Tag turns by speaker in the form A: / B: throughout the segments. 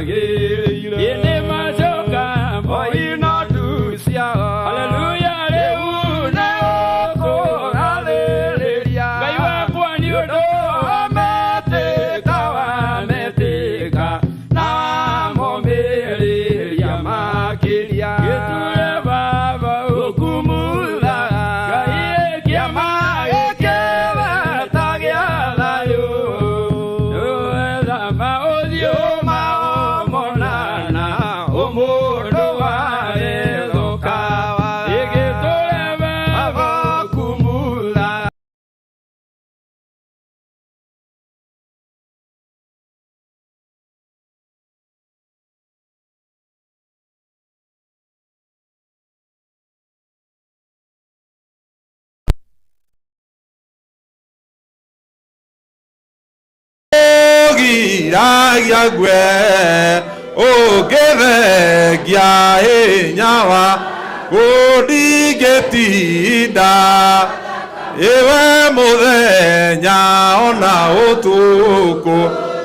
A: magirire ine majoka moina dusia hallelujah leuna ko hallelujah gaiwa kwani odo amete tawa meteka na momere ya makiria yeture baba okumula gaie kiama ekela tagia layo oza maodio maomonana omodo wa elokawa yeture baba okumula.
B: Yagwe o geve gya nyawa odigetida ewe modenya ona otuko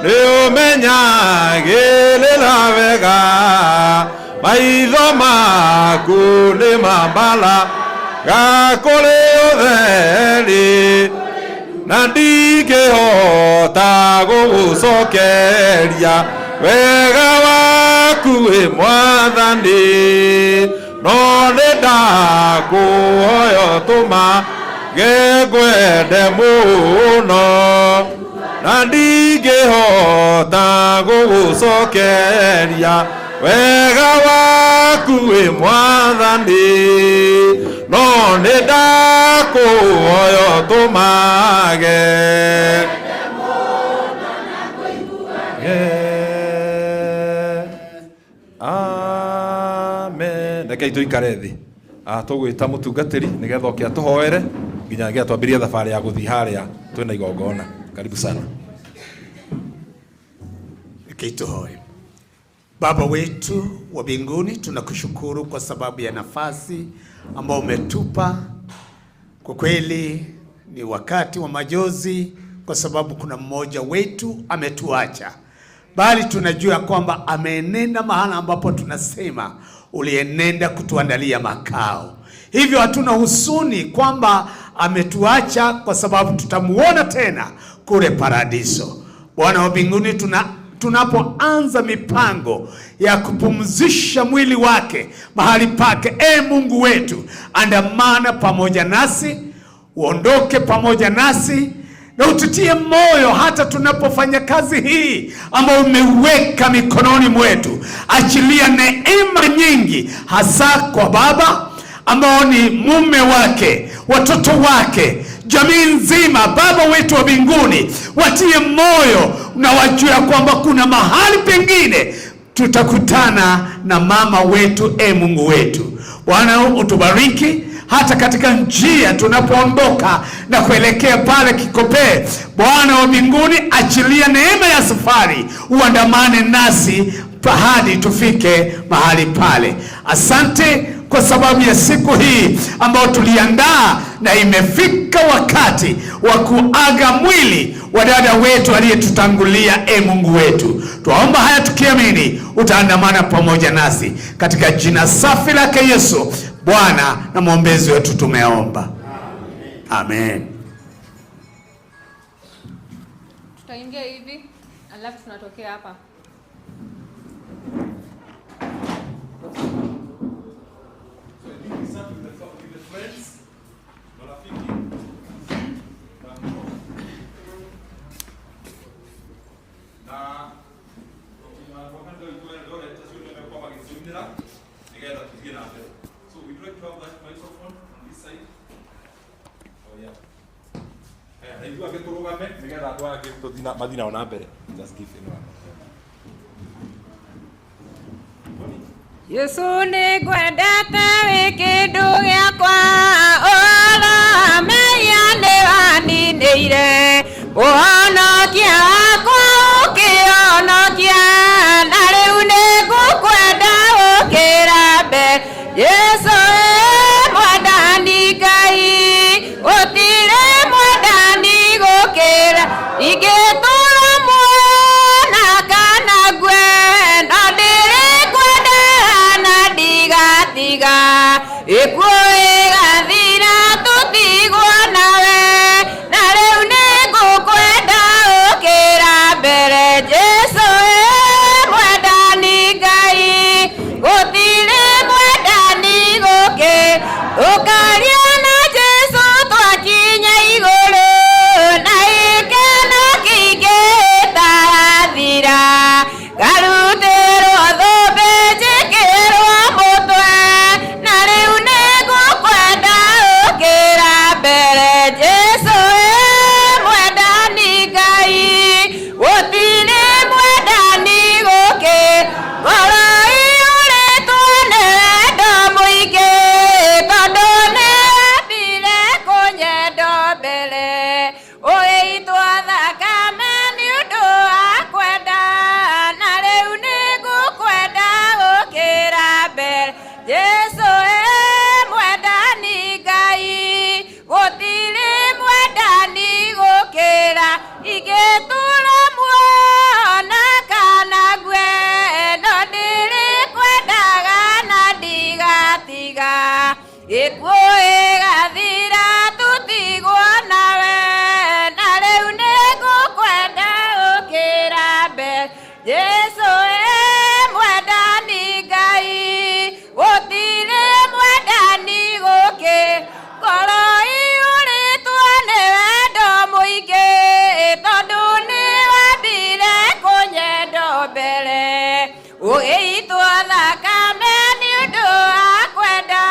B: ne omenya gelela vega maitho maku ni mambala gakole otheri na ndingĩhota gũgũcokeria wega waku wĩ Mwathani, no nĩndakũhoya tũmage ngwende mũno, na ndingĩhota gũgũcokeria wega waku wĩ Mwathani, no nĩndakũhoya tũmage. Amen. Rekei tũikare thĩ. Tũgwĩta mũtungatĩri nĩgetha oke atũhoere nginya nginya twambĩrĩrie thabarĩ ya gũthiĩ harĩa twĩna igongona. Karibu sana.
C: Rekei tuhoe. Baba wetu wa mbinguni, tunakushukuru kwa sababu ya nafasi ambao umetupa. Kwa kweli ni wakati wa majozi kwa sababu kuna mmoja wetu ametuacha, bali tunajua kwamba ameenenda mahala ambapo tunasema ulienenda kutuandalia makao. Hivyo hatuna huzuni kwamba ametuacha, kwa sababu tutamuona tena kule paradiso. Bwana wa mbinguni, tunapoanza mipango ya kupumzisha mwili wake mahali pake, Mungu wetu, andamana pamoja nasi, uondoke pamoja nasi, na ututie moyo hata tunapofanya kazi hii ambayo umeweka mikononi mwetu. Achilia neema nyingi, hasa kwa baba ambao ni mume wake, watoto wake, jamii nzima. Baba wetu wa mbinguni, watie moyo na wajue kwamba kuna mahali pengine tutakutana na mama wetu. Mungu wetu, Bwana utubariki hata katika njia tunapoondoka na kuelekea pale Kikopee. Bwana wa mbinguni, achilia neema ya safari, uandamane nasi hadi tufike mahali pale. Asante kwa sababu ya siku hii ambayo tuliandaa, na imefika wakati wa kuaga mwili wa dada wetu aliyetutangulia. Mungu wetu, tuomba haya tukiamini utaandamana pamoja nasi, katika jina safi lake Yesu Bwana na mwombezi wetu tumeomba. Amen.
D: Tutaingia hivi alafu tunatokea hapa.
B: So we'd like to have that microphone on this side. Oh yeah. You have to go back. We got to go to Madina on Abere. Just give it one.
E: Yesu nĩngwendete wĩkĩndũ gĩakwa ora meya nĩwaninĩire ũhonokia wakwa ũkĩhonokia na rĩu nĩngũkwenda gũkĩra mbere. Yesu mwendani Ngai gũtirĩ mwendani gũkĩra ingĩtũra muoyo na kana ngwe no ikuo igathira tutigwo nawe na riu nigukwenda ukira mbere Jesu mwendani Ngai gutiri mwendani guki ukaria na Jesu twakinya iguru na ikeno kingi tarathira garutirwo thumbi njikirwo mutwe na riu nigukwenda ukira mbere Jesu mwendani Ngai gutiri mwendani guki ngoro iyuritwo nĩ wendo mũingĩ tondũ nĩwendire kũnyenda mbere ũgĩitwo thakame nĩ ũndũ wa kwenda na rĩu nĩngũkwenda gũkĩra mbere Jesu mwendani Ngai gũtirĩ mwendani gũkĩra ingĩtũra muona kana ngue no ndirĩkwendaga na ndigatiga gĩkuũ gĩgathira tũtigwo nawe na rĩu nĩngũkwenda gũkĩra mbere Jesu mwendani Ngai gũtirĩ mwendani gũkĩ ngoro iyũrĩtwo nĩ wendo mũingĩ tondũ nĩwambire kũnyenda mbere ũgĩitwo thakame nĩ ũndũ wa kwenda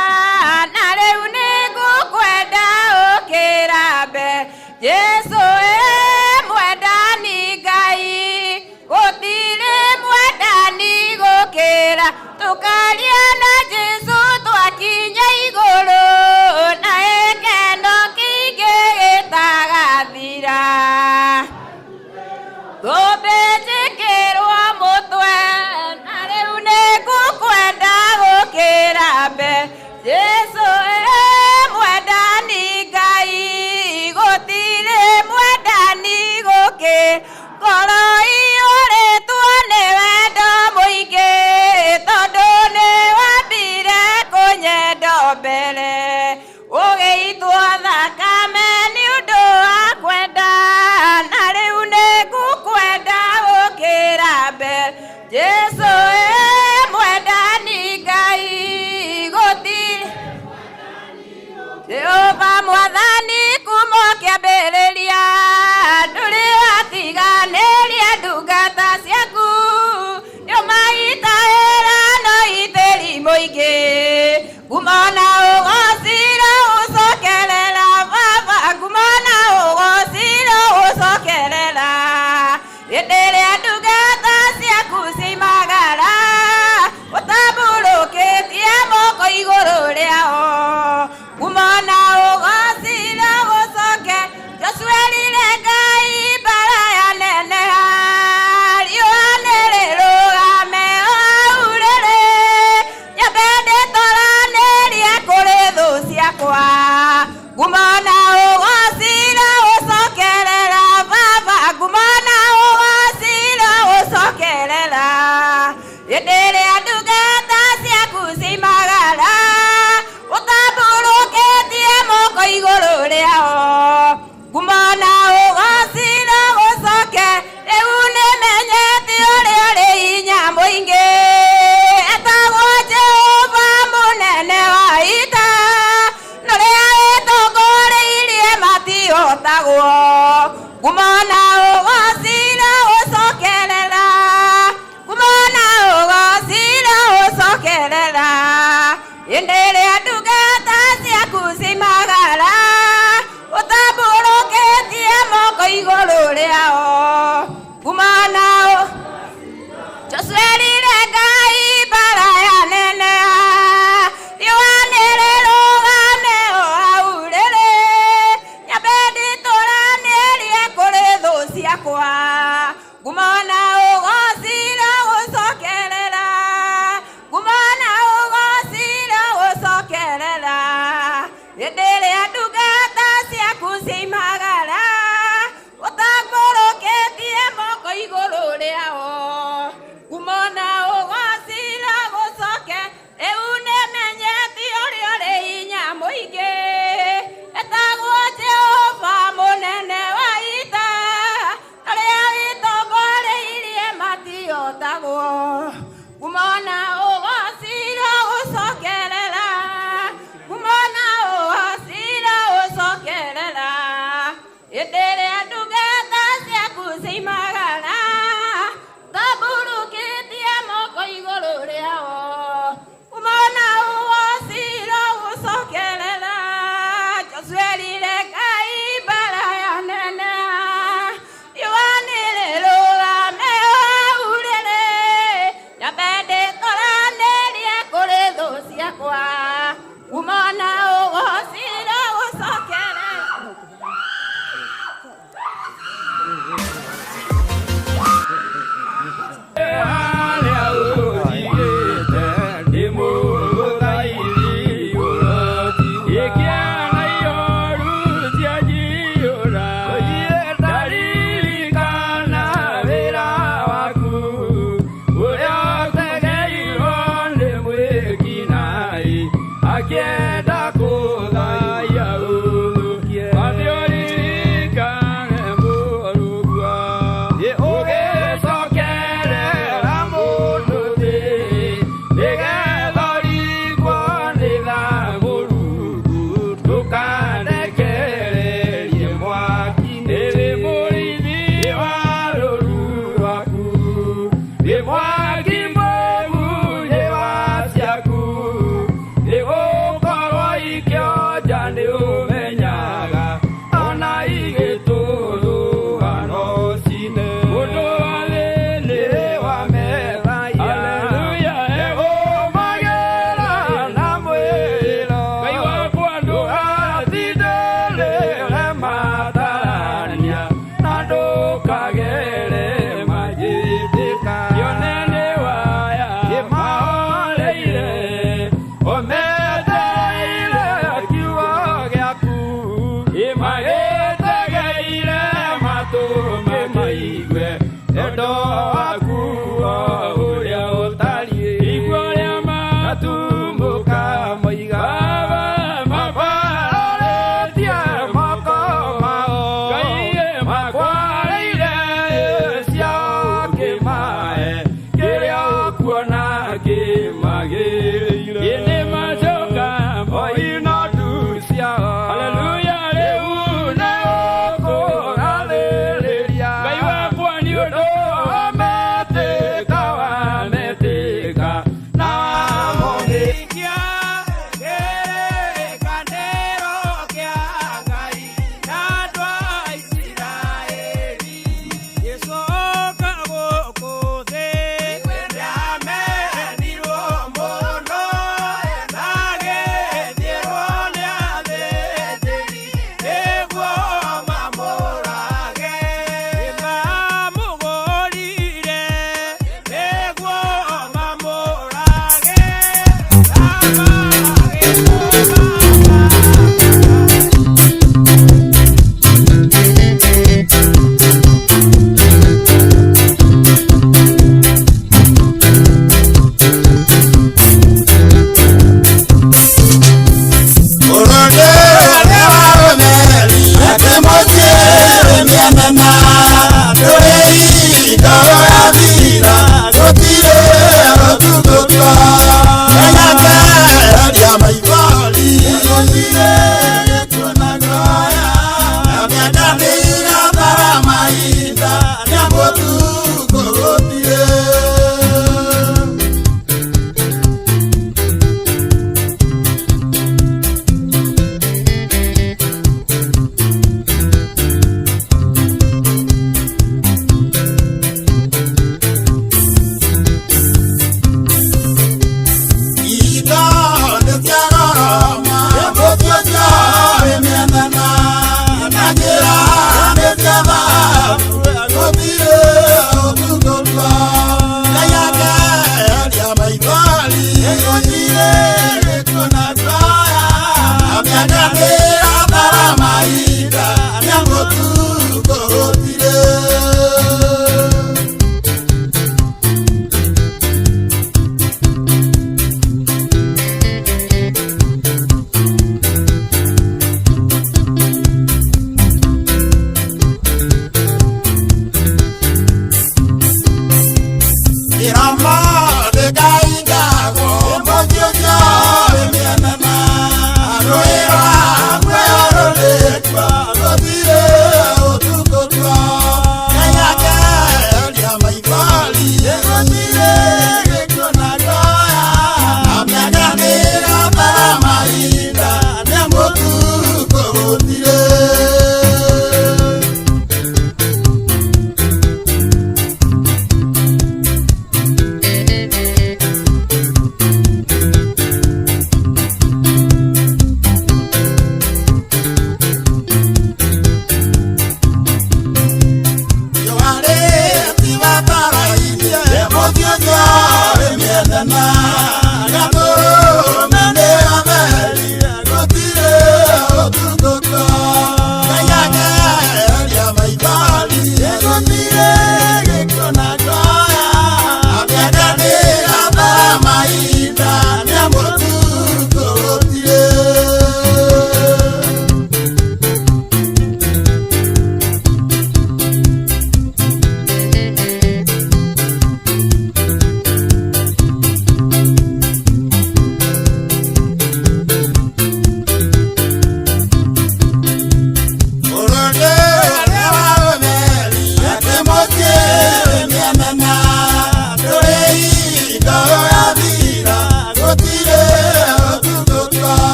E: na rĩu nĩngũkwenda ũkĩra mbere Jesu mwendani Ngai gũtirĩ mwendani gũkĩra tukaria na Jesu twakinya igũrũ na ikeno kingi gĩtagathira thũmbĩ njĩkĩrwo mũtwe na rĩu nĩngũkwenda gũkĩra mbere Jesu mwendani Ngai gũtirĩ mwendani gũkĩ ngoro iyũrĩtwo nĩ wendo mũingĩ tondũ nĩwambire kũnyenda mbere ũgĩitwo thakame nĩ ũndũ wa kwenda na rĩu nĩngũkwenda gũkĩra mbere Jesu mwendani Ngai gũtirĩ Jehova mwathani kuma kĩambĩrĩria ndũrĩ watiganĩria ndungata ciaku nĩũmaitahĩra no ithĩri mũingĩ kumona ũgocira ũcokerera baba kumona ũgocira ũcokerera hĩndĩ ĩrĩa ndungata ciaku ciaumagara ũtambũrũkĩtie moko igũrũ rĩao kumona ũgocira ũcoke Jesu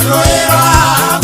F: Roera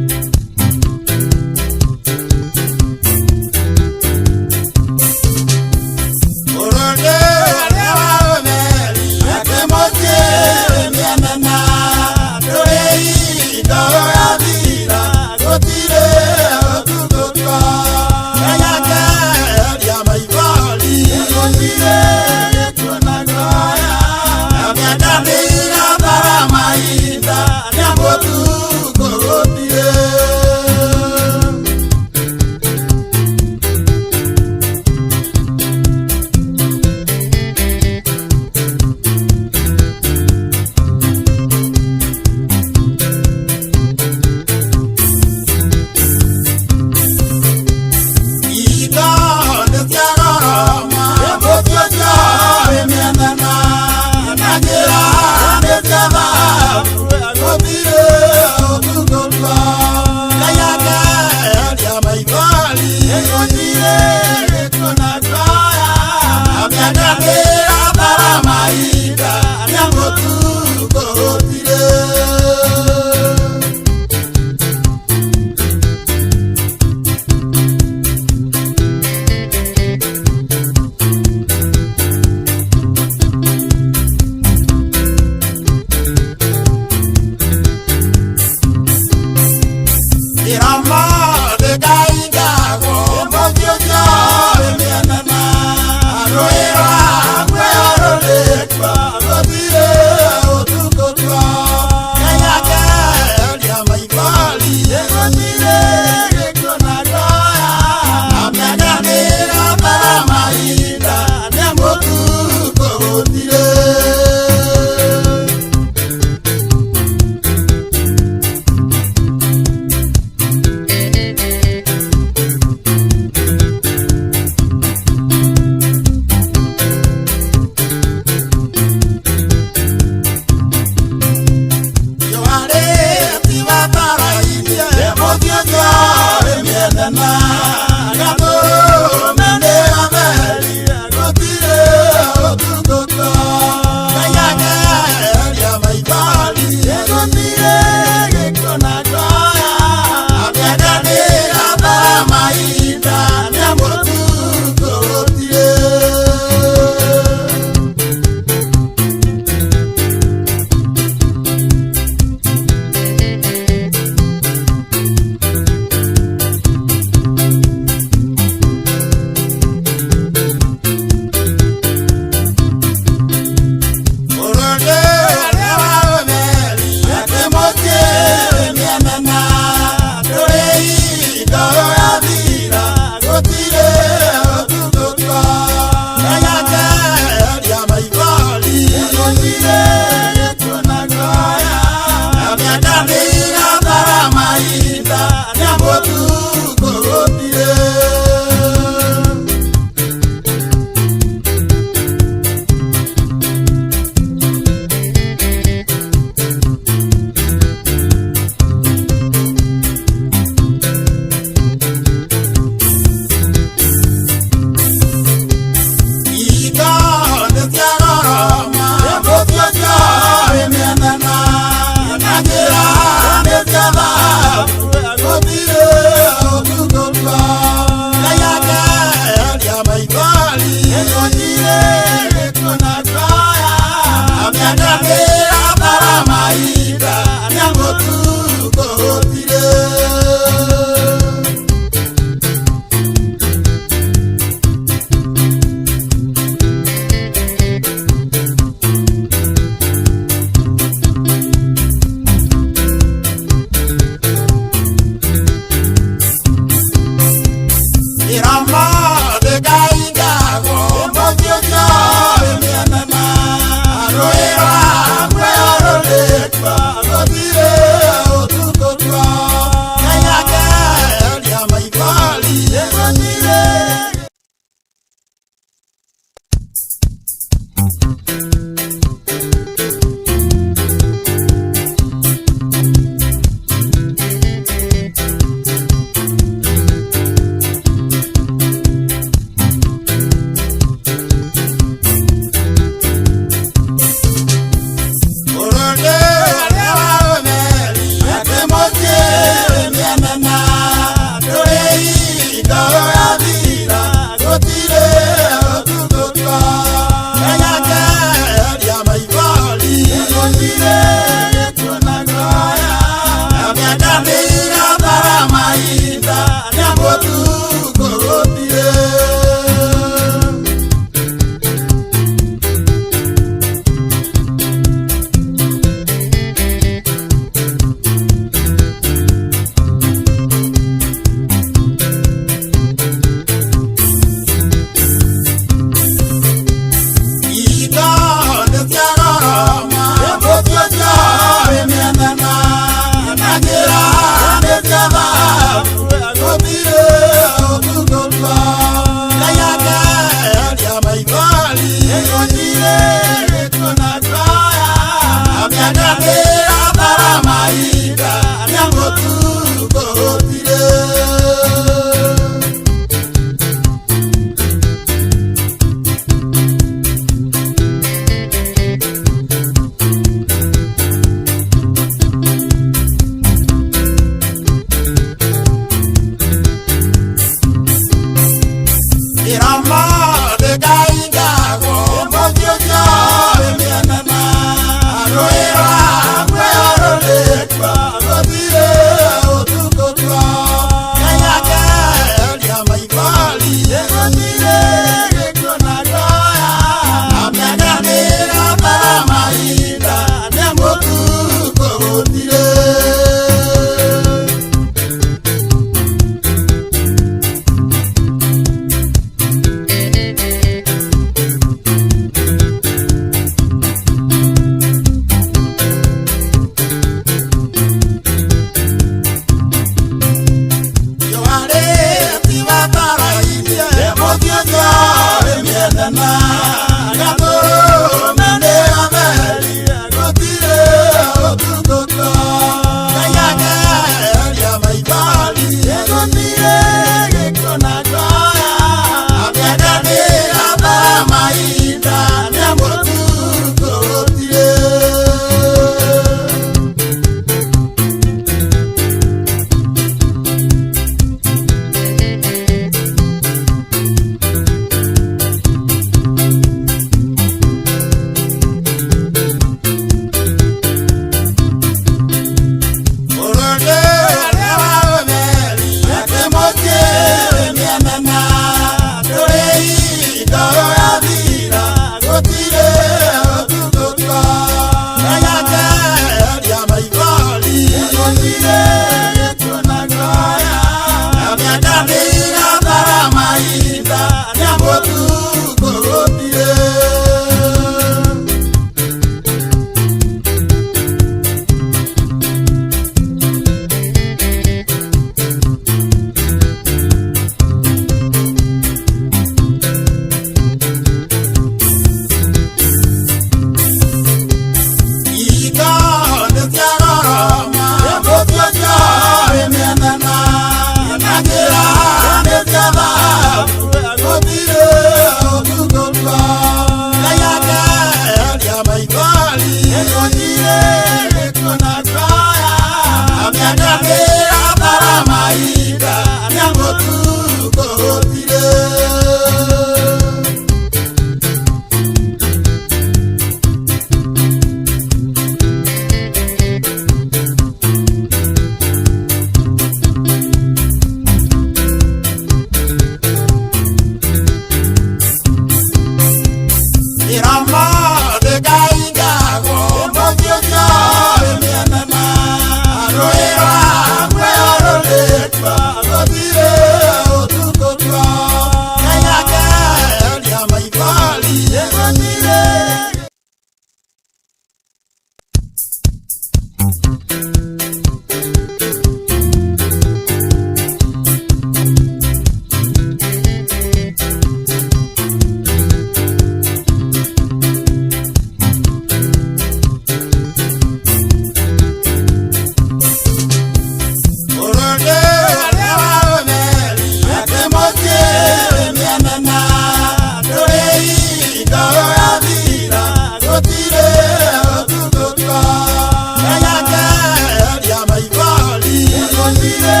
F: Yeah.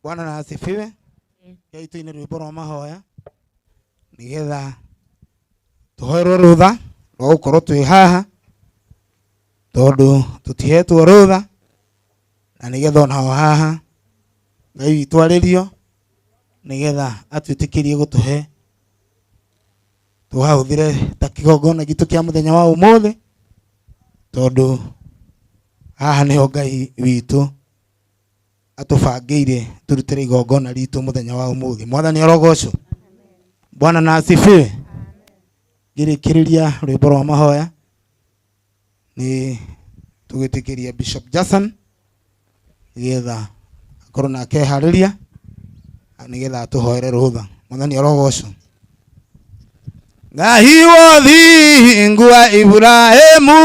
F: Bwana na asifiwe. Yaito ine rwimbo rwa mahoya nigetha tuhoerwo rutha rwa gukorwo twi haha tondu tutihetwo rutha na nigetha ona haha Ngai witũ arĩrio nigetha atwĩtĩkĩrie gũtũhe tũhahũthĩre ta kĩgongona gitũ kĩa mũthenya wa ũmũthĩ tondu haha nĩho Ngai witũ atubangĩire turutĩre igongona ritũ mũthenya wa ũmũthĩ. Mwathani arogocwo. Bwana na asifiwe. Ngĩrĩkĩrĩria rwĩmbo rwa mahoya ni tũgĩtĩkĩria Bishop Jason nigetha akorwo nake harĩria nigetha atũhoere rũtha. Mwathani arogocwo. Ngai wothingu wa Ibrahimu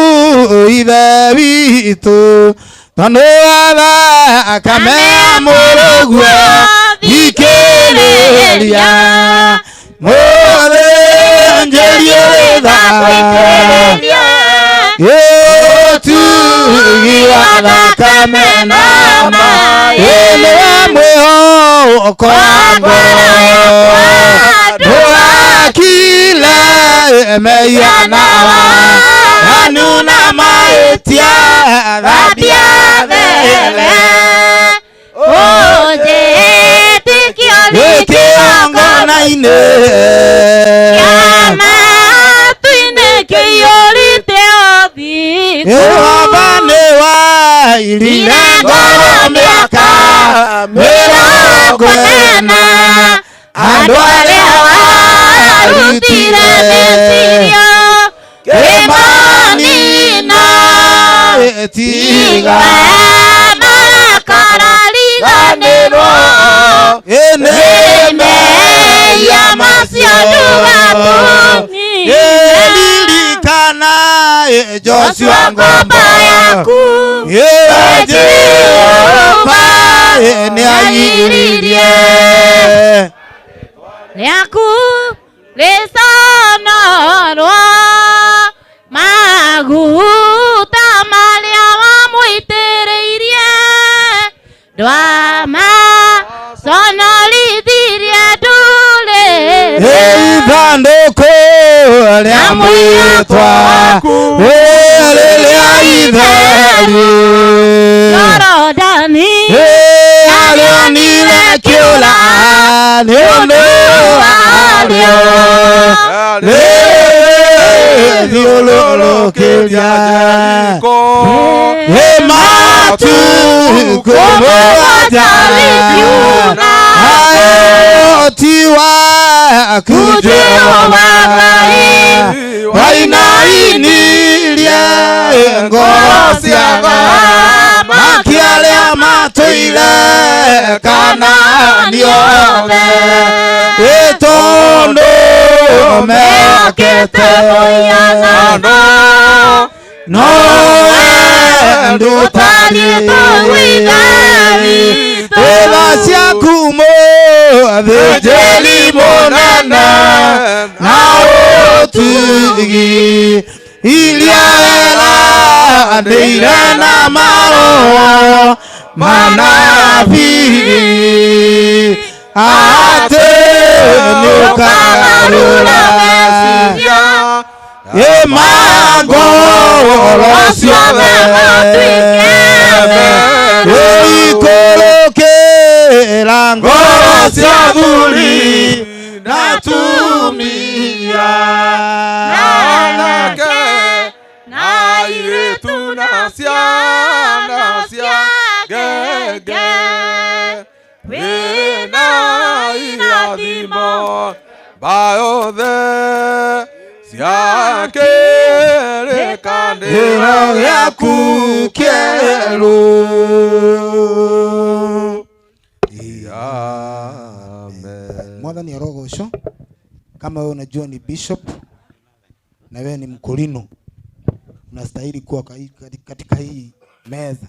F: ithe witũ tondu wa thakame ya mũrũguo thikĩrĩria mũthĩnjĩri ũrĩtha gĩtugi wa thakame na maĩ-inĩ mwĩhoko wa ngoro ndũgakile meiana anu na mahĩtia thambia thele gĩkĩongona-inĩ Jehova nĩ wairire ngoro mĩaka 40 andũ arĩa warutire mĩcirio kĩmanina tiga makarariganĩrwo nĩmeya macio ndũgatũngie ririkana Joshua ngomba yaku Jehova nĩairirie rĩaku rĩconorwo maguta marĩa wamũitĩrĩirie ndwamaconorithirie ndũrĩrĩ ithandũkũ rĩa mwĩhĩtwa rĩrĩa itheru Jorodani arĩonire kĩũra nĩ ũndũ warĩo rĩthiũrũrũkĩria matukũ mũgwanja ti waku Jehova Ngai wainainirie kana niove etondo mekete moyano no ndutari tuwidari ebasia kumo vejeli monana na otugi iliaela ndeirana maro manafi ate nukarula emago rosiove ikoloke langoro siaburi natumia
A: Nanake na iretu nasia gege wena iradimo baothe siakere kandira
F: yaku kero.
A: Amen.
F: Mwathani arogocwo. Kama wewe unajua ni bishop na wewe ni mkolino, unastahili kuwa katika hii meza.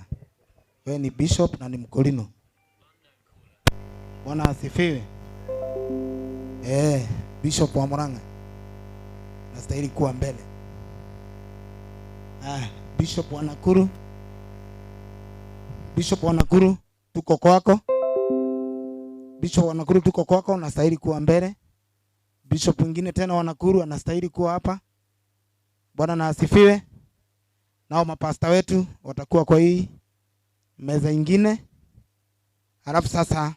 F: Wewe ni bishop na ni mkolino. Bwana asifiwe. Bishop wa Murang'a unastahili kuwa mbele. Bishop wa Nakuru. Bishop wa Nakuru tuko kwako. Bishop wa Nakuru tuko kwako, unastahili kuwa mbele. Bishop mwingine tena wa Nakuru anastahili kuwa hapa. Bwana na asifiwe. Nao mapasta wetu watakuwa kwa hii meza ingine. Halafu sasa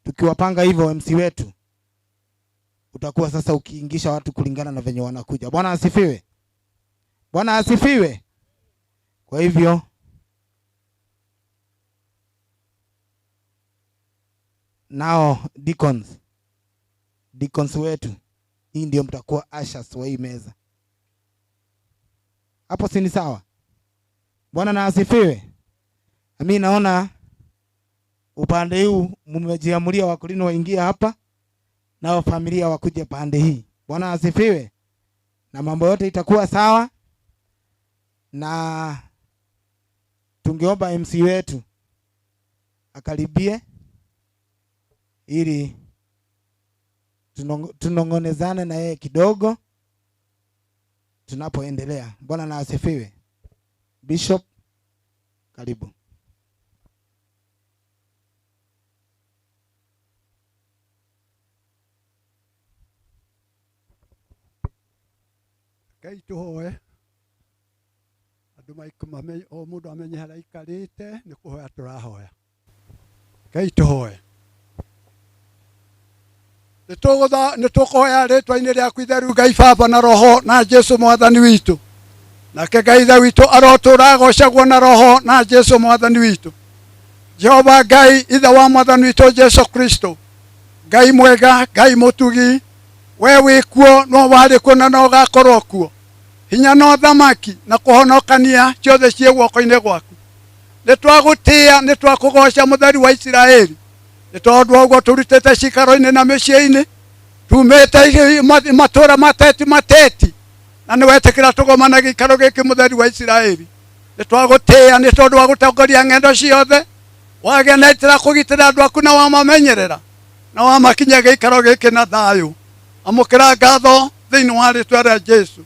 F: tukiwapanga hivyo MC wetu utakuwa sasa ukiingisha watu kulingana na venye wanakuja. Bwana asifiwe. Bwana asifiwe. Kwa hivyo nao deacons wetu, hii ndio mtakuwa ushers wa hii meza. Hapo si ni sawa? Bwana na asifiwe. Mimi naona upande huu mmejiamulia wakulino waingie hapa na familia wakuje pande hii. Bwana asifiwe. Na mambo yote itakuwa sawa, na tungeomba MC wetu akaribie ili tunongonezane na yeye kidogo tunapoendelea. Bwana na asifiwe. Bishop, karibu.
G: Ngai tuhoe andu maikumame o mundu amenye haria ikarite ni kuhoya turahoya. Ngai tuhoe nitukuhoya ritwa-ini riaku itheru Ngai Baba na Roho na Jesu Mwathani witu, nake Ngai ithe witu arotura agocagwo na Roho na Jesu Mwathani witu. Jehova Ngai ithe wa Mwathani witu Jesu Kristo, Ngai mwega, Ngai mutugi, we wikuo no wari kuo na no gakorwo kuo, hinya no thamaki na kuhonokania ciothe cie guoko-ini gwaku. Nitwagutia, nitwakugoca mutheri wa Isiraeli, ni tondu oguo turutite cikaro-ini na micii-ini, tumite matura mateti na ni wetikira tugomana gikaro giki mutheri wa Isiraeli. Nitwagutia ni tondu wa gutongoria ng'endo ciothe, wagenetera kugitira andu aku na wamamenyerera na wamakinya gikaro giki na thayu. Amukira ngatho thiini wa ritwa ria Jesu.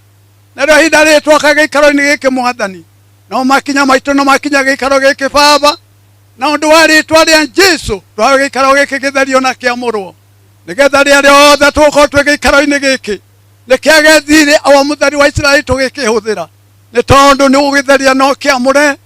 G: Nario hinda ritwoka gikaro-ini giki Mwathani, no makinya maitu no makinya gikaro giki Baba, na undu wa ritwa ria Jesu twa gikaro giki githerio na kiamurwo, nigetha riria othe tuko twi gikaro-ini giki nikiage thiri awa mutheri wa Israeli tugikihuthira, ni tondu ni ugitheria no kiamure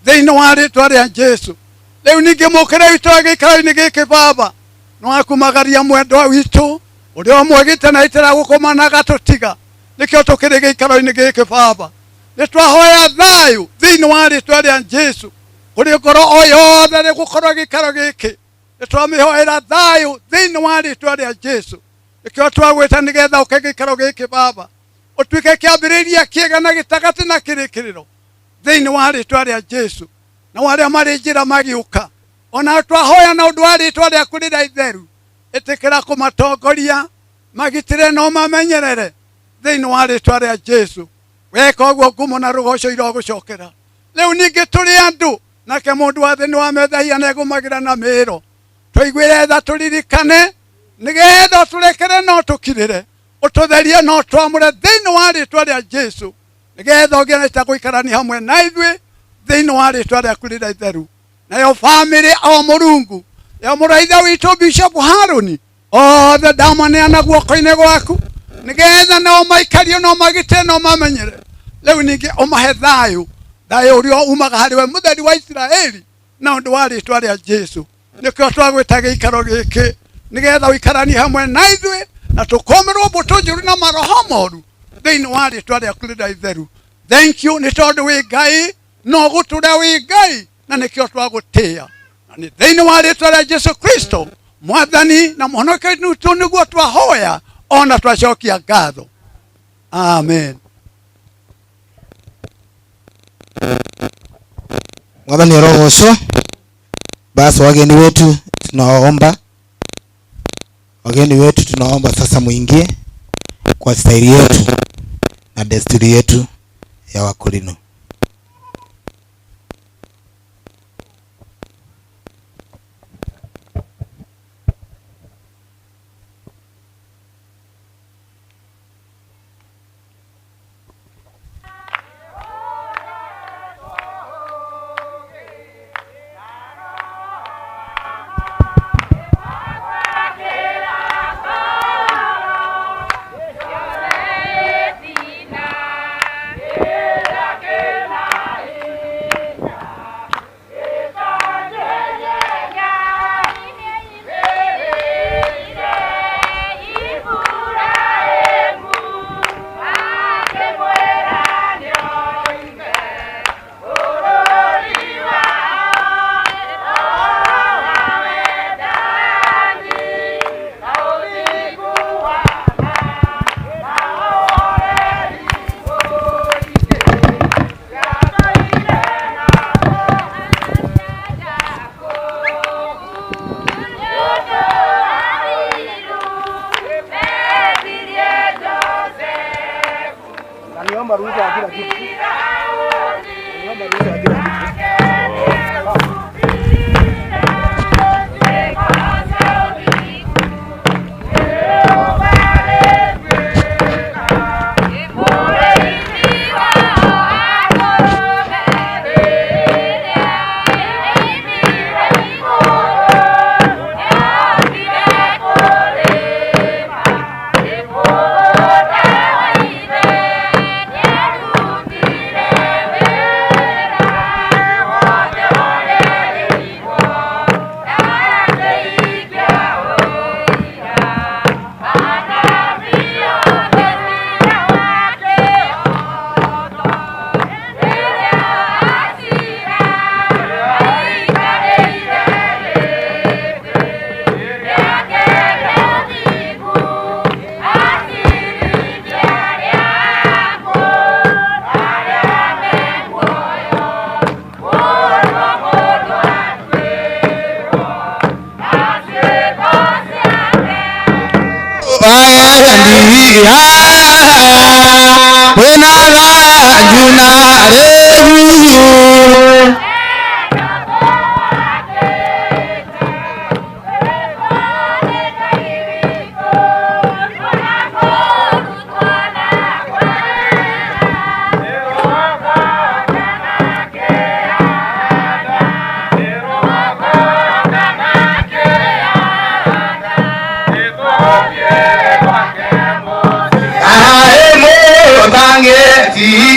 G: thiini wa ritwa ria Jesu. Riu ningi mukire witu gikaro-ini giki Baba, no akumagaria mwendwa witu uria mwegite na itira gukomana gatutiga, nikio tukiri gikaro-ini giki Baba. Nitwahoya thayu thiini wa ritwa ria Jesu kuri ngoro o yothe ni gukorwo gikaro giki, nitwamihoera thayu thiini wa ritwa ria Jesu, nikio twagwita nigetha uke gikaro giki Baba, utuike kiambiriria kiega na gitagati na kirikiriro thiini wa ritwa ria Jesu. Na waria mari njira magiuka ona twahoya na undu wa ritwa rĩaku rĩrĩa itheru ĩtĩkĩra kũmatongoria magitĩre no mamenyerere thĩinĩ wa rĩtwa rĩa Jesu. Weka ũguo ngumo na rũgoco irogũcokera. Rĩu ningĩ tũrĩ andũ nake mũndũ wa thĩ nĩ wa methahia na egũmagĩra na mĩĩro. Tũiguĩre tha tũririkane nĩgetha tũrekere no tũkirĩre ũtũtherie no twamũre thĩinĩ wa rĩtwa rĩa Jesu nĩgetha ũgĩe na gũikarania hamwe na ithuĩ thĩinĩ wa rĩtwa rĩaku rĩrĩa itheru. Nayo bamĩrĩ o Mũrungu ya mũraitha witũ Bishop Harũni othe ndamaneana guoko-inĩ gwaku nĩgetha nao maikario no magite no mamenyere. Rĩu ningĩ ũmahe thayũ ũrĩa umaga harĩ we mũtheri wa Isiraeli na ũndũ wa rĩtwa rĩa Jesu. Nĩkĩo twagwĩta gĩikaro gĩkĩ nĩgetha ũikaranie hamwe na ithuĩ na tũkomerwo mbũtũ njũru na maroho moru thĩinĩ wa rĩtwa rĩaku rĩrĩa itheru. Thank you nĩ tondũ wĩ Ngai no gũtũra wĩ Ngai na nĩkĩo twagũtĩĩa na nĩ thĩinĩ wa rĩtwa rĩa Jesu Kristo mwathani na mũhonokia witũ nĩguo twahoya ona twacokia ngatho. Amen.
F: Mwathani arogocwo. Basi wageni wetu tunaomba sasa muingie kwa staili yetu na desturi yetu ya Wakorino.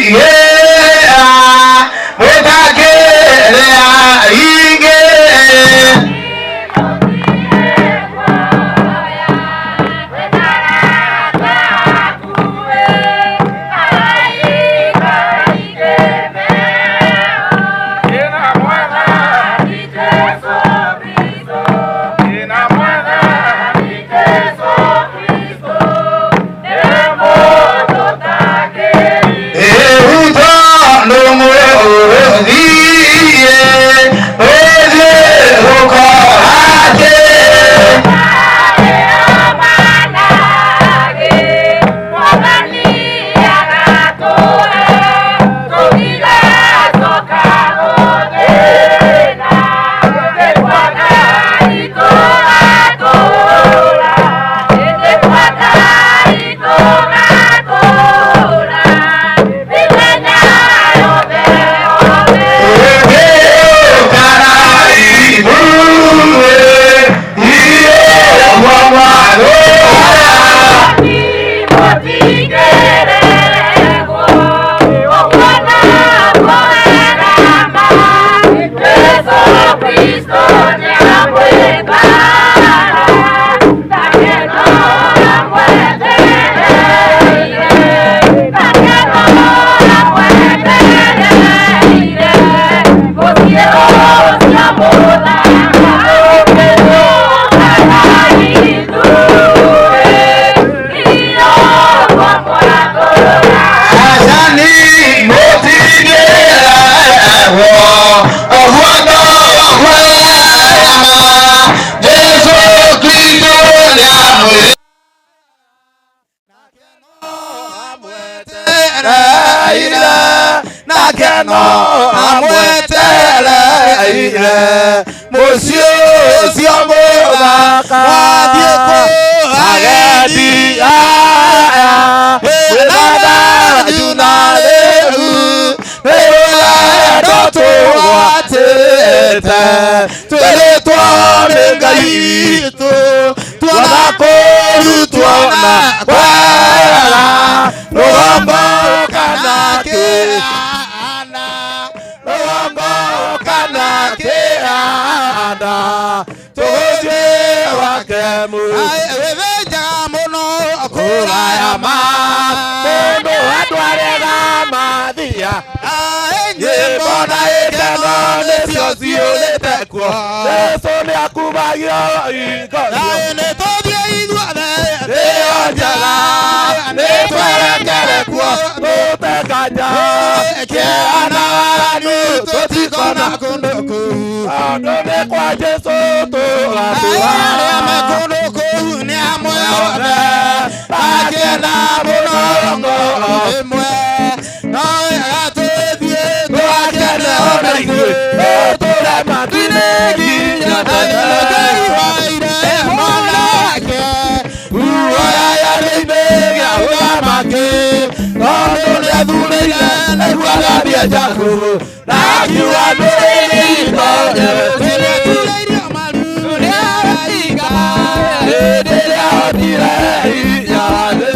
C: Yeah.
A: na keno amwetereire muciĩ ũcio mũthaka wathiĩ kũ agendi aya wĩnada njuna rĩu rĩrũrendo tũgwatĩte twĩrĩtwo nĩ Ngai witũ tuona kũrutwo na kwega rũgombo kana kĩanda rũgombo kana kĩanda tũgũthiĩ wake wĩthĩnjaga mũno kũraya ma mũndũ andwarega mathia nyĩmbo na ikeno nĩcio ciũrĩte kuo Jesũ nĩakumagio ingorio nĩtũthiĩ ithuothe rĩo njega nĩtwerekere kuo tũtekanja kĩananu tũtikona kũndũ kũu tondũ nĩ kwa Jesũ tũgatũra arĩa me kũndũ kũu nĩ amwe othe akĩenda mũrongo ĩmwe no wega tũthiĩ twakene ona ithuĩ tũtũre matu-inĩ nginya tene Ngai waire mwanake guoya-inĩ gĩa ũthamaki tondũ nĩathurĩire nĩguo Jakubu na akiuga ndũrĩrĩindo nĩatureirio maru nĩaraika hĩndĩ ĩrĩa otire hinya thĩ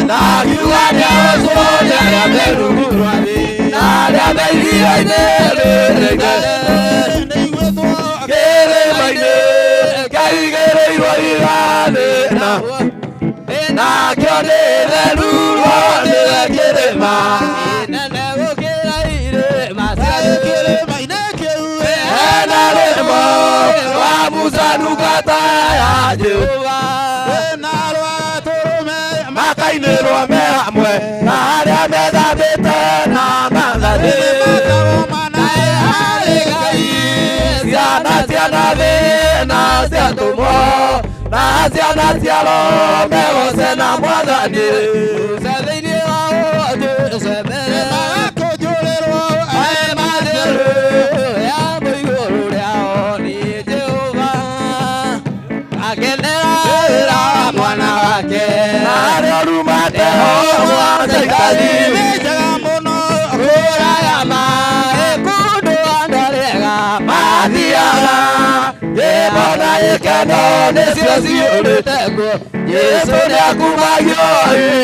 A: na akiuga nĩahocwo nĩ arĩa me rungu rwa thĩ na arĩa me iria-inĩ rĩrĩkĩ kĩrĩma-inĩ kĩaigĩrĩirwo iganĩna nakĩo nĩ theru nĩwe kĩrĩma inene gũkĩra irĩma kĩrĩma-inĩ kĩu hena rwĩmbo rwa Musa ndungata ya Jehova na rwa tũrũme makainĩrwo me hamwe na arĩa methambĩte na mathathĩ ciana cia nathĩ na cia tũmwo na ciana cia Rome gũce na Mwathani thĩinĩ wa wothe mbere magakũnjũrĩrwo mathĩrũ ya mũigũrũ rĩao nĩ Jehova akenera wĩra wa mwana wake arĩa rumate ho mwathĩkani nĩnjega mũno kũraya maĩ kũndũ andũ arĩega mathiaga nyĩmbo na ikeno nĩcio ciũrĩte kuo Jesũ nĩakumagio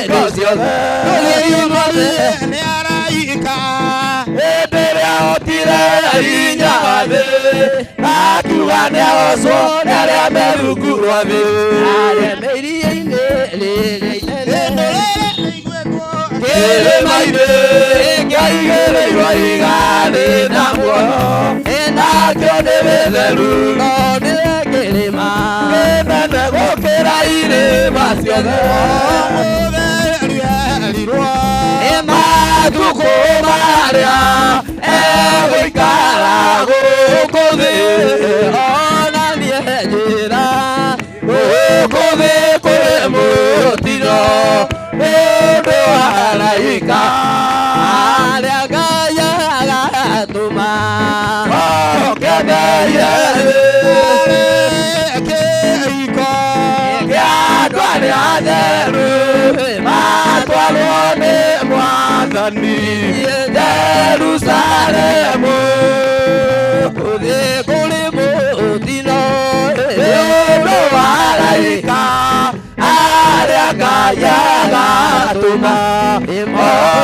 A: indo ciothe tũgĩimathĩ nĩaraika hĩndĩ ĩrĩa otire hinya thĩ akiuga nĩahocwo nĩ arĩa me rungu rwa thĩ arĩa me iria-inĩ rĩrĩa inene kĩrĩma-inĩ kĩaigĩrĩirwo iganĩ na muoyo nakĩo nĩ gĩtheru no nĩ kĩrĩma kĩnene gũkĩra irĩma ciothe nĩ matukũ marĩa egũikara gũkũ thĩ ona niĩ njĩra gũkũ thĩ kũrĩ mũtino nĩ ũndũ wa araika arĩa Ngai agatũma okeneire kĩhiko kĩa andũ arĩa atheru matwarwo nĩ Mwathani Jerusalemu gũthiĩ kũrĩ mũtino nĩ ũndũ wa araika arĩa Ngai agatũma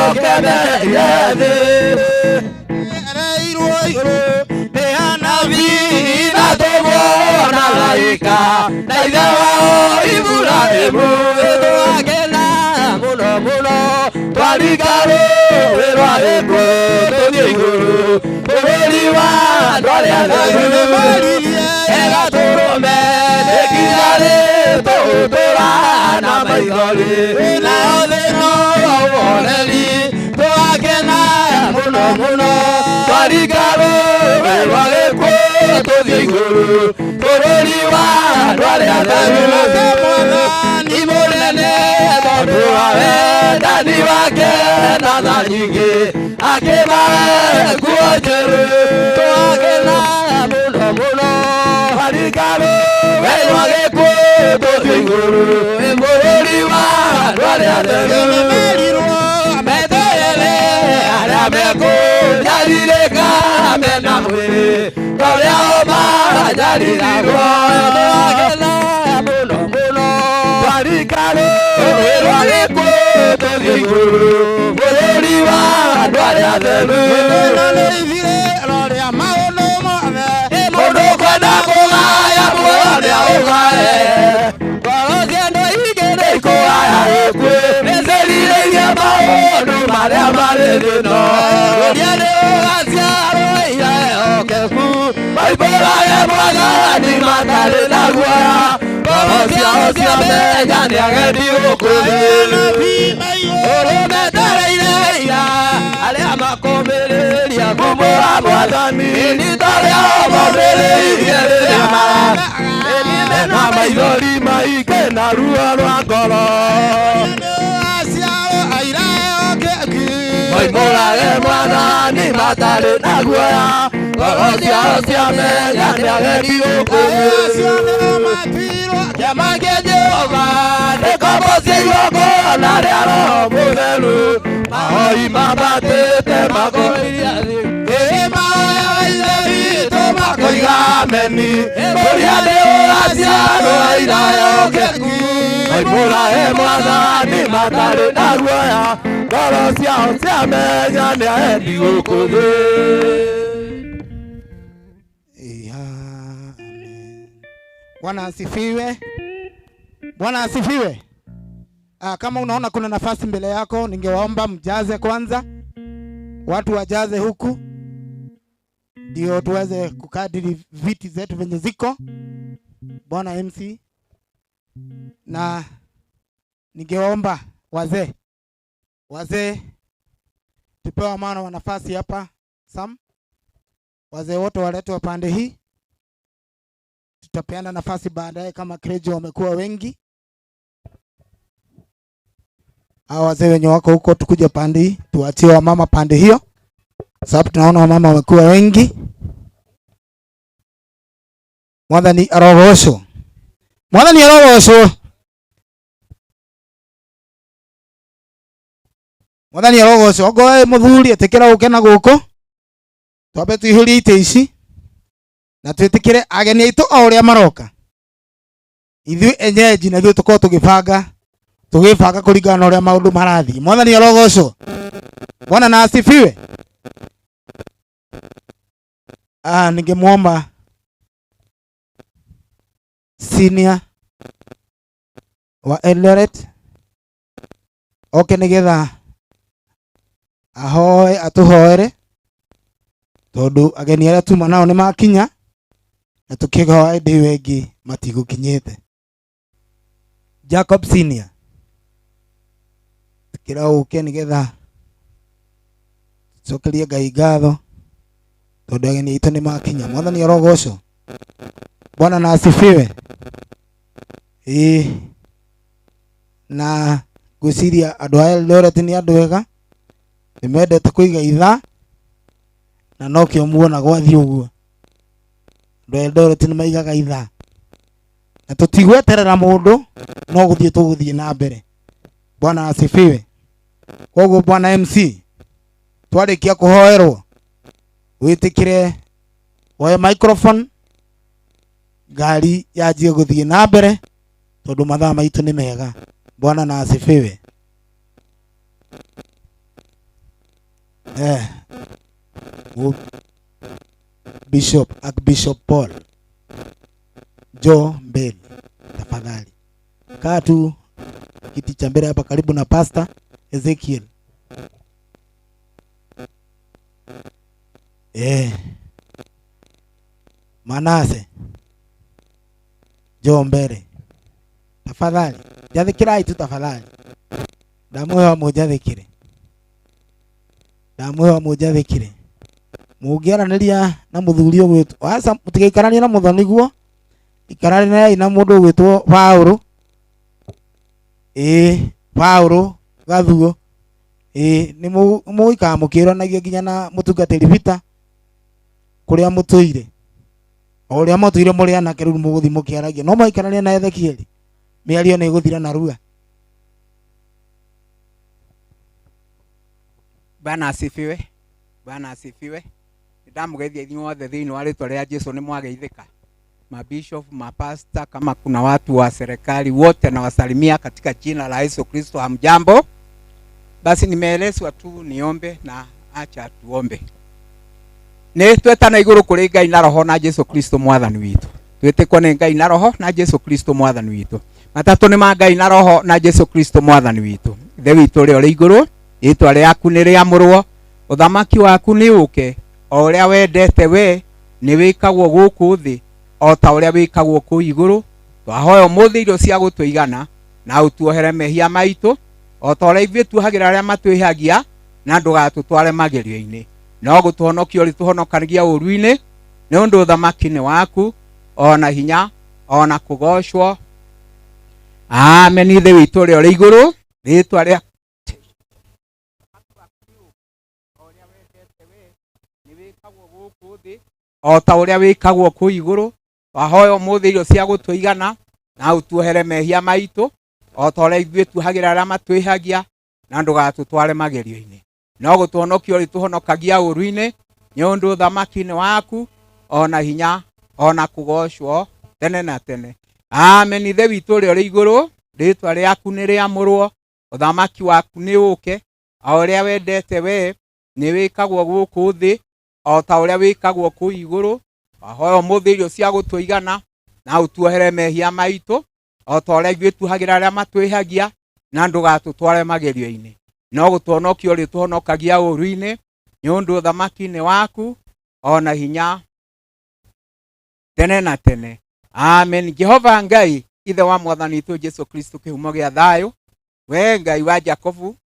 A: okeneire thĩ ereirwo igũrũ nĩ anabii na tũmwo na araika na ithe wao Iburahĩmu twakena mũno mũno twaringa rũĩ rwa Gĩkuũ tũthiĩ igũrũ bũrũri wa andũ arĩa atheru egatũrũme nĩnginya rĩtũtũra na maithori nao thĩ no woneri twakena mũno mũno twaringa rũĩ rwa Gĩkuũ tũthiĩ igũrũ bũrũri wa andũ arĩa atheru Mwathani mũnene tondũ wa wendani wake na tha nyingĩ akĩmahe nguo njerũ twagena mũno mũno harikaro wĩrwo gĩkũndũ igũrũ bũrũri wa andũ arĩa atheru meterere arĩa mekũnjarirĩka mena mwĩrĩ torĩa ũmanjariragwo twagena mũno mũno harikaro wĩrwo gĩkũndũ igũrũ bũrũri wa andũ arĩa atheru mũndũ kwenda kũgaya muoyo nĩaũgae ngoro ciandũ igĩrĩ ikũgaya gĩkuĩ nĩcirirĩirie maũndũ marĩa marĩ thĩno ũria nĩ ũgaciarwo iraehokeku maihũrage mwathani matarĩ na guoya ngoro ciao ciamenya nĩ ageni gũkũ thĩ ũrũmetereire ira arĩa makũmĩrĩria kumũra mwathani ni torĩa ũmũmĩrĩirie rĩrĩa na maithori maingĩ na ruo rwa ngoro maihũrage mwathani matarĩ na guoya ngoro ciao ciamenya nĩ ageni gũkũ kĩama kĩa Jehova nĩkombocia igongona rĩa Roho Mũtheru mahoi mambatĩte makoiria thĩ makoiga ameni ũrĩa nĩ ũgaciarwo iraehokeku maihũrage mwathani matarĩ na guoya ngoro ciao ciamenya nĩ ageni gũkũ thĩ.
F: Bwana asifiwe. Bwana asifiwe. Kama unaona kuna nafasi mbele yako, ningewaomba mjaze kwanza. Watu wajaze huku ndio tuweze kukadiri viti zetu venye ziko. Bwana MC. Na ningewaomba wazee tupewa maana wa nafasi hapa. Wazee wote waletwe pande hii. Tutapeana nafasi baadaye kama Krejo wamekuwa wengi. Hao wazee wenye wako huko tukuje pande hii, tuachie wamama pande hiyo. Sababu tunaona wamama wamekuwa wengi. Mwathani arogocwo. Mwathani arogocwo. Mwathani arogocwo. Ogoe muthuri etekera ukena guko. Twabe tuihurie ite ici. Na twetikire ageni aitu auria maroka. Ithu enyeji na ithu tuko tugibanga kuringana na uria maundu marathi. Mwathani arogocwo. Bwana na asifiwe. Ningemuomba senior wa Eldoret nigetha ahoe atuhoere tondu ageni aria tuma nao ni makinya na tukigoa ndi wengi matigukinyite. Jacob senior kira uke nigetha cokerie Ngai ngatho tondu ageni itu ni makinya. Mwathani arogocwo. Bwana na asifiwe. Na guciria andu a Eldoret ni andu ega, nimendete kuiga itha na no kio muona gwathi uguo. Andu a Eldoret ni maigaga itha na tutigweterera mundu, no guthie tuguthie na mbere. Bwana asifiwe. Koguo Bwana MC twarikia kuhoerwo witikire oye microphone gari yajie guthie na mbere tondu mathaa maitu ni mega. Bwana na asifiwe. Bishop Paul Joe Mbele, tafadhali kaa tu kiti cha mbele hapa karibu na Pastor Ezekiel. Manase Joe Mbele, tafadhali jathikirai tu tafadhali. Ndamweho mujathikire. Mugiaraniria na muthuri ogwitwo asa mutigikarania na muthoni guo, ikarania na mundu ogwitwo Paulo. Paulo gathuo ni muika mukiranagia ginya na mutungatiri Peter kuria mutuire oria mutuire muri anake riu muguthi mukiaragia no maikarania na Ezekieli miario ni guthira na rua.
H: Bwana asifiwe. Bwana asifiwe. Ndamugethia inyuothe thiini wa ritwa ria Jesu ni mwageithika. Mabishop, mapasta, kama kuna watu wa serikali wote na wasalimia katika jina la Yesu Kristo. Hamjambo? Basi nimeelezwa tu niombe na acha tuombe. Ni twetana iguru kuri Ngai na roho na Yesu Kristo mwathani witu. Tweteko ni Ngai na roho na Yesu Kristo mwathani witu. Matatu ni ma Ngai na roho na Yesu Kristo mwathani witu. Ithe witu uri iguru, itwa riaku ni riamurwo, uthamaki waku ni uke, o uria wendete we ni wikagwo guku thi, o ta uria wikagwo ku iguru. Twahoya umuthi irio cia gutuigana na utuohere mehia maitu, o ta uria ithuĩ tuohagira aria matwihagia, na ndugatutware magerio-ini, no gutuhonokia uri tuhonokanagia ũru-ini, ni undu uthamaki ni waku, ona hinya ona kugocwo. Amen. Ithe witu uri uri iguru, ritwa ria o ta uria wikagwo ku iguru. Twahoya umuthi irio cia gutuigana na utuohere mehia maitu, o ta uria ithuĩ tuohagira aria matwihagia, na ndugatutware magerio-ini, no gutuhonokia uri tuhonokagia ũru-ini, ni undu uthamaki ni waku, ona hinya ona kugocwo tene na tene. Amen. Ithe witu uri uri iguru, ritwa riaku ni riamurwo, uthamaki waku ni uke, o uria wendete we ni wikagwo guku thi, o ta uria wikagwo ku iguru. Ahoya umuthi irio cia gutuigana na utuohere mehia maitu, o ta uria ithuĩ tuohagira aria matwihagia, na ndugatutware magerio-ini, no gutuhonokia uri tuhonokagia ũru-ini, ni undu uthamaki ni waku, ona hinya tene na tene. Amen. Jehova Ngai, ithe wa mwathani witu Jesu Kristo, kihumo gia thayo, we Ngai wa Jakobu,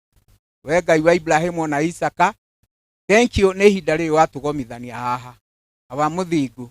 H: we Ngai wa Ibrahimu na Isaka, thank you ni ihinda rĩrĩ watugomithania haha aba muthingu.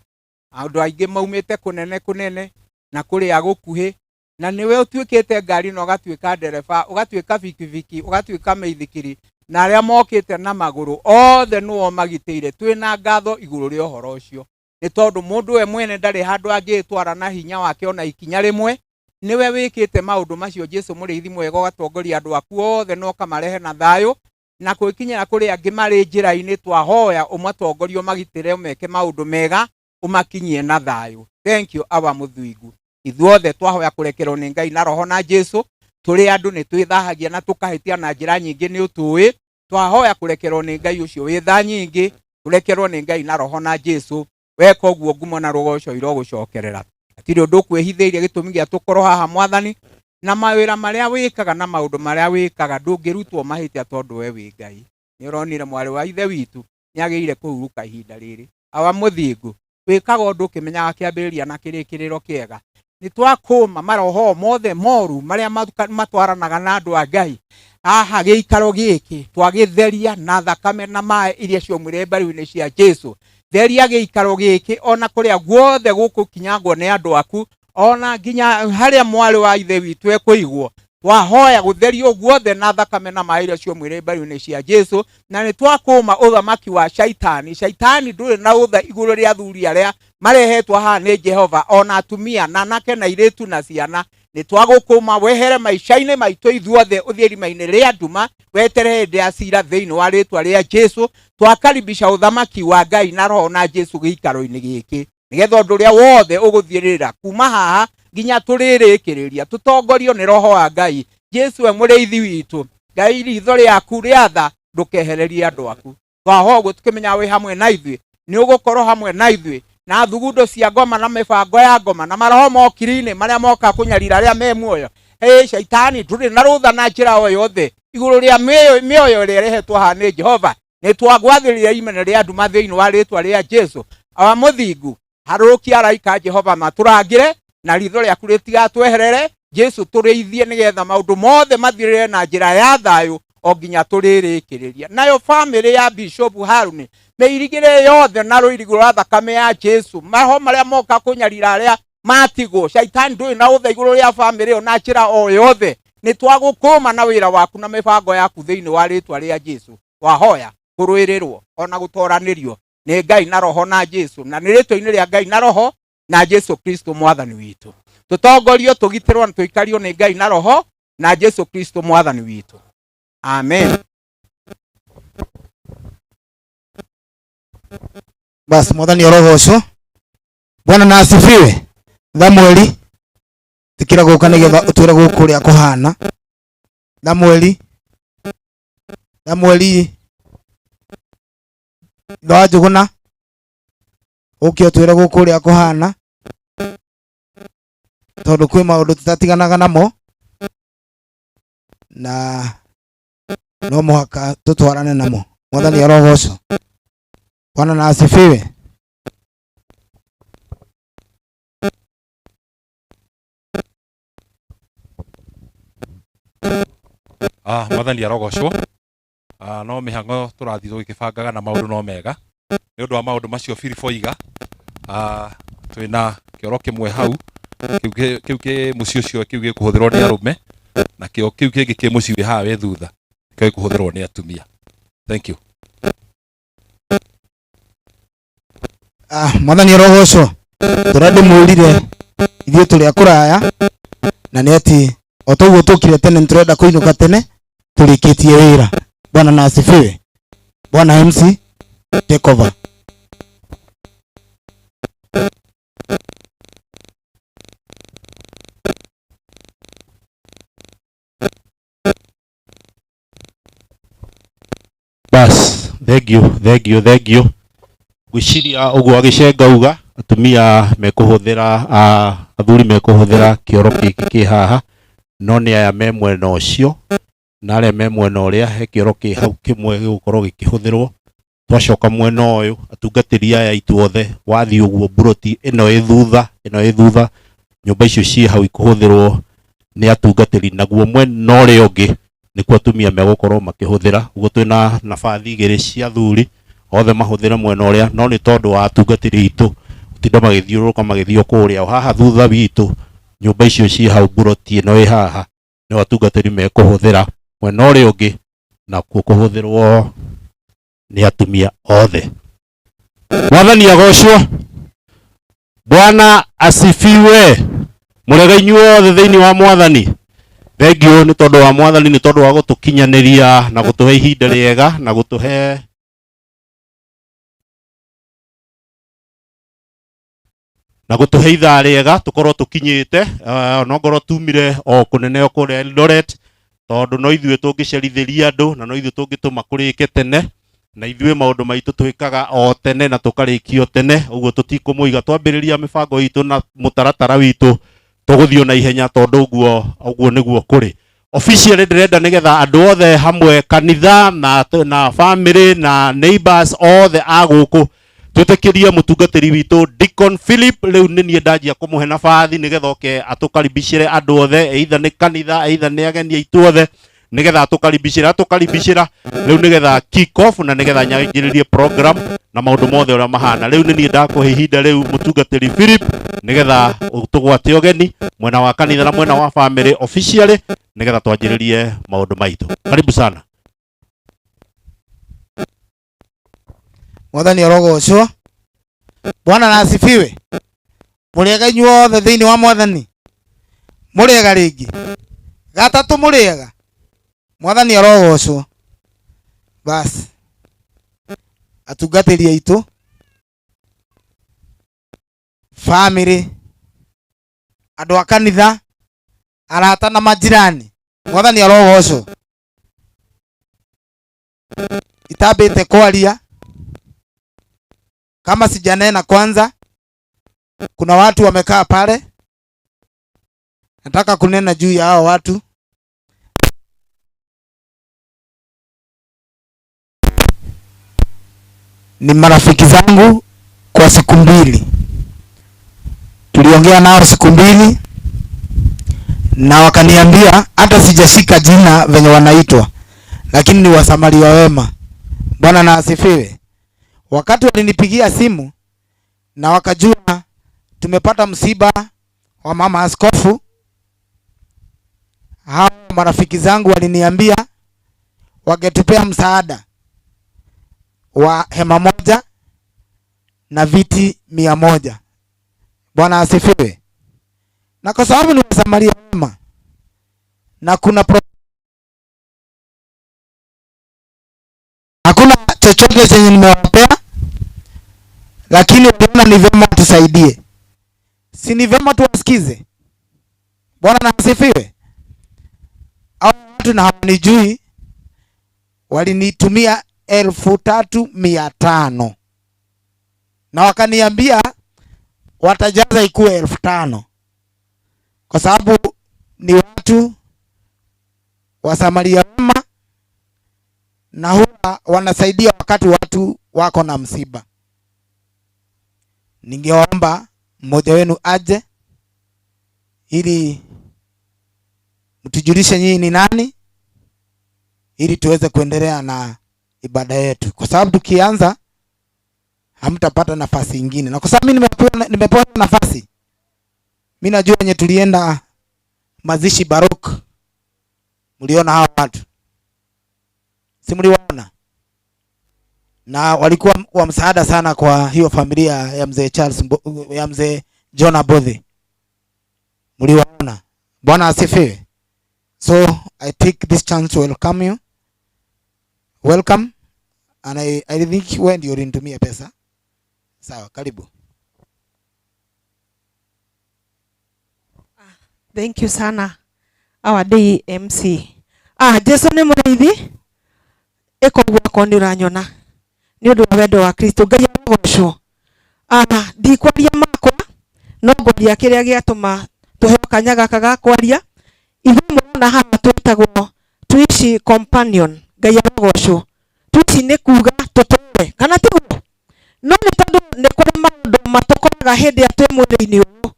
H: Andu aingi maumite kunene na kuria gukuhi, na niwe utuikite ngari na ugatuika ndereba, ugatuika bikibiki, ugatuika meithikiri, na aria mokite na maguru othe nuo magiteire. Twina ngatho iguru ria uhoro ucio, ni tondu mundu we mwene ndari handu angitwara na hinya wake ona ikinya rimwe. Niwe wikite maundu macio Jesu muriithi mwega, ugatongoria andu aku othe no kamarehe na thayo, na kwikinyira kuri angi mari njira-ini. Twahoya umatongorio magitire, umeke maundu mega, umakinyie na thayo. Thank you aba muthingu. Ithuothe twahoya kurekerwo ni Ngai na roho na Jesu. Turi andu ni twithahagia na tukahitia na njira nyingi, ni utui. Twahoya kurekerwo ni Ngai ucio wi tha nyingi, turekerwo ni Ngai na roho na Jesu. Weka uguo ngumo na rugoco iro gucokerera. Atiri undu kwihithiirie gitumi gia tukorwo haha mwathani, na mawira maria wikaga na maundu maria wikaga ndungirutwo mahitia tondu we wi Ngai. Ni uronire mwari wa ithe witu ni ageire kuhuruka ihinda riri. Awa muthingu wikaga undu kimenyaga kiambiriria na kirikiriro kiega. Ni twakuma maroho mothe moru maria matwaranaga na andu a Ngai aha giikaro giki twagitheria na thakame na mae iria ciomwire mbaru-ini cia Jesu. Theria giikaro giki ona kuria guothe guku kinyangwo ni andu aku, ona nginya haria mwari wa ithe witu ekuigwo. Twahoya gutherio guothe na thakame na mae iria ciomwire mbaru-ini cia Jesu, na ni twakuma uthamaki wa shaitani. Shaitani nduri na utha iguru ria athuri aria marehetwo haha ni Jehova, ona atumia na anake na iritu na ciana. Ni twagukuma wehere maisha-ini maitu ithuothe uthierima-ini ria nduma, wetere hindi ya cira thiini wa ritwa ria Jesu. Twakaribisha uthamaki wa Ngai na roho na Jesu giikaro-ini giki, nigetha undu uria wothe uguthiirira kuma haha nginya turirikiriria tutongorio ni roho wa Ngai. Jesu we muriithi witu, Ngai ritho riaku ria tha ndukehererie andu aku. Twahoya tukimenya wi hamwe na ithuĩ, ni ugukorwo hamwe na ithuĩ, na thugundo cia ngoma na mibango ya ngoma na maroho mokiri-ini maria moka kunyarira aria me muoyo. Shaitani nduri na rutha na njira o yothe iguru ria mioyo ria rehetwo haha ni Jehova. Ni twagwathirire imene ria nduma thiini wa ritwa ria Jesu. Awa muthingu harukia araika Jehova maturangire, na ritho riaku ritigatweherere. Jesu turiithie nigetha maundu mothe mathirire na njira ya thayo o nginya turirikiriria. Nayo family ya Bishop Haruni meirigire yothe na ruirigo rwa thakame ya Jesu, maho maria moka kunyarira aria matigwo. Shaitani ndui na uthe iguru ria family ona njira o yothe, ni twagukuma na wira waku na mibango yaku thiini wa ritwa ria Jesu. Wahoya kuruirirwo ona gutoranirio ni Ngai na roho na Jesu, na ni ritwa-ini ria Ngai na roho na Jesu Kristo mwathani witu. Tutongorio, tugitirwo na tuikario ni Ngai na roho na Jesu Kristo mwathani witu. Amen.
F: Basi mwathani orogocwo. Bwana na asifiwe. Thamweli tikira guka nigetha utwire guku ria kuhana. Thamweli ndo njuguna uki utwire guku ria kuhana, tondu kwi maundu tutatiganaga namo na no muhaka tutwarane namo. Mwathani orogocwo. Bwana na asifiwe.
B: Mwathani arogocwo. No mihango turathi tugibangaga na maundu no mega ni undu wa maundu macio Filipoiga. Twina kioro kimwe hau kiu ki muci ucio kiu gikuhuthirwo ni arume na kiu kingi ki muci wi hawe thutha kiu gikuhuthirwo ni atumia. Thank you.
F: Mwathani orogocwo. Turandi mwirire ithie turi akuraya na ni ati otoguo tukire tene nturenda kuinuka tene turikitie wira. Bwana na asifiwe. Bwana MC take over.
I: Bas, thank you. Gwiciria uguo agicenga uga atumia mekuhuthira athuri mekuhuthira kioro giki ki haha, no ni aya me mwena ucio na aria me mwena uria he kioro ki hau kimwe gigukorwo gikihuthirwo. Twacoka mwena uyu atungatiri aya itu othe wathi uguo buroti ino ithutha nyumba icio ci hau ikuhuthirwo ni atungatiri, naguo mwena uria ungi nikuo atumia megukorwo makihuthira. Uguo twina nabathi igiri cia athuri othe mahuthira mwena uria, no ni tondu wa atungatiri itu utinda magithiururuka magithio kuria haha thutha witu. Nyumba icio ci hau buroti ino i haha ni atungatiri mekuhuthira mwena uria ungi na kuhuthirwo ni atumia othe. Mwathani agocwo. Bwana asifiwe. Muregainyu othe thiini wa Mwathani. Thank you ni tondu wa Mwathani, ni tondu wa gutukinyaniria na gutuhe ihinda riega na gutuhe ithaa riega tukorwo tukinyite no ngorwo tumire o kunene o kuria Eldoret, tondu no ithuĩ tungicerithiria andu na no ithuĩ tungituma kurike tene na ithuĩ maundu maitu twikaga o tene na tukarikio tene. Uguo tutikumuiga twambiriria mibango itu na mutaratara witu tuguthio na ihenya, tondu uguo niguo kuri. Officially ndirenda nigetha andu othe hamwe, kanitha na family na neighbors othe aguku twitikirie mutungatiri witu Deacon Philip. Riu ni nie ndanjia kumuhe nabathi nigetha oke atukaribishire andu othe, either ni kanitha either ni ageni aitu othe, nigetha atukaribishira riu nigetha kick off na nigetha nyanjiririe program na maundu mothe uria mahana. Riu ni nie ndakuhe ihinda riu mutungatiri Philip nigetha tugwate ogeni mwena wa kanitha na mwena wa family officially nigetha twanjiririe maundu maitu. Karibu sana.
F: Mwathani orogocwo. Bwana na asifiwe. Muriega inyu othe thiini wa Mwathani. Muriega ringi gatatu muriega. Mwathani orogocwo. Bas atungatiri aitu family andu a kanitha arata na majirani, Mwathani orogocwo. Itabite kwaria kama sijanena. Kwanza kuna watu wamekaa pale, nataka kunena juu ya hao watu. Ni marafiki zangu kwa siku mbili, tuliongea nao siku mbili na wakaniambia, hata sijashika jina venye wanaitwa, lakini ni Wasamaria wema. Bwana na asifiwe. Wakati walinipigia simu na wakajua tumepata msiba wa mama askofu, hao marafiki zangu waliniambia wangetupea msaada wa hema moja na viti 100. Bwana asifiwe. Na kwa sababu ni Wasamaria wema na hakuna chochote chenye nimewapea, lakini waliona ni vyema tusaidie. Si ni vyema tuwasikize? Bwana na asifiwe. Hao watu na hawanijui walinitumia 3,500 na wakaniambia watajaza ikuwe 5,000 kwa sababu ni watu wa Samaria wema na huwa wanasaidia wakati watu wako na msiba. Ningeomba mmoja wenu aje ili mtujulishe nyinyi ni nani, ili tuweze kuendelea na ibada yetu, kwa sababu tukianza hamtapata nafasi nyingine. Na kwa sababu mimi nimepewa nafasi, mimi najua wenye tulienda mazishi Baruk, mliona hao watu, si mliwaona? Na walikuwa wa msaada sana kwa hiyo familia ya mzee Charles, ya mzee John Abodhi, mliwaona. Bwana asifiwe. So I take this chance to welcome you. Welcome. And I think when you're into me pesa. Sawa, karibu.
J: Thank you sana. Our day MC. Jesu ni murithi. Eko gwako ni uranyona. Ni undu wa wendo wa Kristo. Ngai agocwo. Ndi kwaria makwa no ngoria kiria giatuma tuheo kanya gaka ga kwaria. Ithuĩ mũrona haha twĩtagwo tuici companion. Ngai agocwo. Tuici nĩ kuga tũtũre kana tiguo. No nĩ tondũ nĩ kũrĩ maũndũ matukoraga hĩndĩ atĩ mwĩrĩ-inĩ ũyũ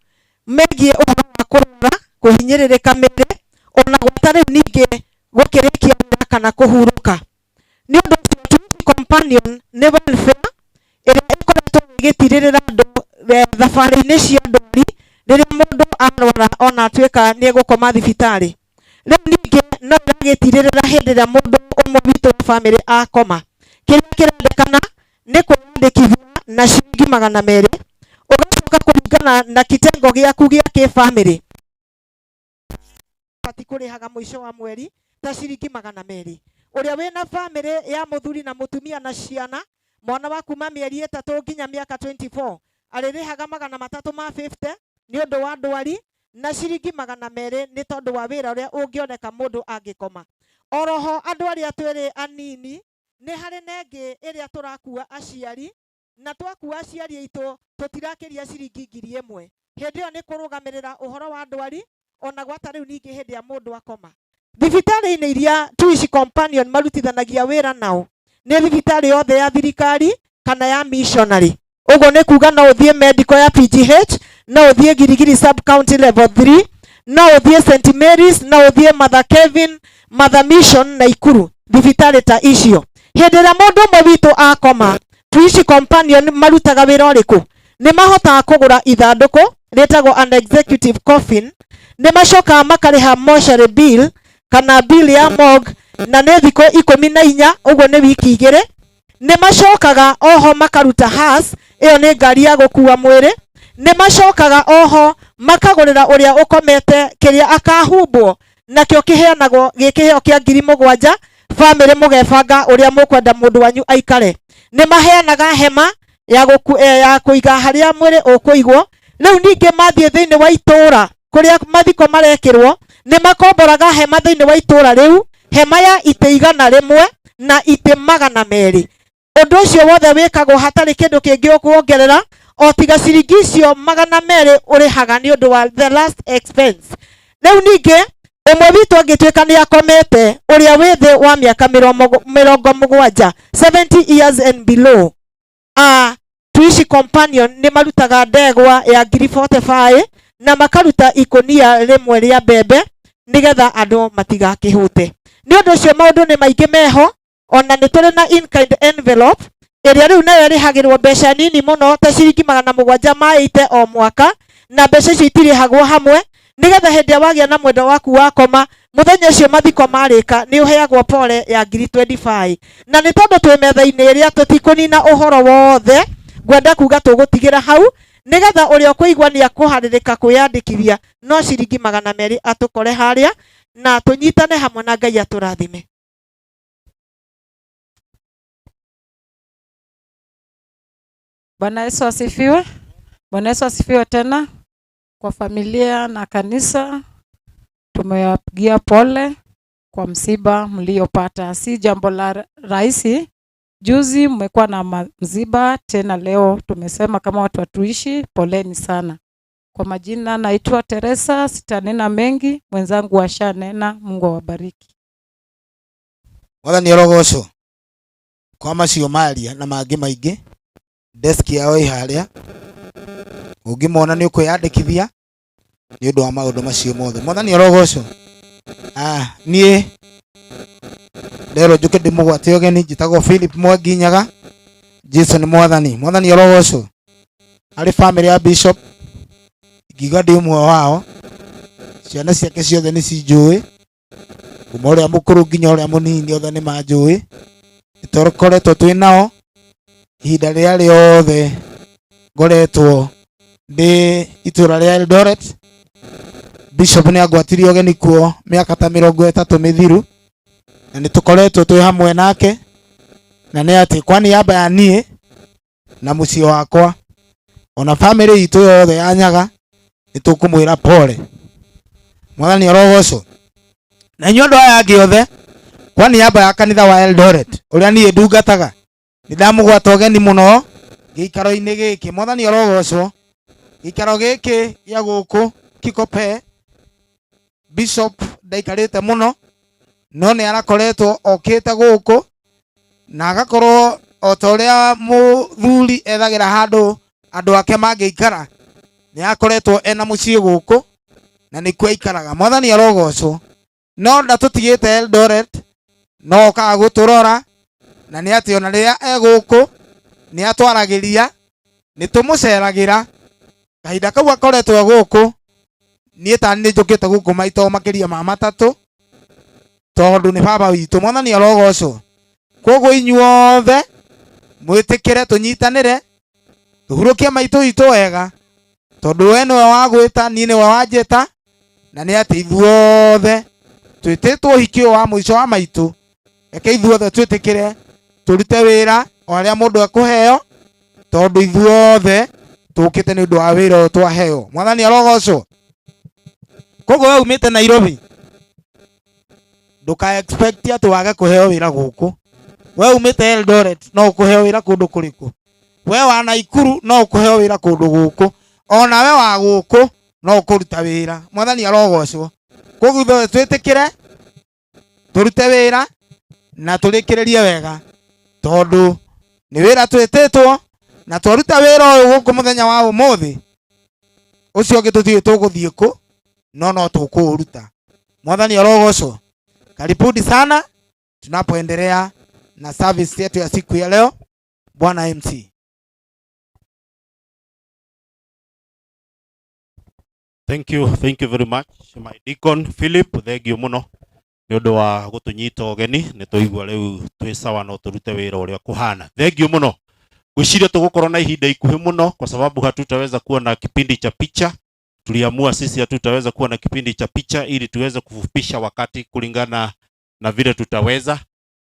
J: megiĩ ũhoro wa kũrwara, kũhinyĩrĩrĩka mĩĩrĩ, ona gwatarĩ ningĩ gũkĩrĩkia wĩra kana kũhurũka. Nĩ ũndũ ũcio tuici companion nĩ welfare ĩrĩa ĩkoretwo ĩgĩtirĩrĩra andũ thabarĩ-inĩ cia ndwari rĩrĩa mũndũ arwara ona atuĩka nĩ egũkoma thibitarĩ. Rĩu ningĩ no ĩragĩtirĩrĩra hĩndĩ ĩrĩa mũndũ ũmwe witũ wa bamĩrĩ akoma. Kĩrĩa kĩrendekana nĩ kwĩyandĩkithia na ciringi 200, ũgacoka kũringana na kitengo gĩaku gĩa kĩbamĩrĩ bati kũrĩhaga mũico wa mweri ta ciringi 200. Ũrĩa wĩna bamĩrĩ ya mũthuri na mũtumia na ciana, mwana wa kuma mĩeri 3 nginya mĩaka 24 arĩrĩhaga 350 nĩ ũndũ wa ndwari na ciringi 200 nĩ tondũ wa wĩra ũrĩa ũngĩoneka mũndũ angĩkoma. Oroho andũ arĩa twĩrĩ anini nĩ harĩ nengĩ ĩrĩa tũrakua aciari, na twakua aciari aitũ tũtirakĩria ciringi 1,000. Hĩndĩ ĩyo nĩ kũrũgamĩrĩra ũhoro wa ndwari ona gwata rĩu ningĩ hĩndĩ ya mũndũ akoma. Thibitarĩ-inĩ iria tuici companion marutithanagia wĩra nao nĩ thibitarĩ yothe ya thirikari kana ya missionary. Ũguo nĩ kuga no ũthiĩ medical ya PGH, no ũthiĩ Girigiri sub county level 3, no ũthiĩ St Mary's, no ũthiĩ Mother Kevin, Mother Mission na Ikuru, thibitarĩ ta icio. Hĩndĩ ĩrĩa mũndũ ũmwe witũ akoma, tuici companion marutaga wĩra ũrĩkũ? Nĩ mahotaga kũgũra ithandũkũ rĩtagwo an executive coffin, nĩ macokaga makarĩha mortuary bill kana bill ya morgue na nĩ thikũ 14, ũguo nĩ wiki 2. Nĩ macokaga oho makaruta hearse, ĩyo nĩ ngari ya gũkua mwĩrĩ. Nĩ macokaga oho makagũrĩra ũrĩa ũkomete kĩrĩa akahumbwo, nakĩo kĩheanagwo gĩkĩheo kĩa 7,000. Bamĩrĩ mũgebanga ũrĩa mũkwenda mũndũ wanyu aikare. Nĩ maheanaga hema ya kũiga harĩa mwĩrĩ ũkũigwo. Rĩu ningĩ mathiĩ thĩinĩ wa itũũra kũrĩa mathiko marekĩrwo, nĩ makomboraga hema thĩinĩ wa itũũra rĩu, hema ya itĩ 100 na itĩ 200. Ũndũ ũcio wothe wĩkagwo hatarĩ kĩndũ kĩngĩ ũkuongerera o tiga ciringi icio 200 ũrĩhaga nĩ ũndũ wa the last expense. Rĩu ningĩ ũmwe witũ angĩtuĩka nĩ akomete ũrĩa wĩ thĩ wa mĩaka 70, 70 years and below, tuici companion nĩ marutaga ndegwa ya 45 na makaruta ikonia rĩmwe rĩa mbembe nĩgetha andũ matigakĩhũte. Nĩ ũndũ ũcio maũndũ nĩ maingĩ meho, ona nĩ tũrĩ na in-kind envelope ĩrĩa rĩu nayo ĩrĩhagĩrwo mbeca nini mũno ta ciringi 780 o mwaka, na mbeca icio itirĩhagwo hamwe, nigetha hĩndĩ wagĩa na mwenda waku wakoma muthenya ũcio mathiko marĩka nĩ ũheagwo pole ya 25 na nĩ tondũ twĩ metha-inĩ ĩrĩa tũtikũnina ũhoro wothe ngwenda kuga tũgũtigĩra hau nigetha ũrĩa ũkũigua nĩ akũharĩrĩka kwĩyandĩkithia no ciringi 200 atũkore harĩa na tũnyitane hamwe na Ngai atũrathime.
K: Bwana Yesu asifiwe. Bwana Yesu asifiwe tena. Kwa familia na kanisa tumewapigia pole kwa msiba mliopata. Si jambo la rahisi. Juzi mmekuwa na msiba, tena leo tumesema kama watu watuishi, poleni sana. Kwa majina naitwa Teresa, sitanena mengi, mwenzangu ashanena. Mungu awabariki.
F: Mwathani arogocwo kwa macio maria na mangĩ maingĩ desk yao iharia ũngĩmona nĩ ũkwĩyandĩkithia nĩ ũndũ wa maũndũ macio mothe. Mwathani arogocwo. Niĩ lero njuke ndĩmũgwate ũgeni njĩtagwo Philip Mwangi Nyaga. Jesu nĩ mwathani. Mwathani arogocwo. Harĩ family ya Bishop ngiuga ndĩ ũmwe wao, ciana ciake ciothe nĩ cinjũĩ, kuma ũrĩa mũkũrũ nginya ũrĩa mũnini othe nĩ manjũĩ. Nĩtũkoretwo twĩ nao ihinda rĩrĩa rĩothe ngoretwo ndĩ itũra rĩa Eldoret. Bishop nĩ angwatirie ũgeni kuo mĩaka ta 30 mĩthiru na nĩtũkoretwo twĩ hamwe nake, na nĩ atĩ kwani yamba ya niĩ na mũciĩ wakwa ona family itũ yothe ya Nyaga nĩtũkũmwĩra pole. Mwathani arogocwo. Na inyuĩ andũ aya angĩ othe kwani yamba ya kanitha wa Eldoret ũrĩa niĩ ndungataga nĩndamũgwata ũgeni mũno gĩikaro-inĩ gĩkĩ. Mwathani arogocwo. Gĩikaro gĩkĩ gĩa gũkũ Kikope Bishop ndaikarĩte mũno, no nĩ arakoretwo okĩte gũkũ na agakorwo o ta ũrĩa mũthuri ethagĩra handũ andũ ake mangĩikara, nĩ akoretwo ena mũciĩ gũkũ na nĩkuo aikaraga. Mwathani arogocwo. No ndatũtigĩte Eldoret, no okaga gũtũrora, na nĩ atĩ ona rĩrĩa egũkũ nĩ atwaragĩria, nĩtũmũceragĩra. Kahinda kau akoretwo gũkũ niĩ ta nĩ njũkĩte gũkũ maita makĩria ma 3 tondũ nĩ baba witũ. Mwathani arogocwo. Koguo inyuothe mwĩtĩkĩre tũnyitanĩre tũhurũkie maitũ itũ wega, tondũ we nĩwe wagwĩta, niĩ nĩwe wanjĩta, na nĩ atĩ ithuothe twĩtĩtwo ũhiki ũyũ wa mũico wa maitũ. Reke ithuothe twĩtĩkĩre tũrute wĩra o harĩa mũndũ ekũheo, tondũ ithuothe tũkĩte nĩ ũndũ wa wĩra ũyũ twaheo. Mwathani arogocwo. Koguo we umĩte Nairobi ndũka expect atĩ wage kũheo wĩra gũkũ. We umĩte Eldoret no ũkũheo wĩra kũndũ kũrĩkũ? We wa Naikuru no ũkũheo wĩra kũndũ gũkũ, ona we wa gũkũ no ũkũruta wĩra. Mwathani arogocwo. Koguo ithuothe twĩtĩkĩre tũrute wĩra na tũrĩkĩrĩrie wega, tondũ nĩ wĩra twĩtĩtwo, na twaruta wĩra ũyũ gũkũ mũthenya wa ũmũthĩ, ũcio ũngĩ tũtiũĩ tũgũthiĩ kũ, no tũkũũruta. Mwathani arogocwo. Karibuni sana tunapoendelea na service yetu ya siku ya leo. Bwana MC.
I: Thank you very much my deacon Philip. Thank you muno nĩ ũndũ wa gũtũnyita ũgeni, nĩ tũigua rĩu twĩ sawa no tũrute wĩra ũrĩa kũhana. Thank you muno. Ngwĩciria tũgũkorwo na ihinda ikuhĩ muno kwa sababu hatutaweza kuwa na kipindi cha picha. Tuliamua sisi hatutaweza kuwa na kipindi cha picha ili tuweze kufupisha wakati kulingana na vile tutaweza,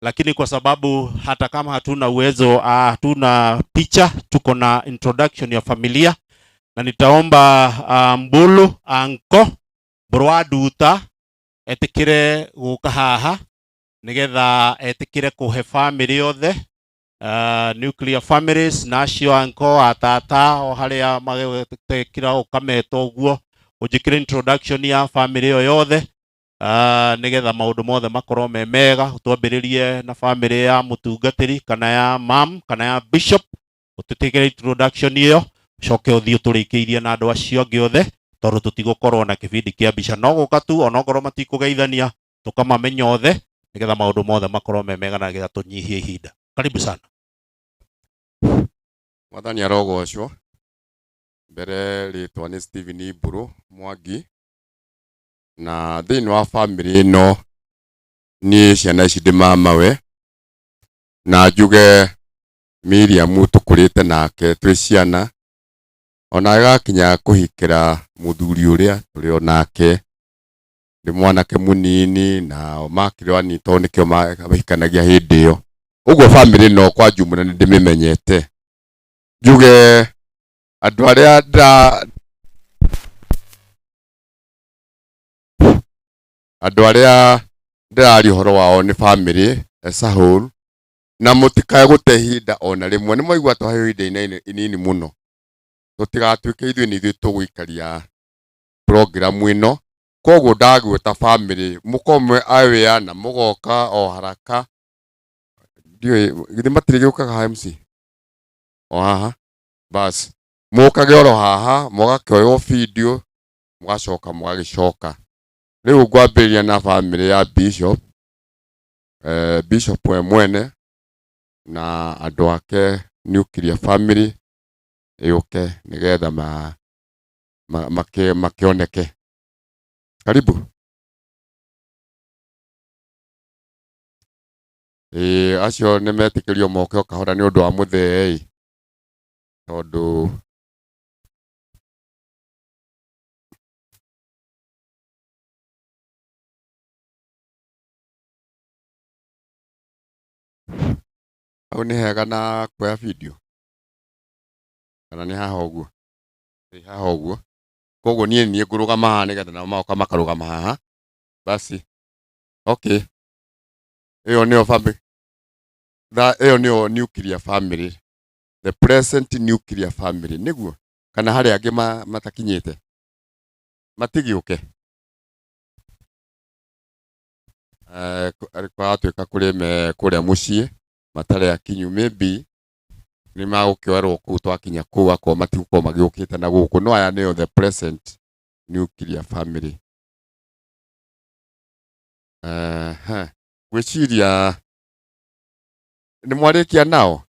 I: lakini kwa sababu hata kama hatuna uwezo, hatuna picha, tuko na introduction ya familia, na nitaomba Mbulu Anko Broaduta etikire guka haha nigetha etikire kuhe family yothe, nuclear families nacio Anko atata o haria magekira ukameta uguo ujikire introduction ya family yothe, nigetha maundu mothe makorwo me mega. Twambĩrĩrie na family ya mũtungatĩri kana ya mam kana ya bishop, ututikire introduction iyo, coke uthio tũrĩkĩirie na andũ acio angĩ othe, tondũ tũtigũkorwo na kĩbindi kĩa mbica. No gũka tu onokorwo matikũgeithania tũkamamenya othe, nigetha maundu mothe makorwo me mega na nigetha tũnyihie ihinda. Karibu sana.
L: Mwathani arogocwo. Mbere rĩtwa nĩ Stephen Mburu Mwangi, na thĩinĩ wa family ĩno niĩ ciana ici ndĩ mamawe, na njuge Miriam tũkũrĩte nake twĩ ciana, ona agakinya kũhikĩra mũthuri ũrĩa tũrĩ onake ndĩ mwanake mũnini, na makĩrĩ anyitwo nĩkĩo mahikanagia hĩndĩ ĩyo. Ũguo family ĩno kwa jumla nĩ ndĩmĩmenyete. Njuge andũ arĩa ndĩrari ũhoro wao nĩ family as a whole, na mũtikae gũte ihinda ona rĩmwe. Nĩ mwaigua tũheo ihinda inini mũno, tũtigatuĩke ithuĩ nĩ ithuĩ tũgũikaria program ĩno. Koguo ndagwĩta family mũkomwe aware na mũgoka o haraka. Ndiũĩ githĩ matirĩ gĩũkaga MC o haha, bas mũkage oro haha mũgakĩoywo video mũgacoka mũgagĩcoka. Rĩu ngwambĩrĩria na family ya Bishop, Bishop we mwene na andũ ake nuclear family yũke nĩgetha makĩoneke. Karibu. Acio nĩ metĩkĩrio moke o kahora nĩ ũndũ wa mũthee, tondũ hau nĩ hega na kuoya video kana nĩ haha ũguo? Nĩ haha ũguo. Koguo niĩ ngũrũgama haha nĩgetha nao magoka makarũgama haha. Basi okay, ĩyo nĩyo family, ĩyo nĩyo nuclear family, the present nuclear family nĩguo, kana harĩa angĩ matakinyĩte matigĩũke. Kwatuĩka kũrĩ me kũrĩa mũciĩ matarĩ akinyu, maybe nĩ magũkĩoerwo kũu twakinya kũu akorwo matigũkorwo magĩũkĩte na gũkũ. No aya nĩyo the present nuclear family. Gwĩciria nĩ mwarĩkia nao,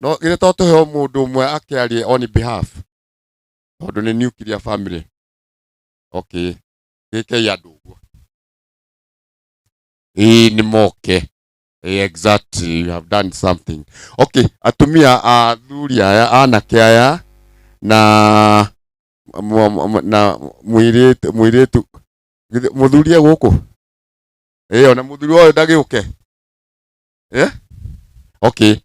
L: no githĩ to tũheo mũndũ ũmwe akĩarie on behalf, tondũ nĩ nuclear family. Okay, gĩkei andũ ũguo nĩ moke. Exactly, you have done something. Okay, atumia athuri aya anake aya na mũirĩtu mũthuri gũkũ ona mũthuri ũyũ ndagĩũke. Okay,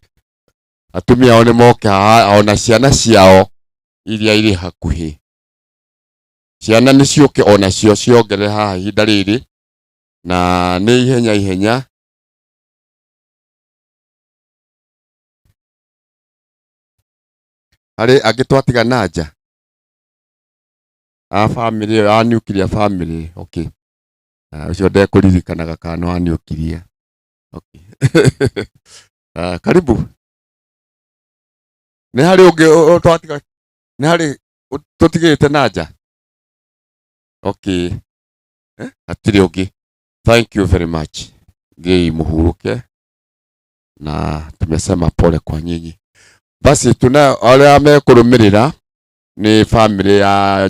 L: atumia ao nĩ moke haha, ona ciana ciao iria irĩ hakuhĩ, ciana nĩ ciũke ona cio ciongerere haha ihinda rĩrĩ, na nĩ ihenya. Harĩ angĩ twatiga na nja a family ĩyo a nuclear family. Okay, ũcio ndekũririkanaga kana wa nuclear. Okay. Karibu. Nĩ harĩ ũngĩ twatiga, nĩ harĩ tũtigĩte na nja? Okay, hatirĩ ũngĩ. Thank you very much. Thiĩi mũhurũke na tumesema pole kwa nyinyi. Basi tuna arĩa mekũrũmĩrĩra nĩ family ya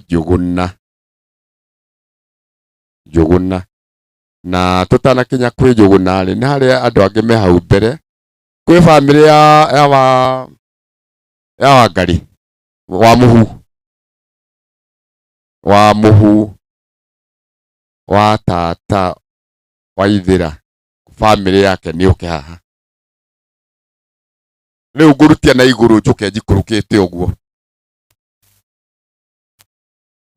L: Njũgũna, na tũtanakinya kwĩ Njũgũna rĩ, nĩ harĩ andũ angĩ me hau mbere. Kwĩ family ya Wangari wa Mũhu wa tata Waithĩra, family yake nĩ ũke haha. Rĩu ngũrutia na igũrũ njũke njikũrũkĩte ũguo.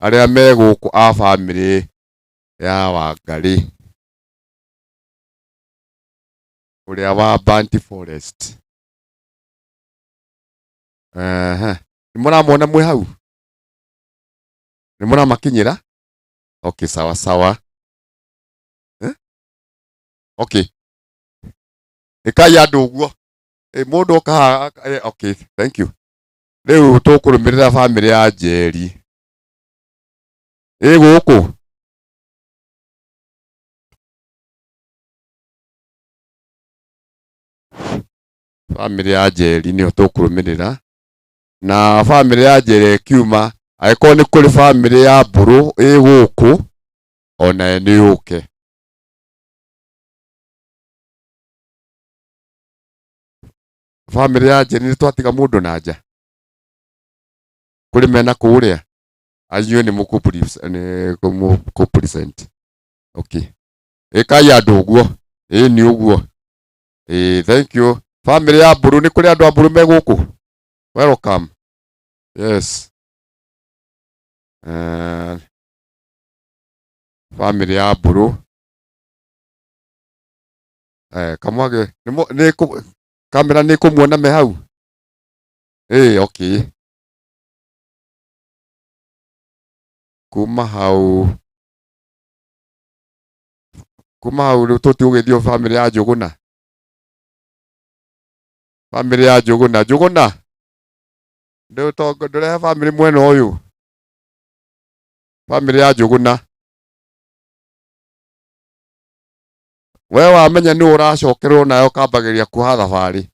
L: Arĩa me gũkũ a family ya Wangari ũrĩa wa Banti Forest. Nĩ mũramona mwĩ hau? Nĩ mũramakinyĩra? Okay, sawa. Okay, ĩkai andũ ũguo. Mũndũ oka haha. Okay, thank you. Rĩu tũkũrũmĩrĩra family ya Njeri gũkũ. Family ya Njeri nĩyo tũkũrũmĩrĩra, na family ya Njeri kiuma agĩkorwo nĩ kũrĩ family ya Mbũrũ gũkũ ona ni uke family ya Njeri twatiga mundu na nja kuri mena kuria anyue ni muku present okay ekai andu uguo ni uguo thank you family ya Mburu ni kuri andu a Mburu me guku welcome yes family ya Mburu kamwage ni kamera ni kumuona me hau okay kuma hau riu tuti ugithio family ya Njuguna ndio tongo ndure family mwena uyu family ya Njuguna we wamenya ni uracokerwo nayo kambagiria kuha thabari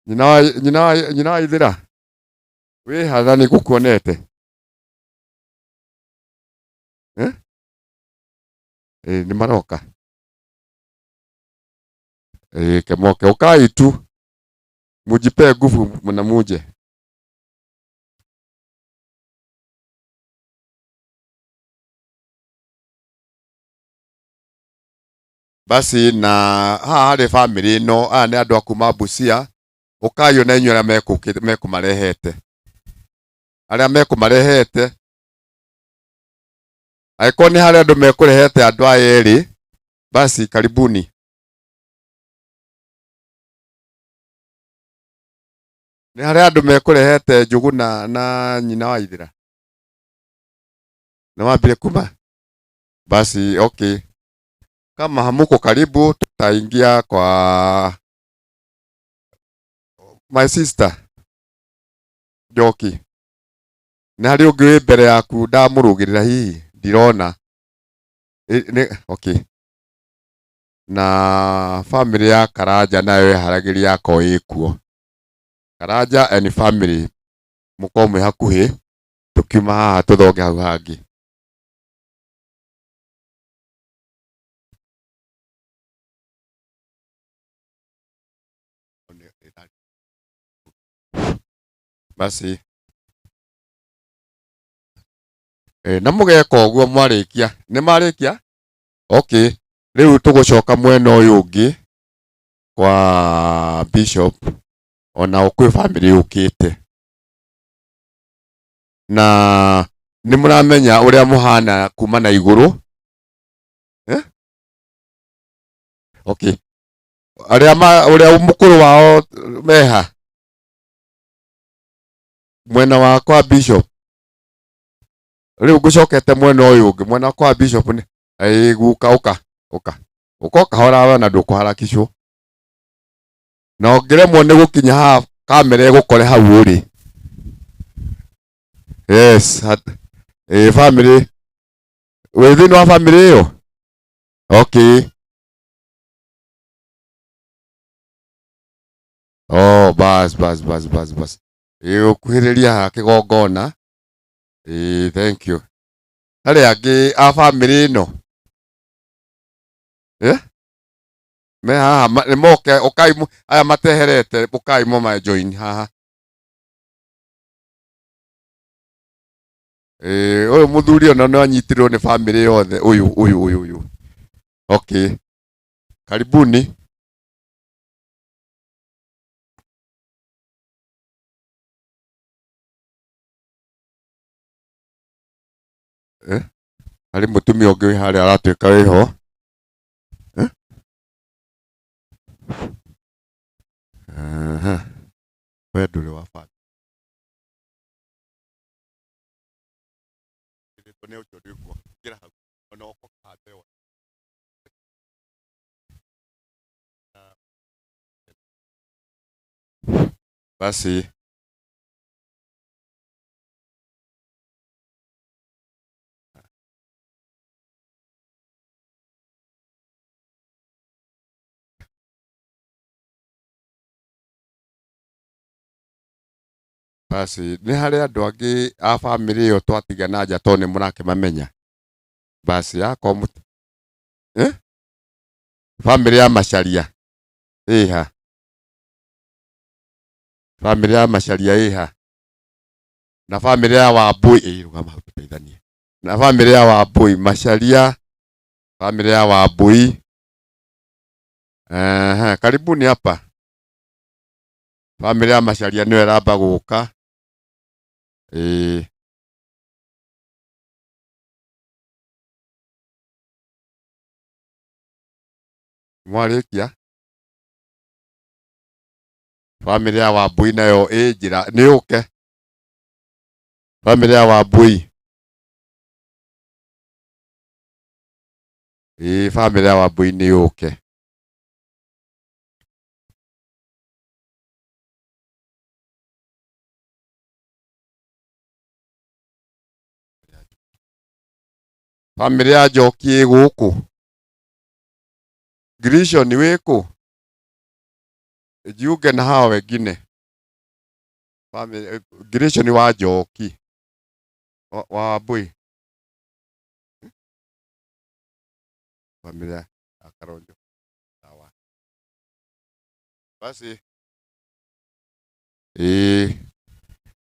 L: nyina wa Ithira wi hatha ni gukuonete ni maroka kemoke ukai tu mujipe nguvu mnamuje basi na harĩ family no aya nĩ andũ a kuma Busia ukayo na inyuĩ arĩa mekũmarehete aiko nĩ harĩ andũ mekũrehete andũ aya erĩ basi karibuni nĩ harĩ andũ mekũrehete Njuguna na nyina wa Ithira na wambire kuma basi okay kama hamuko karibu tutaingia kwa my sister Njoki nĩ harĩ ũngĩ wĩ mbere yaku ndamũrũgĩrĩra hihi ndirona okay na family ya Karanja nayo ĩharagĩria yako ĩkuo Karanja and family mũkorwo mwĩ hakuhĩ tukiuma haha tũthonge hau hangĩ basi na mũgeka ũguo mwarĩkia nĩ marĩkia okay rĩu tũgũcoka mwena ũyũ ũngĩ kwa Bishop ona kwĩ family yũkĩte na nĩ mũramenya ũrĩa mũhana kuma na igũrũ okay ũrĩa mũkũrũ wao meha mwena wa kwa Bishop riu ngucokete mwena uyu ungi mwena kwa Bishop ni guka uka kahora na ndukuharakicwo na ngiremwo ni gukinya ha kamera igukore hau uri yes family within wa family yo okay oh bas ukuhiriria kigongona thank you hari angi a family no me haha nĩ moke ukai aya mateherete ukai mo ma join haha uyu muthuri ona no anyitirwo ni family yothe uyu okay karibuni hari mutumia ungi wi haria aratuika wiho we nduri wa bata ni ucio ndikuo ngira hau ona ukoka bewa basi nĩ harĩ andũ angĩ a family ĩyo twatigana nja tondũ nĩ mũrakĩmamenya basi yako family ya Macharia iha, family ya Macharia iha, na family ya Wambui rugama tuteithanie, na family ya Wambui Macharia, family ya Wambui karibuni hapa. Family ya Macharia niwe ramba guka mwarikia. Family ya Wambui nayo njira ni uke. Family ya Wambui family ya Wambui ni uke. Family ya Njoki guku Grisho ni weko jiuge na hawa wengine. Family Grisho ni wa Njoki wa Wambui. Family ya Karonjo sawa. Basi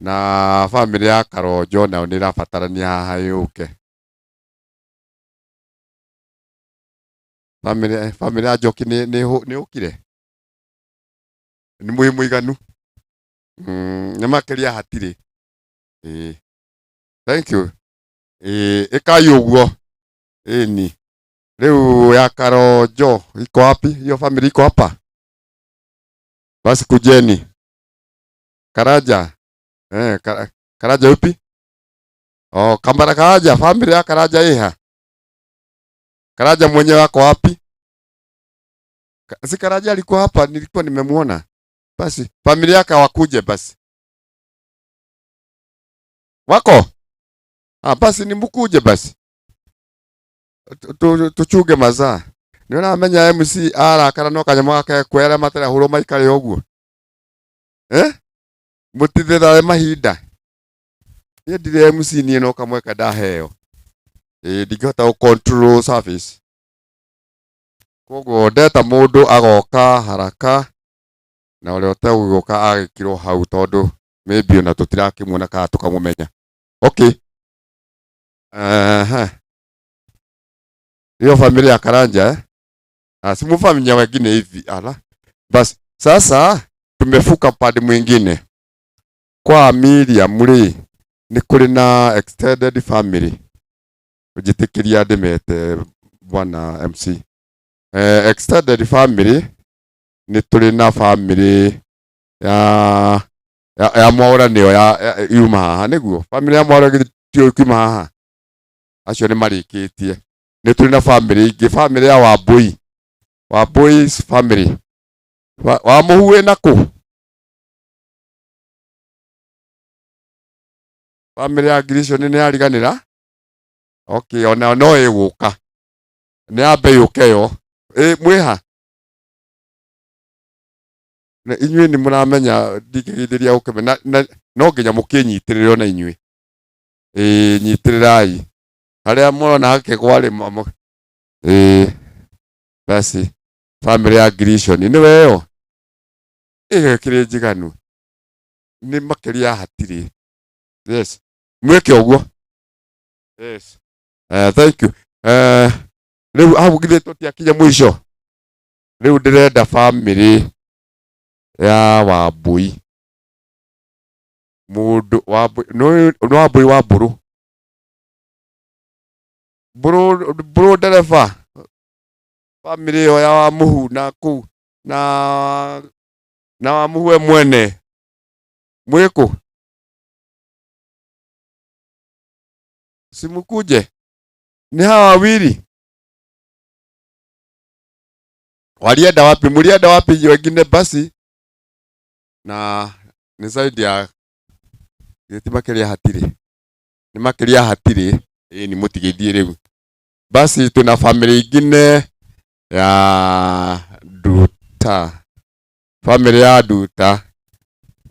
L: na family ya Karonjo nao nirabatarania haha yuke. Family ya Njoki ni ukire ni muiganu ni makeria hatire. Thank you. Ikayo uguo ni leo ya Karonjo iko wapi? Hiyo family iko hapa. Basi kujeni Karaja. Karaja upi? Kambara Karaja, family ya Karaja iha. Karaja mwenyewe wako wapi? Si Karaja alikuwa hapa, nilikuwa nimemuona. Basi familia yake wakuje basi. Wako? Basi ni mkuje basi. Tuchuge mazaa. Niona amenya MC ara kana no kanyama gake kwera matera huro maikare oguo. Mutithira mahinda. Ye ndire MC ni no kamwe kada heo. Ndingĩhota gũ control service. Koguo ndeta mũndũ agoka haraka na ũrĩa ũtegũgĩũka agĩkirwo hau tondũ maybe ona tũtirakĩmuona kana tũkamũmenya. Okay. Hiyo familia ya Karanja simu familia wengine hivi basi sasa tumefuka pande mwingine kwa Miriam ni kuri na extended family. Ujitikiria ndimete bwana MC. Extended family ni tuli na family ya Mwaura niyo ya yuma haha niguo. Family ya Mwaura gitio kuma haha. Acio ni marikitie. Ni tuli na family ingi, family ya Wambui. Wambui's family. Wamuhue naku. Family ya Grisho ni ariganira. Okay, ona no eguka. Ni ambe yuke yo. Mwiha. Na inyuĩ ni mũramenya ndingĩgithĩria ũkeme no nginya mũkĩnyitirĩre ona inyuĩ. Nyitĩrĩrai. Harĩa mũrona hake kwarĩ basi family ya Grisho ni weyo. Kĩrĩ njiganu. Ni makĩria hatirĩ. Yes. Mweke ũguo. Yes. Thank you. Riu hau githĩ tũtiakinya mũico. Riu ndĩrenda family ya Wambui. Mũndũ Wambui no Wambui wa Mburu. Mburu ndereba. Family yo ya Wamuhu na kuu na Wamuhu mwene. Mwiko. Simukuje. Ni hawa wawili. Walienda wapi? Mulienda wapi wengine basi? Na ni zaidi ya makeria hatiri. Ni makeria hatiri. Ni mutigithie riu. Basi tuna family ingine ya Duta. Family ya Duta.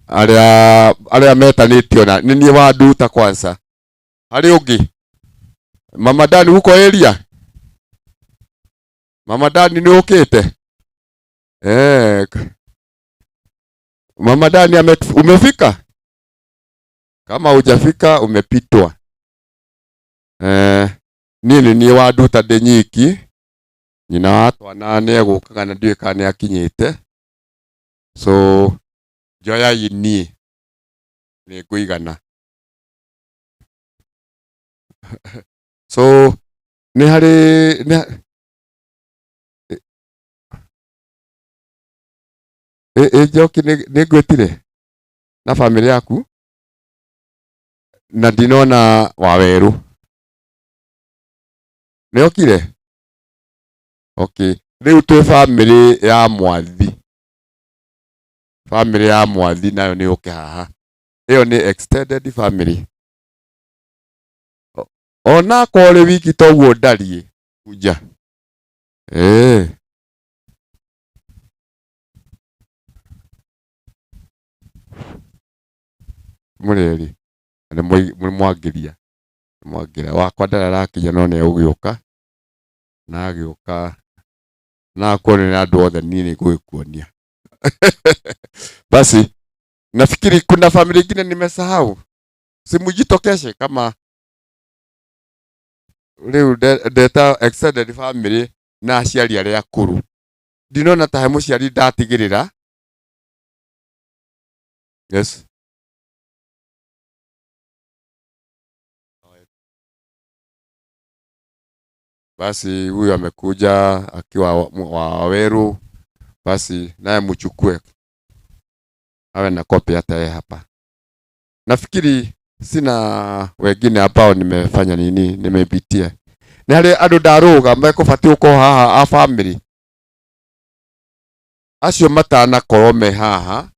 L: Aria metanĩtio na ni wa Duta kwanza. Hari ungi Mama Dani huko area. Mama Dani ni ukite. Mama Dani umefika? Kama hujafika umepitwa. Nini ni wadu tade nyiki. Nyina watu wanane gukaga na ndiwe kane akinyite. So joya yini ni kuigana. So ni hari Joki ni gwetire na family yaku na ndinona Waweru ni okire. Okay, riu twi family ya Mwathi. Family ya Mwathi nayo ni uke haha. Iyo ni extended family. Ona kore wiki toguo ndarie kuja. Mureri ane mwagiria wakwa ndararakinya no ne ugioka na agioka na kuone na andu othe nini gwikuonia. Basi nafikiri kuna familia nyingine nimesahau. Simujitokeshe kama leo data extended family na aciari aria akuru. Ndinona tahe muciari ndatigirira. Yes. Basi huyu amekuja akiwa Waweru. Basi naye mchukue. Awe na kopi hata yeye hapa. Nafikiri sina wengine ambao nimefanya nini nimepitia. Ni hali andu ndaruga mekubati uko haha a family. Acio matana korome haha.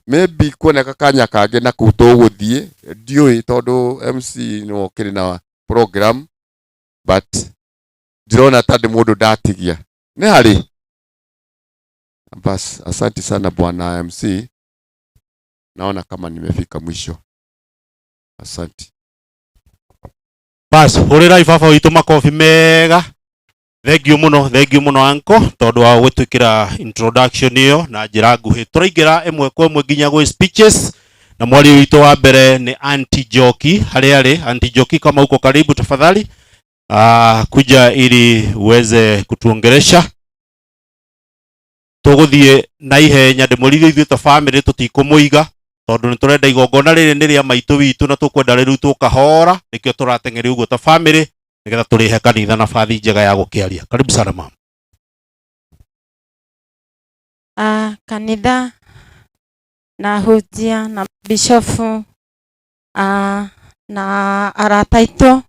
L: Maybe kuoneka kanya kage na kutoguthie ndioi tondu MC no kiri na program but dirona tadi mundu ndatigia. Ni hali. Bas asante sana bwana MC. Naona kama nimefika mwisho. Asante.
I: Bas, hurira ibaba witu makofi mega. Thank you muno anko tondu wa gutwikira introduction iyo na njira nguhi. Turaingira emwe kwa emwe nginya gwe speeches na mwali witu wa mbere ni Auntie Joki. Hali Auntie Joki, kama uko karibu tafadhali kuja ili uweze kutuongeresha. Tuguthie na ihenya ndimurithio ithuĩ ta family tutikumuiga tondu ni turenda igongona riri ni ria maitu witu na tukwenda riru tukahora nikio turateng'eria uguo ta family nigetha turihe kanitha nabathi njega ya gukiaria. Karibu sana mama.
M: Kanitha na hujia na bishofu na arata itu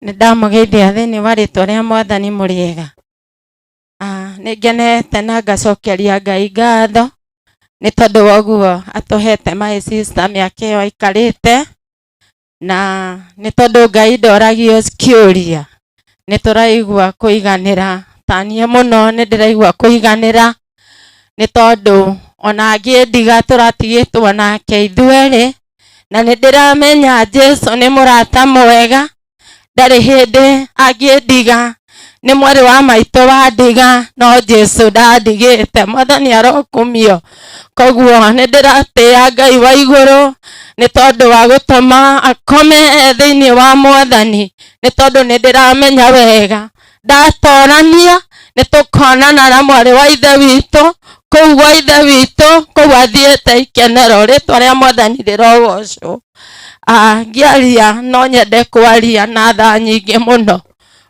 M: ni ndamugeithia thiini wa ritwa ria Mwathani muriega. Ningenete na ngacokeria Ngai ngatho ni tondu woguo atuhete my sister miaka iyo ikarite na ni tondu Ngai ndoragio kiuria ni turaigua kuiganira tanie muno ni ndiraigua kuiganira ni tondu ona ngiendiga turatigitwo nake ithueri na ni ndiramenya Jesu ni murata mwega ndari hindi angiendiga ni mwari wa maitu wa ndiga no Jesu ndandigite. Mwathani arokumio koguo ni ndiratia Ngai wa iguru ni tondu wa gutuma akome thiini wa Mwathani ni tondu ni ndiramenya wega ndatorania ni tukonana na mwari wa ithe witu kuu wa ithe witu kuu athiete ikenero ritwa ria Mwathani rirogocwo. Ngiaria no nyende kwaria na tha nyingi muno.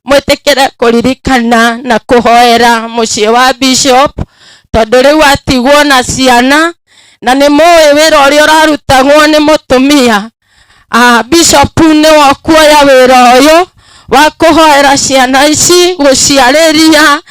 M: Mwitikire kuririkana na kuhoera mucii wa bishop tondu riu atigwo na ciana na ni muwi wira uria urarutagwo ni mutumia. Bishop ni wokuoya wira uyu wa kuhoera ciana ici guciariria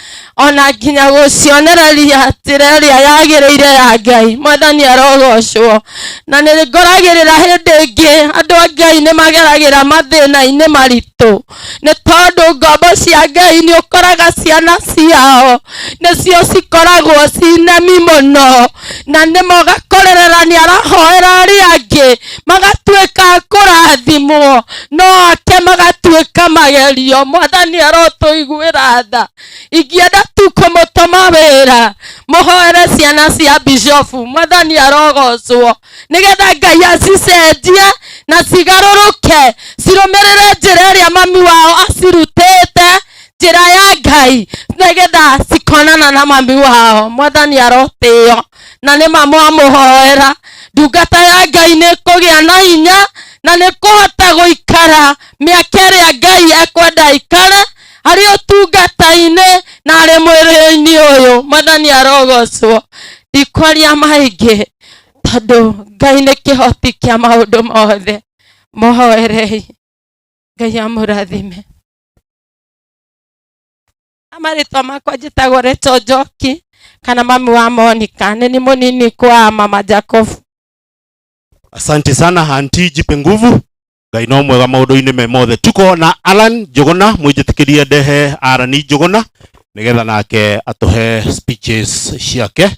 M: ona nginya gucionereria njira iria yagiriire ya Ngai. Mwathani arogocwo. Na ningoragirira hindi ingi andu a Ngai ni mageragira mathina-ini maritu ni tondu ngombo cia Ngai ni ukoraga ciana ciao nicio cikoragwo cinemi muno na ni mogakorerera ni arahoera aria angi magatuika kurathimwo no ake magatu gũtuĩka magerio. Mwathani arotũiguĩra tha. Ingĩenda tu kũmũtũma wĩra mũhoere ciana cia bishofu. Mwathani arogocwo nĩgetha Ngai acicenjie na cigarũrũke cirũmĩrĩre njĩra ĩrĩa mami wao acirutĩte, njĩra ya Ngai, nĩgetha cikonana na mami wao. Mwathani arotĩo na nĩ mamũhoera. Ndungata ya Ngai nĩ kũgĩa na hinya na nĩ kũhota gũikara mĩaka ĩrĩa Ngai ekwenda ikare harĩ ũtungata-inĩ na harĩ mwĩrĩ-inĩ ũyũ. Mwathani arogocwo. Ndikwaria maingĩ tondũ Ngai nĩ kĩhoti kĩa maũndũ mothe. Mũhoerei. Ngai amũrathime. Amarĩtwa makwa njĩtagwo Rachel Njoki kana mami wa Monica. Nĩ ni mũnini kwa mama Jacob.
I: Asante sana anti, jipe nguvu. Ngai no mwega maũndũ-inĩ me mothe. Tuko na Alan Njuguna, mwĩjĩtĩkĩrie ndehe Arani Njuguna nĩgetha nake atuhe speeches ciake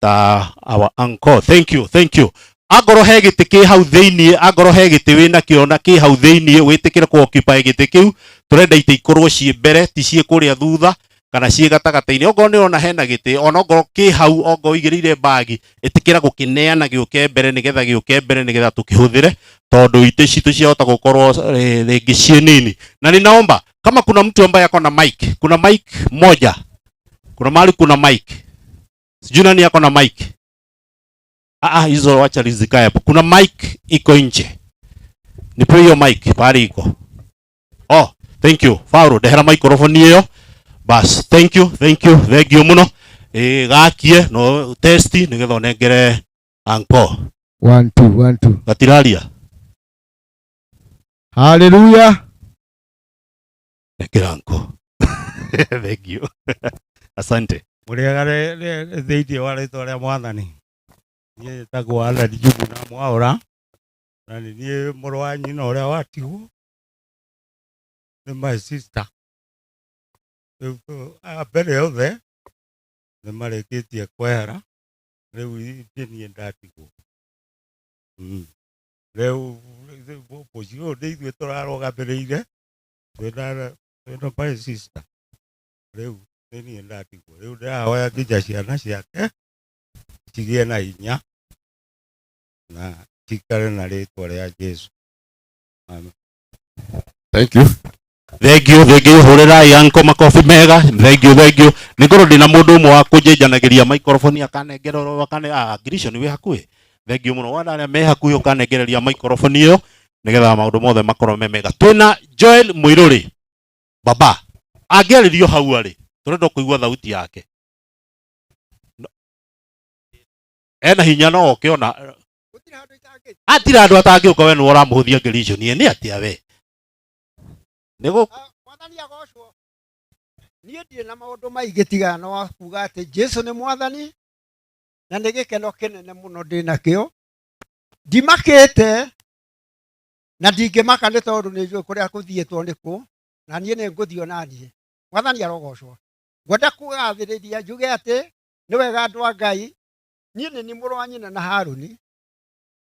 I: ta our uncle. Thank you. Angoro he gĩtĩ kĩ hau thĩinĩ, angoro he gĩtĩ wĩna kĩo na kĩ hau thĩinĩ, wĩtĩkĩre ku occupy gĩtĩ kĩu. Tũrenda itĩ ikorwo ciĩ mbere, ti ciĩ kũrĩa thutha kana ciĩ gatagatĩ-inĩ. Ongorwo nĩ ona hena gĩtĩ, ona ongorwo kĩ hau, ongorwo igĩrĩire bagi, ĩtĩkĩra gũkĩneana gĩũke mbere nĩgetha tũkĩhũthĩre, tondũ itĩ citũ ciahota gũkorwo rĩngĩ ciĩ nini. Na ninaomba kama kuna mtu ambaye ako na mic, kuna mic moja, kuna mahali kuna mic, sijui nani ako na mic. Hizo wacha rizikae hapo. Kuna mic iko nje, nipe hiyo mic pale iko. Oh, thank you. Fauro dehera microphone hiyo. Bas, thank you muno. Gakie no testi nigetha onengere anko.
N: 1 2
I: Gatiraria.
N: Hallelujah.
I: Nekera anko. Thank you. Asante.
N: Muriagare thĩinĩ wa rĩtwa rĩa Mwathani. Niĩ njĩtagwo Alan Njuguna Mwaũra na nĩ niĩ mũrũ wa nyina ũrĩa watigwo nĩ my sister. Mbere yothe nĩ marĩkĩtie kwehera, rĩu niĩ ndatigwo. Rĩu ũcio nĩ ithuĩ tũrarũgamĩrĩire twĩna my sister. Rĩu nĩ niĩ ndatigwo. Rĩu ndĩrahoya nginya ciana ciake cigĩe na hinya na cikare na rĩtwa rĩa Jesũ. Amen.
I: Thank you. Hũrĩrai anko makobi mega. Thank you. Nĩ ngorwo ndĩ na mũndũ ũmwe wa kũnjenjanagĩria microphone akanengerwo Grisho nĩ wĩ hakuhĩ. Thank you mũno. Wona arĩa me hakuhĩ ũkanengereria microphone ĩyo nĩgetha maũndũ mothe makorwo me mega. Twĩna Joel Mũirũrĩ. Baba angĩarĩrio hau arĩ, tũrenda kũigua thauti yake. Ena hinya no oke ona atira andũ atangĩũka we nĩ ũramũhũthia Grisho. Niĩ nĩ atĩa we?
O: Mwathani agocwo. Niĩ ndirĩ na maũndũ maingĩ tigana no kuuga atĩ Jesũ nĩ Mwathani na nĩ gĩkeno kĩnene mũno ndĩ nakĩo. Ndimakĩte na ndingĩmaka nĩ tondũ nĩ njũĩ kũrĩa kũthiĩtwo nĩ kũ, na niĩ nĩ ngũthiĩ ona niĩ. Mwathani arogocwo. Ngwenda kũgathĩrĩria njuge atĩ nĩ wega andũ a Ngai, niĩ nĩ mũrũ wa nyina na Harũni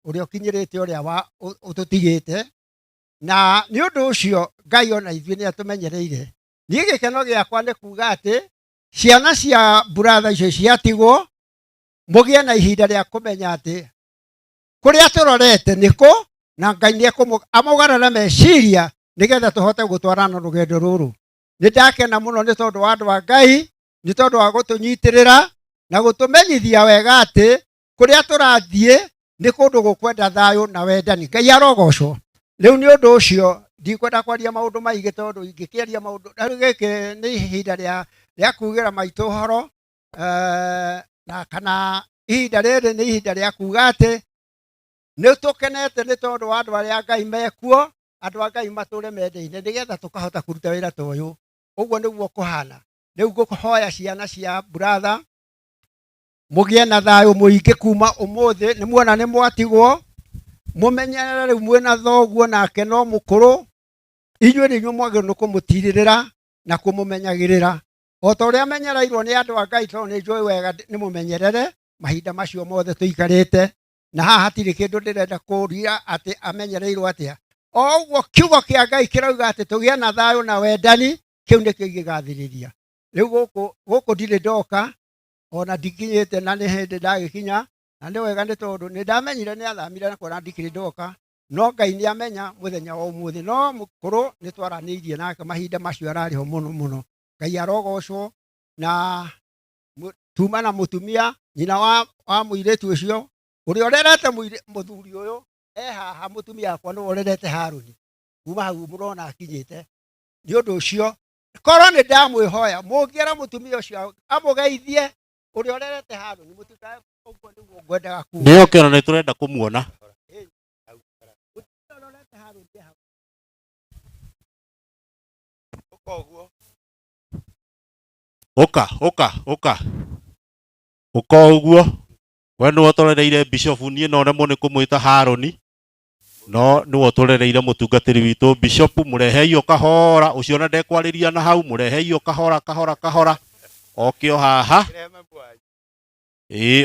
O: ũrĩa ũkinyĩrĩte ũrĩa ũtũtigĩte, na nĩ ũndũ ũcio Ngai ona ithuĩ nĩ atũmenyereire. Niĩ gĩkeno gĩakwa nĩ kuuga atĩ ciana cia buratha icio ciatigwo mũgĩe na ihinda rĩa kũmenya atĩ kũrĩa tũrorete nĩkũ, na Ngai nĩ amũgarũra meciria nĩgetha tũhote gũtwarana rũgendo rũrũ. Nĩ ndakena mũno nĩ tondũ wa andũ a Ngai, nĩ tondũ wa gũtũnyitĩrĩra na gũtũmenyithia wega atĩ kũrĩa tũrathiĩ nĩ kũndũ gũkwenda thayũ na wendani. Ngai arogocwo. Rĩu nĩ ũndũ ũcio ndikwenda kwaria maũndũ maingĩ tondũ ingĩkĩaria maũndũ gĩkĩ nĩ ihinda rĩa kugĩra maitũ ũhoro, na kana ihinda rĩrĩ nĩ ihinda rĩa kuga atĩ nĩ tũkenete nĩ tondũ wa andũ arĩa Ngai mekuo, andũ a Ngai matũre mendeine nĩgetha tũkahota kũruta wĩra ta ũyũ. Ũguo nĩguo kũhana. Rĩu ngũhoya ciana cia buratha mũgĩe na thayũ mũingĩ kuma ũmũthĩ. Nĩ muona nĩ mwatigwo, mũmenyerere rĩu mwĩna thoguo nake no mũkũrũ, inyuĩ nĩ inyuĩ mwagĩrĩirwo nĩ kũmũtirĩrĩra na kũmũmenyagĩrĩra o ta ũrĩa amenyereirwo nĩ andũ a Ngai, tondũ nĩ njũĩ wega nĩ mũmenyerere mahinda macio mothe tũikarĩte, na haha hatirĩ kĩndũ ndĩrenda kũria atĩ amenyereirwo atĩa. oguo kiugo kia Ngai kirauga ati tugie na thayo na wendani kiu ni kigigathiriria riu guku ndire ndoka ona ndikinyite na ni hindi ndagikinya na ni wega ni tondu ni ndamenyire ni athamire na kuona ndikiri ndoka no Ngai ni amenya muthenya wa umuthi no mukuru ni twaraniirie nake mahinda macio arariho muno Ngai arogocwo na tuma na mutumia nyina wa muiretu ucio uri orerete muthuri uyu haha mutumia akwa no orerete Haruni kuma hau murona akinyite ni undu ucio korwo ni ndamwihoya mungiera mutumia ucio amugeithie uri orerete Haruni mutikae uguo niguo ngwendaga kuuga
I: ndio kero ni turenda kumuona uka uguo we nä wotorereire bishop niä no remwo nä kå mwä ta Haroni no nä wotorereire må tungatä ri witå bishop må reheio kahora å cio na ndekwarä ria na hau må reheio kahora okä o haha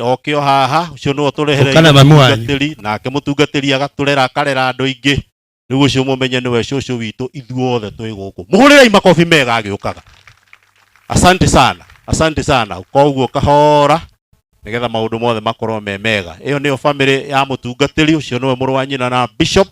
I: okä o haha å cio nä wotorereire mũtungatĩ ri nake må tungatä ri agatå rera akarera andå aingä nä guo cio må menye nä we cåcå witå ithuothe twä gå kå må hå rä rei makobi mega agä å kaga asante sana koguo kahora nigetha maundu mothe makorwo me mega iyo niyo family ya mutungatiri ucio niwe muru wa nyina na bishop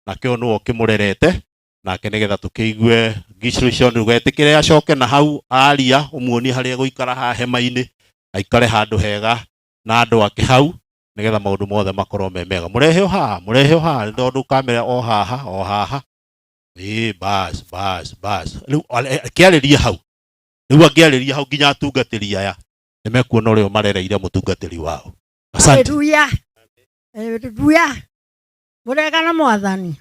I: na kio niwe kimurerete nake nigetha tukiigue gicration rugetikire acoke na hau aria umuoni haria guikara ha hema-ini aikare handu hega na andu ake hau nigetha maundu mothe makorwo me mega murehe o haha ndondu kamera o haha bas riu kiariria hau riu angiariria hau nginya atungatiri aya nimekuona urio marereire mutungatiri wao asante
P: haleluya murega na mwathani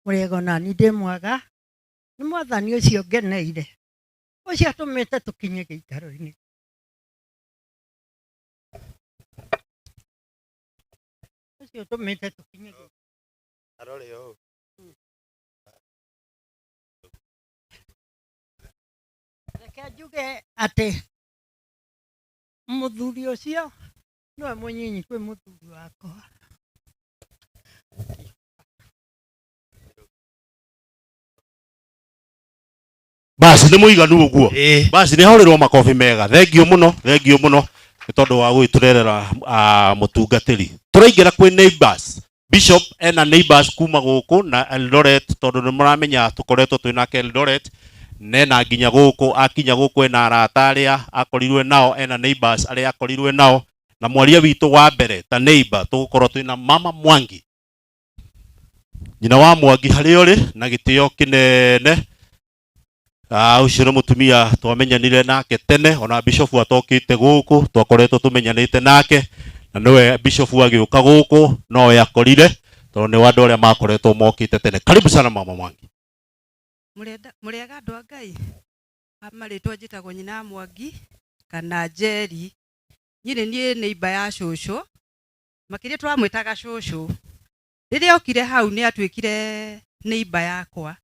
P: murega na ni ndi mwaga ni mwathani ucio ngeneire ucio atumite tukinye giikaro-ini ucio atumite tukinye arore o reke njuge ati muthuri ucio niwe munyinyi kwi muthuri wakwa
I: basi nĩ mũiganu ũguo basi nĩ horerwo makobi mega thengio mũno nĩ tondu wa gwiturerera mutungatĩri turaingĩra kwĩ neighbors bishop ena neighbors kuma gũkũ na Eldoret tondu nĩ mũramenya tukoretwo twĩnake Eldoret nena nginya gũkũ akinya gũkũ ena arata arĩa akorirwe nao ena neighbors arĩa akorirwe nao na mwaria witũ wa mbere ta neighbor tugukorwo twĩna mama Mwangi nyina wa Mwangi harĩa ũrĩ na gĩtĩo kĩnene ucio nĩ mũtumia twamenyanire nake tene ona bishop atokĩte gũkũ twakoretwo tũmenyanĩte nake na nĩwe bishop agĩũka gũkũ no yakorire tondũ nĩ andũ arĩa makoretwo mokĩte tene karibu sana mama Mwangi
Q: murega andũ a Ngai amarĩtwo njĩtagwo nyina Mwangi kana Njeri nyine niĩ neighbor ya cũcũ makĩria tũramwĩtaga cũcũ rĩrĩa okire hau nĩ atuĩkire neighbor yakwa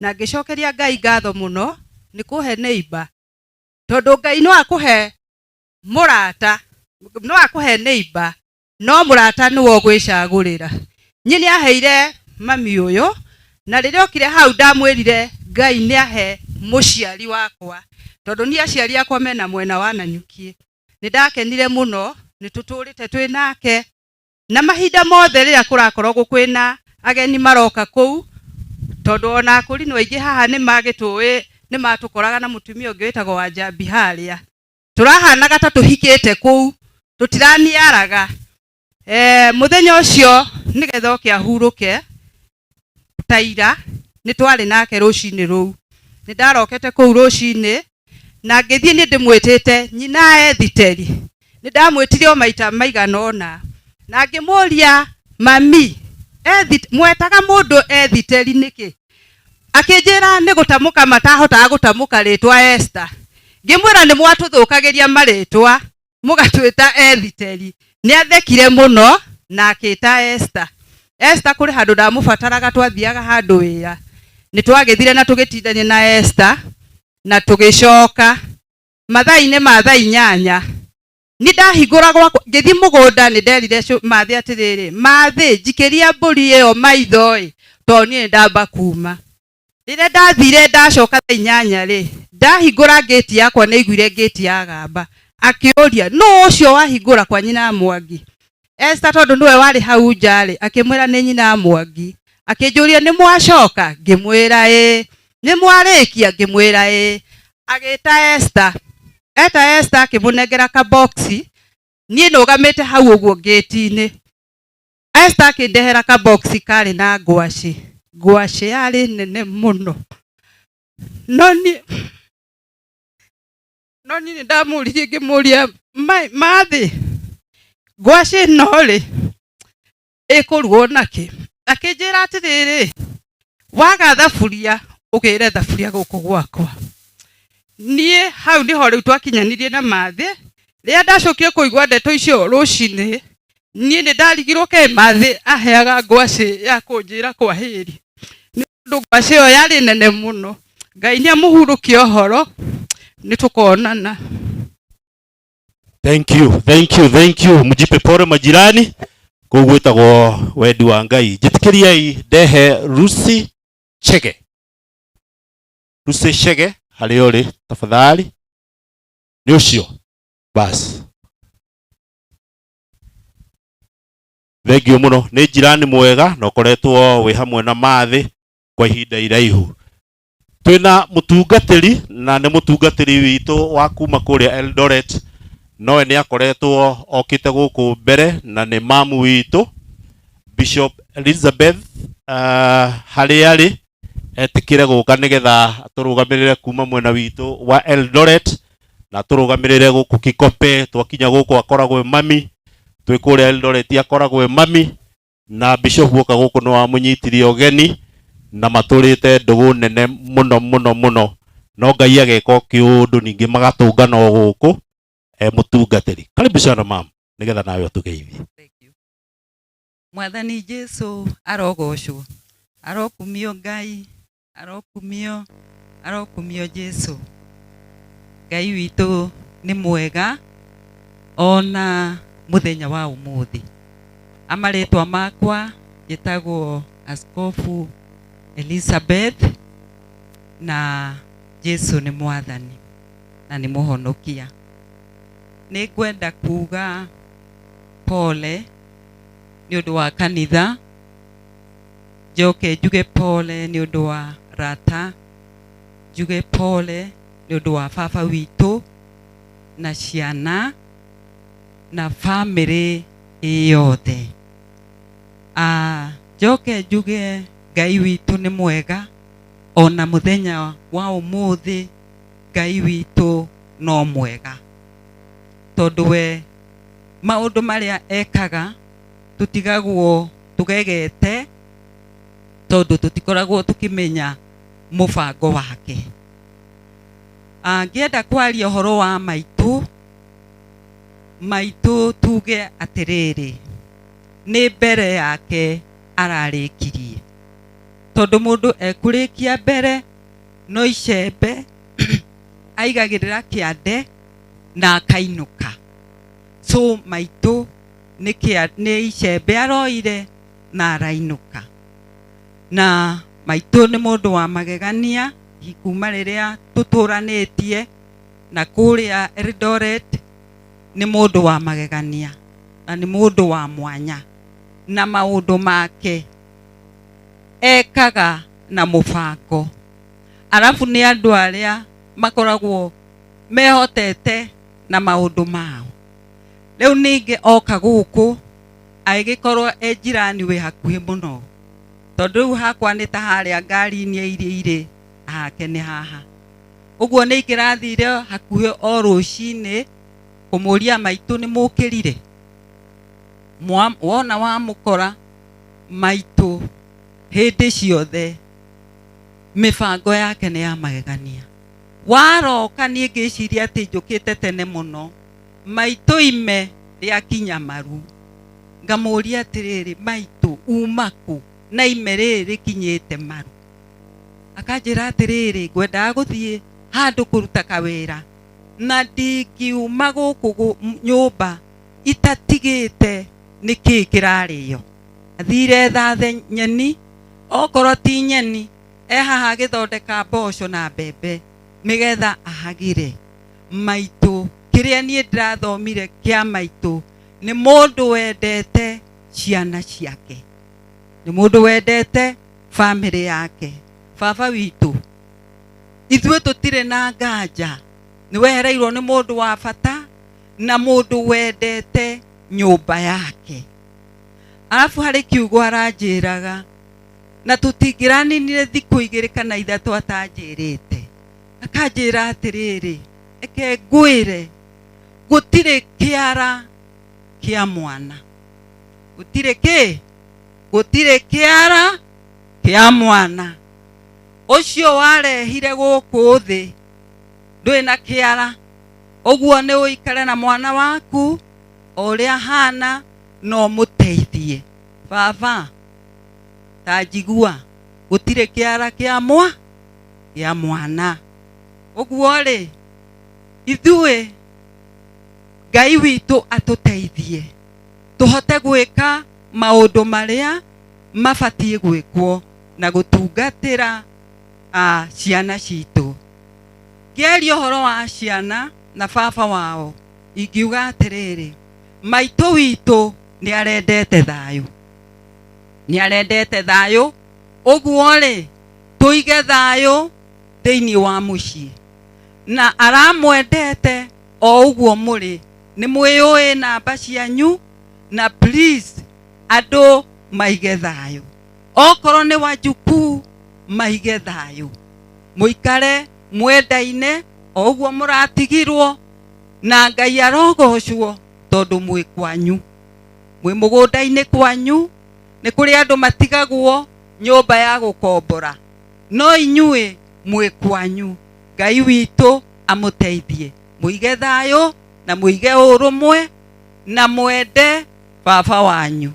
Q: na ngĩcokeria Ngai ngatho mũno nĩ kũhe neighbor tondũ Ngai no akũhe mũrata no akũhe neighbor no mũrata nĩwe ũgwĩcagũrĩra nyine aheire mami ũyũ na rĩrĩa okire hau ndamwĩrire Ngai nĩ ahe mũciari wakwa tondũ ni aciari akwa mena mwena wa Nanyuki nĩ ndakenire mũno nĩ tũtũrĩte twĩ nake na mahinda mothe rĩrĩa kũrakorwo kwĩna ageni maroka kũu tondũ ona akũri nĩ aingĩ haha nĩ magĩtũĩ nĩ matũkoraga na mũtumia ũngĩ wĩtagwo wa Njambi harĩa tũrahanaga ta tũhikĩte kũu tũtiraniaraga mũthenya ũcio nĩgetha oke ahurũke taira nĩ twarĩ nake rũcinĩ rũu nĩ ndarokete kũu rũcinĩ na ngĩthiĩ nĩ ndĩmwĩtĩte nyina Ethiteri nĩ ndamwĩtire o maita maigana ũna na ngĩmũria mami mwetaga mũndũ Ethiteri nĩkĩ akĩnjĩra nĩ gũtamũka matahotaga gũtamũka rĩtwa Esther ngĩmwĩra nĩ mwatũthũkagĩria marĩtwa mũgatwĩta Ethiteri nĩ athekire mũno na akĩta Esther kũrĩ handũ ndamũbataraga twathiaga handũ wĩra nĩ twagĩthire na tũgĩtindania na Esther na tũgĩcoka mathaa-inĩ ma thaa 8 nĩ ndahingũragwo ngĩthiĩ mũgũnda nĩ nderire mathĩ atĩrĩrĩ mathĩ njikĩria mbũri ĩyo maitho to nie ndamba kuma rire ndathire ndacoka 8 ri ndahingura gate yakwa nĩiguire gate ya gamba akĩũria no ũcio wahingũra kwa nyina Mwangi Esther tondu niwe wari hau njari akimwira ni nyina Mwangi akĩnjũria nĩ mwacoka ngĩmwĩra nĩ mwarĩkia ngĩmwĩra agĩta Esther akĩmũnengera ka box niĩ nũgamĩte hau ũguo gate-inĩ Esther akĩndehera ka box karĩ na ngwacĩ yarĩ nene mũno no niĩ nĩndamũririe ngĩmũria mathĩ ngwacĩ no rĩ ĩkũrugwo nakĩ akĩnjĩra atĩrĩrĩ waga thaburia ũgĩre thaburia gũkũ gwakwa niĩ hau nĩho rĩu twakinyanirie na mathĩ rĩrĩa ndacokire kũigua ndeto icio rũcinĩ niĩ nĩndarigirwo ke mathĩ aheaga ngwacĩ ya kũnjĩra kwa hĩri nĩ ũndũ ngwacĩ ĩyo yarĩ nene mũno Ngai nĩamũhurũkie ũhoro nĩtũkonana.
I: Thank you mujipe pore majirani kugwitagwo wendi wa Ngai jitikiriai ndehe Lucy Chege hari uri tafadhali ni ucio bas thengio muno ni jirani mwega na ukoretwo wi hamwe na mathi kwa ihinda iraihu twina mutungatiri na ni mutungatiri witu wa kuma kuria Eldoret noe ni akoretwo okite guku mbere na ni mamu witu Bishop Elizabeth hari ari etikire guka nigetha aturugamirire kuma mwena witu wa Eldoret na turugamirire guku Kikope twakinya guku akoragwe mami twikuria Eldoret akoragwe mami na Bishop woka guku no amunyitirie ogeni na maturite ndugu nene muno no Ngai ageka kiundu ningi magatungana guku mutungatiri karibu sana mama nigetha nawe utugeithie.
R: Mwathani Jesu arogocwo arokumio Ngai arokumio Jesu Ngai witu ni mwega ona muthenya wa umuthi amaretwa makwa yetagwo Askofu Elizabeth na Jesu ni mwathani na ni muhonokia ni kwenda kuga pole ni undu wa kanitha njoke njuge pole ni undu wa rata njuge pole ni undu wa baba witu na ciana na family yothe njoke njuge Ngai witu ni mwega ona muthenya wa umuthi Ngai witu no mwega tondu we maundu maria ekaga tutigagwo tugegete tondu tutikoragwo tukimenya mubango wake ngienda kwaria horo wa maitu tuge atiriri ni mbere yake ararikirie tondu mundu ekurikia mbere no icembe aigagirira kiande na akainuka so maitu ni icembe aroire na arainuka na maitu ni mundu wa magegania kuma riria tuturanitie na kuria Eldoret ni mundu wa magegania na ni mundu wa mwanya na maundu make ekaga na mubango arafu ni andu aria makoragwo mehotete na maundu mao riu ninge oka guku agikorwo ejirani we hakuhi muno tondu hakwa ni ta haria ngari-ini iri hake ni haha uguo ni ikirathire hakuhi o rucini kumuria maitu ni mukirire wona wa mukora maitu hindi ciothe mibango yake ni ya magegania waroka ni ngiciria ati njukite tene muno maitu ime ria kinya maru ngamuria atiriri maitu umaku na ime riri kinyite maru akanjira atiriri ngwenda guthie handu kuruta kawira na ndingiuma guku nyumba itatigite niki kirario athire thathe nyeni okorwo ti nyeni haha agĩthondeka mboco na mbembe nĩgetha ahagĩre. Maitũ kĩrĩa niĩ ndĩrathomire kĩa maitũ nĩ mũndũ wendete ciana ciake, nĩ mũndũ wendete family yake. Baba witũ ithuĩ tũtirĩ na nganja, nĩ wehereirwo nĩ mũndũ wa bata na mũndũ wendete nyũmba yake. Alafu harĩ kiugo aranjĩraga na tũtingĩraninire thikũ 2 kana 3 atanjĩrĩte, akanjĩra atĩrĩrĩ, eke ngwĩre gũtirĩ kĩara kĩa mwana, gũtirĩ kĩara kĩa mwana. Ũcio warehire gũkũ thĩ ndũrĩ na kĩara, ũguo nĩ ũikare na mwana waku ũrĩa hana no mũteithie. Baba tanjigua gũtirĩ kĩara kĩa mwana. Ũguo rĩ ithuĩ Ngai witũ atũteithie tũhote gwĩka maũndũ marĩa mabatiĩ gwĩkwo na gũtungatĩra ciana citũ. Ngĩaria ũhoro wa ciana na baba wao, ingiuga atĩrĩrĩ, maitũ witũ nĩ arendete thayũ, ũguo rĩ tũige thayũ thĩinĩ wa mũciĩ, na aramwendete o ũguo mũrĩ. Nĩ mwĩũĩ namba cianyu na please andũ maige thayũ, okorwo nĩ Wanjuku maige thayũ, mũikare mwendaine o ũguo mũratigirwo, na Ngai arogocwo tondũ mwĩ kwanyu, mwĩ mũgũnda-inĩ kwanyu. Nĩ kũrĩ andũ matigagwo nyũmba ya gũkombora, no inyuĩ mwĩ kwanyu. Ngai witũ amũteithie, mũige thayũ na mũige ũrũmwe na mwende baba wanyu,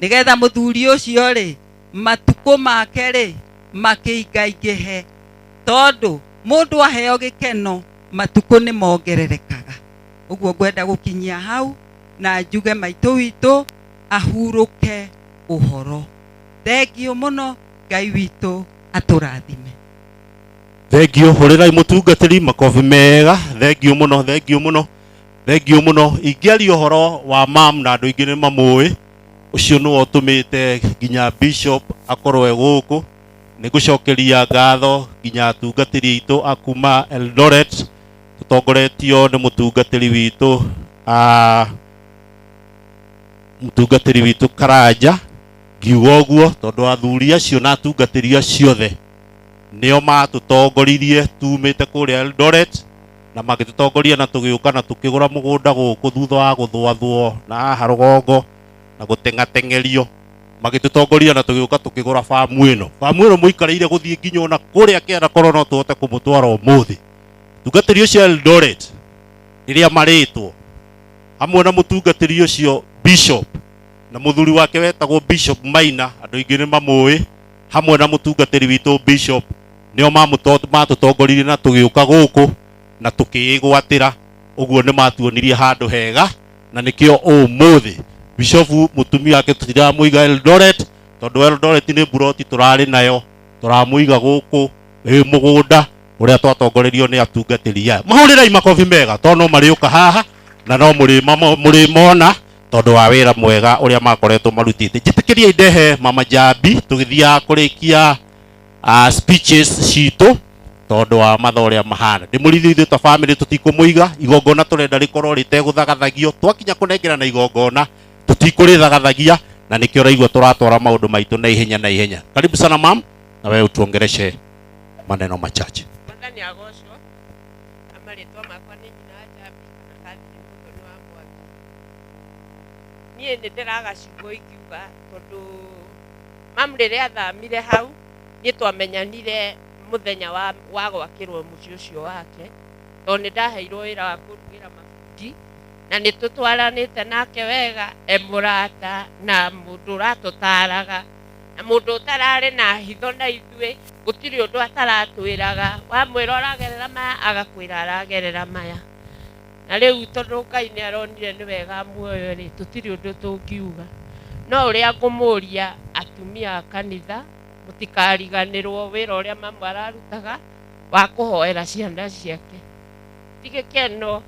R: nĩgetha mũthuri ũcio rĩ matukũ make rĩ makĩingaingĩhe, tondũ mũndũ aheo gĩkeno matukũ nĩ mongererekaga. Ũguo ngwenda gũkinyia hau na njuge maitũ witũ ahurũke ũhoro. Thengiũ mũno, Ngai witũ atũrathime.
I: Thengiũ, hũrĩrai mũtungatĩri makobi mega. Thengiũ mũno, thengiũ mũno, thengiũ mũno. Ingĩaria ũhoro wa mam na andũ aingĩ nĩ mamũĩ, ũcio nĩwe ũtũmĩte nginya bishop akorwo gũkũ. Nĩngũcokeria ngatho nginya atungatĩri aitũ akuma Eldoret, tũtongoretio nĩ mũtungatĩri witũ Karanja. Ngiuga ũguo tondũ athuri acio na atungatĩri acio othe nĩo matũtongoririe tumĩte kũrĩa Eldoret, na magĩtũtongoria na tũgĩũka na tũkĩgũra mũgũnda gũkũ thutha wa gũthwathwo na haha rũgongo na gũteng'ateng'erio. Magĩtũtongoria na tũgĩũka tũkĩgũra famu ĩno mũikareire gũthiĩ nginya ona kũrĩa kĩanda korwo no tũhote kũmũtwara ũmũthĩ. Tungatĩri ũcio Eldoret rĩrĩa marĩtwo hamwe na mũtungatĩri ũcio bishop na mũthuri wake wetagwo Bishop Maina, andũ aingĩ nĩ mamũĩ, hamwe na mũtungatĩri witũ bishop nĩo matũtongoririe na tũgĩũka gũkũ na tũkĩĩgwatĩra. Ũguo nĩ matuonirie handũ hega, na nĩkĩo ũmũthĩ bishop mũtumia wake tũtiramũiga Eldoret, tondũ Eldoret nĩ buroti tũrarĩ nayo, tũramũiga gũkũ mũgũnda ũrĩa twatongorerio nĩ atungatĩri aya. Mahũrĩrai makobi mega tondũ no marĩũka haha na no mũrĩmona tondũ wa wĩra mwega ũrĩa makoretwo marutĩte. Njĩtĩkĩriai ndehe mama Jambi tũgĩthiaga kũrĩkia speeches citũ tondũ wa mathaa ũrĩa mahana. Ndĩmũrithiĩ ithuĩ ta family tũtikũmũiga, igongona tũrenda rĩkorwo rĩtegũthagathagio. Twakinya kũnengerana igongona tũtikũrĩthagathagia, na nĩkĩo ũraigua tũratwara maũndũ maitũ na ihenya na ihenya. Karibu sana mam, na wewe utuongereshe maneno machache.
S: Mwathani agocwo. Amarĩtwa makwa nĩ nyina Jambi kana Catherine Mũthoni wa Mwangi. Niĩ nĩ ndĩragacigwo ingiuga tondũ mam rĩrĩa athamire hau niĩ twamenyanire mũthenya wa gwakĩrwo mũciĩ ũcio wake, tondũ nĩ ndaheirwo wĩra wa kũrugĩra mabundi na nĩ tũtwaranĩte nake wega, mũrata na mũndũ ũratũtaraga na mũndũ ũtararĩ na hitho na ithuĩ, gũtirĩ ũndũ ataratwĩraga. Wamwĩra ũragerera maya agakwĩra aragerera maya, na rĩu tondũ Ngai nĩ aronire nĩ wega muoyo rĩ, tũtirĩ ũndũ tũngiuga, no ũrĩa ngũmũria atĩ atumia a kanitha mutikariganirwo wira uria mamu ararutaga wa kuhoera ciana ciake. Tigikeno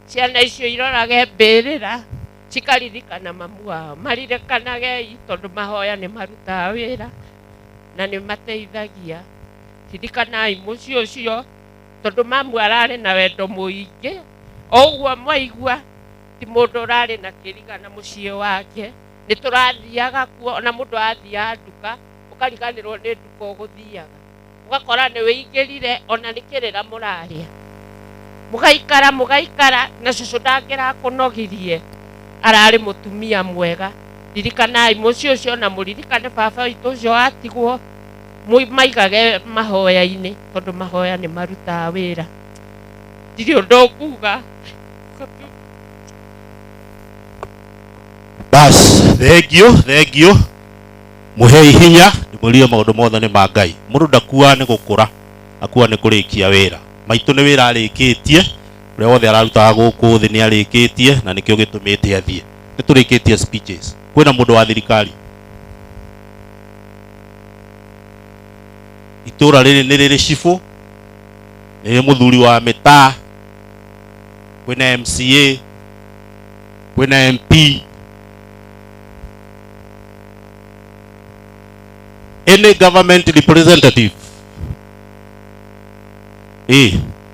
S: ciana icio irorage mbirira cikaririkana mamu wao, maririkanage tondu mahoya ni marutaga wira na ni mateithagia. Ririkanai muciĩ ũcio tondu mamu ararĩ na wendo mũingĩ, oguo mwaigua ti mũndũ ũrarĩ na kĩrigana mũciĩ wake. Nĩ tũrathiaga kuo, ona mũndũ athiaga nduka ũkariganĩrwo nĩ nduka ũgũthiaga, ũgakora nĩ wĩingĩrire ona nĩ kĩrĩra mũrarĩa, mũgaikara na cũcũ ndangĩrakũnogirie, ararĩ mũtumia mwega. Ririkanai mũciĩ ũcio na mũririkane baba witũ ũcio watigwo, maigage mahoya-inĩ tondu mahoya nĩ marutaga wĩra. Ndirĩ ũndũ nguga.
I: Bas, thank you. Muhe hinya nimurie maundu mothe ni ma Ngai. Mundu ndakua ni gukura, akua ni kurikia wira. Maitu ni wira arikitie, uria wothe ararutaga guku thi ni arikitie na nikio gitumite athie. Ni turikitie speeches. Kwina mundu wa thirikari itura riri ni riri cibu, ni muthuri wa mitaa, kwina MCA, kwina MP, any government representative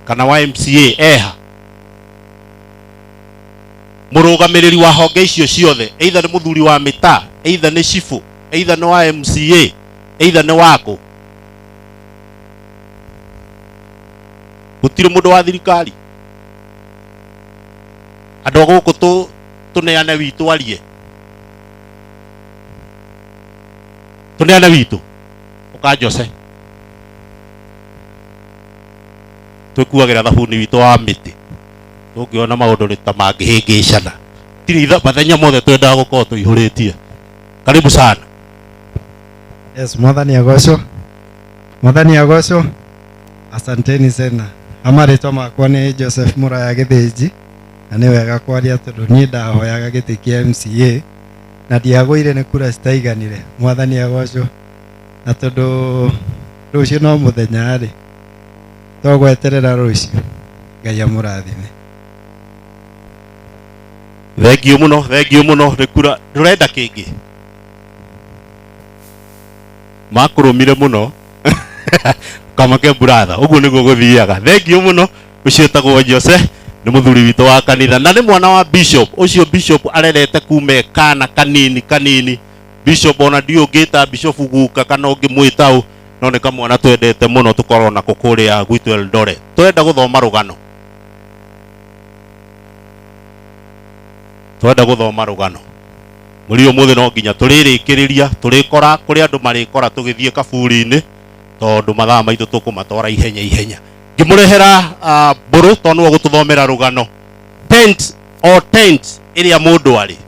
I: kana wa MCA eha murugamiriri wa honge icio ciothe, either ni muthuri wa mitaa, either ni cibu, either ni wa MCA, either ni wako. Gutire mundu wa thirikari. Andu guku tuneane witu arie, tuneane witu ukajose twikuagira thabuni witu wa miti, tungiona maundu ni ta mangihingicana. Tiri mathenya mothe twendaga gukorwo tuihuritie. Karibu sana.
T: Yes, mwathani agocwo. Mwathani agocwo. Asanteni sana. Amaritwa makwa ni Joseph Muraya Githĩnji, na nĩ wega kwaria tondũ niĩ ndahoyaga gĩtĩ kĩa MCA na ndiagũire nĩ kura citaiganire. Mwathani agocwo. Na tondũ rũciũ no mũthenya rĩ, tũgweterera rũciũ. Ngai amũrathime.
I: Thank you muno. Rekura ndurenda kingi makurumire muno kama ke brother uguo niguo guthiaga. Thank you muno. Ucio tagwo Jose ni muthuri witu wa kanitha na ni mwana wa bishop. Ucio bishop arerete kume kana kanini. Bishop ona ndiungita bishop guka kana ungimwita u no ni kamwana twendete muno tukorwo na kukuria gwitu Eldoret. Twenda guthoma rugano. Muri umuthi no nginya turirikiriria turikora kuri andu marikora tugithie kaburi-ini tondu mathaa maitu tukumatwara ihenya. Ngimurehera mburu tondu wa gututhomera rugano. Tent iria mundu ari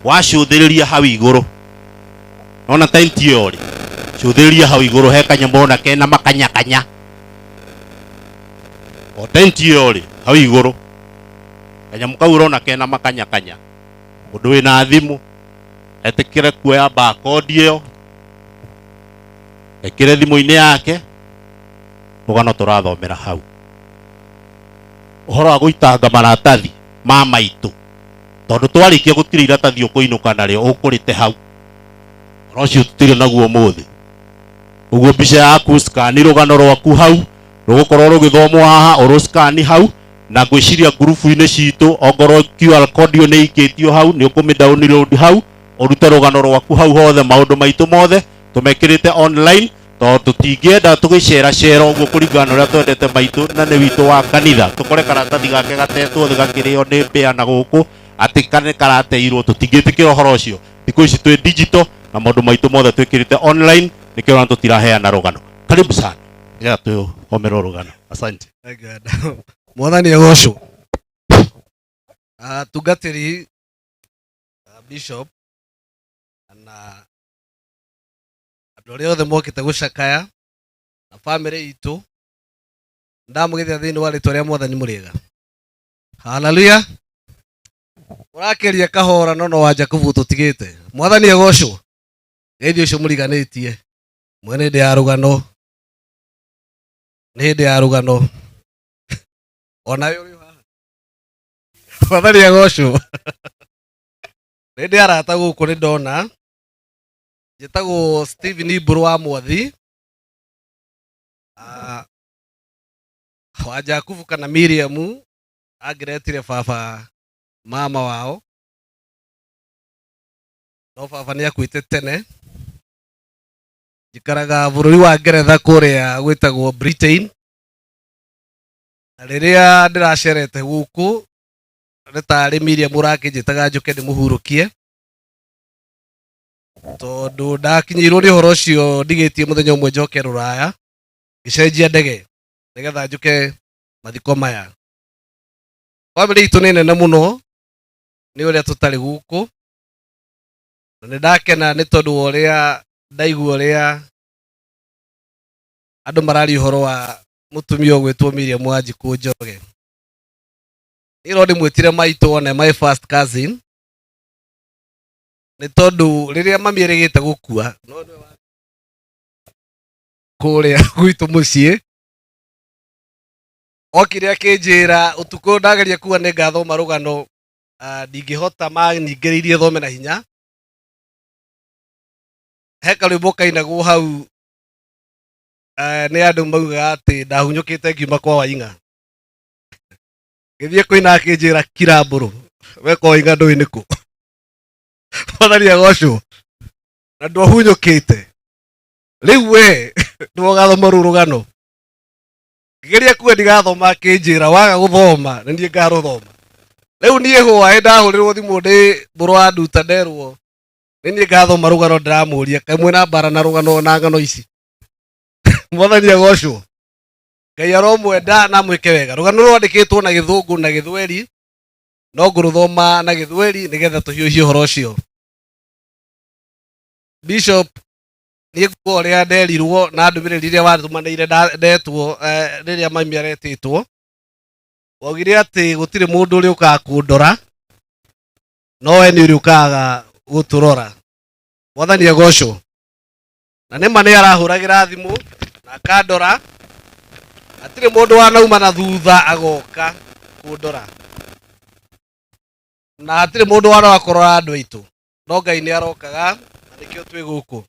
I: wacuthiriria hau iguru, nona tent iyo ri cuthiriria hau iguru he kanyambo na kena makanyakanya. Tent iyo ri hau iguru kanyambo kau urona kena makanyakanya. Mundu wina thimu etikire kuoya barcode iyo ekire thimu-ini yake rugano turathomera hau. Uhoro wa guitanga maratathi ma maitu tondu twarikia gutire iratathi ukuinuka nario ukurite hau rocio tutire naguo muthi. Uguo mbica yaku scan rugano rwaku hau rugukorwo rugithomwo haha uruscan hau na gwiciria grupu-ini citu ongorwo QR code yo ni ikitio hau ni ukumi download hau urute rugano rwaku hau hothe. Maundu maitu mothe tumekirite online tondu tutingienda tugicera uguo kuringana uria twendete maitu na ni witu wa kanitha. Tukore karatathi gake gatetwo thi gakirio ni mbea na guku ati kane karateirwo tutingitikira uhoro ucio. Thiku ici twi digital na maundu maitu mothe twikirite online nikio na tutiraheana rugano. Karibu sana ya tu homero rugano. Asante.
U: Mwathani agocwo. Tungatiri bishop na andu aria othe mokite gucakaya na family itu ndamugithia thiini wa ritwa ria Mwathani muriega. Haleluya. Urakeria kahora no wanja kuvu tutigite. Mwathani agocwo. Geithio cio mũriganĩtie mwene hĩndĩ ya rũgano, nĩ hĩndĩ ya rũgano. Ona ũrĩ haha Mwathani agocwo. Nĩ hĩndĩ arata gũkũ nĩ ndona njĩtagwo Stephen Mburu wa Mwathi, wa Jakubu kana Miriam angĩretire baba mama wao, no baba nĩ akuĩte tene. Njikaraga bũrũri wa Ngeretha kũrĩa gwĩtagwo Britain, na rĩrĩa ndĩracerete gũkũ nĩ tarĩ Miriam ũrakĩnjĩtaga njũke ndĩmũhurũkie, tondũ ndakinyĩirwo nĩ ũhoro ũcio ndigĩtie mũthenya ũmwe njoke Rũraya, ngĩcenjia ndege nĩgetha njũke mathiko maya. Bamĩrĩ itũ nĩ nene mũno nĩ ũrĩa tũtarĩ gũkũ, na nĩ ndakena nĩ tondũ wa ũrĩa ndaigua ũrĩa andũ marari ũhoro wa mũtumia ũgwĩtwo Miriam Wanjikũ Njoroge. Niĩ no ndĩmwĩtire maitũ, ona my first cousin, nĩ tondũ rĩrĩa mami erĩgĩte gũkua kũrĩa gwitũ mũciĩ, okire akĩnjĩra ũtukũ ndageria kuga nĩ ngathoma rũgano, ndingĩhota maningĩrĩirie thome na hinya. He karwĩmbo kainagwo hau nĩ andũ maugaga atĩ ndahunyũkĩte ngiuma kwa Waing'a. Gĩthiĩ kũina akĩnjĩra kira Mbũrũ, we kwa Waing'a ndũĩ nĩ kũ. Mwathani agocwo. Na ndwahunyũkĩte. Rĩu we ndũgathoma rũu rũgano. Ngĩgeria kuga ndigathoma akĩnjĩra waga gũthoma na niĩ ngarũthoma. Rĩu niĩ hũa ndahũrĩrwo thimũ ndĩ Mbũrũ wa Nduta nderwo nĩ niĩ ngathoma rũgano ndĩramũria kaĩ mwĩna mbara na rũgano na ngano ici. Mwathani agocwo. Ngai aromwenda na mwĩke wega. Rũgano rwandĩkĩtwo na Gĩthũngũ na Gĩthweri, no ngũrũthoma na Gĩthweri nĩgetha tũhiũhie ũhoro ũcio. Bishop niĩ nguo ũrĩa nderirwo na ndũmĩrĩri iria watũmanĩire ndetwo rĩrĩa mami aretĩtwo, wogire atĩ gũtirĩ mũndũ ũrĩa ũkaga kũndora, no we nĩ ũrĩa ũkaga gũtũrora. Mwathani agocwo. Na nĩma nĩ arahũragĩra thimũ na akandora, hatirĩ mũndũ wanauma na thutha agoka kũndora, na hatirĩ mũndũ wanaga kũrora andũ aitũ, no Ngai nĩ arokaga, na nĩkĩo twĩ gũkũ.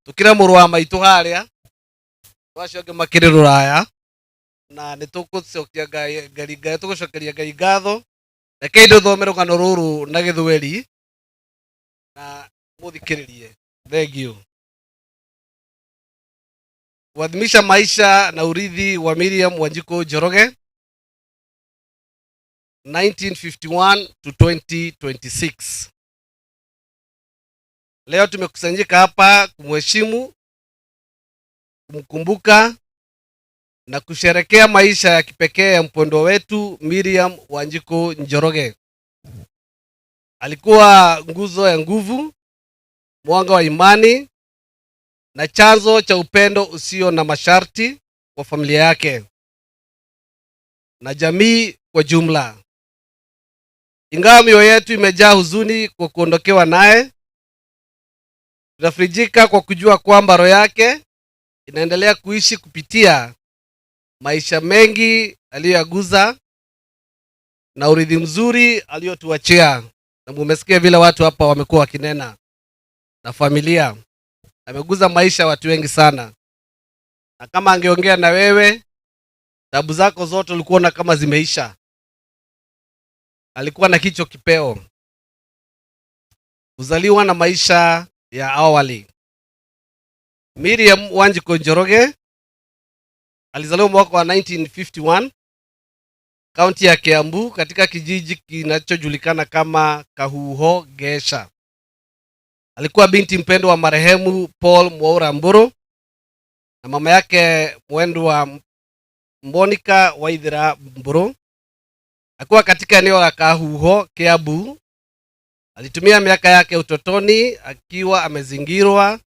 U: Tũkĩre mũrũ wa maitũ harĩa, acio angĩ makĩrĩ Rũraya, na nĩ tũgũcokeria Ngai ngatho. Rekei ndũthome rũgano rũrũ na Gĩthweri na mũthikĩrĩrie. Thank you. Kuadhimisha maisha na urithi wa Miriam Wanjikũ Njoroge 1951 to 2026. Leo tumekusanyika hapa kumheshimu, kumkumbuka na kusherekea maisha ya kipekee ya mpendwa wetu Miriam Wanjikũ Njoroge. Alikuwa nguzo ya nguvu, mwanga wa imani na chanzo cha upendo usio na masharti kwa familia yake na jamii kwa jumla. Ingawa mioyo yetu imejaa huzuni kwa kuondokewa naye, tunafarijika kwa kujua kwamba roho yake inaendelea kuishi kupitia maisha mengi aliyoyaguza na urithi mzuri aliyotuachia. Na mumesikia vile watu hapa wamekuwa wakinena na familia. Ameguza maisha ya watu wengi sana. Na kama angeongea na wewe, tabu zako zote ulikuwa kama zimeisha. Alikuwa na kicho kipeo. Kuzaliwa na maisha ya awali. Miriam Wanjikũ Njoroge alizaliwa mwaka wa 1951 kaunti ya Kiambu katika kijiji kinachojulikana kama Kahuho Gesha. Alikuwa binti mpendwa wa marehemu Paul Mwaura Mburu na mama yake mwendwa Monica Waithira Mburu. Alikuwa katika eneo la Kahuho, Kiambu. Alitumia miaka yake utotoni akiwa amezingirwa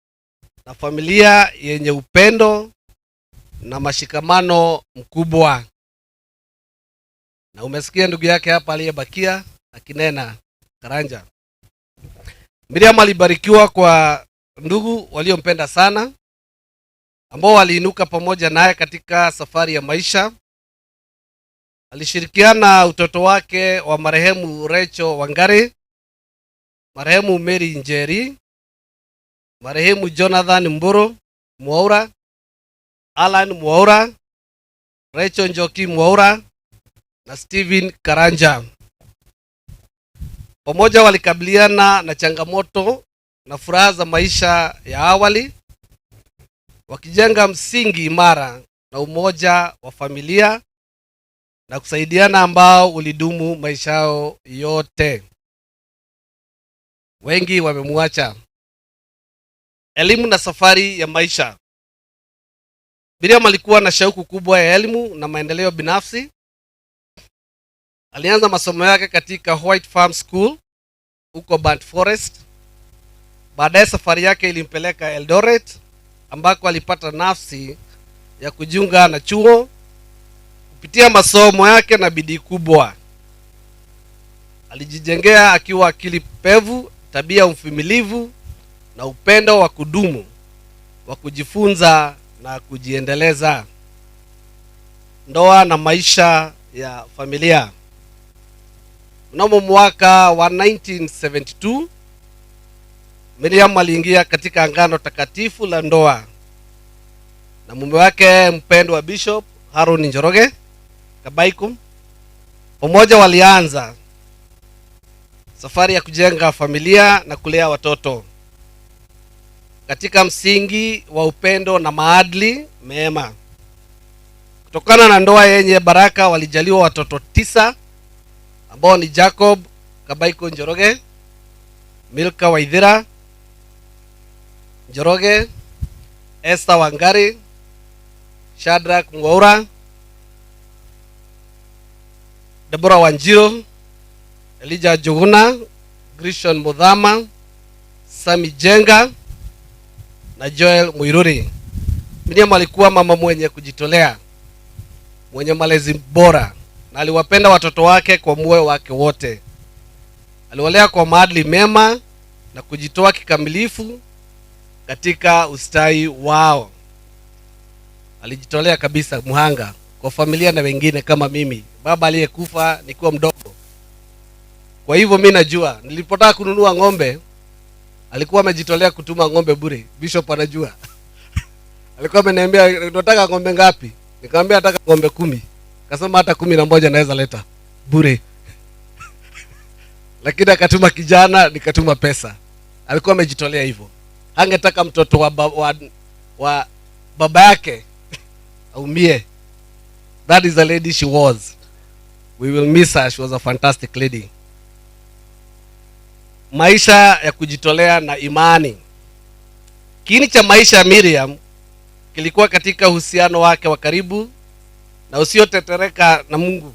U: na familia yenye upendo na mashikamano mkubwa. Na umesikia ndugu yake hapa aliyebakia akinena Karanja. Miriam alibarikiwa kwa ndugu waliompenda sana ambao waliinuka pamoja naye katika safari ya maisha. Alishirikiana utoto wake wa marehemu Rachel Wangari, marehemu Mary Njeri, marehemu Jonathan Mburu Mwaura, Alan Mwaura, Rachel Njoki Mwaura na Steven Karanja. Pamoja walikabiliana na changamoto na furaha za maisha ya awali, wakijenga msingi imara na umoja wa familia na kusaidiana ambao ulidumu maisha yao yote. Wengi wamemwacha. Elimu na safari ya maisha. Miriam alikuwa na shauku kubwa ya elimu na maendeleo binafsi. Alianza masomo yake katika White Farm School huko Burnt Forest. Baadaye safari yake ilimpeleka Eldoret ambako alipata nafasi ya kujiunga na chuo. Kupitia masomo yake na bidii kubwa, alijijengea akiwa akili pevu, tabia uvumilivu na upendo wa kudumu wa kujifunza na kujiendeleza. Ndoa na maisha ya familia. Mnamo mwaka wa 1972 Miriam aliingia katika angano takatifu la ndoa na mume wake mpendwa Bishop Harun Njoroge Kabaiku. Pamoja walianza safari ya kujenga familia na kulea watoto katika msingi wa upendo na maadili mema. Kutokana na ndoa yenye baraka walijaliwa watoto 9 ambao ni Jacob Kabaiku Njoroge, Milka Waithira Njoroge, Esther Wangari, Shadrack Mwaura, Deborah Wanjiro, Elijah Juguna, Grishon Mudhama, Sami Jenga na Joel Muiruri. Miriam alikuwa mama mwenye kujitolea, mwenye malezi bora na aliwapenda watoto wake kwa moyo wake wote. Aliwalea kwa maadili mema na kujitoa kikamilifu katika ustawi wao. Alijitolea kabisa muhanga kwa familia na wengine kama mimi, baba aliyekufa nikiwa mdogo. Kwa hivyo mimi najua nilipotaka kununua ng'ombe alikuwa amejitolea kutuma ng'ombe bure. Bishop anajua. Alikuwa ameniambia unataka ng'ombe ngapi? Nikamwambia nataka ng'ombe 10. Akasema hata 11 naweza leta bure. Lakini akatuma kijana, nikatuma pesa. Alikuwa amejitolea hivyo. Hangetaka mtoto wa baba yake aumie. That is the lady she was. We will miss her. She was a fantastic lady. Maisha ya kujitolea na imani. Kiini cha maisha ya Miriam kilikuwa katika uhusiano wake wa karibu na usiotetereka na Mungu.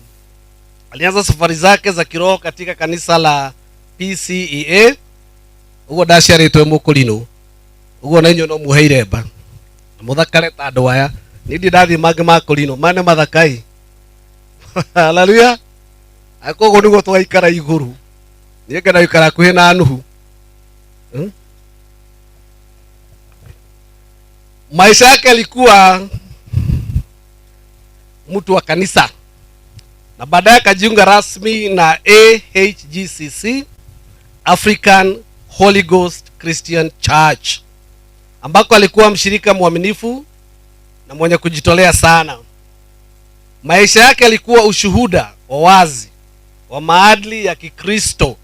U: Alianza safari zake za kiroho katika kanisa la PCEA. Ugo dasharitwe mukulino. Ugo na nyono muheireba. Muthakare ta andu aya. Nindi ndathi mange makulino mane mathakai. Hallelujah. Akogo nigo twaikara iguru. Niye na ikara kuhe na nuhu. Maisha yake alikuwa mtu wa kanisa na baadaye akajiunga rasmi na AHGCC, African Holy Ghost Christian Church, ambako alikuwa mshirika mwaminifu na mwenye kujitolea sana. Maisha yake alikuwa ushuhuda wa wazi wa maadili ya Kikristo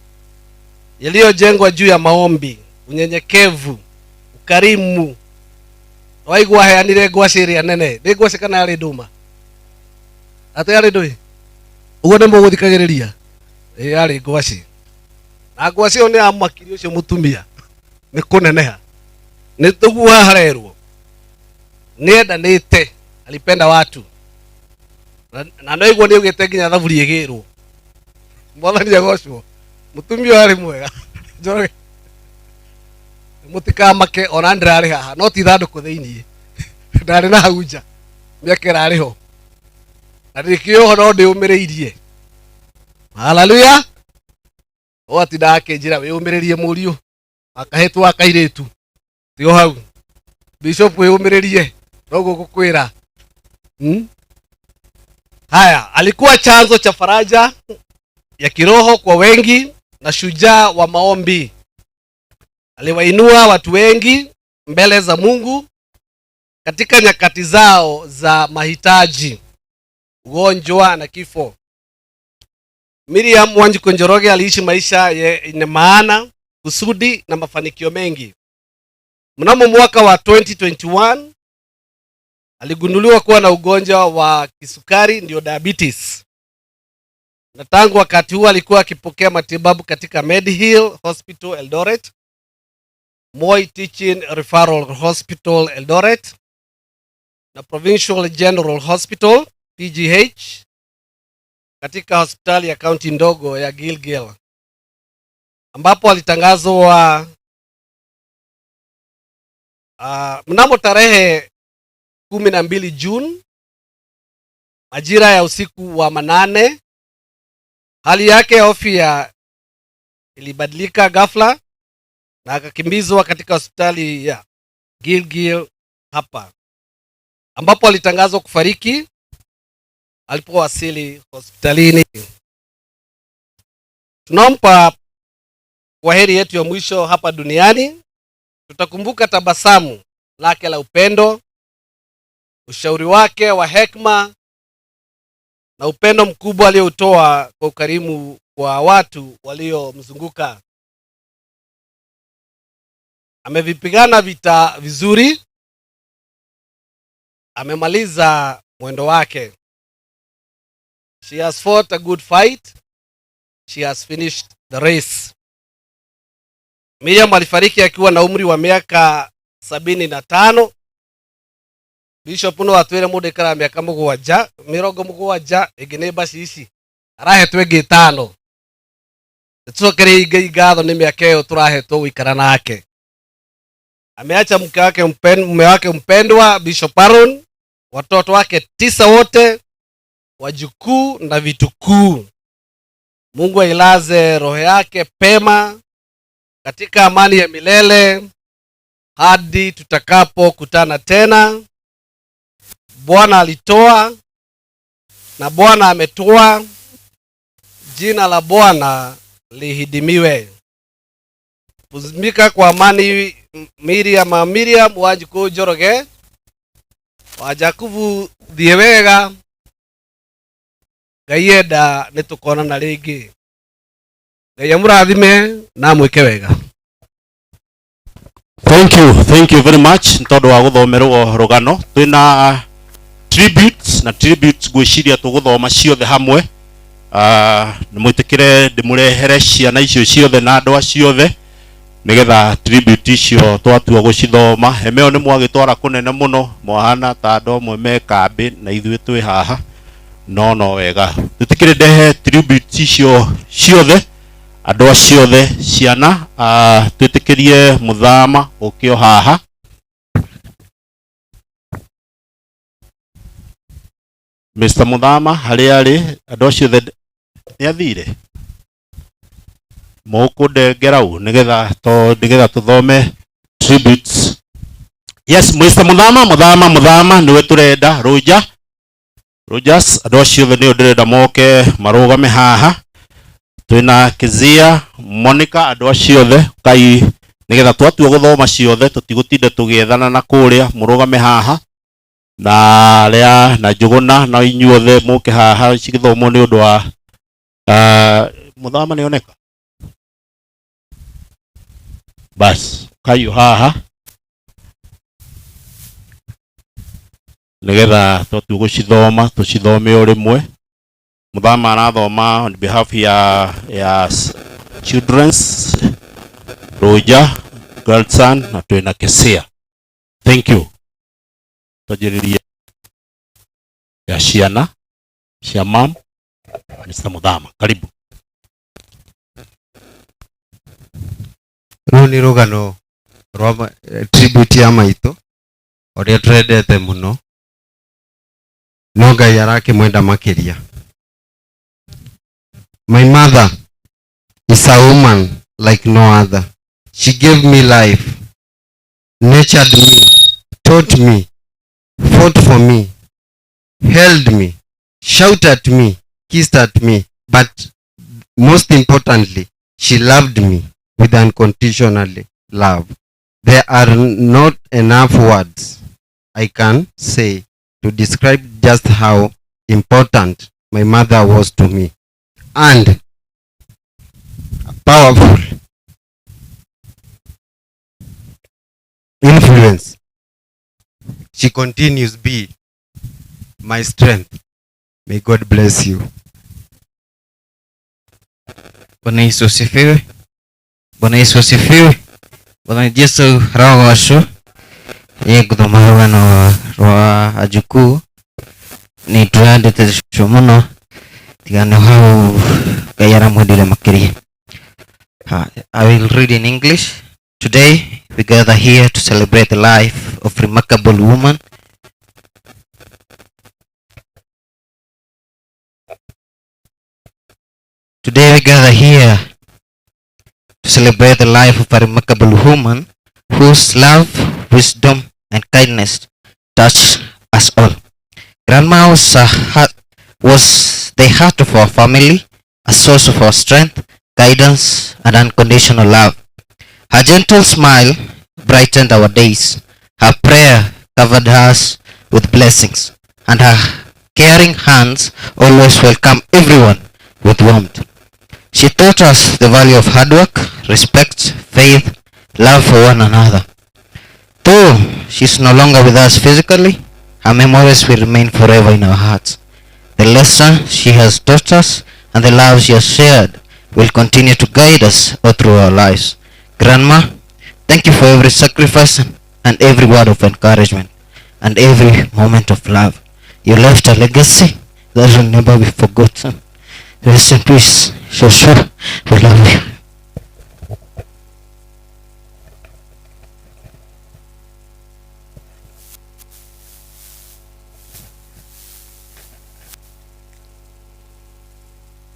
U: yaliyojengwa juu ya maombi, unyenyekevu, ukarimu. Waigwa heanire ngwacĩrĩa nene nĩ ngwacĩ kana yarĩ ndũma atĩ yarĩ ndũĩ ũguo nĩ mũgũthikagĩrĩria yarĩ ngwacĩ na ngwacĩ ĩyo nĩ yamakiri ũcio mũtumia nĩ kũneneha nĩ tũguo harerwo nĩendanĩte, alipenda watu na noiguo nĩ ugĩte nginya thaburi ĩgĩrwo. Mwathani agocwo. Mũtumia arĩ mwega. Njoroge mutikamake ona ndirarĩ haha no ti thandũkũ thĩinĩ ndarĩ na hau nja mĩaka ĩrarĩ ho na ndĩkĩoho no ndĩũmĩrĩirie. Hallelujah. Watindaga akĩnjĩra wĩũmĩrĩrie mũriũ akahetwo akairĩtu tio hau bishop wĩũmĩrĩrie noguo gũkwĩra. Haya, alikuwa chanzo cha faraja ya kiroho kwa wengi na shujaa wa maombi. Aliwainua watu wengi mbele za Mungu katika nyakati zao za mahitaji, ugonjwa na kifo. Miriam Wanjiku Njoroge aliishi maisha yenye maana, kusudi na mafanikio mengi. Mnamo mwaka wa 2021 aligunduliwa kuwa na ugonjwa wa kisukari, ndio diabetes. Na tangu wakati huo alikuwa akipokea matibabu katika Medihill Hospital Eldoret, Moi Teaching Referral Hospital Eldoret na Provincial General Hospital PGH katika hospitali ya kaunti ndogo ya Gilgil, ambapo alitangazwa mnamo tarehe 12 Juni majira ya usiku wa manane. Hali yake ya afya ilibadilika ghafla na akakimbizwa katika hospitali ya Gilgil hapa, ambapo alitangazwa kufariki alipowasili hospitalini. Tunampa kwa heri yetu ya mwisho hapa duniani. Tutakumbuka tabasamu lake la upendo, ushauri wake wa hekima na upendo mkubwa aliotoa kwa ukarimu kwa watu waliomzunguka. Amevipigana vita vizuri, amemaliza mwendo wake. She has fought a good fight. She has finished the race. Miriam alifariki akiwa na umri wa miaka 75. Bishop no atwire mundu kara miaka 7 igineba cici arahetwe ngitano. Tucokere Ngai ngatho ni miaka iyo turahetwo gwikara nake. Ameacha mume wake mpendwa Bishop Aaron, watoto wake 9 wote, wajukuu na vitukuu. Mungu ailaze roho yake pema katika amani ya milele hadi tutakapokutana tena. Bwana alitoa na Bwana ametoa, jina la Bwana lihidimiwe. Pumzika kwa amani Miriam Wanjiku Njoroge, wajakubu thie wega, Ngai enda nitukonana ringi. Ngai amurathime na mwike wega.
I: Thank you very much. Ntondo wa guthomerwo rugano twina tributes na tributes gwiciria tuguthoma ciothe hamwe. Nimwitikire ndimurehere ciana icio ciothe na andu aciothe nigetha tribute icio twatua gucithoma. Emeo ni mwagitwara kunene muno, mwahana ta andu amwe me kambi na ithuĩ twi haha no wega. Tutikire ndehe tribute icio ciothe andu aciothe ciana. Twitikirie Muthama ukio haha. Mr. Muthama hari ari andu aciothe ni athire mukundengerau nigetha tuthome tributes. Yes, Mr. Muthama niwe turenda. Rogers andu aciothe ni ndirenda moke marugame haha. Twina Kizia, Monica, andu aciothe kai nigetha twatua guthoma ciothe tutigutinda tugiethana na kuria, murugame haha. Na ria na Njuguna na inyuothe muke haha cigithomwo ni undu wa Muthama nioneka bas kayo haha nigetha twatua gucithoma tucithome o rimwe. Muthama arathoma on behalf ya children's Roja, Girlson na twina Kesia. Thank you. Tajiriria ya ciana cia mam Mr. Muthama, karibu.
T: Runi rugano rwa tribute ya maitu oria turendete muno no Ngai arakimwenda makiria. My mother is a woman like no other. She gave me life. nurtured me, taught me, fought for me, held me, shouted at me, kissed at me, but most importantly, she loved me with unconditional love. There are not enough words I can say to describe just how important my mother was to me, and powerful influence she continues be my strength. May God bless you.
D: Bwana Yesu asifiwe. Bwana Yesu asifiwe. Bwana Yesu rawasho. Yekuthoma rwano rwa ajukuu ni twandite muno tigane hau kayara mwendile makiria. I will read in English. Today we gather here to celebrate the life of a remarkable woman. Today we gather here to celebrate the life of a remarkable woman whose love, wisdom, and kindness touch us all. Grandma was the heart of our family, a source of our strength, guidance, and unconditional love. Her gentle smile brightened our days. Her prayer covered us with blessings, and her caring hands always welcomed everyone with warmth. She taught us the value of hard work, respect, faith, love for one another. Though she's no longer with us physically, her memories will remain forever in our hearts. The lesson she has taught us and the love she has shared will continue to guide us all through our lives. Grandma, thank you for every sacrifice and every word of encouragement and every moment of love. You left a legacy that will never be forgotten. Rest in peace, Shoshu. We love you.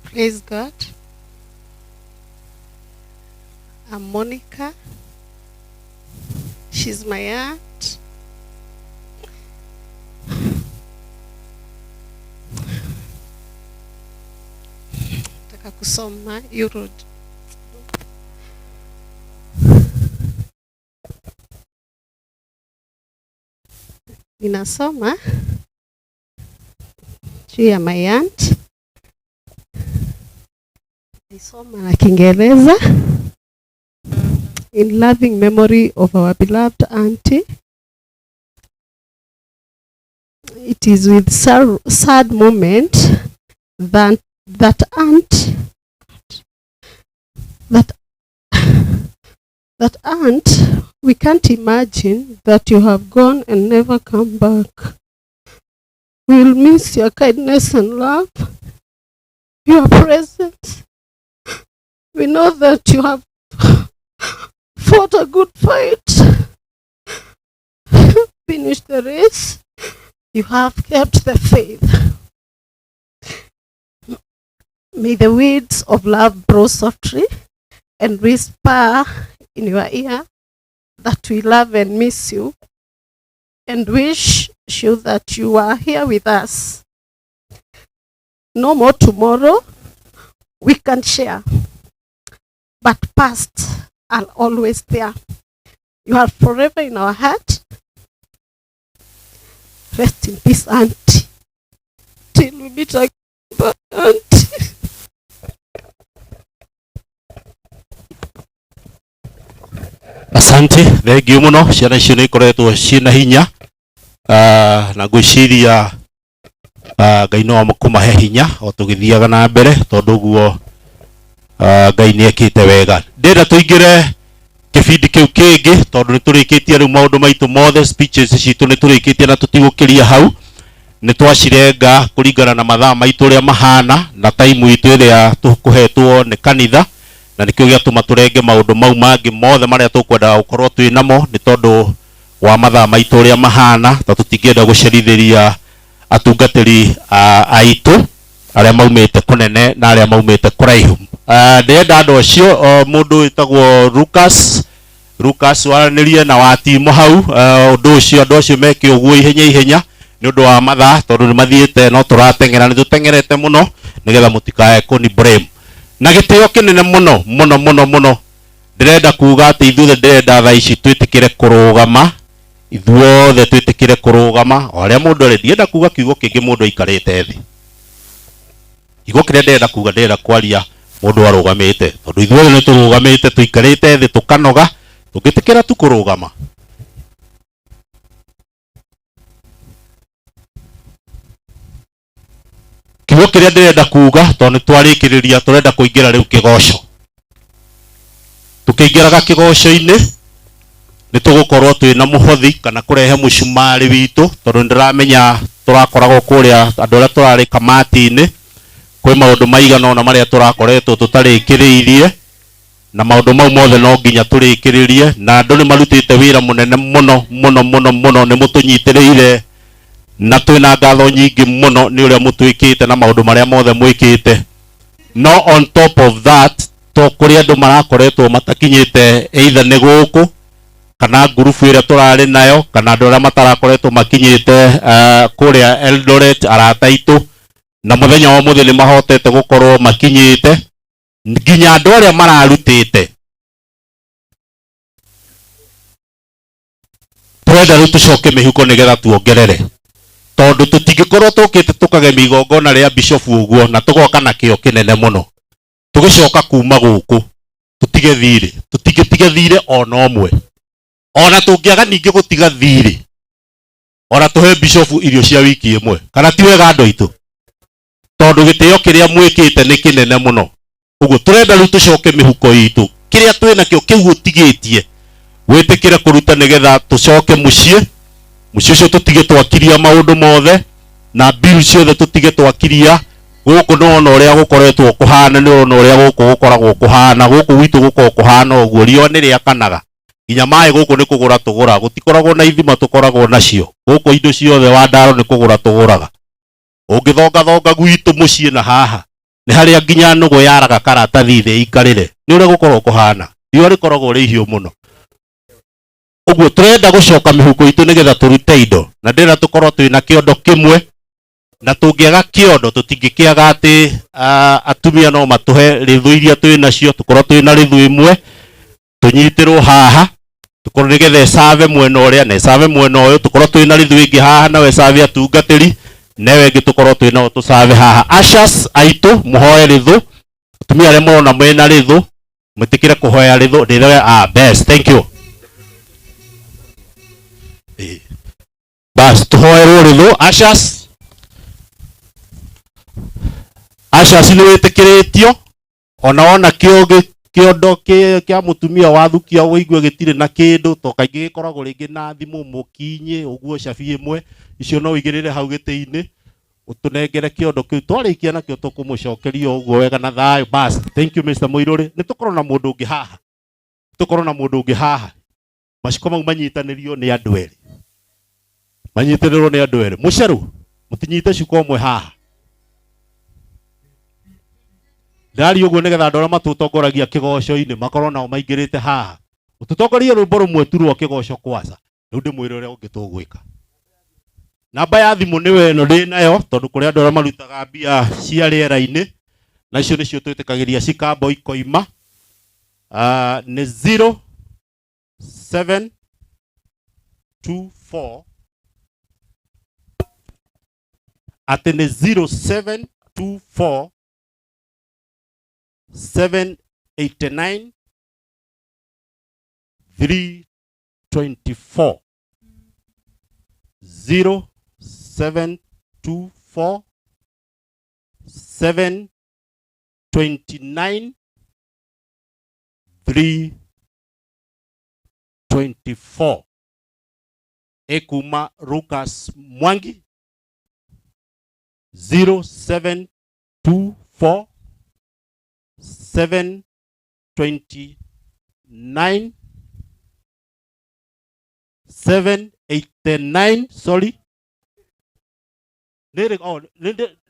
V: Praise God. I'm Monica. She's my aunt. Nataka kusoma Euro. Ninasoma juu ya my aunt. Nisoma na Kiingereza. In loving memory of our beloved auntie. It is with sad moment that aunt, we can't imagine that you have gone and never come back. We will miss your kindness and love, your presence. We know that you have fought a good fight, finished the race. You have kept the faith. May the words of love blow softly and whisper in your ear that we love and miss you and wish you that you are here with us. No more tomorrow we can share, but past are always there. You are forever in our heart. Rest in peace, auntie. Till we meet again, auntie.
I: Asante, thengiũ mũno, ciana icio nĩ ikoretwo ciĩna hinya na ngwĩciria Ngai no kũmahe hinya o tũgĩthiaga na mbere tondũ ũguo Ngai nĩ ekĩte wega. Ndĩrenda tũingĩre kĩbindi kĩu kĩngĩ tondũ nĩ tũrĩkĩtie rĩu maũndũ maitũ mothe, speeches citũ nĩ tũrĩkĩtie na tũtigũkĩria hau. Nĩ twacirenga kũringana na mathaa maitũ ũrĩa mahana na time itũ ĩrĩa tũkũhetwo nĩ kanitha, na nĩkĩo gĩatũma tũrenge maũndũ mau mangĩ mothe marĩa tũkwendaga gũkorwo twĩ namo nĩ tondũ wa mathaa maitũ ũrĩa mahana, ta tũtingĩenda gũcerithĩria atungatĩri aitũ arĩa maumĩte kũnene na arĩa maumĩte kũraihu. Ndĩrenda andũ acio mũndũ wĩtagwo Lucas Lucas waranirie na watimo hau undu ucio meke uguo ihenya ni undu wa mathaa tondu ni mathiete no turatengera ni tutengerete muno nigetha mutikae kuni blame na gitio kinene muno ndirenda kuga ati ithuothe ndirenda thaa ici twitikire kurugama ithuothe twitikire kurugama oria mundu ari ndienda kuga kiugo kingi mundu aikarite thi kiugo kiria ndirenda kuga ndirenda kwaria mundu arugamite tondu ithuothe ni turugamite tuikarite thi tukanoga tugitikira tu kurugama kiugo kiria ndirenda kuga tondu twarikiriria turenda kuingira riu kigoco tukiingiraga kigoco-ini ni tugukorwo twina muhothi kana kurehe mucumari witu tondu ndiramenya turakoragwo kuria andu aria turari kamati-ini kwi maundu maigana ona maria turakoretwo tutarikiriirie na maundu mau mothe no nginya turikiririe na andu ni marutite wira munene muno ni mutunyitiriire na twina ngatho nyingi muno ni uria mutwikite na maundu maria mothe mwikite no on top of that to kuri andu marakoretwo matakinyite either ni guku kana ngurubu iria turari nayo kana andu aria matarakoretwo makinyite kuria Eldoret arata itu na muthenya wa muthi ni mahotete gukorwo makinyite nginya andu aria mararutite turenda riu tucoke mihuko nigetha tuongerere tondu tutingikorwo tukite tukagemia igongona ria bishop uguo na tugoka na kio kinene muno tugicoka kuma guku tutige thire ona omwe ona tungiaga ningi gutiga thire ona tuhe bishop irio cia wiki imwe kana ti wega andu itu tondu gitio kiria mwikite ni kinene muno uguo turenda riu tucoke mihuko itu kiria twina kio kiu utigitie witikire kuruta nigetha tucoke mucie ucio tutige twakiria maundu mothe na bill ciothe tutige twakiria guku no ona uria gukoretwo kuhana ni ona uria guku gukoragwo kuhana guku gwitu guko kuhana uguo rio ni riakanaga nginya mai guku ni kugura tugura gutikoragwo na ithima tukoragwo nacio guku indo ciothe wa ndaro ni kugura tuguraga ungithonga gwitu mucie na haha ni haria nginya nugu yaraga karatathi thi ikarire ni uria gukorwo kuhana rio rikoragwo ri hiu muno uguo turenda gucoka mihuko itu nigetha turute indo na ndira tukorwo twina kiondo kimwe na tungiaga kiondo tutingikiaga ati atumia no matuhe rithu iria twina cio tukorwo twina rithu imwe tunyitirwo haha tukorwo nigetha save mwena uria na save mwena uyu tukorwo twina rithu ingi haha nawe save atungatiri newe ingi tukorwo twina tu save haha ashas aitu muhoe rithu atumia aria murona mwena rithu mutikire kuhoya rithu ndire best thank you bas tuhoerwo rithu ashas ni witikiritio ona kiondo kia mutumia wathukia uigwe gitire na kindu to kaingi gikoragwo ringi na thimu mukinyi uguo cabi imwe icio no igirire hau giti-ini utunengere kiondo kiu twarikia nakio tukumucokeria uguo wega na thayo bas thank you Mr. Muiruri ni tukorwo na mundu ungi haha maciko mau manyitanirio ni andu eri manyitirwo ni andu eri muceru mutinyite cuko umwe haha ndari uguo nigetha andu aria matutongoragia kigoco-ini makorwo nao maingirite haha ututongorie rwimbo rumwe tu rwa kigoco kwanza riu ndimwire uria ungi tugwika namba ya thimu niwe ino ndi nayo tondu kuri andu aria marutaga mbia cia riera-ini na icio nicio twitikagiria cikamba ikoima ni 0724 ati ni 0724 789 324 0724 729 324 ekuma Lucas Mwangi 0724 729 789 sorry nere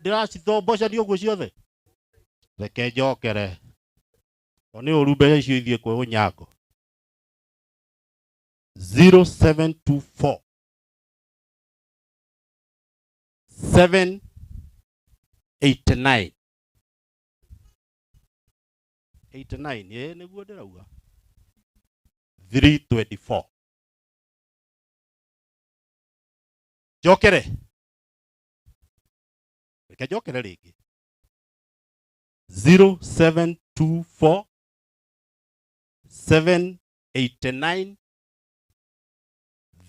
I: ndiracithomboca ndio guo ciothe reke njokere oni uru mbeca icio ithie kwe unyango 0724 789 89 niguo ndirauga 324 jokere reke jokere rĩngĩ 0724 789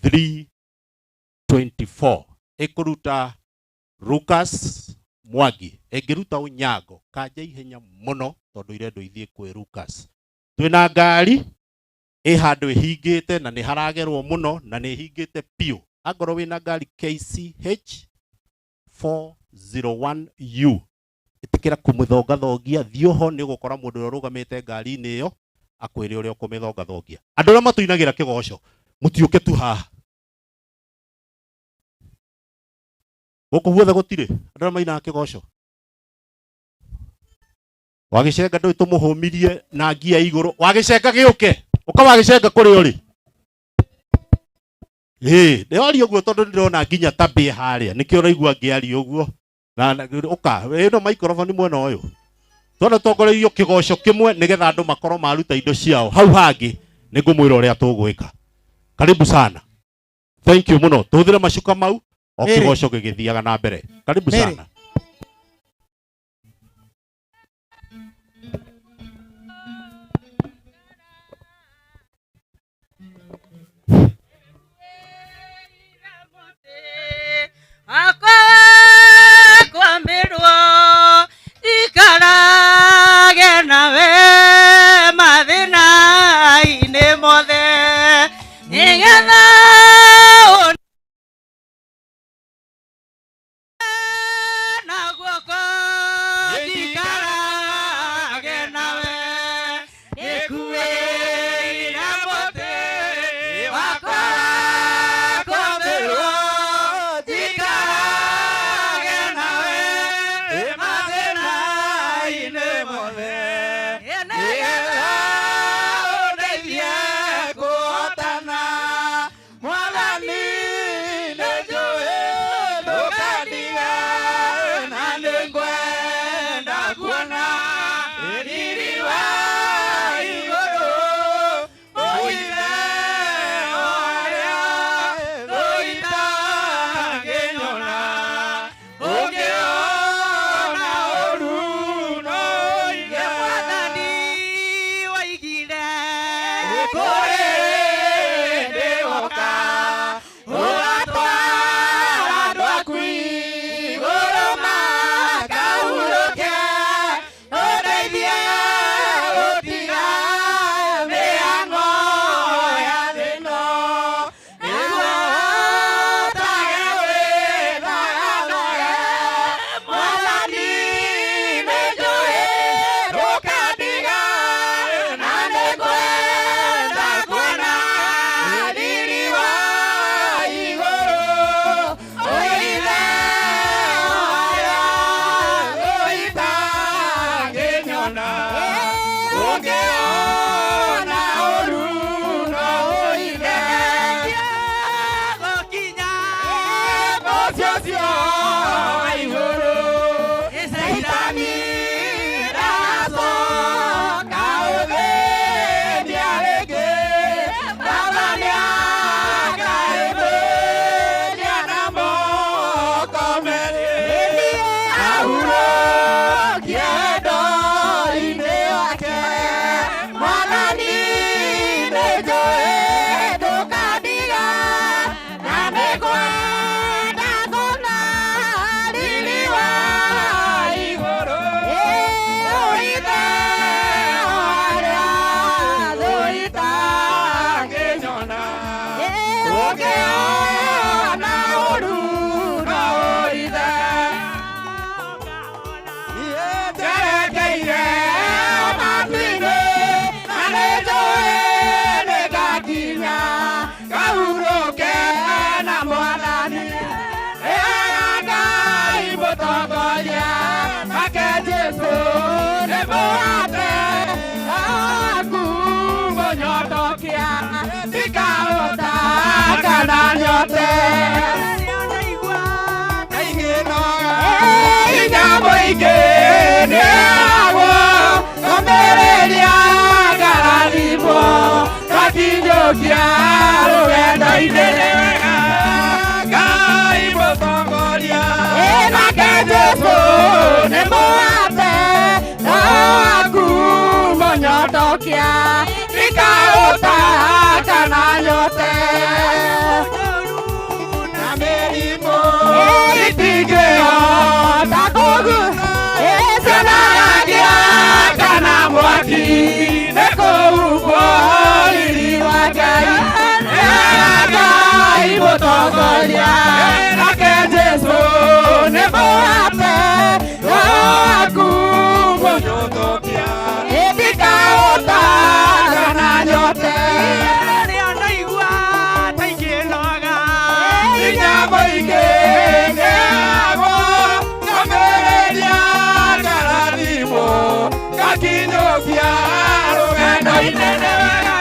I: 324 ĩkũruta Lucas Mwangi ĩngĩruta Unyago kanja ihenya mũno tondũ irendo ithiĩ kwĩ Lucas. Twĩna ngari ĩ handũ ĩhingĩte na nĩ haragerwo mũno na nĩ ĩhingĩte piũ. Angorwo wĩna ngari KCH 401U ĩtĩkĩra kũmĩthongathongia thiĩ ho nĩ ũgũkora mũndũ ũrĩa ũrũgamĩte ngari-inĩ ĩyo akwĩre ũrĩa ũkũmĩthongathongia. Andũ arĩa matũinagĩra kĩgoco mũtiũke tu haha. Gũkũ guothe gũtirĩ andũ arĩa mainaga kĩgoco. Wagĩcenga ndũĩ tũmũhũmirie na ngia igũrũ. Wagĩcenga gĩũke ũka wagĩcenga kũrĩ ũrĩ. Ndĩoria ũguo tondũ ndĩrona nginya tabia harĩa nĩkĩo ũraigua ngĩaria ũguo. Na ũka ĩno microphone mwena ũyũ. Tondũ tongoreirio kĩgoco kĩmwe nĩgetha andũ makorwo maruta indo ciao. Hau hangĩ nĩngũmwĩra ũrĩa tũgwĩka. Karibu sana. Thank you mũno. Tũhũthĩre macuka mau o kĩgoco gĩgĩthiaga na mbere. Karibu sana.
A: Ikaota kana nyote inyambo ingĩ nĩagwo komereria ngarathimo gakinyũkia rũgendo-inĩ wega Ngai mũtongoria nake Jesũ nĩ mũhate waku mũnyotokia ikaũta kana nyote na mĩrimũ itingĩhota kũgucanagia kana mwaki nĩ kũhumbwo riri wa Ngai Ngai mũtongoria nake Jesũ nĩ mũhate waku mũnyotokia ikaũta kana nyote inyambo ingĩ nĩagwo komereria ngarathimo gakinyũkia rũgendo-inĩ wega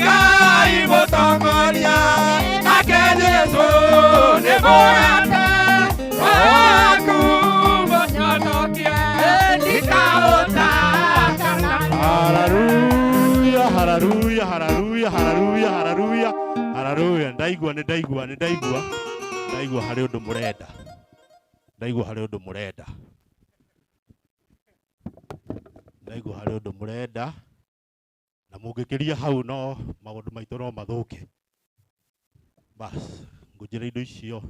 A: Ngai mũtongoria nake Jesũ nĩ mũhate waku mũnyotokia ikaũta kana
I: Hallelujah, hallelujah, hallelujah, hallelujah, hallelujah, hallelujah. Ndaigua harĩ ũndũ mũrenda. Ndaigua harĩ ũndũ mũrenda. Na mũngĩkĩria hau no maũndũ maitũ no mathũke. Bas, ngũnjĩra indo icio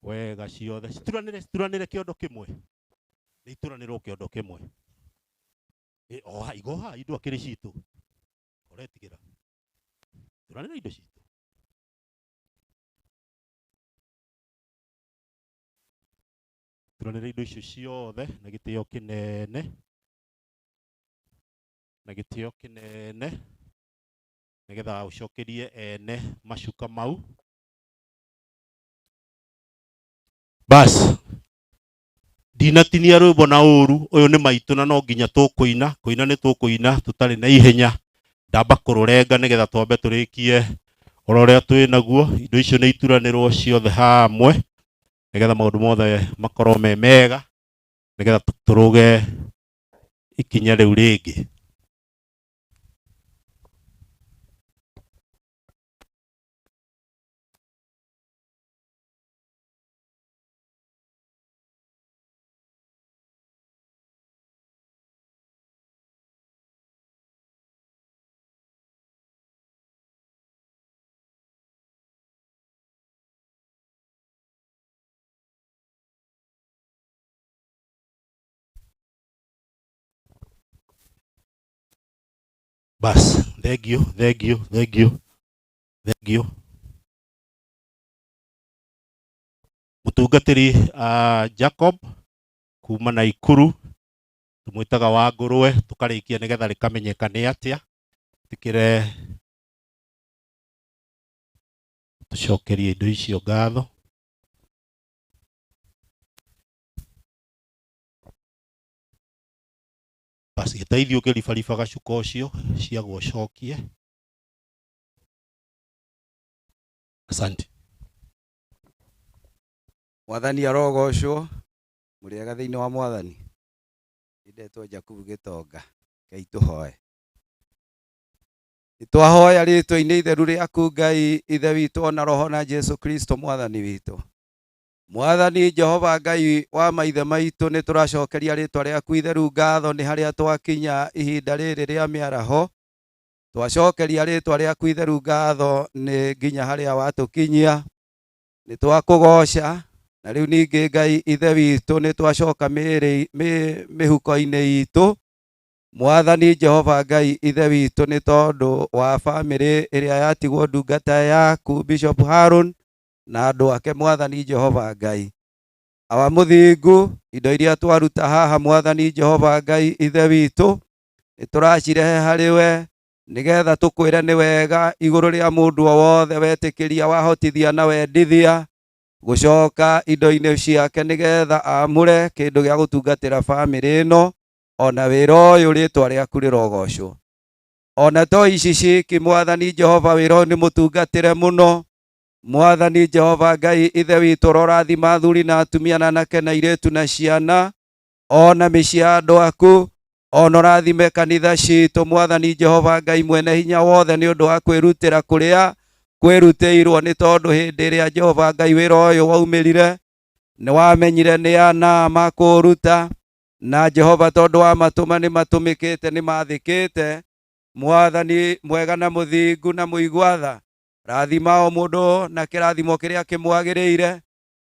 I: wega ciothe. Cituranĩre kĩondo kĩmwe. Nĩ ituranĩrwo kĩondo kĩmwe. Igo ha indo akĩrĩ citũ. Ũretigĩra. Turanĩre indo citũ. Turanĩre indo icio ciothe na gĩtĩo kĩnene. Nĩgetha ũcokerie ene macuka mau. Bas. Ndinatinia rwĩmbo na ũru, ũyũ nĩ maitũ na no nginya tũkũina, kũina nĩ tũkũina tũtarĩ na ihenya. Ndamba kũrũrenga nĩgetha twambe tũrĩkie ũrĩa twĩ naguo. Indo icio nĩ ituranĩrwo ciothe hamwe nĩgetha maũndũ mothe makorwo me mega nĩgetha tũrũge ikinya rĩu rĩngĩ. Bas, thank you. Mũtungatĩri Jacob kuma Naikuru tumwĩtaga wa ngũrwe tũkarĩkia nĩgetha rĩkamenyeka nĩ atĩa. Tikire tucokerie indo icio ngatho. Basi gĩteithio ũkĩribariba gacuka ũcio ciagwo cokie. Asante.
A: Mwathani arogocwo mũrĩega thĩinĩ wa Mwathani. Ndetwo Jakubu Gĩtonga. Ngai tũhoe. Nĩtwahoya rĩtwa-inĩ itheru rĩaku Ngai ithe witũ ona roho na Jesu Kristo Mwathani witũ. Mwathani Jehova Ngai wa maithe maitũ nĩtũracokeria rĩtwa rĩaku itheru ngatho nĩ harĩa twakinya ihinda rĩrĩ rĩa mĩaraho. Twacokeria rĩtwa rĩaku itheru ngatho nĩ nginya harĩa watũkinyia. Nĩtwakũgoca na rĩu ningĩ Ngai ithe witũ nĩtwacoka mĩhuko-inĩ itũ. Mwathani Jehova Ngai ithe witũ nĩ tondũ wa bamĩrĩ ĩrĩa yatigwo ndungata yaku Bishop Harun na andũ ake Mwathani Jehova Ngai. Awa mũthingu indo iria twaruta haha Mwathani Jehova Ngai ithe witũ nĩtũracirehe harĩ we nĩgetha tũkwĩre nĩ wega igũrũ rĩa mũndũ o wothe wetĩkĩria wahotithia na wendithia gũcoka indo-inĩ ciake nĩgetha amũre kĩndũ gĩa gũtungatĩra bamĩrĩ ĩno ona wĩra ũyũ rĩtwa rĩaku rĩrogocwo. ona to ici ki mwathani Jehova wiro ni mutungatire muno mwathani Jehova Ngai ithe witu rorathima thuri na atumia na anake na iretu na ciana ona mĩciĩ ya andũ aku ona ũrathime kanitha citũ mwathani Jehova Ngai mwene hinya wothe nĩ ũndũ wa kwĩrutĩra kũrĩa kwĩrutĩirwo nĩ tondũ hĩndĩ ĩrĩa Jehova Ngai wĩra ũyũ waumĩrire nĩ wamenyire nĩ ana makũruta na Jehova tondũ wa matũma nĩ matũmĩkĩte nĩ mathĩkĩte mwathani mwega na mũthingu na mũigua tha rathima o mũndũ na kĩrathimo kĩrĩa kĩmwagĩrĩire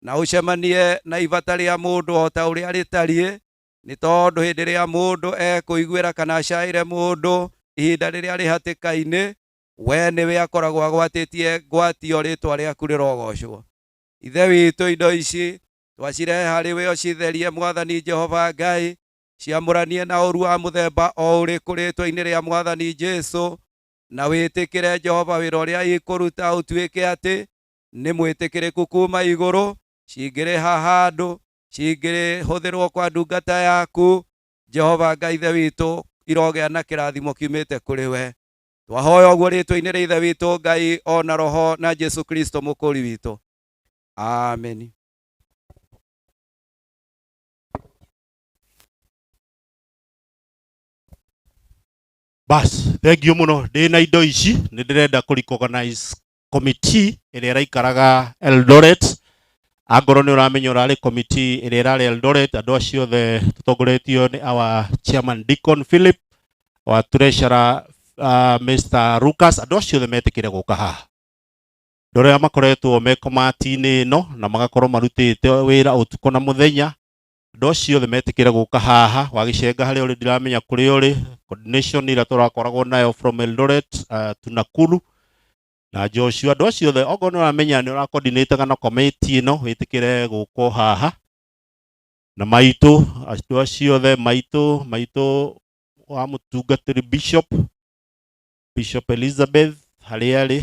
A: na ũcemanie na ibata rĩa mũndũ o ta ũrĩa rĩtariĩ nĩ tondũ hĩndĩ ĩrĩa mũndũ ekũiguĩra kana acaĩre mũndũ ihinda rĩrĩa rĩ hatĩka-inĩ we nĩwe akoragwo agwatĩtie ngwatio rĩtwa rĩaku rĩrogocwo ithe witũ indo ici twacirehe harĩ we ũcitherie mwathani Jehova Ngai ciamũranie na ũru wa mũthemba o ũrĩkũ rĩtwa-inĩ rĩa mwathani Jesũ na wĩtĩkĩre Jehova wĩra ũrĩa ikũruta ũtuĩke atĩ nĩ mwĩtĩkĩrĩku kuma igũrũ cingĩrĩha handũ cingĩhũthĩrwo kwa ndungata yaku Jehova Ngai ithe witũ irogĩa na kĩrathimo kiumĩte kũrĩ we twahoya ũguo rĩtwa-inĩ rĩa ithe witũ Ngai ona roho na Jesũ Kristo mũkũri witũ amen.
I: Bas, thank you muno. Ndina indo ici nĩ ndĩrenda kũrecognize committee ĩrĩa ĩraikaraga Eldoret. Angorwo nĩ ũramenya ũrarĩ committee ĩrĩa ĩrarĩ Eldoret, andũ acio othe tũtongoretio nĩ our chairman Deacon Philip, our treasurer Mr. Lucas, andũ acio othe metĩkĩre gũka haha. Andũ arĩa makoretwo me komati-inĩ ĩno na magakorwo marutĩte wĩra ũtukũ na mũthenya, andũ acio othe metĩkĩre gũka haha wagĩcenga harĩa ũrĩ ndiramenya kũrĩa ũrĩ coordination ĩrĩa tũrakoragwo nayo from Eldoret to Nakuru na Joshua. Andũ acio othe okorwo nĩ ũramenya nĩ ũrakoordinataga na committee ĩno wĩtĩkĩre gũkwo haha na maitũ andũ acio othe maitũ wa mũtungatĩri Bishop Elizabeth harĩa arĩ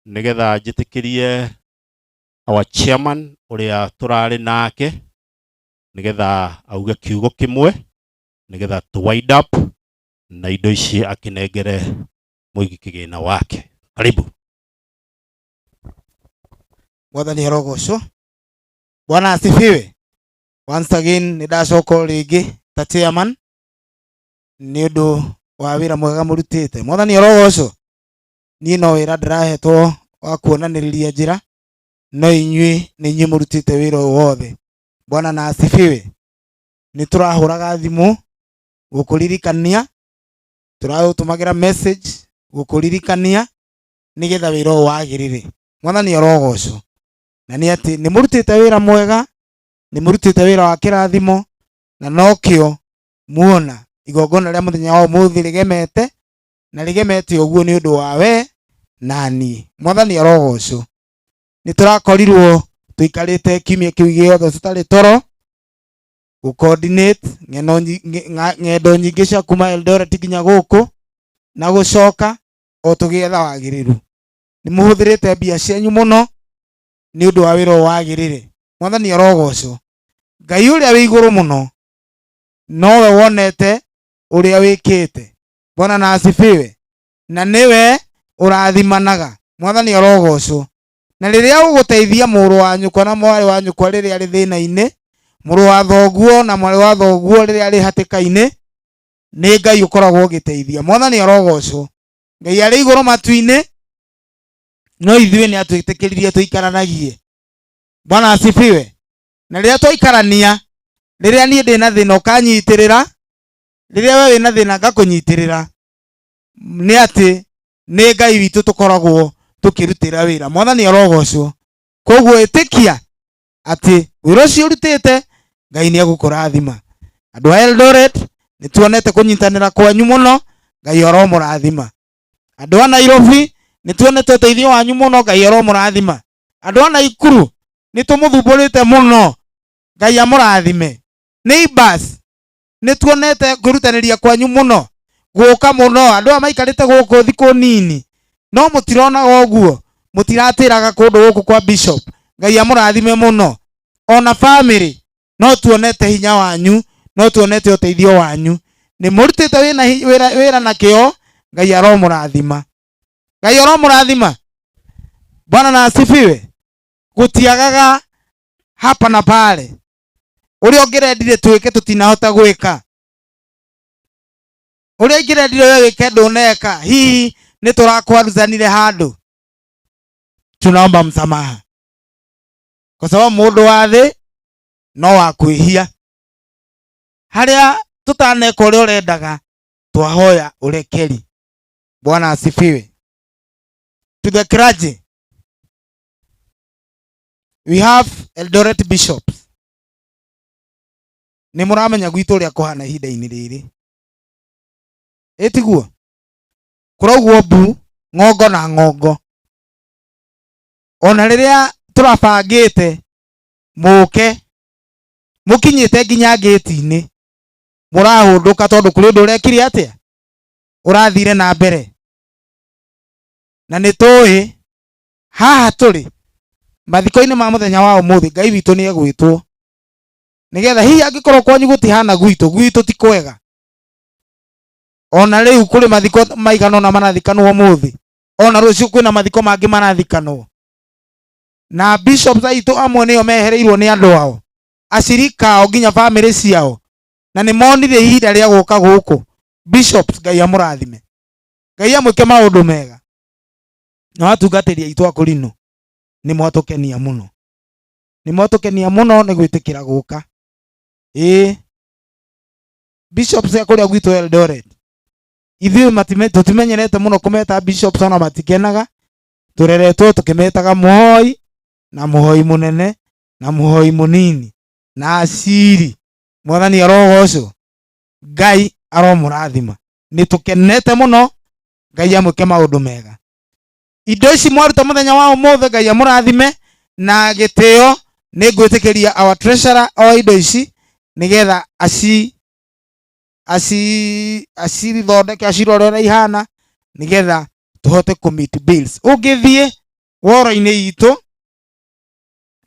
I: nĩgetha njĩtĩkĩrie our chairman ũrĩa tũrarĩ nake nĩgetha auge kiugo kĩmwe nĩgetha to wind up na indo ici akĩnengere mũigi kĩgĩna wake. Karibu.
F: Mwathani arogocwo. Bwana asifiwe. Once again nĩndacoka rĩngĩ ta chairman nĩ ũndũ wa wĩra mwega mũrutĩte. Mwathani arogocwo. Niĩ no wĩra ndĩrahetwo wa kuonanĩrĩria njĩra no inyuĩ nĩ inyuĩ mũrutĩte wĩra wothe. Bwana na asifiwe. Nĩ tũrahũraga thimũ gũkũririkania, tũratũmagĩra message gũkũririkania nĩgetha wĩra ũyũ wagĩrĩre. Mwathani arogocwo. Na nĩ atĩ nĩ mũrutĩte wĩra mwega, nĩ mũrutĩte wĩra wa kĩrathimo na nokĩo muona igongona rĩa mũthenya wa ũmũthĩ rĩgemete na rĩgemete ũguo nĩ ũndũ wa we na niĩ. Mwathani arogocwo. Nĩ tũrakorirwo tũikarĩte kiumia kĩu gĩothe tũtarĩ toro gũ-coordinate ng'endo nyingĩ cia kuma Eldoret nginya gũkũ na gũcoka o tũgĩetha wagĩrĩru. Nĩ mũhũthĩrĩte mbia cianyu mũno nĩ ũndũ wa wĩra wagĩrĩre. Mwathani arogocwo. Ngai ũrĩa wĩ igũrũ mũno nowe wonete ũrĩa wĩkĩte. Bwana na asifiwe. Na nĩwe ũrathimanaga. Mwathani arogocwo. Na rĩrĩa ũgũteithia mũrũ wa nyũkwa na mwarĩ wa nyũkwa rĩrĩa arĩ thĩna-inĩ, mũrũ wa thoguo na mwarĩ wa thoguo rĩrĩa arĩ hatĩka-inĩ, nĩ Ngai ũkoragwo ũgĩteithia. Mwathani arogocwo. Ngai arĩ igũrũ matu-inĩ no ithuĩ nĩ atwĩtĩkĩririe tũikaranagie. Bwana asifiwe. Na rĩrĩa twaikarania, rĩrĩa niĩ ndĩ na thĩna ũkanyitĩrĩra, rĩrĩa we wĩ na thĩna ngakũnyitĩrĩra, nĩ atĩ nĩ Ngai witũ tũkoragwo tukirutira wira. Mwathani arogocwo. Koguo ĩtĩkia atĩ wĩra ũcio ũrutĩte Ngai nĩ egũkũrathima. Andũ a Eldoret nĩ tuonete kũnyitanĩra kwanyu mũno, Ngai aromũrathima. Andũ a Nairobi nĩ tuonete ũteithio wanyu mũno, Ngai aromũrathima. Andũ a Naikuru nĩ tũmũthumbũrĩte mũno, Ngai amũrathime. Neighbors nĩ tuonete kwĩrutanĩria kwanyu mũno, gũka mũno. Andũ a maikarĩte gũkũ thikũ nini no mũtironaga ũguo, mũtiratĩraga kũndũ gũkũ kwa Bishop. Ngai amũrathime mũno. Ona family no tuonete hinya wanyu, no tuonete ũteithio wanyu. nĩ mũrutĩte wĩra na kĩo, Ngai aromũrathima. Ngai aromũrathima. Bwana na asifiwe. Gũtiagaga hapa na pale. Ũrĩa ũngĩrendire twĩke tũtinahota gwĩka. Ũrĩa ingĩrendire wewe wĩke ndũneka. Hihi nĩ tũrakwaruzanire handũ. Tunaomba msamaha. Kwa sababu mũndũ wa thĩ no wa kwĩhia. Harĩa tũtaneka ũrĩa ũrendaga, twahoya ũrekeri. Bwana asifiwe. To the clergy, we have Eldoret bishops. Nĩ mũramenya gwitũ ũrĩa kũhana ihinda-inĩ rĩrĩ. Ĩtiguo. Kũroguo mbu, ng'ongo na ng'ongo. Ona rĩrĩa tũrabangĩte mũke, mũkinyĩte nginya gate-inĩ, mũrahũndũka tondũ kũrĩ ũndũ ũrekire atĩa? Ũrathire na mbere. Na nĩ tũĩ haha tũrĩ mathiko-inĩ ma mũthenya wa ũmũthĩ, Ngai witũ nĩ egwĩtwo. Nĩgetha hihi angĩkorwo kwanyu gũtihana gwitũ ti kwega. Ona rĩu kũrĩ mathiko maigana ona marathikanwo ũmũthĩ. Ona rũciũ kwĩna mathiko mangĩ marathikanwo. Na bishops aitũ amwe nĩo mehereirwo nĩ andũ ao, acirika ao nginya family ciao, na nĩ monire ihinda rĩa gũka gũkũ. Bishops, Ngai amũrathime. Ngai amwĩke maũndũ mega. Na watungatĩri aitũ akũrinũ, nĩ mwatũkenia mũno. Nĩ mwatũkenia mũno nĩ gwĩtĩkĩra gũka. Bishops ya kũrĩa gwitũ Eldoret, ithuĩ tũtimenyerete mũno kũmeta bishops, ona matikenaga. Tũreretwo tũkĩmetaga mũhoi na mũhoi mũnene na mũhoi mũnini na aciri. Mwathani arogocwo. Ngai aromũrathima. Nĩ tũkenete mũno. Ngai amwĩke maũndũ mega. Indo ici mwaruta mũthenya wa ũmũthĩ, Ngai amũrathime. Na gĩtĩo nĩ ngwĩtĩkĩria our treasurer o indo ici nĩgetha acithondeke, acirore ũrĩa ihana, nĩgetha tũhote kũmeet bills. Ũngĩthiĩ woro-inĩ itũ,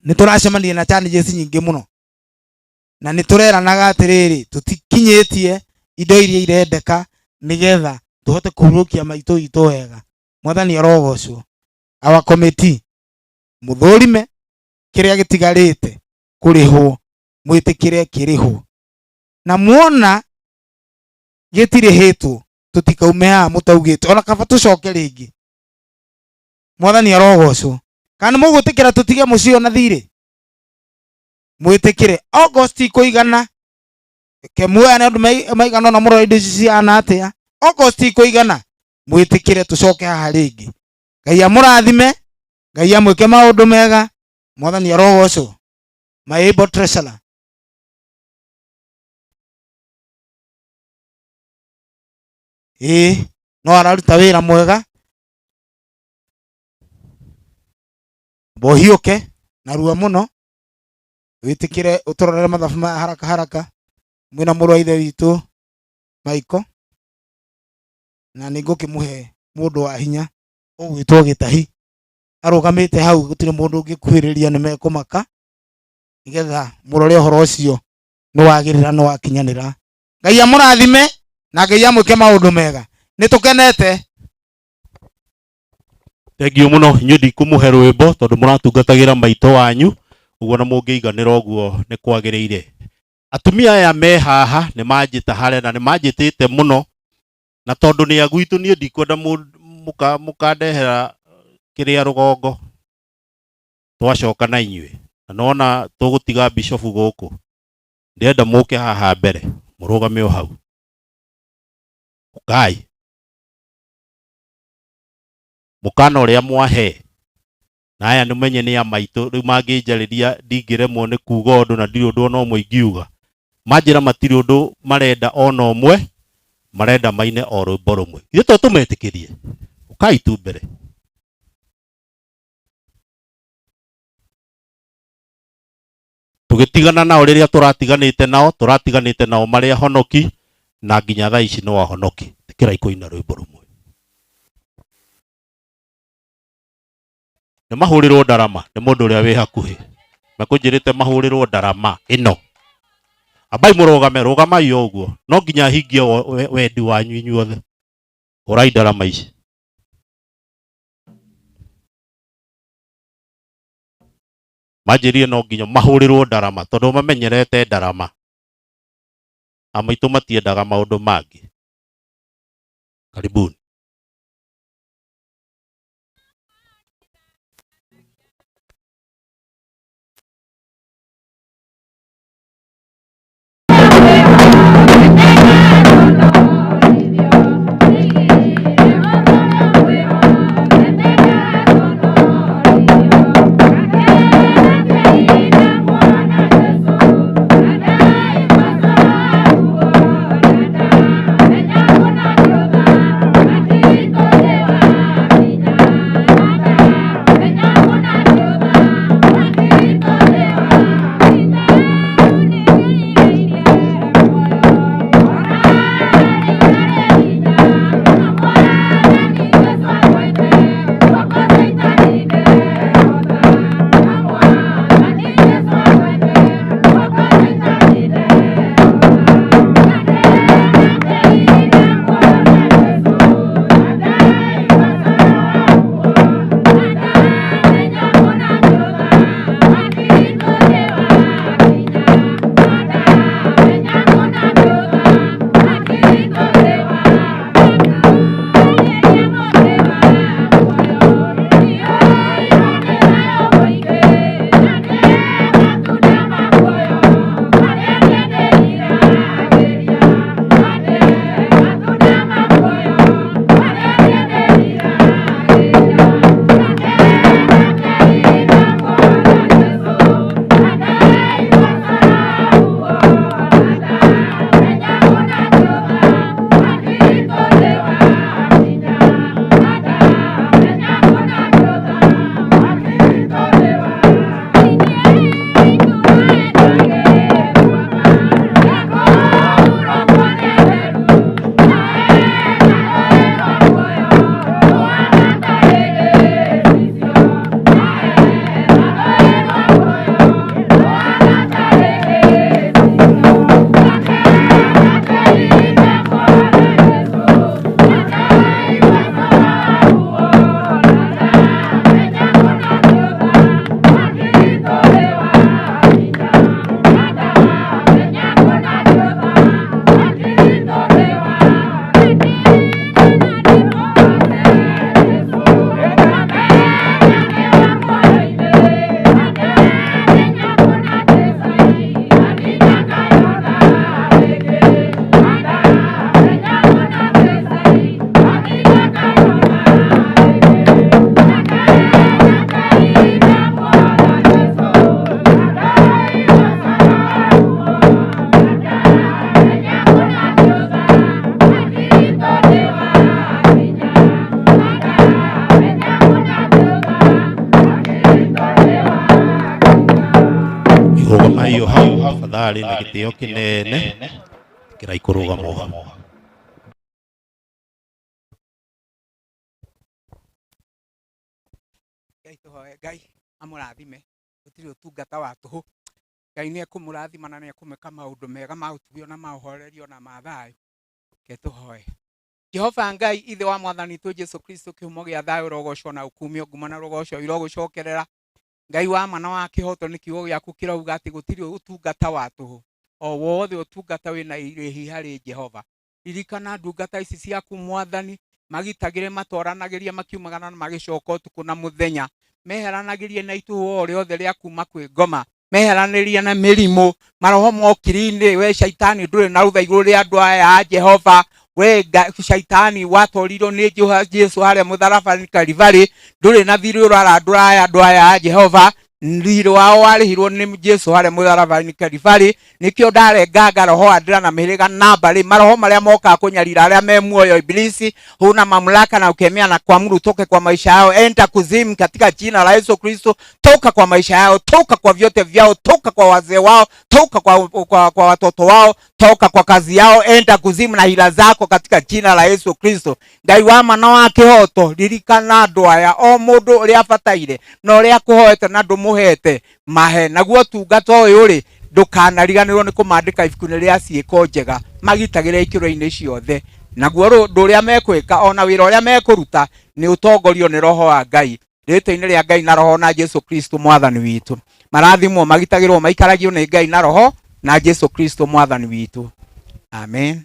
F: nĩ tũracemania na challenges nyingĩ mũno, na nĩ tũreranaga atĩrĩrĩ, tũtikinyĩtie indo iria irendeka, nĩgetha tũhote kũhurũkia maitũ itũ wega. Mwathani arogocwo. Our committee, mũthũrime kĩrĩa gĩtigarĩte kũrĩhwo, mwĩtĩkĩre kĩrĩhwo. Na muona gĩtirĩhĩtwo, tũtikaume haha mũtaugĩte ona kaba tũcoke rĩngĩ. Mwathani arogocwo. Kana mũgwĩtĩkĩra tũtige mũciĩ ona thirĩ? Mwĩtĩkĩre. August ikũigana. Kemwoya andũ maigana ona mũrora indo ici cihana atĩa. August ikũigana. Mwĩtĩkĩre tũcoke haha rĩngĩ. Ngai amũrathime. Ngai amwĩke maũndũ mega. Mwathani arogocwo. My able treasurer. No araruta wĩra mwega. Bohiũke narua mũno. Wĩtĩkĩre ũtũrorere mathabu maya haraka haraka. Mwĩna mũrũ wa ithe witũ Michael. Na nĩ ngũkĩmũhe mũndũ wa hinya ũgwĩtwo Gĩtahi. Arũgamĩte hau, gũtirĩ mũndũ ũngĩkuhĩrĩria, nĩ mekũmaka. Nĩgetha mũrore ũhoro ũcio nĩ wagĩrĩra, nĩ wakinyanĩra. Ngai amũrathime na Ngai amwĩke maũndũ mega. Nĩ tũkenete.
I: Thengiũ mũno. Inyuĩ ndikũmũhe rwĩmbo tondũ mũratungatagĩra maitũ wanyu, ũguo na mũngĩiganĩra ũguo nĩ kwagĩrĩire. Atumia aya me haha nĩ manjĩta harĩa na nĩ manjĩtĩte mũno, na tondũ nĩ agwitũ niĩ ndikwenda mũkandehera kĩrĩa rũgongo. Twacoka na inyuĩ. Na nona tũgũtiga bishofu gũkũ. Ndĩrenda mũke haha mbere, mũrũgame o hau. Ngai. Mũkana ũrĩa mwahe. Na aya nĩmenye nĩ ya maitũ, rĩu mangĩnjarĩria ndingĩremwo nĩ kuuga ũndũ na ndirĩ ũndũ ona ũmwe ingiuga. Manjĩra matirĩ ũndũ marenda ona ũmwe, marenda maine o rwĩmbo rũmwe. Ithuĩ to tũmetĩkĩrie. Ũkai tu mbere. Tũgĩtigana nao rĩrĩa tũratiganĩte nao marĩ ahonoki, na nginya thaa ici no ahonoki. Tĩkĩrai kũina rwĩmbo rũmwe. Nĩ mahũrĩrwo ndarama nĩ mũndũ ũrĩa wĩ hakuhĩ. Mekũnjĩrĩte mahũrĩrwo ndarama ĩno. Abai murugame rugamai uguo. No nginya hingie wendi wanyu inyuothe. Urai ndarama ici. Manjirie no nginya mahurirwo ndarama tondu mamenyerete ndarama. Amaitu matiendaga maundu mangi. Karibuni. tafadhali na gitio kinene kirai kurugama.
H: Ngai tuhoe, Ngai amurathime gutiri utungata wa tuhu. Ngai ni ekumurathima na ni ekumeka maundu mega ma utubio na mahorerio na mathayo. Ke tuhoe. Jehova Ngai ithe wa mwathani tu Jesu Kristo kihumo gia thayo rogocwo na ukumio ngumana rogocwo irogucokerera. Ngai wa mana wa kihoto ni kiugo giaku kirauga ati gutiri utungata wa tuhu. O wothe utungata wina irehi hari Jehova. Ririkana ndungata ici ciaku mwathani magitagire matoranagiria makiumagana na magicoka utuku na muthenya. Meheranagirie na ituho o riothe ria kuma kwi ngoma. Meheranirie na mirimu maroho mokiri-ini we shaitani nduri na rutha iguru ria andu aya Jehova. We shaitani watorirwo ni Jesu haria mutharaba-ini Kalivari nduri na thiri urarandura andu aya Jehova. Ndiro wao warihirwo ni Jesu haria mutharaba-ini Kalivari nikio ndarenga roho andira na mihiriga na mbari maroho maria moka kunyarira aria me muoyo ibilisi huna mamlaka na ukemea na kuamuru toke kwa maisha yao. Enda kuzimu katika jina la Yesu Kristo. Toka kwa maisha yao, toka kwa vyote vyao, toka kwa wazee wao, toka kwa watoto wao, toka kwa kazi yao. Enda kuzimu na hila zako katika jina la Yesu Kristo. Ngai wa mana wa kihoto ririkana andu aya o mundu uria abataire na uria kuhoete na ndu muhete mahe naguo tungata uyu ri ndukanariganirwo ni kumandika ibuku-ini ria ciiko njega magitagire ikiro-ini ciothe naguo rundu uria mekwika ona wira uria mekuruta ni utongorio ni roho wa Ngai rĩĩtwa-inĩ rĩa Ngai na roho na Jesu Kristo mwathani witu. Marathimwo magitagirwo maikaragio ni Ngai na roho na Jesu Kristo mwathani witu. Amen.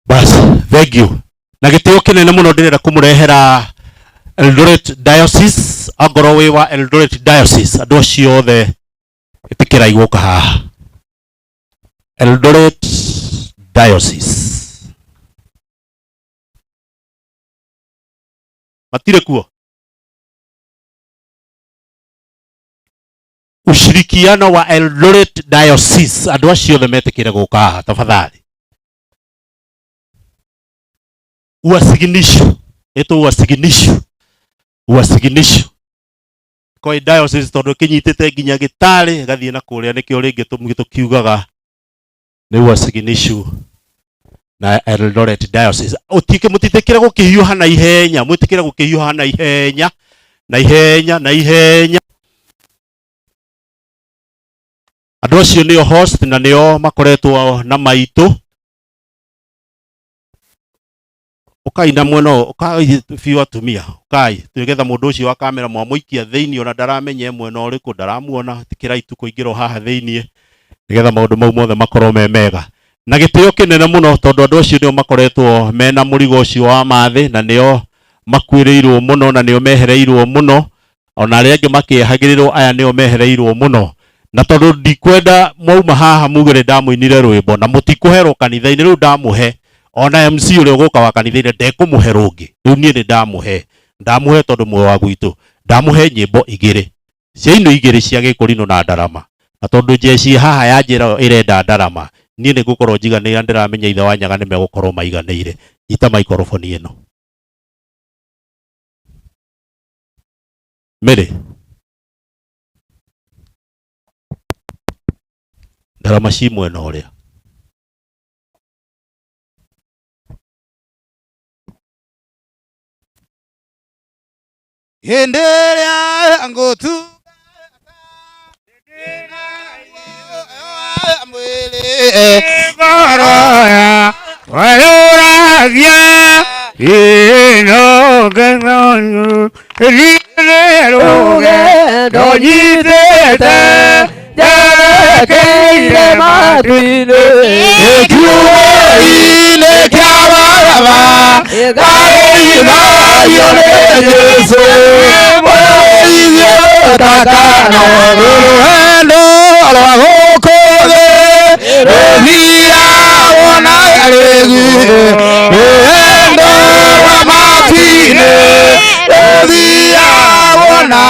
I: Bas, thank you. Na gĩtĩo kĩnene mũno ndĩrenda kũmũrehera Eldoret Diocese, angorwo wĩ wa Eldoret Diocese, andũ acio othe ĩtĩkĩrai gũka haha. Eldoret Diocese. Matire kuo. Ushirikiano wa Eldoret Diocese, andũ acio othe metĩkĩre gũka haha tafadhali. Uwasiginisho. Eto uwasiginisho. Kwa diocese tondu kinyitite nginya gitari gathie na kuria nikio ringi tukiugaga ni uwasiginisho na Eldoret Diocese. Utike mutitikira gukihiuha na ihenya, mutikira gukihiuha na ihenya. Andu acio nio host na nio makoretwo na maitu. Ukai na mweno, ukai fiwa tumia, ukai tugetha mundu ucio wa kamera mwamuikia thiini ona ndaramenye mweno uriku ndaramuona tikira itu kuingiro haha thiini nigetha maundu mau mothe makorwo me mega na gitio kinene muno tondu andu acio nio makoretwo mena murigo ucio wa mathi na nio makwiriirwo muno na nio mehereirwo muno ona aria angi makihagirirwo aya nio mehereirwo muno na tondu ndikwenda mwauma haha mugire ndamuinire rwimbo na mutikuherwo kanitha-ini riu ndamuhe ona MC ule ugoka wa kanitha-ini ndekumuhe rungi riu nie ni ndamuhe tondu mwe wa gwitu ndamuhe nyimbo igiri cia ino igiri cia Gikurino na Ndarama na tondu jeci haha ya njira irenda Ndarama nie ni gukorwo njiganira ndiramenya ithe wa Nyaga ni megukorwo maiganire ita microphone ino mere Ndarama ci mwena uria
F: Yenderia ngotu
A: Goroya Wayuragia Ino Genonu Rineruge Dojitete Jakeire Matine Ejuile Kawarava Gaina Yone Yesu Boyo Takano Ruhendo Alwakode Revia Wana Yalegi Ruhendo Wamatine Revia Wana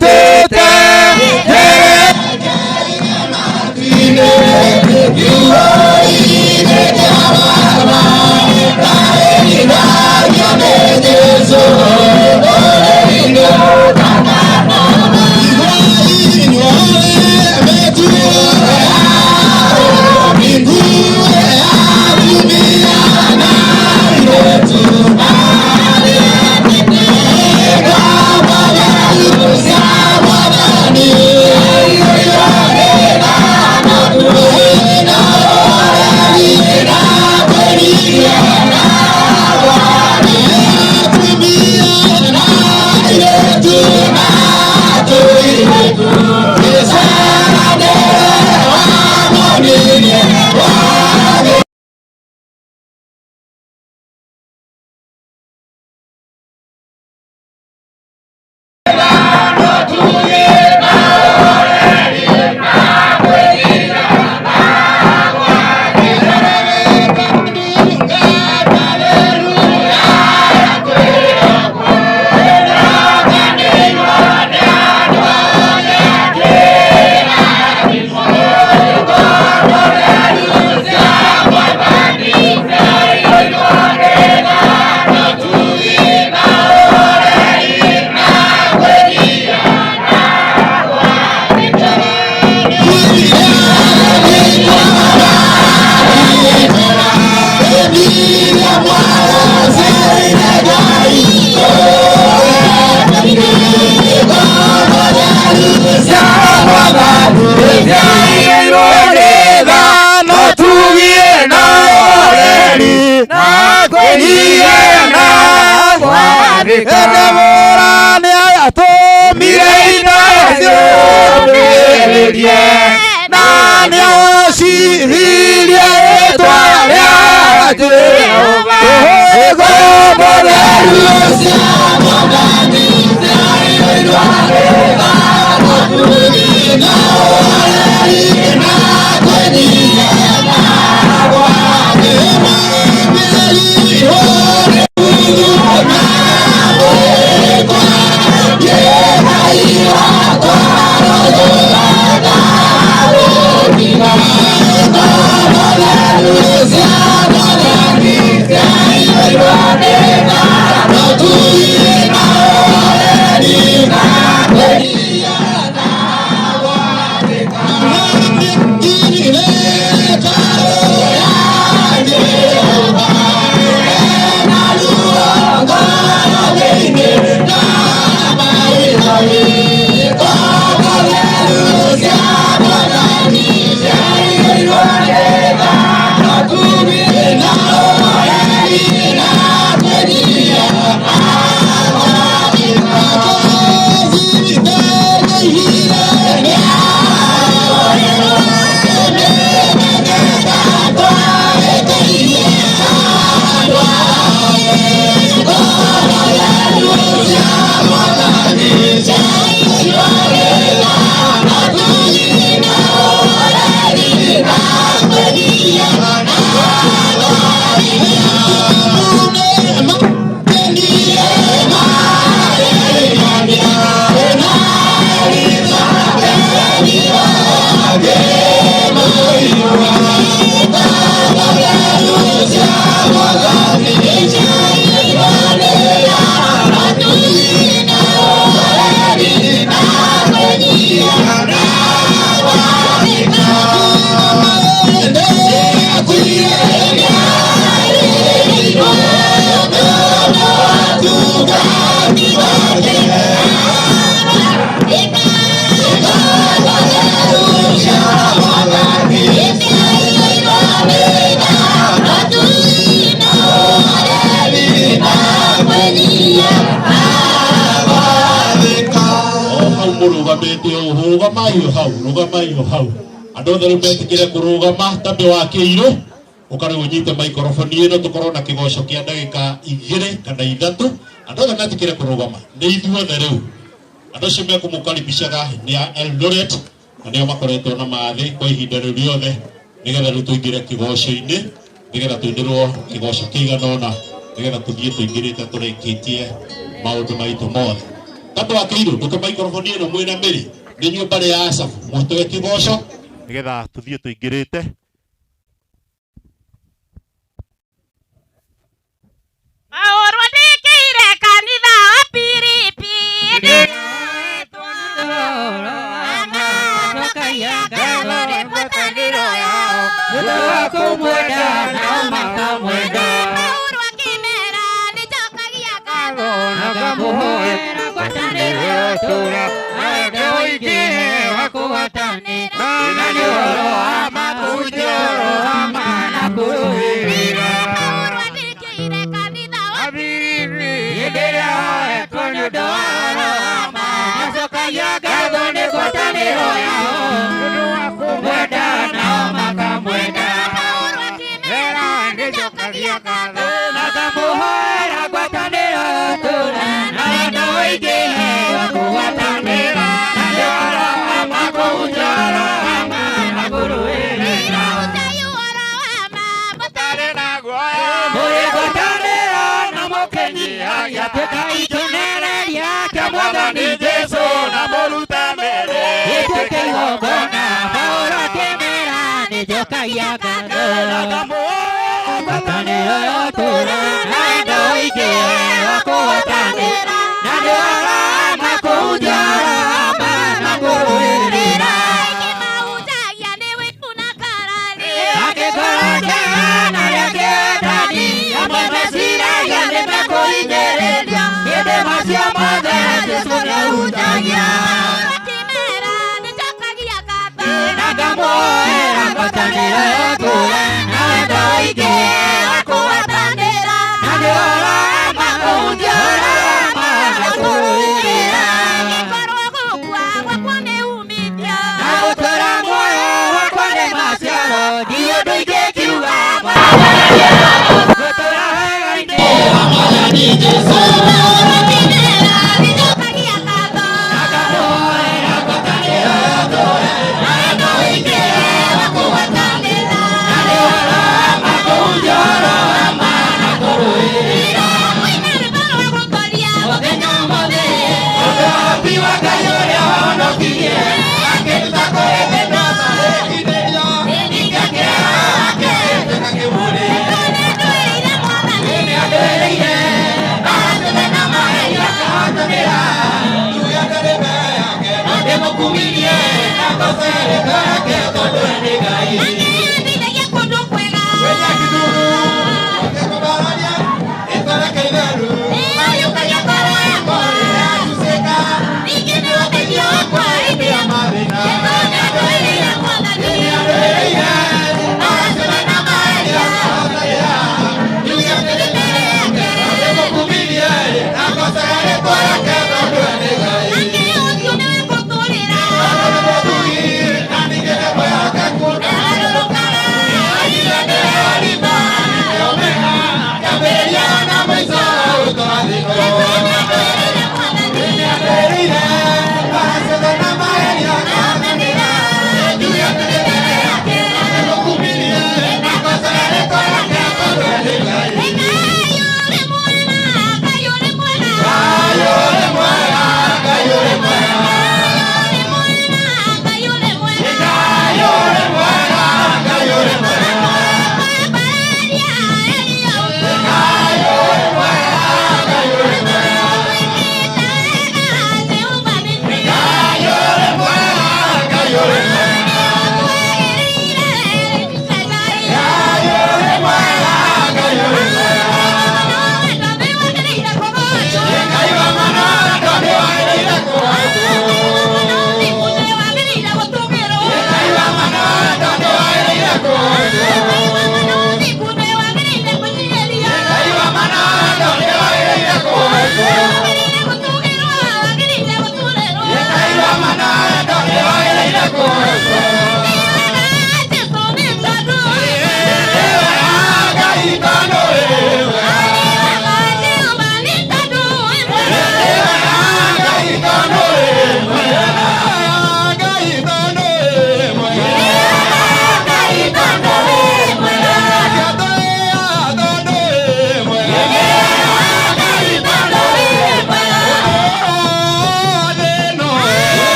A: Tete Ende mora ni ayato mireina yomirerie nani osiririe twale Jehova ego bolerusia modani zairwane na na kwenia na
E: rugamayo hau andu othe metikire kurugama tambe wa kiiru ukari unyite microphone ino tukorwo na kigosho kia ndagika 2 kana 3 andu othe metikire kurugama ni ithuothe riu andu cio mekumukaribishaga ni Eldoret na nio makoretwo na mathi kwa ihinda riu riothe nigetha riu tuingire kigosho-ini nigetha tuindirwo kigosho kiiganona nigetha tuthie tuingirite turikitie maundu maitu mothe tambe wa kiiru tuke microphone ino mwina miri ni nyumba ya Asafu mutoe kigosho nigetha tuthie tuingirite
G: Maoro dikire kanitha wa Pilipi Naga
A: Thank you.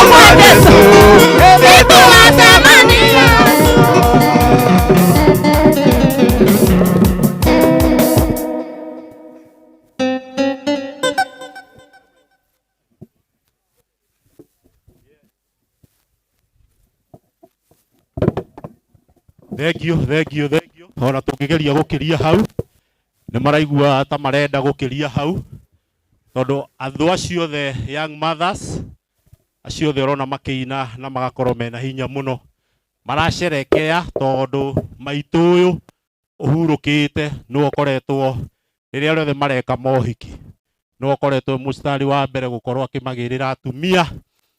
A: kwa Yesu nitunatamania.
I: Thank you. Ona tungigeria gukiria hau ni maraigua ta marenda gukiria hau tondu athu acio the young mothers acio the rona makiina na magakorwo mena hinya muno maracerekea tondu maitu uyu uhurukite no ukoretwo riria rothe mareka mohiki no ukoretwo mustari wa mbere gukorwo akimagirira atumia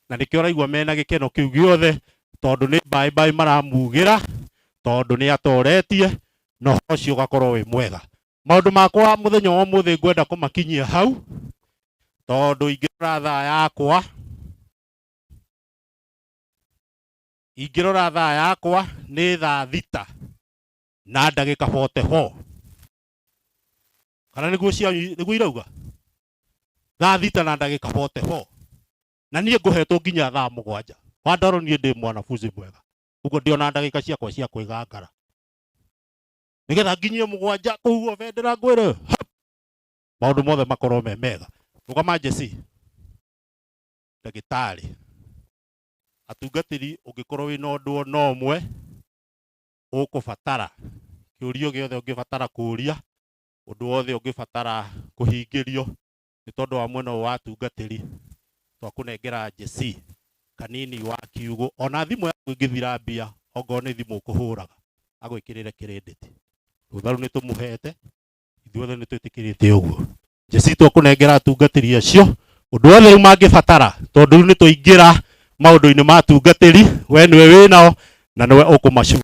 I: na nikio raigua mena gikeno kiu giothe tondu ni bye maramugira tondu ni atoretie no ucio gakorwo wi mwega. Maundu makwa muthenya wa muthi ngwenda kumakinyia hau tondu ingirora thaa yakwa ni thaa thita na ndagika 44 kana niguo irauga thaa thita na ndagika 44 na nie nguhetwo nginya thaa 7 wandoro nie ndi mwanafunzi mwega uguo ndiona ndagika ciakwa cia kwigangara nigetha nginyie 7 kuguo bendera ngwire maundu mothe makorwo me mega. Rugama Jesse ndagitari atungatiri ungikorwo wina undu ona umwe ukubatara kiurio giothe ungibatara kuria undu wothe ungibatara kuhingirio ni tondu wa mwena wa atungatiri twakunengera Jesse kanini wa kiugo ona thimu yaku ingithira mbia ongo ni thimu ukuhuraga agwikirire credit utharu ni tumuhete ithuothe ni twitikirite uguo Jesse twakunengera atungatiri acio undu wothe mangibatara tondu ni tuingira maundu-ini ma atungatiri we niwe winao na niwe ukumacu.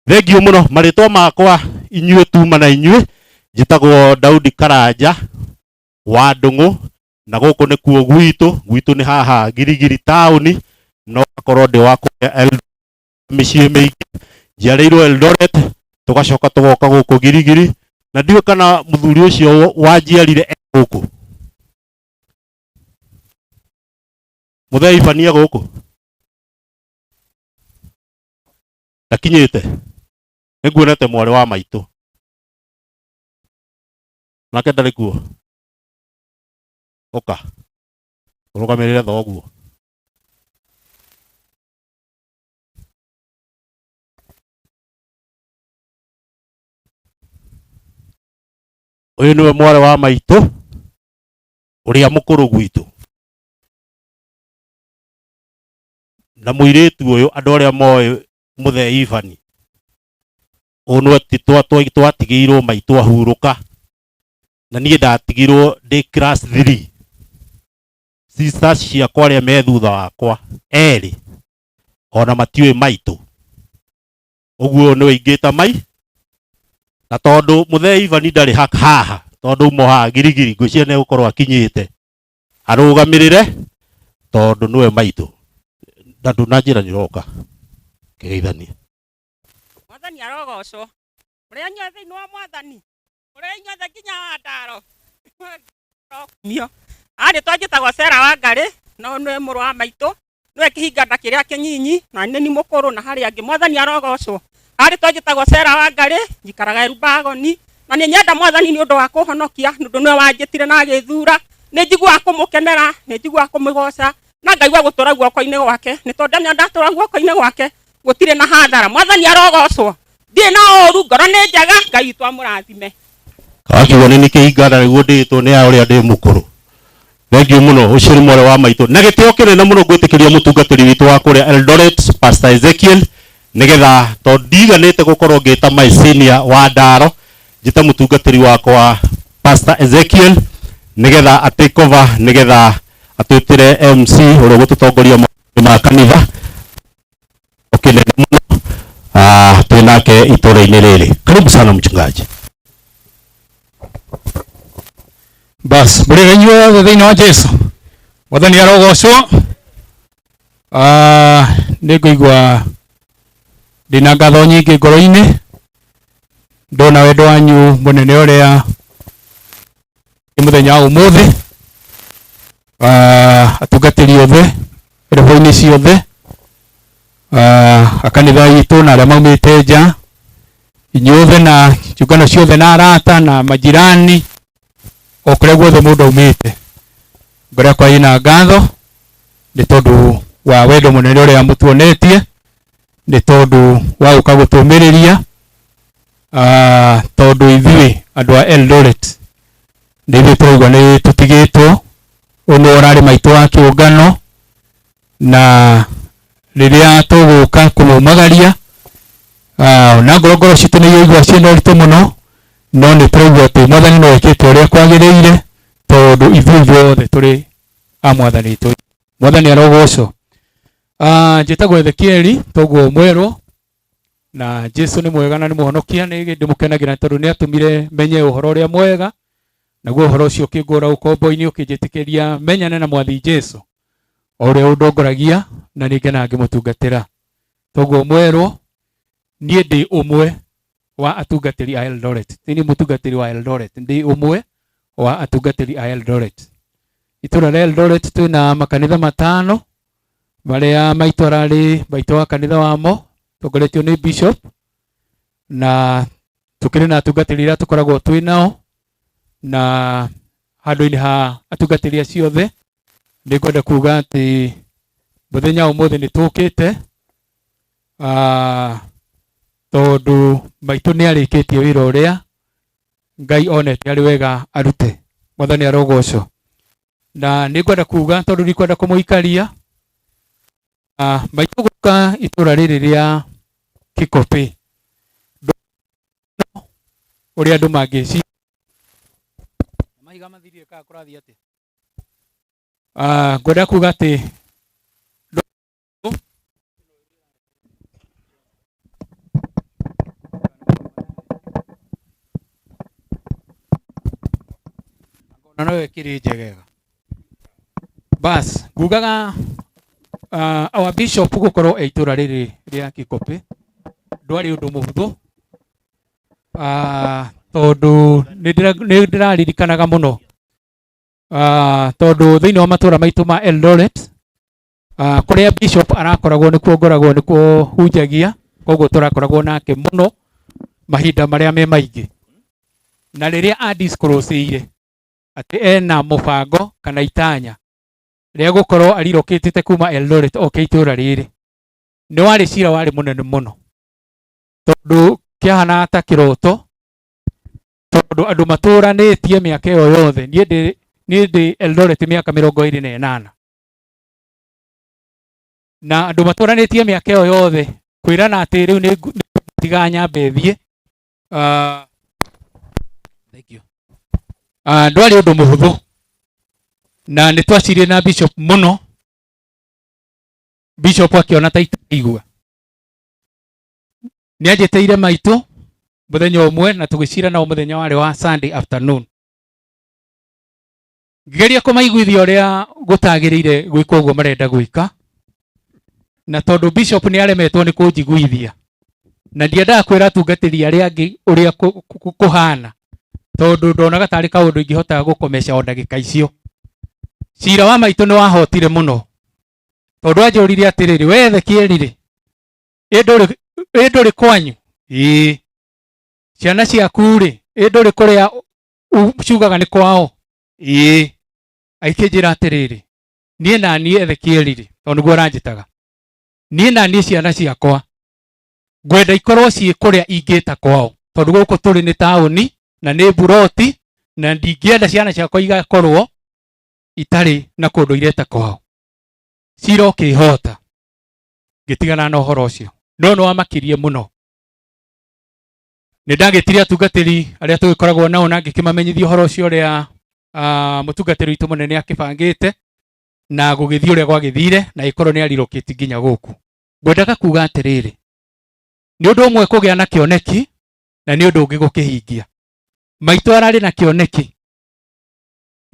I: Thengio muno maritwa makwa inyue tuma na inyue njitagwo Daudi Karanja wa Ndungu na guku ni kuo gwitu ni haha Girigiri town no akorwo ndi wa kuya micii mingi njiarĩirwo Eldoret tugacoka tugoka guku Girigiri na ndiwe kana muthuri ucio wanjiarire guku muthee ibania guku ndakinyite niguonete mwari wa maitu nake ndari kuo oka urugamirire thoguo uyu niwe mwari wa maitu uria mukuru gwitu na muiritu uyu andu aria moe muthee Ivani unwe twatigirwo maitu ahuruka na nie ndatigirwo ndi class 3 sisters ciakwa aria me thutha wakwa eri ona matiwe maitu uguo niwe ingita mai na tondu muthee Ivani ndari haha tondu mo ha Girigiri ngwiciria ne gukorwo akinyite arugamirire tondu niwe maitu ndandu na njira niroka kigeithania
G: Mwathani arogocwo uria nyua thiini wa Mwathani uria inyuothe nginya Wandaro mio ari twanjitagwo Sera wa Ngari no nwe muru wa maitu nwe kihinganda kiria kinyinyi na ni mukuru na hari angi. Mwathani arogocwo ari twanjitagwo Sera wa Ngari njikaraga Elubagoni na ni nyenda Mwathani ni undu wa kuhonokia nundu nwe wanjitire na agithura ni njigua kumukenera ni njigua kumugoca na ngaigua gutura guoko-ini gwake ni tondu ni ndatura guoko-ini gwake gutire na hathara. Mwathani arogocwo ndi na oru ngoro ni njaga Ngai twamurathime
I: akiuga ni kihinganda niguo nditwo ni uria ndi mukuru. Thengio muno ucio ni mwari wa maitu na gitio kinene muno gwitikiria mutungatiri witu wa kuria Eldoret Pastor Ezekiel nigetha tondu ndiganite gukorwo ngita my senior wa Ndaro njita mutungatiri wakwa Pastor Ezekiel nigetha atake over nigetha atwitire MC uria gututongoria ma kanitha okinene muno twinake itura-ini riri. Karibu sana mchungaji.
B: Bas muri inyuothe thiini wa Jesu Mwathani arogocwo. Ni nguigua ndina ngatho nyingi ngoro-ini ndona wendo wanyu munene uria ni muthenya wa umuthi atungatiri othe revo-ini ngũrani ciothe akanitha witũ na arĩa maumĩte nja, inyuothe na ciũngano ciothe na arata na majirani o kũrĩa guothe mũndũ aumĩte, ngorĩa kwa ina ngatho nĩ tondũ wa wendo mũnene ũrĩa mũtuonetie, nĩ tondũ wa gũka gũtũmĩrĩria, tondũ ithuĩ andũ a Eldoret nĩ ithuĩ tũraigua nĩ tũtigĩtwo, ũyũ ũrarĩ maitũ wa kĩũngano, na rĩrĩa tũgũka kũmũmagaria na ngorongoro citũ nĩ igua ciĩna ũritũ mũno, no nĩ tũraigua atĩ Mwathani no ekĩte ũrĩa kwagĩrĩire, tondũ ithuĩ ithuothe tũrĩ a Mwathani witũ. Mwathani arogocwo. Njĩtagwo Ezekieli toguo mwerũ, na Jesu nĩ mwega na nĩ mũhonokia, nĩ ndĩmũkenagĩra tondũ nĩ atũmire menye ũhoro ũrĩa mwega, naguo ũhoro ũcio ũkĩngũra ũkombo-inĩ ũkĩnjĩtĩkĩria menyane na Mwathi Jesu o ũrĩa ũndongoragia, na nĩ ngena ngĩmũtungatĩra. Toguo mwerũ, niĩ ndĩ ũmwe wa atungatĩri a Eldoret, ti nĩ mũtungatĩri wa Eldoret, ndĩ ũmwe wa atungatĩri a Eldoret. Itũra rĩa Eldoret twĩna makanitha 5 marĩa maitũ ararĩ maitũ wa kanitha wamo, tongoretio nĩ Bishop, na tũkĩrĩ na atungatĩri arĩa tũkoragwo twĩ nao, na handũ-inĩ ha atungatĩri acio othe nĩ ngwenda kuga atĩ mũthenya ũmũthĩ nĩ tũkĩte, tondũ maitũ nĩ arĩkĩtie wĩra ũrĩa Ngai onete arĩ wega arute. Mwathani arogocwo. Na nĩ ngwenda kuga tondũ ndikwenda kũmũikaria, maitũ gũka itũra rĩrĩ rĩa Kikope ũrĩa andũ mangĩci mahiga mathirire kana kũrathiĩ atĩa, ngwenda kuga atĩ na no wekire njegega bas ngugaga our bishop gũkorwo itũra rĩrĩ rĩa Kikope ndwarĩ ũndũ mũhũthũ, tondũ nĩ ndĩraririkanaga mũno, tondũ thĩinĩ wa matũra maitũ ma Eldoret kũrĩa bishop arakoragwo nĩkuo ngoragwo nĩkuo hunjagia, koguo tũrakoragwo nake mũno mahinda marĩa me maingĩ, na rĩrĩa adisclose atĩ ena mũbango kana itanya rĩa gũkorwo arirokĩtĩte kuma Eldoret oke itũra rĩrĩ, nĩ warĩ cira warĩ mũnene mũno, tondũ kĩahana ta kĩroto, tondũ andũ matũranĩtie mĩaka ĩyo yothe, niĩ ndĩ Eldoret mĩaka 28, na andũ matũranĩtie mĩaka ĩyo yothe kwĩrana atĩ rĩu nĩ tiga nyambe thiĩ, ndwarĩ ũndũ mũhũthũ, na nĩ twacirie na bishop mũno, bishop akiona ta itaigua, nĩ anjĩtĩire maitũ mũthenya ũmwe na tũgĩcira nao mũthenya warĩ wa Sunday afternoon, ngĩgeria kũmaiguithia ũrĩa gũtagĩrĩire gwĩka ũguo marenda gwĩka, na tondũ bishop nĩ aremetwo nĩ kũnjiguithia, na ndiendaga kwĩra atungatĩri arĩa angĩ ũrĩa kũhana, tondũ ndonaga tarĩ kaũndũ ingĩhota gũkomesha o ndagĩka icio. Cira wa maitũ nĩ wahotire mũno, tondũ anjũrire atĩrĩrĩ, we Ezekieli rĩ, ndũrĩ kwanyu? Ĩĩ. Ciana ciaku rĩ, ndũrĩ kũrĩa ciugaga nĩ kwao? Ĩĩ. Akĩnjĩra atĩrĩrĩ, niĩ na niĩ Ezekieli rĩ, tondũ nĩguo aranjĩtaga, niĩ na niĩ ciana ciakwa ngwenda ikorwo ciĩ kũrĩa ingĩta kwao, tondũ gũkũ tũrĩ nĩ taũni na nĩ buroti, na ndingĩenda ciana ciakwa igakorwo itarĩ na kũndũ ireta kwao. Cira ũkĩhota, ngĩtigana na ũhoro ũcio, no nĩ wamakirie mũno. Nĩ ndagĩtire atungatĩri arĩa tũgĩkoragwo nao na ngĩkĩmamenyithia ũhoro ũcio ũrĩa mũtungatĩri witũ mũnene akĩbangĩte, na gũgĩthiĩ ũrĩa gwagĩthire, na ĩkorwo nĩ arirokĩti nginya gũkũ. Ngwendaga kuga atĩrĩrĩ, nĩ ũndũ ũmwe kũgĩa na kĩoneki, na nĩ ũndũ ũngĩ gũkĩhingia. Maitũ ararĩ na kĩoneki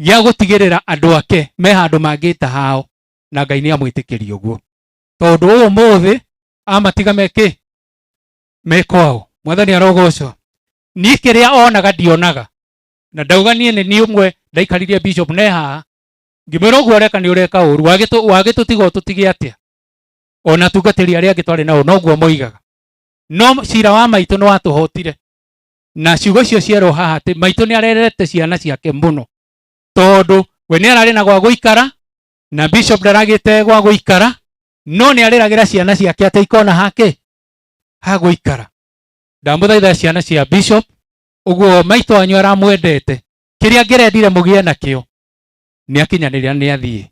B: gĩa gũtigĩrĩra andũ ake me handũ mangĩta hao, na Ngai nĩ amwĩtĩkĩria ũguo, tondũ ũyũ mũthĩ amatiga me kwao. Mwathani arogocwo. Niĩ kĩrĩa onaga ndionaga, na ndauga niĩ nĩ niĩ ũmwe ndaikaririe bishop ne haha, ngĩmwĩra ũguo ũreka nĩ ũreka ũru, wagĩtũtiga ũtũtige atĩa? ona tungatĩri arĩa angĩ twarĩ nao noguo moigaga. No cira wa maitũ nĩ watũhotire, na ciugo icio cierwo haha atĩ maitũ nĩ arerete ciana ciake mũno, tondũ we nĩ ararĩ na gwa gũikara na bishop ndaragĩte gwa gũikara, no nĩ arĩragĩra ciana ciake atĩ ikona hake ha gũikara. Ndamũthaitha ciana cia bishop, ũguo maitũ wanyu aramwendete, kĩrĩa ngĩrendire mũgĩe nakĩo nĩ akinyanĩria nĩ athiĩ.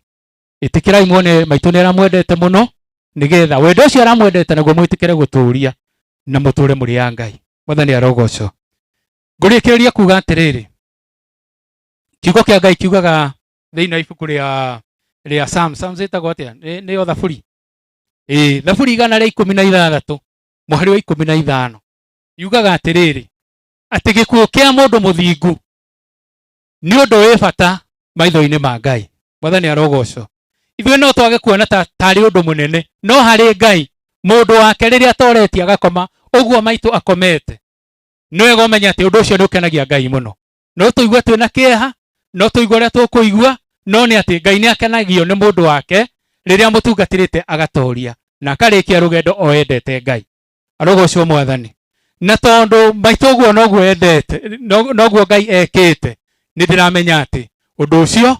B: Ĩtĩkĩrai muone maitũ nĩ aramwendete mũno, nĩgetha wendo ũcio aramwendete naguo mwĩtĩkĩre gũtũũria na mũtũũre mũrĩ a Ngai. Mwathani arogocwo. Ngũrĩkĩrĩria kuuga atĩrĩrĩ, kiugo kĩa Ngai kiugaga thĩinĩ wa ibuku rĩa Psalms ĩtagwo atĩa? Nĩyo Thaburi. Thaburi 116 mũhari wa 15 yugaga atĩrĩrĩ, atĩ gĩkuũ kĩa mũndũ mũthingu nĩ ũndũ wĩ bata maitho-inĩ ma Ngai. Mwathani arogocwo. Ithuĩ no twage kuona tarĩ ũndũ mũnene, no harĩ Ngai mũndũ wake rĩrĩa atoretie agakoma ũguo maitũ akomete, nĩ wega ũmenye atĩ ũndũ ũcio nĩ ũkenagia Ngai mũno. No tũigue twĩna kĩeha, no tũigue ũrĩa tũkũigua, no nĩ atĩ Ngai nĩ akenagio nĩ mũndũ wake rĩrĩa mũtungatĩrĩte agatoria na akarĩkia rũgendo o endete Ngai. Arogocwo Mwathani. Na tondũ maitũ ũguo noguo endete, noguo Ngai ekĩte, nĩ ndĩramenya atĩ ũndũ ũcio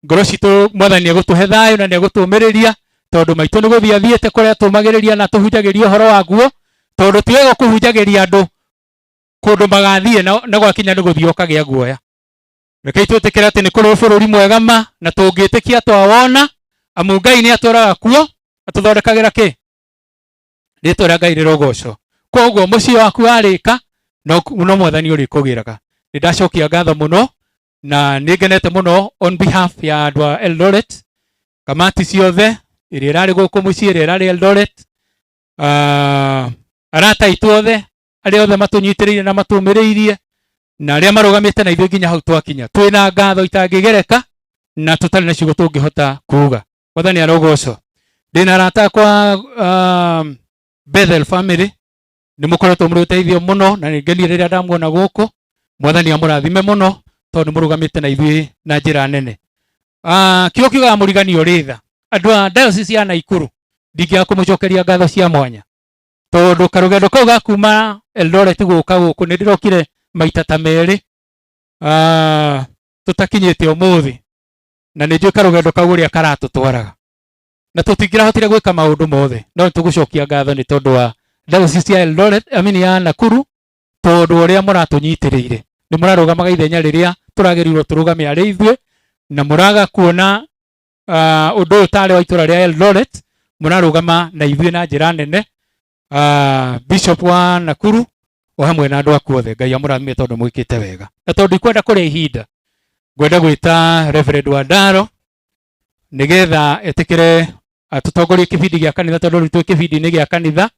B: ngoro citũ Mwathani egũtũhe thayũ na nĩ egũtũmĩrĩria, tondũ maitũ nĩ gũthiĩ athiĩte kũrĩa tũmagĩrĩria na tũhunjagĩria ũhoro waguo, tondũ ti wega kũhunjagĩria andũ kũndũ magathiĩ na gwakinya nĩ gũthiĩ ũkagĩa guoya. Rekei twĩtĩkĩre atĩ nĩ kũrĩ bũrũri mwega ma, na tũngĩtĩkia twawona, amu Ngai nĩ atũraga kuo atũthondekagĩra kĩ? Rĩĩtwa rĩa Ngai rĩrogocwo. Koguo mũciĩ waku warĩka no Mwathani ũrĩkũgĩraga. Nĩ ndacokia ngatho mũno na nĩ ngenete mũno on behalf ya andũ a Eldoret, kamati ciothe ĩrĩa ĩrarĩ gũkũ mũciĩ, ĩrĩa ĩrarĩ Eldoret, arata aitũ othe arĩa othe matũnyitĩrĩire na matũmĩrĩirie, na arĩa marũgamĩte na ithuĩ nginya hau twakinya. Twĩna ngatho itangĩgereka na tũtarĩ na ciugo tũngĩhota kuuga. Mwathani arogocwo. Ndĩna arata kwa Bethel family, nĩ mũkoretwo mũrĩ ũteithio mũno na nĩ ngenire rĩrĩa ndamuona gũkũ. Mwathani amũrathime mũno tondũ mũrũgamĩte na ithuĩ na njĩra nene. Kĩo kiugaga mũriganio rĩ tha. Andũ a diocese ya Naikuru ndingĩaga kũmũcokeria ngatho cia mwanya, tondũ karũgendo kau ga kuma Eldoret gũka gũkũ nĩ ndĩrokire maita ta merĩ tũtakinyĩte ũmũthĩ, na nĩ njũĩ karũgendo kau ũrĩa karatũtwaraga, na tũtingĩrahotire gwĩka maũndũ mothe, no nĩ tũgũcokia ngatho nĩ tondũ wa diocese ya Eldoret, ya Nakuru, tondũ ũrĩa mũratũnyitĩrĩire. Nĩ mũrarũgamaga ithenya rĩrĩa tũragĩrĩirwo tũrũgame arĩ ithuĩ, na mũraga kuona ũndũ ũyũ tarĩ wa itũra rĩa Eldoret, mũrarũgama na ithuĩ na njĩra nene. Bishop wa Nakuru o hamwe na andũ aku othe, Ngai amũrathime tondũ mwĩkĩte wega. Na tondũ ikwenda kũrĩa ihinda, ngwenda gwĩta Reverend Wandaro nĩgetha etĩkĩre atũtongorie kĩbindi gĩa kanitha, tondũ rĩu twĩ kĩbindi-inĩ gĩa kanitha,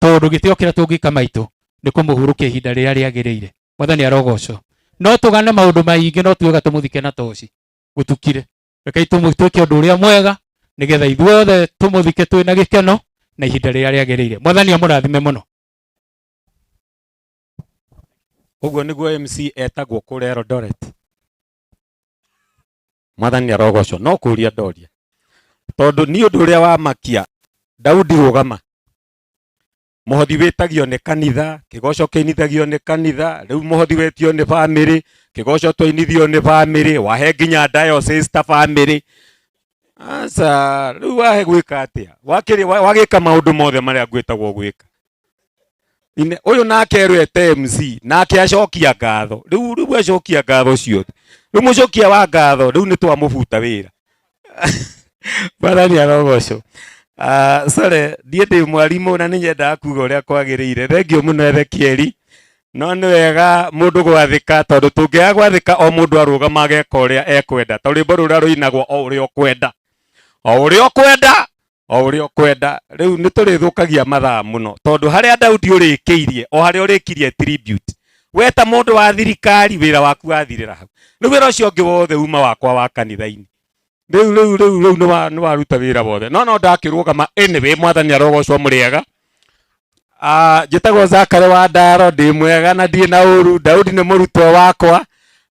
B: tondũ gĩtĩo kĩrĩa tũngĩka maitũ nĩ kũmũhurũkia ihinda rĩrĩa rĩagĩrĩire. Mwathani arogocwo. No tũgane maũndũ maingĩ, no tuoga tũmũthike na toci gũtukire. Rekei tũmwĩtũkie ũndũ ũrĩa mwega nĩgetha ithuĩ othe tũmũthike twĩna gĩkeno na ihinda rĩrĩa rĩagĩrĩire. Mwathani amũrathime mũno.
C: Ũguo nĩguo MC etagwo kũrĩa Eldoret. Mwathani arogocwo. No kũria ndoria, tondũ nĩ ũndũ ũrĩa wamakia Daudi rũgama. Mũhothi wĩtagio nĩ kanitha, kĩgoco kĩinithagio nĩ kanitha, rĩu mũhothi wĩtio nĩ bamĩrĩ, kĩgoco twainithio nĩ bamĩrĩ, wahe nginya diocese ta bamĩrĩ. Asa rĩu wahe gwĩka atĩa? Wagĩka maũndũ mothe marĩa gwĩtagwo gwĩka. Ũyũ nake erwete MC, nake acokia ngatho. Rĩu acokia ngatho ciothe. Rĩu mũcokia wa ngatho, rĩu nĩ twamũbuta wĩra. Mwathani arogocwo. Sorry, ndiĩ ndĩ mwarimũ na nĩ nyendaga kuuga ũrĩa kwagĩrĩire. Thengio mũno Ezekieli. No nĩ wega mũndũ gwathĩka, tondũ tũngĩaga gwathĩka o mũndũ arũgama ageka ũrĩa ekwenda. Ta rwĩmbo rũrĩa rũinagwo o ũrĩa ũkwenda. O ũrĩa ũkwenda, o ũrĩa ũkwenda. Rĩu nĩ tũrĩthũkagia mathaa mũno, tondũ harĩa Daudi ũrĩkĩirie, o harĩa ũrĩkirie tribute. We ta mũndũ wa thirikari wĩra waku wathirĩra hau. Rĩu wĩra ũcio ũngĩ wothe uma wakwa wa kanitha-inĩ. Rĩu nĩ waruta wĩra wothe. No ndakĩrũgama anyway. Mwathani arogocwo mũrĩega. Njĩtagwo Zakare wa Ndaro, ndĩ mwega na ndirĩ na ũru. Daudi nĩ mũrutwo wakwa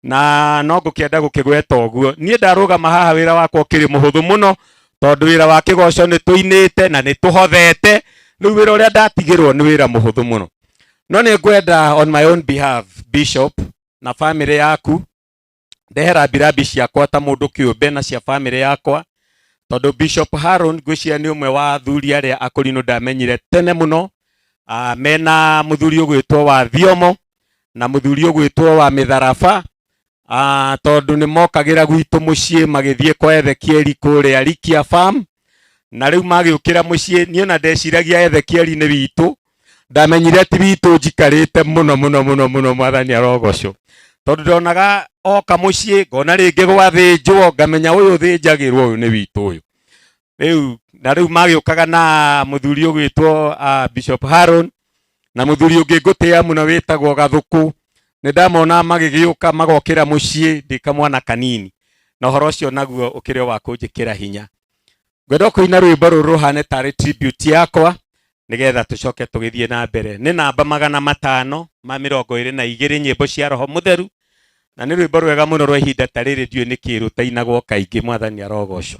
C: na no ngũkĩenda gũkĩgweta ũguo. Niĩ ndarũgama haha wĩra wakwa ũkĩrĩ mũhũthũ mũno, tondu wira wa kigoco ni tuinite na ni tuhothete riu wira uria ndatigirwo ni wira muhuthu muno no ni ngwenda on my own behalf bishop na family yaku ndehera birabi ciakwa ta mundu kiumbe na cia family yakwa tondu Bishop Haron ngwiciria ni umwe wa athuri aria akurino ndamenyire tene muno mena muthuri ugwitwo wa Thiomo na muthuri ugwitwo wa Mitharaba tondu ni mokagira gwitu mucii magithie kwa Ezekieli kuria Rikia Farm na riu magiukira mucii ni ona ndeciragia Ezekieli ni witu ndamenyire ti witu njikarite muno mwathani arogocwo tondu ndonaga oka mucii ngona ringi gwathinjwo ngamenya uyu thinjagirwo uyu ni witu uyu riu magiukaga na muthuri ugwitwo Bishop Haron na muthuri ungi ngutia muno witagwo Gathuku ni ndamona magigiuka magokira mucii ndikamwana kanini na horo cio naguo ukire wa kunjikira hinya ngwenda kuina rwimbo ruru ruhane tari tribute yakwa nigetha tucoke tugithie na mbere ni namba 522 nyimbo cia roho mutheru na ni rwimbo rwega muno rwa ihinda ta riri ndio ni kiru tainagwo kaingi mwathani arogocwo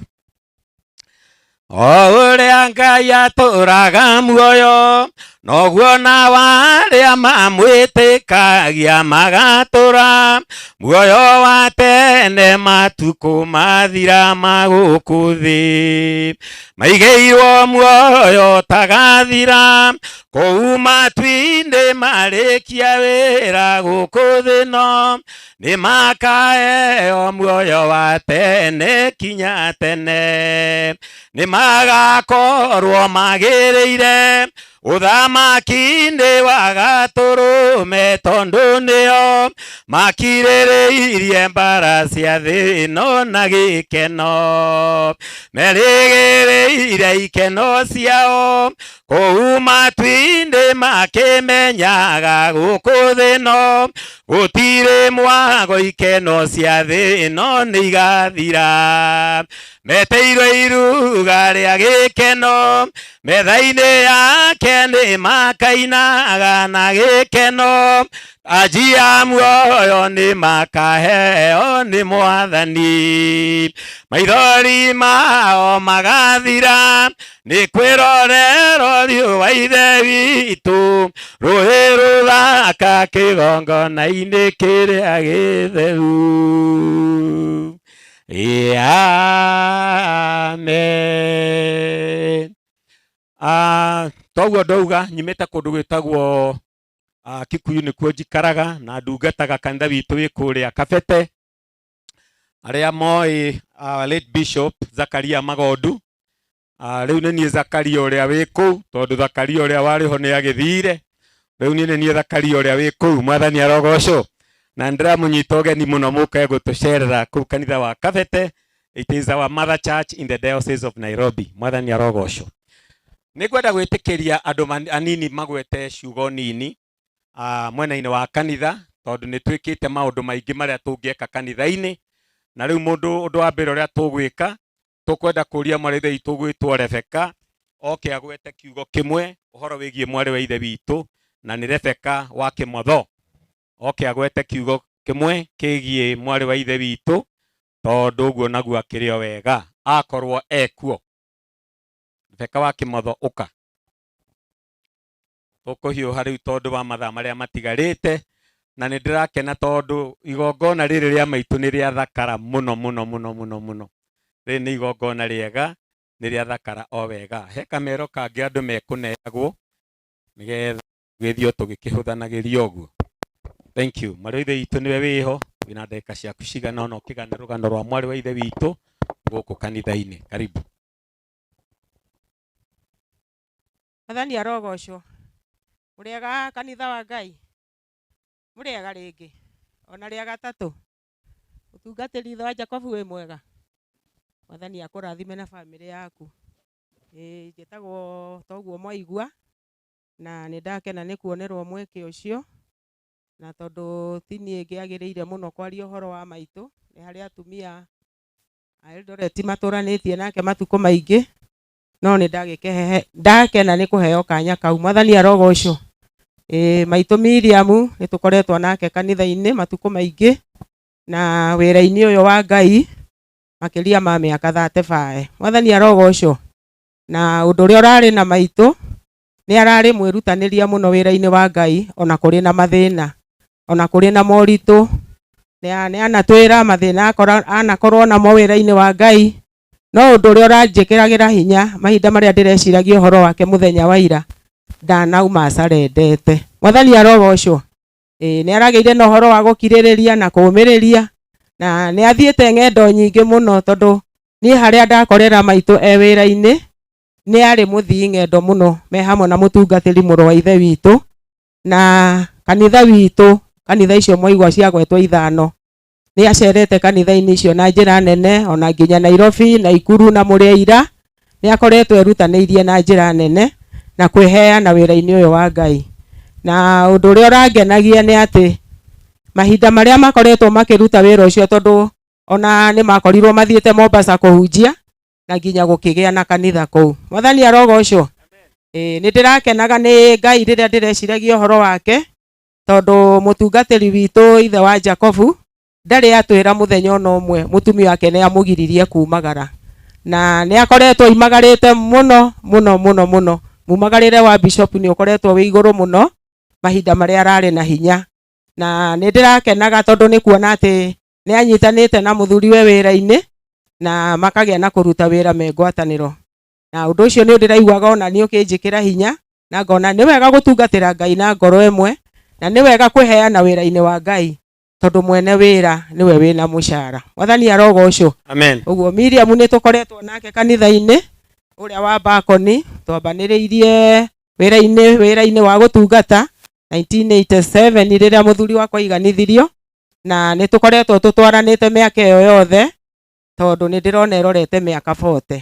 C: o uria Ngai aturaga muoyo noguo na waria mamwitikagia magatura muoyo wa tene matuku mathira maguku thi maigeirwo muoyo tagathira kou matu-inĩ marĩkia wĩra gũkũ thĩ no nĩ makaheo muoyo wa tene kinya tene nĩ magakorwo magĩrĩire ũthamaki-inĩ wa Gatũrũme tondũ nĩo makirĩrĩirie mbara cia thĩ ĩno na gĩkeno merĩgĩrĩire ikeno ciao kou matu-inĩ makĩmenyaga gũkũ thĩ ĩno gũtirĩ mwago ikeno cia thĩ ĩno nĩ igathira meteirwo iruga rĩa gĩkeno metha-inĩ yake nĩ makainaga na gĩkeno aji ya muoyo nĩ makaheo nĩ mwathani maithori mao magathira nĩ kwĩrorerwo riũa ithe witũ rũĩ rũthaka kĩgongona-inĩ kĩrĩa gĩtheru amen toguo ndauga nyimĩte kũndũ gwĩtagwo Kikuyu nĩkuo njikaraga na ndungataga kanitha witũ wĩ kũrĩa Kabete arĩa moĩ late Bishop Zakaria Magondu rĩu nĩ niĩ Zakaria ũrĩa wĩ kũu tondũ Zakaria ũrĩa warĩ ho nĩ agĩthire rĩu nĩ niĩ Zakaria ũrĩa wĩ kũu mwathani arogocwo na ndĩramũnyita ũgeni mũno mũke gũtũcerera kũu kanitha wa Kabete. It is our mother church in the Diocese of Nairobi. Mwathani arogocwo. Nĩngwenda gwĩtĩkĩria andũ anini magwete ciugo nini mwena-inĩ wa kanitha tondũ nĩ twĩkĩte maũndũ maingĩ marĩa tũngĩeka kanitha-inĩ na rĩu ũndũ wa mbere ũrĩa tũgwĩka tũkwenda kũria mwarĩ ithe witũ gwĩtwo Rebeka oke agwete kiugo kĩmwe ũhoro wĩgiĩ mwarĩ wa ithe witũ na nĩ Rebeka wa Kĩmotho oke agwete kiugo kĩmwe kĩgiĩ mwarĩ wa ithe witũ tondũ ũguo naguo akĩrĩ o wega akorwo ekuo. Rebeka wa Kĩmotho ũka ũkũhiũha rĩu tondũ wa mathaa marĩa matigarĩte na nĩ ndĩrakena tondũ igongona rĩrĩ rĩa maitũ nĩ rĩa thakara mũno rĩrĩ nĩ igongona rĩega nĩ rĩa thakara o wega he kamero kangĩ andũ mekũneagwo nĩgetha gĩthio tũgĩkĩhũthanagĩria ũguo. Thank you. Mwarĩ wa ithe witũ nĩwe wĩho wĩna ndagĩka ciaku cigana ũna ũkĩgane rũgano rwa mwarĩ wa ithe witũ gũkũ kanitha-inĩ. Karibu.
G: Mwathani arogocwo. Mũrĩega kanitha wa Ngai. Mũrĩega rĩngĩ ona rĩa gatatũ. Ũtungatĩri ithe wa Jacobu wĩ mwega. Mwathani akũrathime na bamĩrĩ yaku. Njĩtagwo toguo mwaigua na nĩ ndakena nĩ kuonerwo mweke ũcio na tondũ ti niĩ ngĩagĩrĩire mũno kwaria ũhoro wa maitũ nĩ harĩ atumia a Eldoret matũranĩtie nake matukũ maingĩ no nĩ ndakena nĩ kũheo kanya kau. Mwathani arogocwo. Maitũ Miriam nĩ tũkoretwo nake kanitha-inĩ matukũ maingĩ na wĩra-inĩ ũyũ wa Ngai makiria ma miaka 35 mwathani arogocwo na undu uria urari na maitu ni arari mwirutaniria muno wira-ini wa Ngai ona kuri na mathina ona kuri na moritu ni anatwira mathina anakorwo na mo wira-ini wa Ngai no undu uria uranjikiragira hinya mahinda maria ndireciragia uhoro wake muthenya wa ira ndanauma acarendete mwathani arogocwo ni arageire na uhoro wa gukiririria na kumiriria na ni athiete ng'endo nyingi muno tondu ni haria ndakorera maitu wira-ini ni ari muthii ng'endo muno me hamwe na mutungatiri muru wa ithe witu na kanitha witu kanitha icio moigwa ciagwetwo 5 ni acerete kanitha-ini icio na njira nene ona nginya Nairobi na Ikuru na Mureira ni akoretwo erutaniirie na njira nene na kwiheana wira-ini uyu wa Ngai na undu uria urangenagia ni ati mahinda maria makoretwo makiruta wira ucio tondu ona ni makorirwo mathiete Mombasa kuhunjia na nginya gukigia na kanitha kuu mwathani arogocwo ni ndirakenaga ni Ngai riria ndireciragia uhoro wake tondu mutungatiri witu ithe wa Jacobu ndari atwira muthenya ona umwe mutumia wake ni amugiririe kumagara na ni akoretwo imagarite muno muno muno muno mumagarire wa bishop ni ukoretwo wi iguru muno mahinda maria arari na hinya na ni ndirakenaga tondu ni kuona ati ni anyitanite na muthuri we wira-ini na makagia na kuruta wira me ngwataniro na undu ucio ni ndiraiguaga ona ni ukinjikira hinya na ngona ni wega gutungatira Ngai na ngoro emwe na ni wega kwiheana wira-ini wa Ngai tondu mwene wira niwe wina mushara mwathani arogocwo
C: amen
G: uguo Miriam ni tukoretwo nake kanitha-ini uria wa Bakoni twambaniriirie wira-ini wa gutungata 1987 riria muthuri wakwa iganithirio na ni tukoretwo tutwaranite miaka iyo yothe tondu ni ndirona erorete miaka 40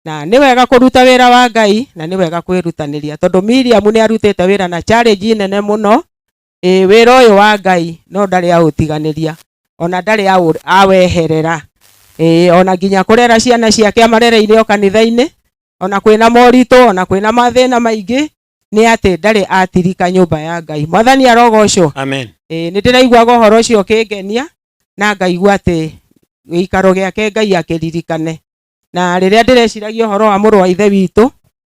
G: na ni wega kuruta wira wa Ngai na ni wega kwirutaniria tondu Miriam ni arutite wira na challenge nene muno wira uyu wa Ngai no ndari autiganiria ona ndari aweherera ona nginya kurera ciana ciake amarere-ine o kanitha-ini ona kwina moritu ona kwina mathina maingi ni ati ndari atirika nyumba ya Ngai mwathani arogocwo
C: amen
G: ni ndiraiguaga uhoro ucio ukingenia na ngaigua ati gikaro giake Ngai akiririkane na riria ndireciragia uhoro wa muru wa ithe witu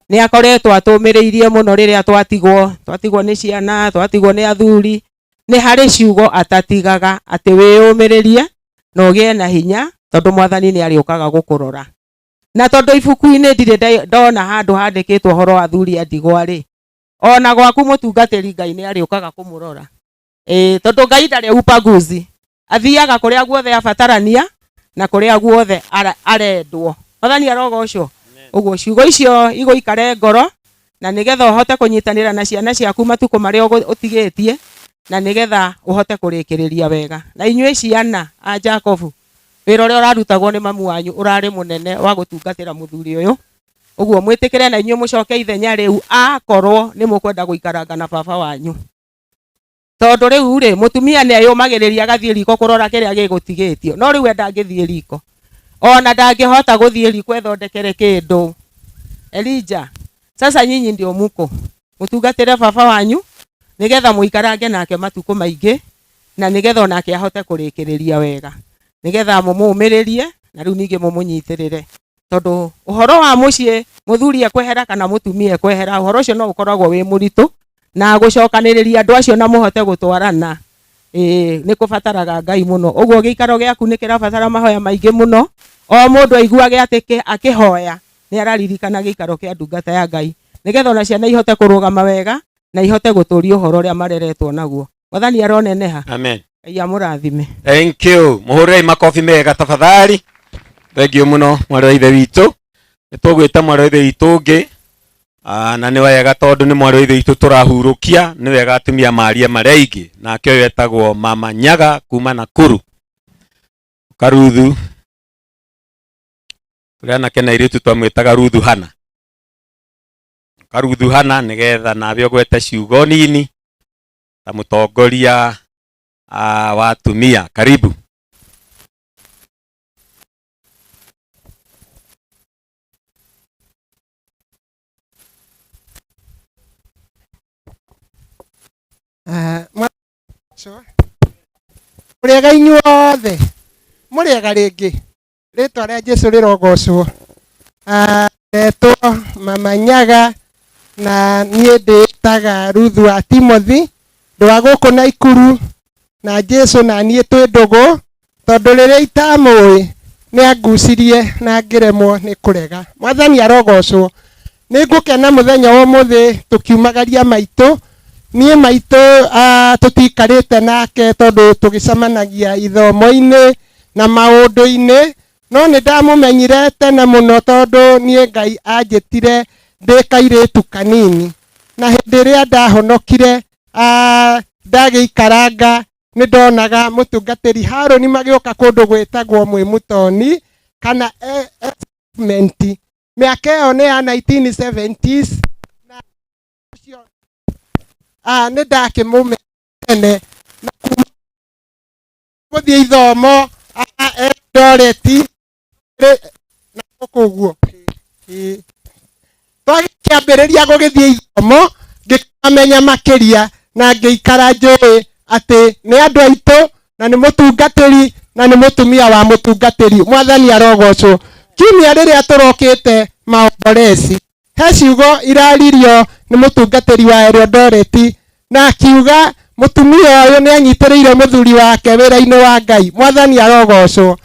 G: ni akoretwo atumiriirie muno riria twatigwo ni ciana twatigwo ni athuri ni hari ciugo atatigaga ati wiyumiririe na ugie na hinya tondu mwathani ni ariukaga gukurora na tondu ibuku-ini ndire ndona handu handikitwo uhoro wa athuri a ndigwa ri ona gwaku mutungatiri Ngai ni ariukaga kumurora tondu Ngai ndari upaguzi athiaga kuria guothe abatarania na kuria guothe arendwo mwathani arogocwo uguo ciugo icio iguikare ngoro na nigetha uhote kunyitanira na ciana ciaku matuko maria utigitie na nigetha uhote kurikiriria wega na inyue ciana a Jacob wira uria urarutagwo ni mamu wanyu urari munene wa gutungatira muthuri uyu uguo mwitikire na inyue mucoke ithenya riu akorwo ni mukwenda guikaranga na baba wanyu tondu riu ri mutumia ni ayumagiriria gathie riko kurora kiria gigutigitio no riu ndangithie riko ona ndangihota guthie riko ethondekere kindu Elijah sasa nyinyi ndio muko mutungatire baba wanyu nigetha muikarange nake matuko maingi na nigetha onake ahote kurikiriria wega nigetha mumumiririe na riu ningi mumunyitirire tondu uhoro wa mucii muthuri ekwehera kana mutumia ekwehera uhoro ucio no ukoragwo wi muritu na gucokaniriria andu acio na muhote gutwarana ni kubataraga Ngai muno uguo giikaro giaku ni kirabatara mahoya maingi muno o mundu aiguage atike akihoya ni araririkana giikaro kia ndungata ya Ngai nigetha ona ciana ihote kurugama wega na ihote guturia uhoro uria mareretwo naguo mwathani aroneneha
C: amen
G: Ngai amurathime
C: thank you muhurei makofi mega tafadhali thank you muno mwari wa ithe witu nitugwita mwari wa ithe witu ungi na ni wega tondu ni mwari wa ithe witu turahurukia ni wega atumia maria maria ingi nake uyu etagwo mama Nyaga kuma Nakuru Karuthu turia nake na iritu twamwitaga Ruthu Hana Karuthu Hana nigetha nawe ugwete ciugo nini ta mutongoria wa atumia karibu
O: muriega inyuothe muriega ringi
J: Rĩtwa rĩa Jesũ rĩrogocwo. Ndetwo Mama Nyaga na niĩ ndĩtaga Ruth wa Timothy, ndwa gũkũ Naikuru, na Jesũ na niĩ twĩ ndũgũ, tondũ rĩrĩa itamũĩ nĩ angucirie na ngĩremwo nĩ kũrega. Mwathani arogocwo. Nĩ ngũkena mũthenya wa ũmũthĩ tũkiumagaria maitũ. Niĩ maitũ tũtikarĩte nake tondũ tũgĩcemanagia ithomo-inĩ na maũndũ-inĩ, no nĩ ndamũmenyire tene mũno tondũ niĩ Ngai anjĩtire ndĩ kairĩtu kanini, na hĩndĩ ĩrĩa ndahonokire ndagĩikaranga nĩ ndonaga mũtungatĩri Harũni magĩũka kũndũ gwĩtagwo Mwĩmũtoni kana menti. Mĩaka ĩyo nĩ ya 1970s na ũcio nĩ ndakĩmũmenya na gũthiĩ ithomo Eldoret na kũguo. Twagĩkĩambĩrĩria gũgĩthiĩ ithomo ngĩkamenya makĩria na ngĩikara njũĩ atĩ nĩ andũ aitũ na nĩ mũtungatĩri na nĩ mũtumia wa mũtungatĩri. Mwathani arogocwo. Kiumia rĩrĩa tũrokĩte maombolezi, he ciugo iraririo nĩ mũtungatĩri wa Eldoret na akiuga mũtumia ũyũ nĩ anyitĩrĩire mũthuri wake wĩra-inĩ wa Ngai. Mwathani arogocwo.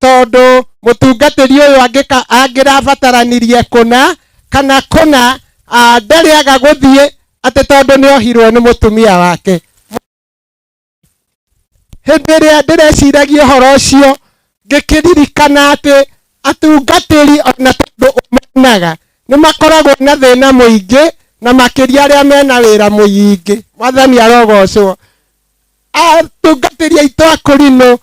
J: Tondũ mũtungatĩri ũyũ angĩrabataranirie kũna kana kũna ndarĩaga gũthiĩ atĩ tondũ nĩ ohirwo nĩ mũtumia wake. Hĩndĩ ĩrĩa ndĩreciragia ũhoro ũcio ngĩkĩririkana atĩ atungatĩri ona tondũ ũmonaga nĩ makoragwo na thĩna mũingĩ na makĩria arĩa mena wĩra mũingĩ. Mwathani arogocwo. Atungatĩri aitũ akũrinũ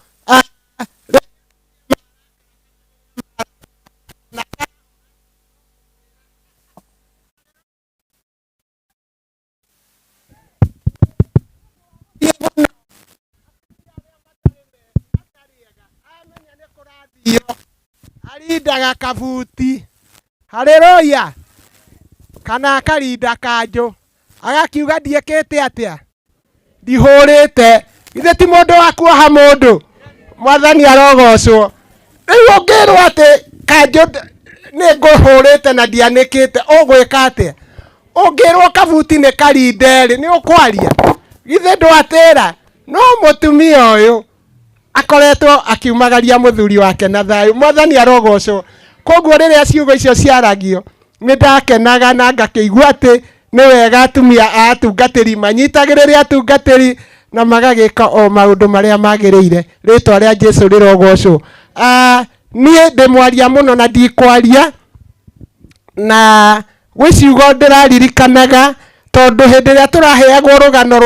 J: arindaga kabuti, haleluya, kana akarinda kanjũ, agakiuga ndiĩkĩte atĩa, ndihũrĩte. Ithe ti mũndũ wa kuoha mũndũ. Mwathani arogocwo. Rĩu ũngĩrwo atĩ kanjũ nĩ ngũhũrĩte na ndianĩkĩte, ũgwĩka atĩa? Ũngĩrwo kabuti nĩ karinde rĩ, nĩ ũkwaria? Githĩ ndwatĩra? No mũtumia ũyũ akoretwo akiumagaria mũthuri wake na thayũ. Mwathani arogocwo. Koguo rĩrĩa ciugo icio ciaragio nĩ ndakenaga na ngakĩigua atĩ nĩ wega atumia a atungatĩri manyitagĩrĩre atungatĩri na magagĩka o maũndũ marĩa magĩrĩire. Rĩtwa rĩa Jesũ rĩrogocwo. Niĩ ndĩmwaria mũno na ndikwaria, na gwĩciugo ndĩraririkanaga tondũ hĩndĩ ĩrĩa tũraheagwo rũgano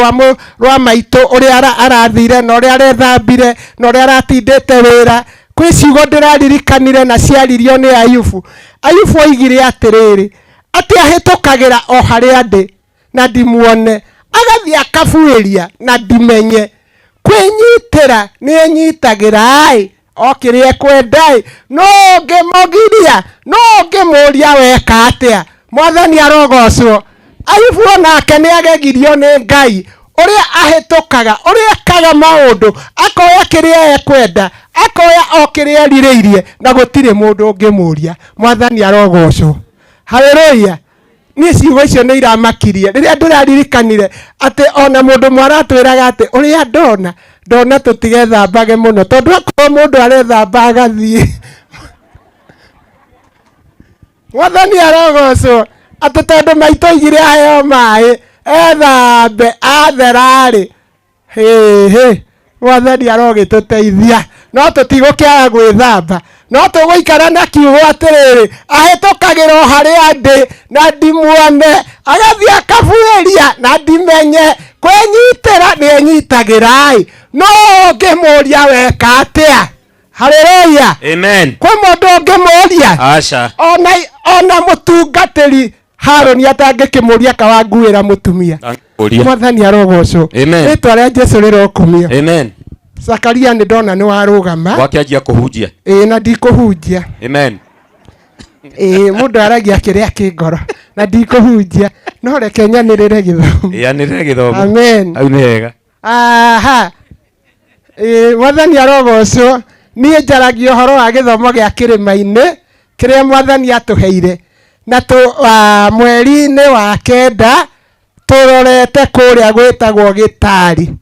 J: rwa maitũ ũrĩa arathire na ũrĩa arethambire na ũrĩa aratindĩte wĩra, kwĩ ciugo ndĩraririkanire na ciaririo nĩ Ayubu. Ayubu oigire atĩrĩrĩ, atĩ ahĩtũkagĩra o harĩa ndĩ na ndimuone, agathiĩ akabuĩria na ndimenye. Kwĩnyitĩra nĩ enyitagĩra o kĩrĩa ekwenda, no ngĩmũgiria, no ngĩmũria weka atĩa. Mwathani arogocwo. Ayubu onake nĩ agegirio nĩ Ngai ũrĩa ahĩtũkaga, ũrĩa ekaga maũndũ, akoya kĩrĩa ekwenda, akoya o kĩrĩa erirĩirie na gũtirĩ mũndũ ũngĩmũria. Mwathani arogocwo. Haleluya. Niĩ ciugo icio nĩ iramakirie rĩrĩa ndĩraririkanire atĩ ona mũndũ mwaratwĩraga atĩ ũrĩa ndona tũtigethambage mũno, tondũ akorwo mũndũ arethamba agathiĩ. Mwathani arogocwo. Atĩ tondũ maitũ oigire aheo maĩ ethambe atherarĩ. Mwathani arogĩtũteithia. No tũtigũkĩaga gwĩthamba, no tũgũikara na kiugo atĩrĩrĩ, ahĩtũkagĩra o harĩa ndĩ na ndimuone, agathiĩ akabuĩria na ndimenye. Kwĩnyitĩra nĩ enyitagĩra, no ngĩmũria weka atĩa. Haleluya. Amen. Kwĩ mũndũ ũngĩmũria? Aca. Ona mũtungatĩri Harũni atangĩkĩmũria kawanguĩra mũtumia. Mwathani arogocwo. Rĩtwa rĩa Jesũ rĩrokumio. Amen. Zakaria nĩ ndona nĩ warũgama. Wakĩanjia kũhunjia. Na ndikũhunjia. Amen. Mũndũ aragia kĩrĩa kĩ ngoro na ndikũhunjia, no reke nyanĩrĩre gĩthomo. Nyanĩrĩre gĩthomo. Amen. Au nĩ wega. Mwathani arogocwo. niĩ njaragia ũhoro wa gĩthomo gĩa kĩrĩma-inĩ kĩrĩa mwathani atũheire na mweri-inĩ wa kenda tũrorete kũrĩa gwĩtagwo Gĩtari.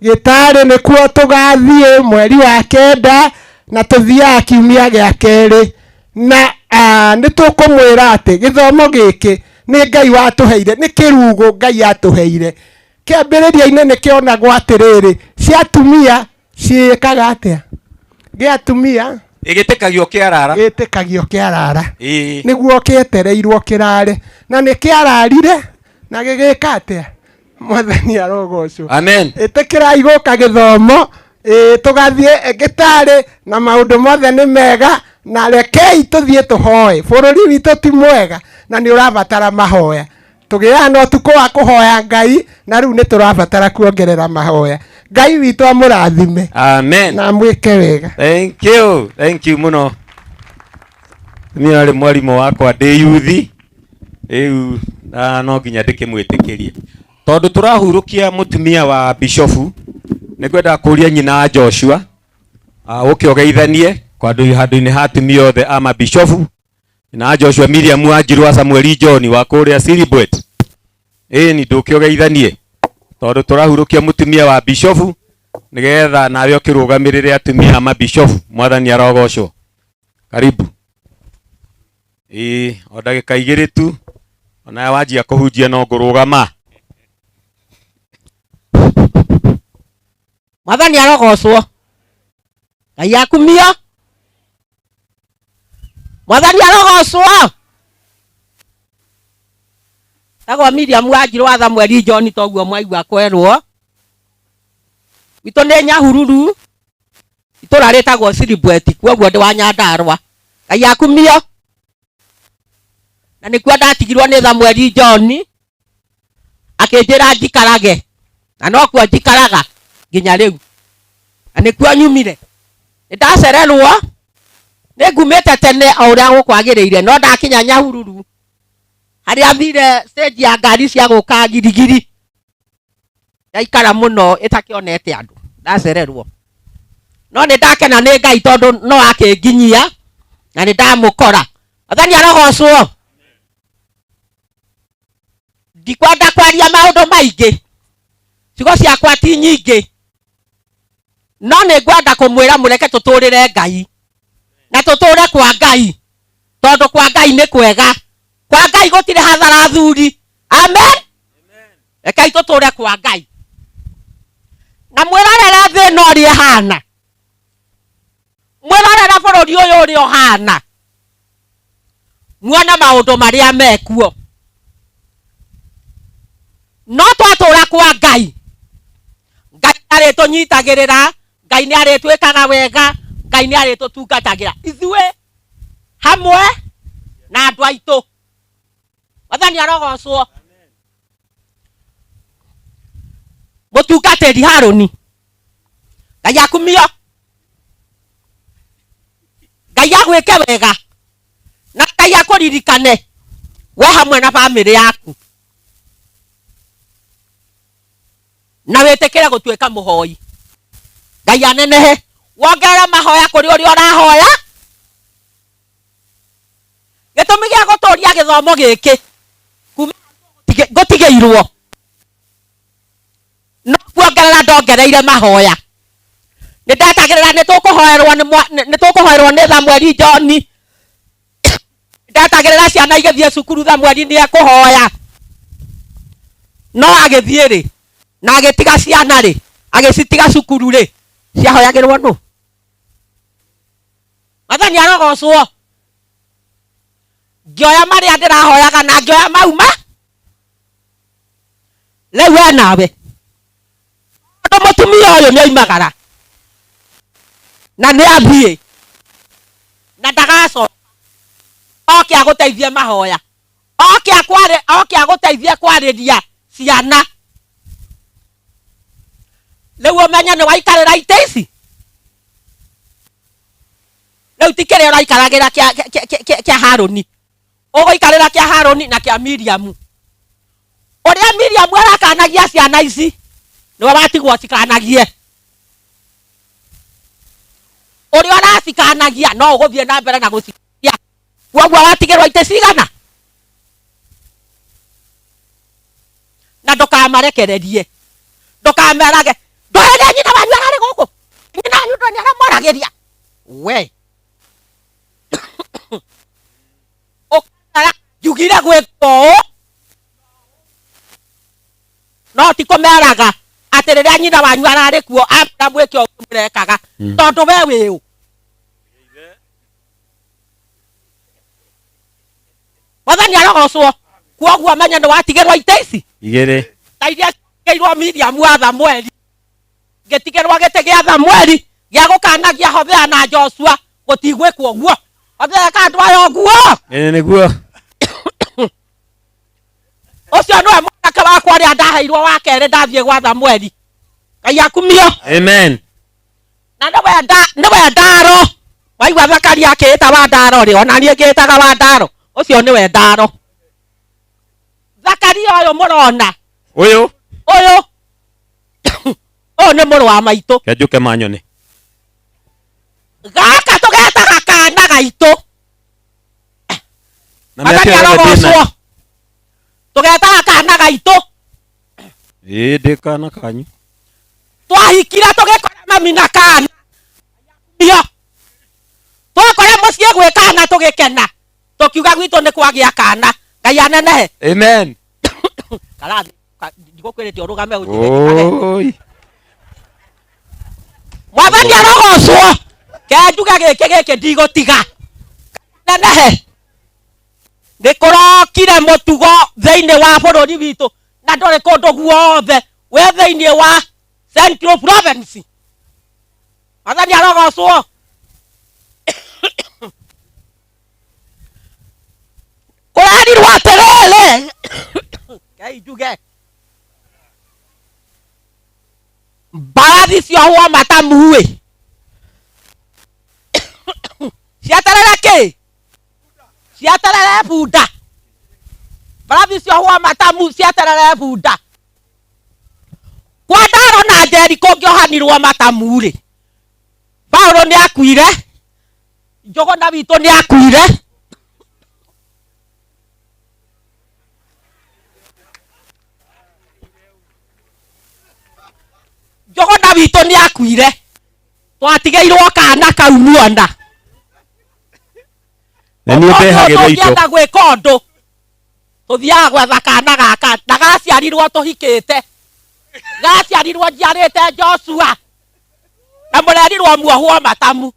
J: Gĩtari nĩkuo tũgathiĩ mweri wa kenda na tũthiaga kiumia gĩa kerĩ, na nĩtũkũmwĩra atĩ gĩthomo gĩkĩ nĩ Ngai watũheire, nĩ kĩrugũ Ngai atũheire. Kĩambĩrĩria-inĩ nĩkĩonagwo atĩrĩrĩ, cia atumia ciĩkaga atĩa? Gĩa atumia
C: gĩtĩkagio kĩarara,
J: gĩtĩkagio kĩarara, nĩguo kĩetereirwo kĩrare, na nĩkĩararire na gĩgĩka atĩa? Mwathani arogocwo.
C: Amen.
J: Ĩtĩkĩrai gũka gĩthomo, tũgathiĩ Gĩtari na maũndũ mothe nĩ mega, na rekei tũthiĩ tũhoe. Bũrũri witũ ti mwega na nĩ ũrabatara mahoya. Tũgĩaga na ũtukũ wa kũhoya Ngai, na rĩu nĩ tũrabatara kuongerera mahoya. Ngai witũ amũrathime.
C: Amen.
J: Na mwĩke wega.
C: Thank you mũno. Niĩ arĩ mwarimũ wakwa ndĩ yuthi rĩu no nginya ndĩkĩmwĩtĩkĩrie, tondũ tũrahurũkia mũtumia wa bishofu. Nĩngwenda kũria nyina Joshua ũkĩogeithanie handũ-inĩ ha atumia othe a mabishofu, na Joshua Miriam Wanjiru wa Samuel John wa kũrĩa Silibwet. Ni ndũkĩogeithanie tondũ tũrahurũkia mũtumia wa bishofu, nĩgetha nawe ũkĩrũgamĩrĩre atumia a mabishofu. Mwathani arogocwo. Karibu. O ndagĩka igĩrĩ tu, ona wanjia kũhunjia no ngũrũgama.
K: Mwathani arogocwo. Ngai akumio. Mwathani arogocwo. Tagwo Miriam Wanjiru wa Samuel John toguo mwaigua kwerwo. Witũ nĩ Nyahururu. Itũra rĩtagwo Silibwet, kuoguo ndĩ wa Nyandarua. Ngai akumio. Na nĩkuo ndatigirwo nĩ Samuel John akĩnjĩra njikarage, na no kuo njikaraga nginya rĩu, na nĩkuo nyumire. Nĩndacererwo, nĩngumĩte tene o ũrĩa gũkwagĩrĩire, no ndakinya Nyahururu harĩa thire stage ya ngari cia gũka girigiri, ndaikara mũno ĩtakĩonete andũ, ndacererwo. No nĩndakena nĩ Ngai tondũ no akĩnginyia na nĩndamũkora. Mwathani arogocwo. Ndikwenda kwaria maũndũ maingĩ, ciugo ciakwa ti nyingĩ, no nĩngwenda kũmwĩra mũreke tũtũrĩre Ngai na tũtũre kwa Ngai, tondũ kwa Ngai nĩ kwega. Kwa Ngai gũtirĩ hathara thuri. Amen. Rekei tũtũre kwa Ngai na mwĩrorera thĩ ĩno ũrĩa ĩhana, mwĩrorera bũrũri ũyũ ũrĩa ũhana, muona maũndũ marĩa mekuo. No twatũra kwa Ngai, Ngai arĩtũnyitagĩrĩra, Ngai nĩ arĩtwĩkaga wega, Ngai nĩ arĩtũtungatagĩra ithuĩ hamwe na andũ aitũ. Mwathani arogocwo. Mũtungatĩri Harũni, Ngai akumio. Ngai agwĩke wega na Ngai akũririkane we hamwe na bamĩrĩ yaku, na wĩtĩkĩre gũtuĩka mũhoi. Ngai anenehe, wongerere mahoya kũrĩ ũrĩa ũrahoya. Gĩtũmi gĩa gũtũria gĩthomo gĩkĩ gũtigĩirwo, no kuongerera ndongereire mahoya. Nĩndetagĩrĩra nĩtũkũhoerwo nĩ Samuel John. Ndetagĩrĩra ciana igĩthiĩ cukuru, Samuel nĩ ekũhoya, no agĩthiĩ rĩ na agĩtiga ciana rĩ, agĩcitiga cukuru rĩ, ciahoyagĩrwo nũ? Mwathani arogocwo. Ngĩoya marĩa ndĩrahoyaga na ngĩoya mauma, rĩu we nawe tondũ mũtumia ũyũ nĩ oimagara na nĩ athiĩ na ndagacoka, oke agũteithie mahoya, oke agũteithie kwarĩria ciana. Rĩu ũmenye nĩ waikarĩra itĩ ici, rĩu ti kĩrĩa ũraikaragĩra kĩa Harũni, ũgũikarĩra kĩa Harũni na kĩa Miriam. Ũrĩa Miriam arakanagia ciana ici nĩwe watigwo cikanagie. uri aracikanagia no uguthie na mbere na gucikia koguo watigerwa ite cigana na ndukamarekererie ndukamerage ndohere nyina wanyu arari guku nyina wanyu ndo ni aramoragiria we okara yugire gwiko no ti komeraga atirira nyina wanyu arari kuo amra mweke o murekaga tondu we wiu Wathani arogocwo koguo menya ni watigerwa ite ici
C: igere
K: tairia keirwo Miriam wa Thamweli getigerwa gete gia Thamweli gia gukanagia Hosea na Joshua gutigwikwo guo Hosea kandwayo guo
C: niguo
K: ucio no mwanake wakwa ria ndaheirwo wa kere ndathie gwa Thamweli Ngai akumio
C: amen
K: na niwe ndaro waigua Zakaria akiita wa ndaro ri ona nie ngitaga wa ndaro ucio niwe ndaro Zakaria uyu murona
C: uyu
K: ni muru wa maitu
C: kejuke manyone
K: gaka tugetaga kana gaitu
C: na mekera
K: tugetaga kana gaitu
C: ndikana kanyu
K: twahikira tugikora mami na kana iyo twakora mucie gwikana tugikena tukiuga gwitu ni kwagia kana Ngai anenehe
C: amen
K: karathi ndigukwirite urugame
C: oi
K: Mwathani arogocwo kenjuga giki ndigutiga nenehe nikurokire mutugo thiini wa bururi witu na ndori kundu guothe we thiini wa Central Province Mwathani arogocwo kurarirwo atiriri Ngai njuge mbarathi ciohwo matamu ciaterere ki ciaterere bunda mbarathi ciohwo matamu ciaterere bunda kwa Ndaro na Njeri kungiohanirwo matamu ri Paulo ni akuire Njogona witu ni akuire Njogona witu ni akuire twatigeirwo kana kau muona
C: na ni ubehagira ito
K: tugienda gwika undu tuthiaga gwetha kana gaka na gaciarirwo tuhikite gaciarirwo njiarite Joshua na murerirwo muohwo matamu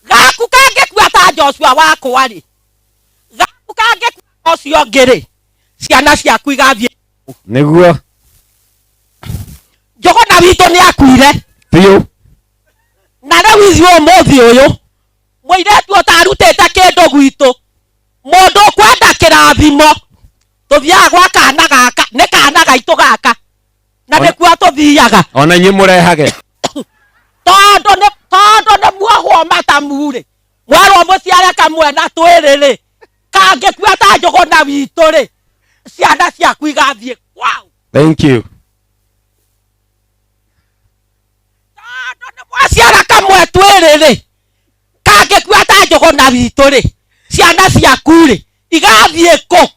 K: gaku kangikua ta Joshua wakwa ri gaku kangikua ucio ngiri ciana ciaku igathie
C: niguo
K: Njogona witu ni akuire
C: biu
K: na riu ithuĩ ũmũthĩ ũyũ mũirĩtu ũtarutĩte kĩndũ gwitũ mũndũ ũkwenda kĩrathimo tũthiaga gwa kana gaka nĩ kana gaitũ gaka na nĩkuo tũthiaga
C: ona inyuĩ mũrehage
K: tondũ nĩ muohwo matamu rĩ mwarwo mũciare kamwe na twĩrĩ rĩ kangĩkua ta Njogona witũ rĩ ciana ciaku igathiĩ kwao
C: thank you
K: mwaciara kamwe twĩrĩ rĩ kangĩkua ta Njogona witũ rĩ ciana ciaku rĩ igathiĩ kũ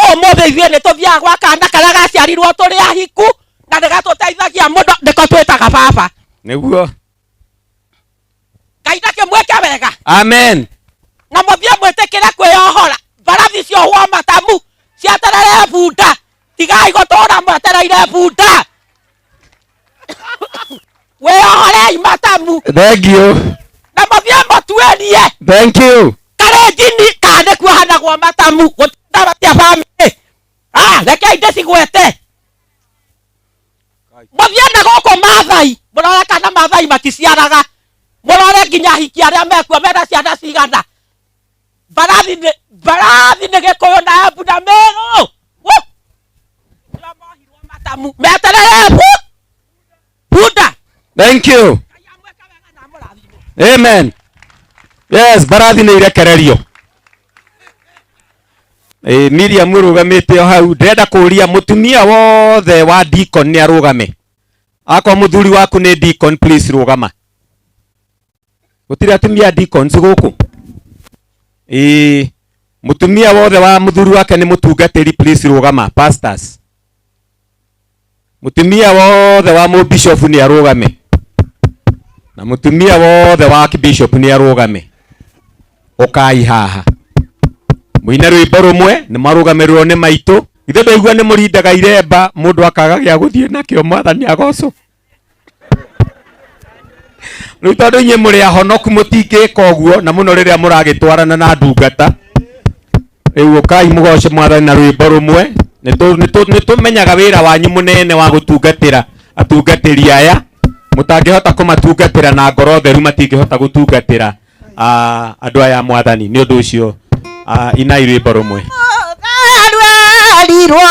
K: ũmũthĩ ithuĩ nĩ tũthiaga gwa kana karĩa gaciarirwo tũrĩ ahiku na nĩgatũteithagia mũno nĩko twĩtaga baba
C: niguo
K: Ngai ndakĩmwĩke wega
C: amen
K: na mũthiĩ mwĩtĩkĩre kwĩyohora mbarathi ciohwo matamu ciaterere bunda tigai gũtũũra mwetereire bunda wĩyohorei matamu
C: thank you
K: na mũthiĩ mũtuĩrie
C: thank you
K: karenjini kanĩkuo hanagwo matamu gũtindabatia bamĩrĩ rekei ndĩcigwete mũthiĩ na gũkũ Maathai mũrore kana Maathai maticiaraga mũrore nginya ahiki arĩa mekuo mena ciana cigana mbarathi nĩ Gĩkũyũ na Embu na Mĩrũ nĩo mohirwo matamu meterere bunda
C: thank you amen yes barathi nĩ irekererio Miriam rugamite hau ndenda kuria mutumia wothe wa deacon ni arugame Ako muthuri waku ni deacon, please rugama. Gutira atumia deacons guku. Mutumia wothe wa muthuri wake ni mutungatiri, please rugama. Pastors. Mutumia wothe wa mu bishop ni arugame. Na mutumia wothe wa bishop ni arugame. Okai haha. Muina rwimbo rumwe ni marugamirwo ni maitu. Ithe ndaigua ni murindaga iremba mundu akaga gya guthie nakio Mwathani agocwo. Riu tondu inye muri ahonoku mutingika uguo na muno riria muragitwarana na ndungata. Riu ukai mugoce Mwathani na rwimbo rumwe. Nitumenyaga wira wanyu munene wa gutungatira atungatiri aya. Mutangihota kumatungatira na ngoro theru, matingihota gutungatira andu aya Mwathani. Ni undu ucio inai rwimbo rumwe.
K: Lirwa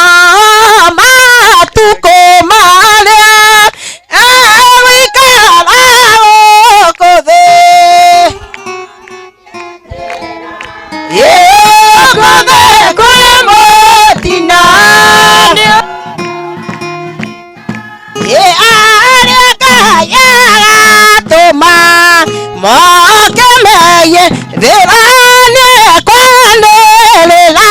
K: matuko maria wikara okothe okothe kwe motina aria kaya toma mokemeye thirane kwandelela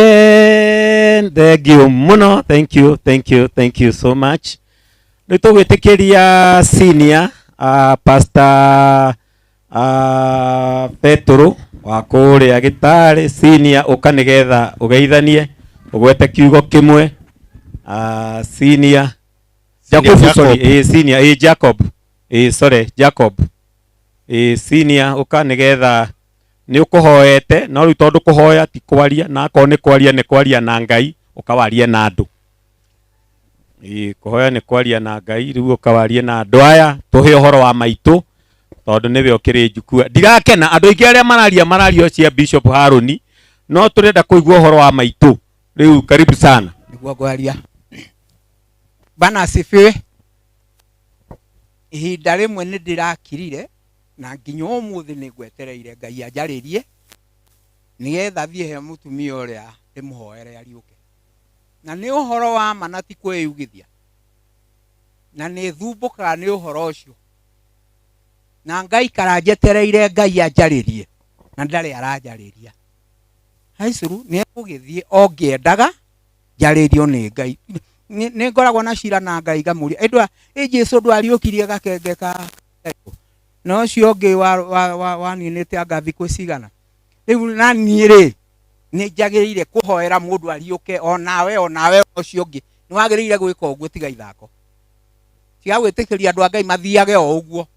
C: Amen. Thank you muno. Thank you so much. Nitugwitikiria senior Pastor Petro wa kuria Gitari. Senior ukanigetha ugeithanie ugwete kiugo kimwe. Senior Jacob, sorry, senior Jacob, sorry, Jacob. Senior ukanigetha ni ukuhoete no ri tondu kuhoya ti kwaria na ko ni kwaria na Ngai ukawarie na andu. Kuhoya ni kwaria na Ngai riu ukawarie na andu aya tuhe uhoro wa maitu tondu niwe ukiri njukua. Ndirakena andu ingi aria mararia cia Bishop Haruni no turenda kuigua uhoro wa maitu. Riu karibu sana.
H: Niguo gwaria. Bana asifiwe. Ihinda rimwe ni ndirakirire na nginya umuthi ni gwetereire Ngai anjaririe nigetha thie he mutumia uria ndimuhoere ariuke. Na ni uhoro wa manati kwiyugithia. Na ni thumbukaga ni uhoro ucio. Na Ngai karanjetereire Ngai anjaririe na ndari aranjariria. Haicuru ni egugithie ongiendaga njaririo ni Ngai. Ni ngoragwo na cira na Ngai ngamuria endwa Jesu ndwariukirie gakengeka no cio ngi wa ninite anga thiku cigana riu na niire ni njagirire kuhoera mundu ariuke onawe ucio ngi ni wagirire gwika uguo tiga ithako tiga gwitikiria andu a Ngai mathiage o uguo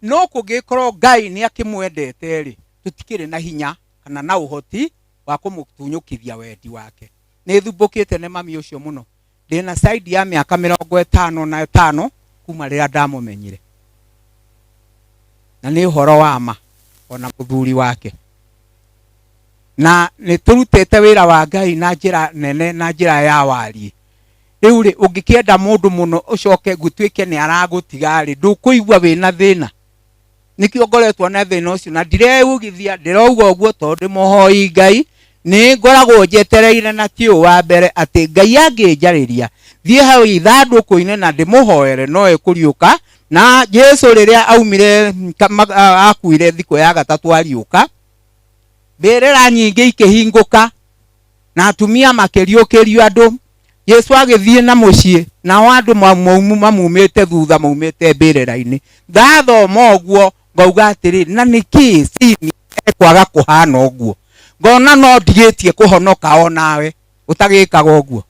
H: no kungikorwo Ngai ni akimwendete ri tutikire na hinya kana na uhoti wa kumutunyukithia wendi wake ni thumbukite ne mami ucio muno ndina side ya miaka 55 kuma rĩrĩa ndamumenyire, na nĩ ũhoro wa ma ona mũthuri wake, na nĩ tũrutĩte wĩra wa Ngai na njĩra nene na njĩra ya wariĩ. Rĩu rĩ ũngĩkĩenda mũndũ mũno ũcoke gũtuĩke nĩ aragũtiga rĩ, ndũkũigua wĩna thĩna. Nĩkĩo ngoretwo na thĩna ũcio, na ndireugithia ndĩrauga ũguo tondũ mũhoi Ngai, nĩ ngoragwo njetereire na kĩo wa mbere atĩ Ngai angĩnjarĩria thiĩ hau ithandũkũ-inĩ na ndĩmũhoere no ekũriũka. Na Jesu rĩrĩa aumire akuire thikũ ya gatatũ ariũka, mbĩrĩra nyingĩ ikĩhingũka na atumia makĩriũkĩrio andũ. Jesu agĩthiĩ na mũciĩ nao andũ mamumĩte thutha maumĩte mbĩrĩra-inĩ. Ndathoma ũguo ngauga atĩrĩ, na nĩkĩ cini ekwaga kũhana ũguo? Ngona no ndigĩtie kũhonoka o nawe ũtagĩkaga ũguo.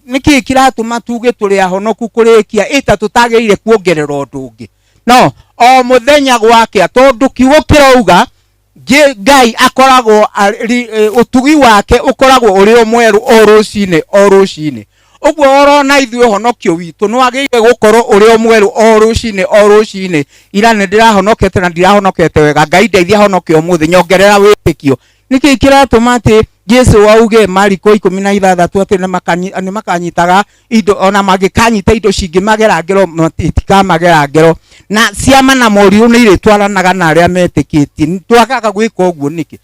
H: Nĩkĩ kĩratũma tuge tũrĩ ahonoku kũrĩkia ĩta tũtagĩrĩire kuongerera ũndũ ũngĩ? No o mũthenya gwakĩa tondũ kiugo kĩrauga Ngai akoragwo ũtugi wake ũkoragwo ũrĩ o mwerũ o rũcinĩ o rũcinĩ. Ũguo orona ithuĩ ũhonokio witũ nĩ wagĩrĩire gũkorwo ũrĩ o mwerũ o rũcinĩ o rũcinĩ. Ira nĩ ndĩrahonokete na ndirahonokete wega, Ngai ndeithia honoke ũmũthĩ, nyongerera wĩtĩkio. Nĩkĩ kĩratũma atĩ Jesu auge Mariko 16 atĩ nĩ makanyitaga indo, ona mangĩkanyita indo cingĩmagera ngero itikamagera ngero, na ciama na morirũ nĩ irĩtwaranaga na arĩa metĩkĩtie. Twakaga gwĩka ũguo nĩkĩ?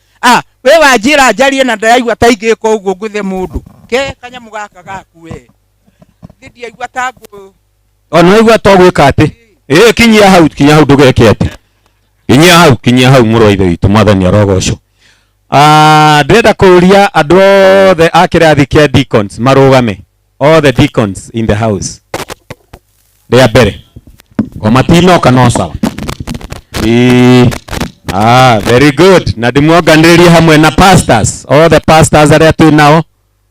H: We wanjĩra njarie na ndĩraigua ta ingĩka ũguo ngũthe mũndũ ke kanyamũ gaka gaku we ndiaigua ta ngũ
C: ona waigua to gwĩka atĩ kinyia hau ndũgeke atĩ kinyia hau mũrũ wa ithe witũ Mwathani arogocwo. Ndĩrenda kũria andũ othe a kĩrathi kĩa deacons marũgame, all the deacons in the house rĩa mbere o matinoka no sawa. Very good. Na ndĩmuonganĩrĩrie hamwe na pastors, all the pastors arĩa twĩ nao,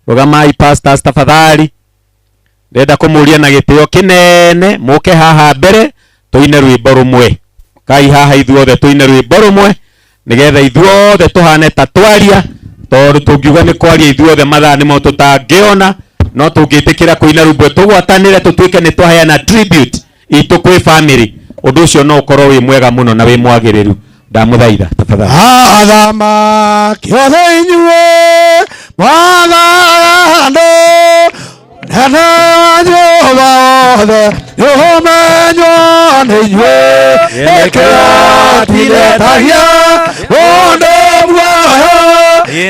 C: rũgamai pastors tafadhali. Ndĩrenda kũmũria na gĩtĩo kĩnene mũke haha mbere tũine rwĩmbo rũmwe. Kai haha ithuothe tũine rwĩmbo rũmwe nĩgetha ithuothe tũhane ta twaria, tondũ tũngiuga nĩ kwaria ithuothe mathaa nĩmo tũtangĩona, no tũngĩtĩkĩra kũina rwĩmbo tũgwatanĩre tũtuĩke nĩ twaheana tribute itũ kwĩ family. Ũndũ ũcio no ũkorwo wĩ mwega mũno na wĩ mwagĩrĩru. Ndamũthaitha tafadhali.
F: Athamaki othe inyuĩ mwathani nene wa Jehova othe nĩũmenywo nĩ inyuĩ ĩkĩratiretagia mũndũ muoyo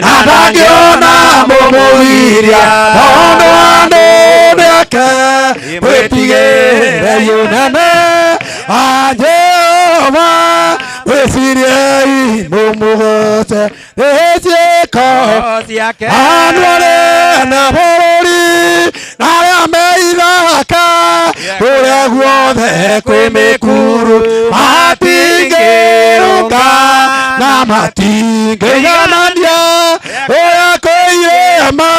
F: na ndangĩona mũmũgiria tondũ andũ nĩake mwĩtigĩre yunene wa Jehova wĩciriei mũmũgoce nĩciĩko ciake andũ arĩa bũrũri na arĩa meithaka kũrĩa guothe kwĩ mĩkuru matingĩrũnga na matingĩiganania ũrĩa kwĩirĩma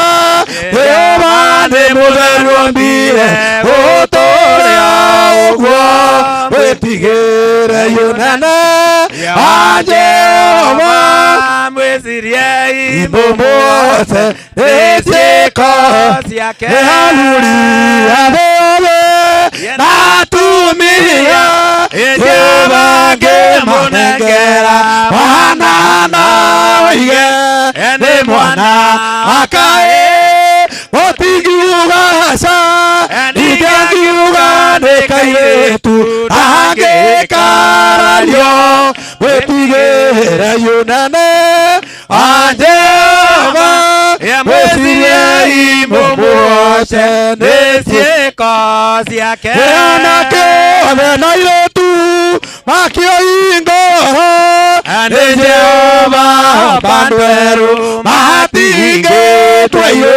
F: Jehova nĩ mũtheru ombire gũtũũra ũguo wĩtigĩre yunene wa Jehova mwĩciriei mũmũgoce nĩciĩko ciake ahuri athũre na atumia Jehova ngĩmũnengera mwana na oige nĩ mwana akaĩ mũtingiuga ca ningĩngiuga nĩ kairĩtu angĩkarario mwĩtigĩre yunene wa Jehova mwĩciriei mũmũgoce nĩciĩko ciake anake othe na airĩtu makĩoingũra nĩ Jehova bandũ erũ matingĩtwo iyũ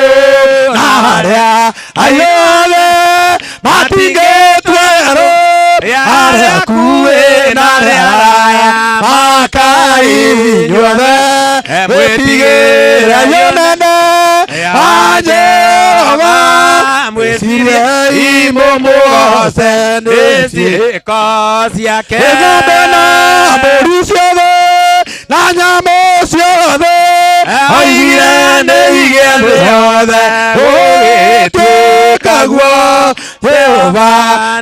F: na harĩa aiothe matingĩtwo erũ arĩa akuĩ na arĩa araya makainyuothe mwĩtigĩre yunene wa Jehova mwĩciriei mũmũgoce nĩciĩko ciake ng'ombe na mbũri ciothe na nyamũ ciothe oigire nĩ igĩe thĩ yothe
A: naguo Jehova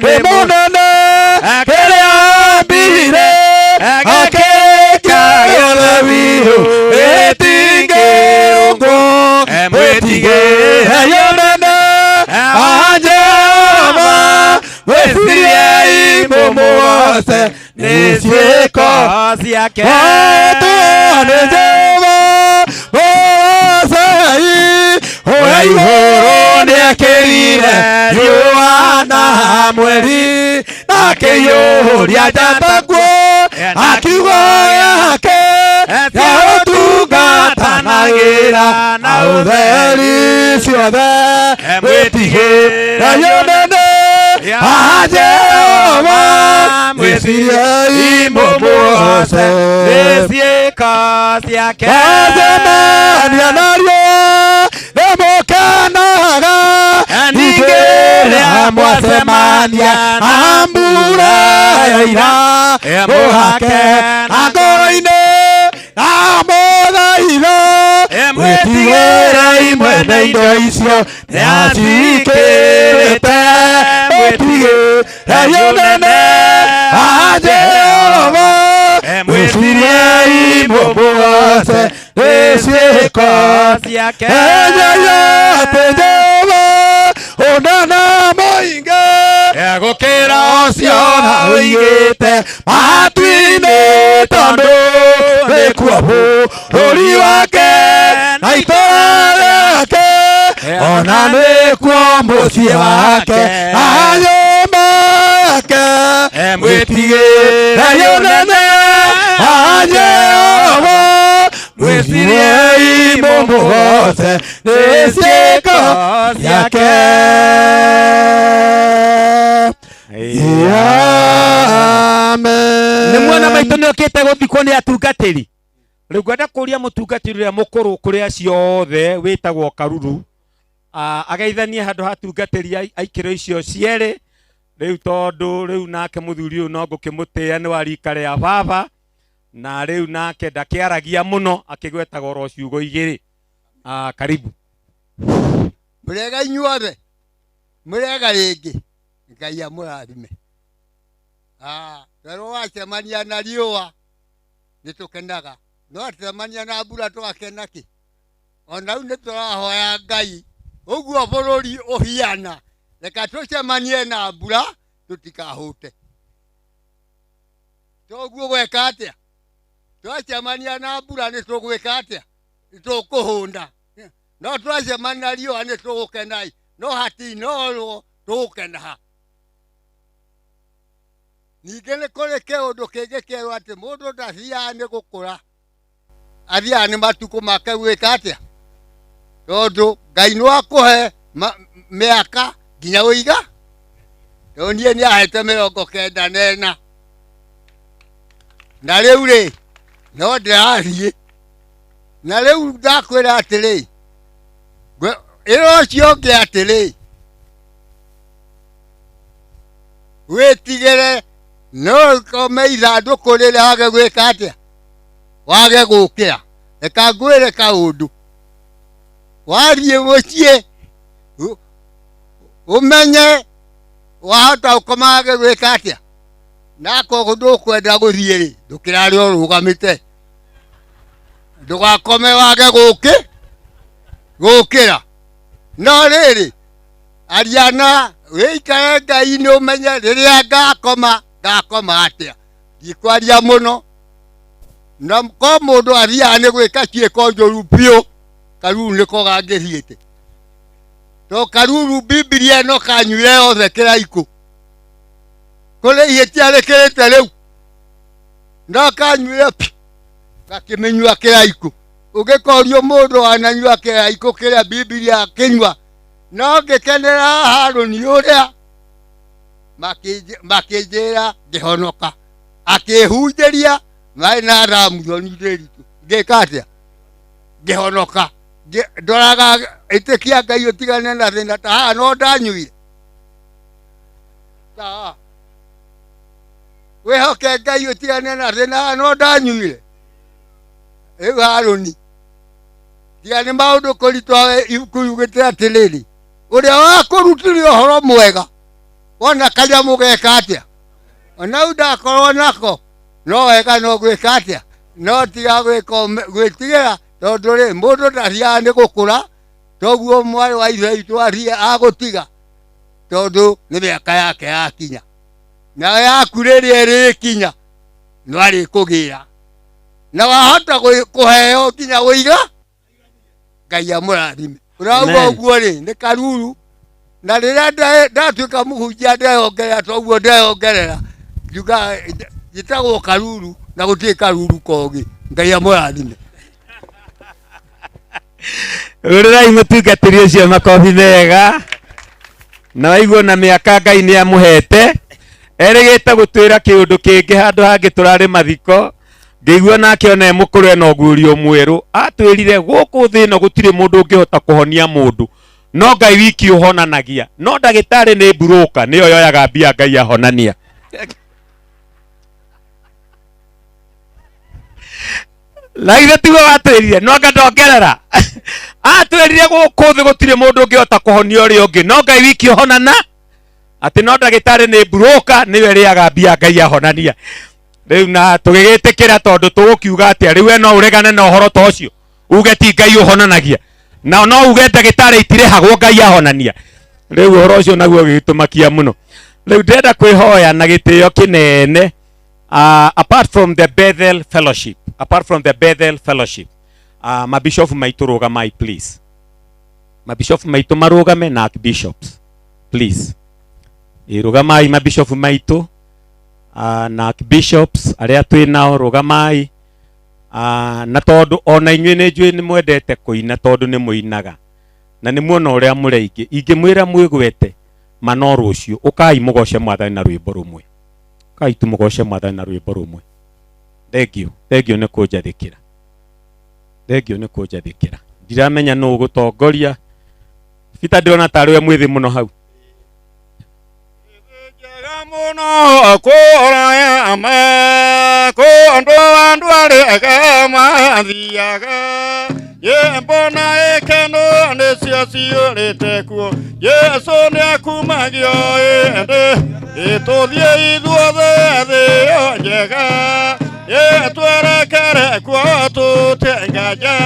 A: nĩ mũnene kĩrĩa mbire agĩka gĩothe biũ gĩtingĩrũngwo mwĩtigĩre ũnene wa Jehova mwĩciriei mũmũgoce nĩ ciĩko ciake nĩ Jehova mũgocei ũrĩa igũrũ nĩekĩrire riũa na mweri akĩiyũria njata kuo akiuga yake ya ũtungatanagĩra na ũtheri ciothe mwĩtigĩre ũnene wa Jehova mwĩciriei mũmũgoce nĩ ciĩko ciake wacemania narĩo nĩmũkenaga ningĩ rĩrĩa mwacemania na mbura ya ira mũhake na ngoro-inĩ na mũthaitho mwĩtigĩrei mwene indo icio nĩacikĩrĩte mwĩtigĩrei ũnene wa Jehova mwĩciriei mũmũgoce nĩ ciĩko ciake enyenyete Jehova ũnene mũingĩ gũkĩra ũcio na ũigĩte matu-inĩ tondũ nĩkuo bũrũri wake na itũũra rĩake ona nĩkuo mũciĩ wake na nyũmba yake mwĩtigĩrei ũnene wa Jehova mwĩciriei mũmũgoce nĩ ciĩko ciake.
C: nĩ mwana maitũ nĩ okĩte gũthikwo nĩ atungatĩri rĩu ngwenda kũria mũtungatĩri ũrĩa mũkũrũ kũrĩ acio othe wĩtagwo Karuru ageithanie handũ hatungatĩri aikĩro icio cierĩ rĩu tondũ rĩu nake mũthuri ũyũ no ngũkĩmũtĩa nĩ wa rika rĩa baba na rĩu nake ndakĩaragia mũno akĩgwetaga oro ciugo igĩrĩ karibu
L: mũrega inyuothe mũrega rĩngĩ Ngai amũrathime rero wacemania na riũa nĩtũkenaga no wacemania na mbura tũgakena kĩ ona rĩu nĩtũrahoya Ngai ũguo bũrũri ũhiana reka tũcemanie na mbura tũtikahũte toguo gweka atĩa twacemania na mbura nĩtũgwĩka atĩa nĩtũkũhũnda no twacemania na riũa nĩtũgũkenai no hatinorwo tũgũkenaha ningĩ nĩ kũrĩ kĩũndũ kĩngĩ kĩerwo atĩ mũndũ ndathiaga nĩ gũkũra athiaga nĩ matukũ make gwĩka atĩa tondũ Ngai nĩ wakũhe mĩaka nginya ũiga tondũ niĩ nĩ ahete 94 na rĩu rĩ no ndĩrathiĩ na rĩu ndakwĩra atĩrĩ ĩro ũcio ũngĩ atĩrĩ wĩtigĩre no kome ithandũkũ rĩrĩa wage gwĩka atĩa wage gũkĩra reka ngwĩre kaũndũ wathiĩ mũciĩ ũmenye wahota gũkoma wage gwĩka atĩa nako ndũkwenda gũthiĩ rĩ ndũkĩrare ũrũgamĩte ndũgakome wage gũkĩra no rĩrĩ ariana wĩikare Ngai-inĩ ũmenye rĩrĩa ngakoma atĩa ndikwaria mũno na ko mũndũ athiaga nĩ gwĩka ciĩko njũru biũ Karuru nĩko gangĩthiĩte to Karuru Biblia ĩno kanyuire yothe kĩraikũ kũrĩ ihĩtia rĩkĩrĩte rĩu no kanyuire gakĩmenyua kĩraikũ ũngĩkorio mũndũ ananyua kĩraikũ kĩrĩa Biblia akĩnyua no ngĩkenera Harũni ũrĩa makĩnjĩra ngĩhonoka akĩhunjĩria maĩ na thamuyoni ndĩritũ ngĩka atĩa ngĩhonoka ndoraga ĩtĩkia Ngai ũtigane na thĩna ta haha no ndanyuire wĩhoke Ngai ũtigane na thĩna haha no ndanyuire rĩu Harũni tiga nĩ maũndũ kũritũ ibuku yugĩte atĩrĩrĩ uria wa kurutirio horo mwega wona kanya mugeka atia ona udakorwo nako no wega no gwika atia no tiga gwitigira tondu ri mundu ndaria ni gukura toguo mwari wa ithe itu aria agutiga tondu ni miaka yake yakinya na yaku riria irikinya no ari kugira na wahota kuheo kinya wiga Ngai amurathime urauga uguo ri ni karuru na riria ndatuika muhunjia ndehongerera toguo ndehongerera njuga njitagwo karuru na gutirĩ karuru kongi Ngai amurathime
C: Urirai mutungatĩri ũcio makobi mega na waigua na mĩaka Ngai nĩ amũhete erĩgĩte gũtwĩra kĩũndũ kĩngĩ handũ hangĩ tũrarĩ mathiko ngĩigua nake ona mũkũrũ ena ũguũrio mwerũ atwĩrire gũkũ thĩ ĩno gũtirĩ mũndũ ũngĩhota kũhonia mũndũ no Ngai wiki ũhonanagia no ndagĩtarĩ nĩ mburoka nĩyo yoyaga mbia Ngai ahonania Laithe tigo atwĩrire no anga ndongerera atwĩrire gũkũ thĩ gũtirĩ mũndũ ũngĩhota kũhonia ũrĩa ũngĩ no Ngai wiki ũhonana atĩ no ndagĩtarĩ nĩ mburoka nĩyo ĩrĩaga mbia Ngai ahonania rĩu na tũgĩgĩtĩkĩra tondũ tũgũkiuga atĩa rĩu no ũregane na ũhoro ta ũcio uge ti Ngai ũhonanagia na no uge ndagĩtarĩ itirĩhagwo Ngai ahonania rĩu ũhoro ũcio naguo ũgĩtũmakia mũno rĩu ndĩrenda kwĩhoya na gĩtĩo kĩnene apart from the Bethel fellowship mabishop maitũ rũgamai please mabishop maitũ marũgame na archbishops please rũgamai mabishop maitũ na archbishops arĩa twĩ nao rũgamai na tondũ ona inyuĩ nĩ njũĩ nĩ mwendete kũina tondũ nĩ mũinaga na nĩ muona ũrĩa mũreingĩ ingĩmwĩra mwĩgwete mano rũciũ ũkai mũgoce Mwathani na rwĩmbo rũmwe kai tu mũgoce Mwathani na rwĩmbo rũmwe thengio nĩ kũnjathĩkĩra thengio nĩ kũnjathĩkĩra ndiramenya nũ ũgũtongoria Peter ndĩrona tarĩ we mwĩthĩ mũno hau
M: muno kuraya ma kondo andu arega mathiaga ye mbona ekeno necio ciũrĩte kuo Yesu nĩ akumagio ende ĩtũthiĩ ithuothe thĩ njega ye twerekere kuo tũtenganja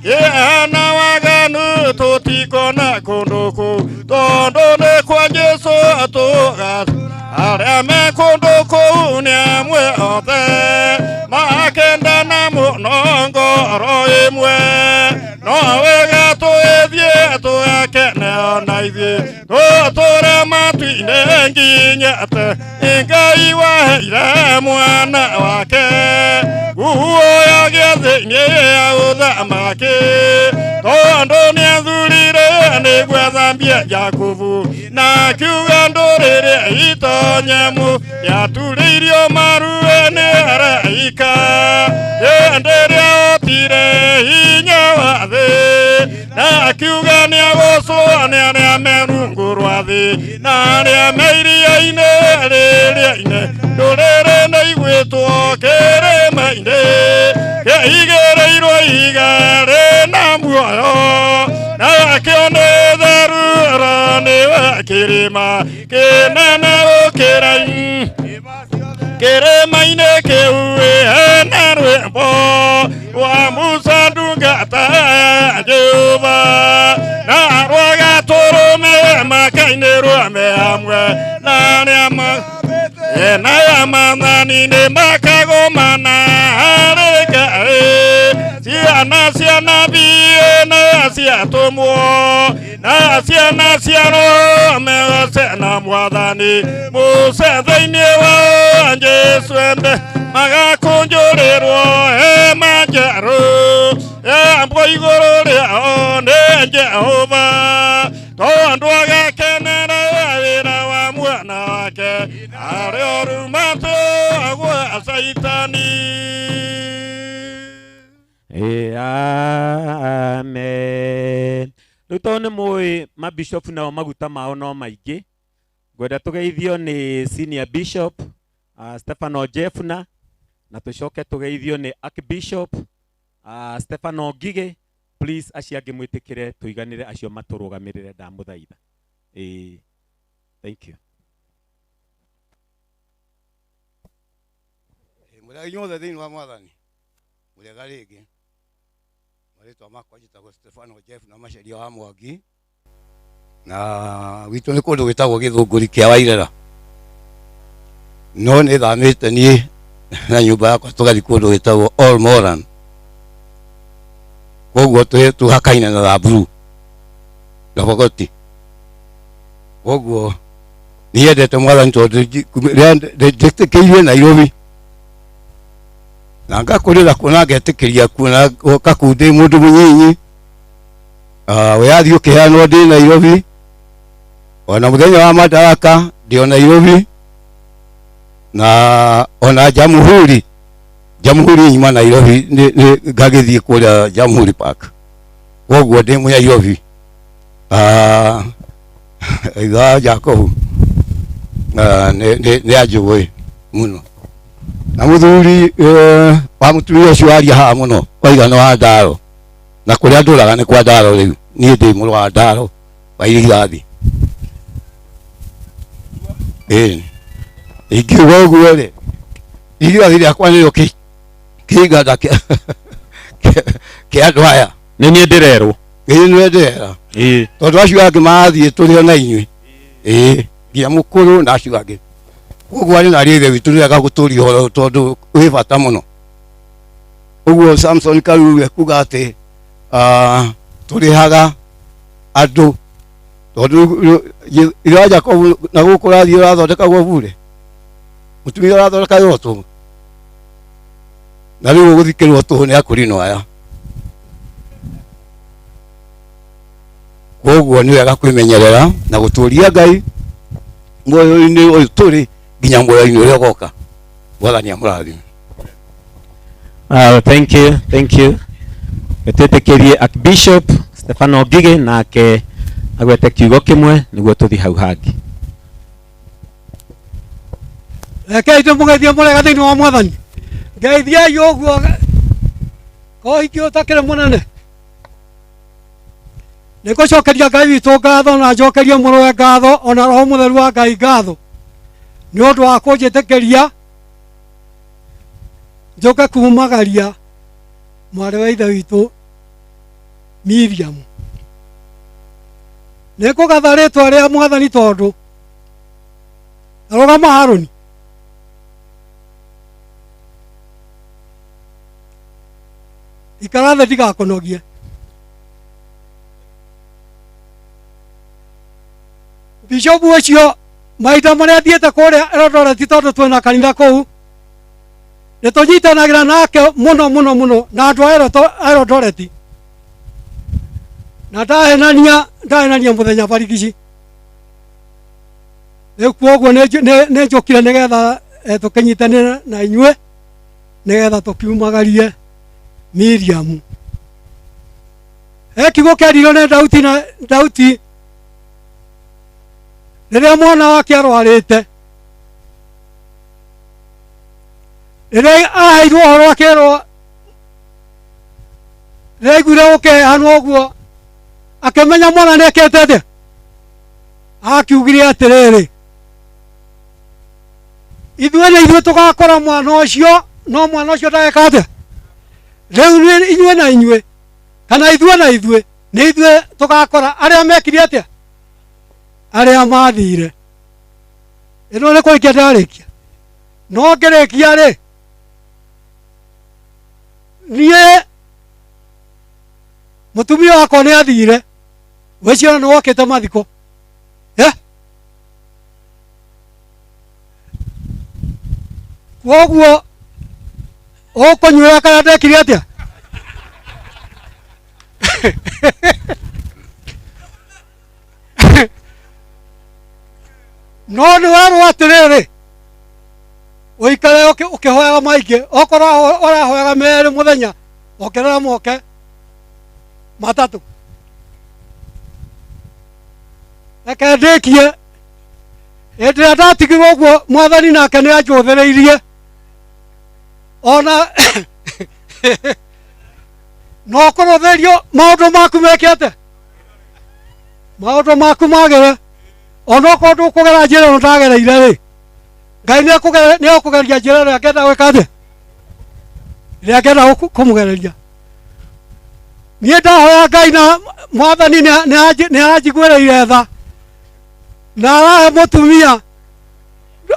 M: ye hana waganu tũtikona kũndũ kũu tondũ nĩ kwa Jesu tũgathiĩ arĩa me kũndũ kũu nĩ amwe othe makendana mũno ngoro ĩmwe no wega tũgĩthiĩ tũgakene ona ithuĩ tũtũre matu-inĩ nginya te Ngai waheire mwana wake guoya gĩathĩ-inĩ ya ũthamaki tondũ nĩ athurire nĩguo athambie Jakubu na akiuga ndũrĩrĩ itonyemu yatũrĩirio maruĩ nĩ araika hĩndĩ ĩrĩa otire hinya wa thĩ na akiuga nĩ agũcwo nĩ arĩa me rungu rwa thĩ na arĩa me iria-inĩ rĩrĩa-inĩ ndũrĩrĩ nĩ igwĩtwo kĩrĩma-inĩ kĩigĩrĩirwo ihiga rĩna muoyo na kĩo nĩ therũra nĩ kĩrĩma kĩnene gũkĩra kĩrĩma-inĩ kĩu hena rwĩmbo rwa Musa ndungata ya Jehova na rwa gatũrũme makainĩrwo me hamwe na ya maathani nĩ makagomana harĩ Ngai ciana cia nabii na ciatũmwo na ciana cia Roho megose na Mwathani Musa thĩinĩ wa Jesu embe magakũnjũrĩrwo hema njerũ yambwo igũrũ rĩao nĩ Jehova tondũ agakenera wĩra wa mwana wake arĩ oruma tũgwa Saitani.
C: Amen. Rĩu tondũ nĩ mũĩ mabishop nao maguta mao no maingĩ ngwenda tũgeithio nĩ senior bishop Stefano Jeffna na tũcoke tũgeithio nĩ archbishop Stefano Ngige please acio angĩ mwĩtĩkĩre tũiganĩre acio matũrũgamĩrĩre ndamũthaitha. Thank you.
L: Mũrega inyuothe thĩinĩ wa Mwathani, mũrega rĩngĩ, marĩtwa makwa njĩtagwo Stefano Jeff na Macharia wa Mwangi, na gwitũ nĩ kũndũ gwĩtagwo Gĩthũngũri kĩa Wairera, no nĩ thamĩte niĩ na nyũmba yakwa tũgathiĩ kũndũ gwĩtagwo Olmoran, koguo tũhakaine na Thamburu Gabogoti, koguo niendete Mwathani tondũ ndĩtĩkĩirie Nairobi na ngakũrĩra kuona ngetĩkĩria kuona goka kũu ndĩ mũndũ mũnyinyi, wĩyathi ũkĩheanwo ndĩ Nairobi, ona mũthenya wa Madaraka ndĩ o Nairobi, na ona Jamhuri nyuma Nairobi ngagĩthiĩ kũrĩa Jamhuri Park, koguo ndĩ Nairobi. Itha Jacob nĩ anjũĩ mũno, na mũthuri wa mũtumia ũcio aria haha mũno waigana wa Ndaro, na kũrĩa ndũraga nĩ kwa Ndaro rĩu, niĩ ndĩ mũrũ wa Ndaro wa irigarathi. Ingiuga ũguo rĩ, irigarathi rĩakwa nĩrĩo kĩiganda kĩa andũ aya.
C: Nĩ niĩ ndĩrerwo.
L: Nĩ ndĩrera tondũ acio angĩ mathiĩ tũrĩ o na inyuĩ, nginya mũkũrũ na acio angĩ, koguo arĩ na rĩthe witũ nĩ wega gũtũria ũhoro tondũ wĩ bata mũno. Ũguo Samson Karuru kuga atĩ tũrĩhaga andũ tondũ ira Jacob na gũkũ rathiĩ ũrathondekagwo bure, mũtumia ũrathondekagwo tũhũ, na rĩu ũgũthikĩrwo tũhũ nĩ akũrinwo aya, koguo nĩ wega kwĩmenyerera na gũtũria Ngai muoyo-inĩ ũyũ tũrĩ nginya muoyo-inĩ ũrĩa ũgoka. Mwathani amũrathime.
C: Thank you. Twĩtĩkĩrie Archbishop Stefano Ngige nake agwete kiugo kĩmwe nĩguo tũthiĩ hau hangĩ.
N: Rekei tũmũgeithie mũrega thĩinĩ wa Mwathani. Ngeithiai ũguo koiki ũtakĩrĩ mũnene. Nĩngũcokeria Ngai witũ ngatho na njokerie mũrũwe ngatho ona Roho Mũtheru wa Ngai ngatho nĩ ũndũ wa kũnjĩtĩkĩria njoke kumagaria mwarĩ wa ithe witũ Miriam. Nĩngũgatha rĩtwa rĩa Mwathani tondũ arũgama Harũni. Ikara thĩ ndigakũnogie. Bishop ũcio maita marĩa thiĩte kũrĩa Eldoret tondũ twĩna kanitha kũu nĩ tũnyitanagĩra nake mũno na andũ a Eldoret, na ndahenania mũthenya barigici. Rĩu kuoguo nĩ njũkire nĩgetha tũkĩnyitanĩre na inyuĩ nĩgetha tũkiumagarie Miriam. Kiugo kĩarirwo nĩ Daudi rĩrĩa mwana wake arwarĩte, rĩrĩa aheirwo ũhoro akĩrwo, rĩrĩa aiguire gũkĩheanwo ũguo akĩmenya mwana nĩekĩte atĩa, akiugire atĩrĩrĩ, ithuĩ tũgakora mwana ũcio, no mwana ũcio ndageka atĩa. Rĩu inyuĩ na inyuĩ kana ithuĩ na ithuĩ nĩ ithuĩ tũgakora arĩa mekire atĩa, arĩa mathire. Ĩno nĩ kũrĩkia ndarĩkia, no ngĩrĩkia rĩ, niĩ mũtumia wakwa nĩ athire, wĩciona nĩ wokĩte mathiko. Koguo ũkũnyuĩra kana ndekire atĩa. No nĩ werwo atĩrĩrĩ, ũikare ũkĩhoyaga maingĩ, okorwo ũrahoyaga merĩ mũthenya ongerera moke matatũ. Reke ndĩkie, hĩndĩ ĩrĩa ndatigirwo ũguo Mwathani nake nĩ anjũthĩrĩirie, ona no korotherio maundu maku mekete maundu maku magere ono ko ndu kugera njira no ndagereire ri Ngai ne akugeria njira ria ngenda gwikate ria ngenda kumugereria nie ndahoya Ngai na Mwathani ne aranjiguĩrĩire tha na arahe mũtumia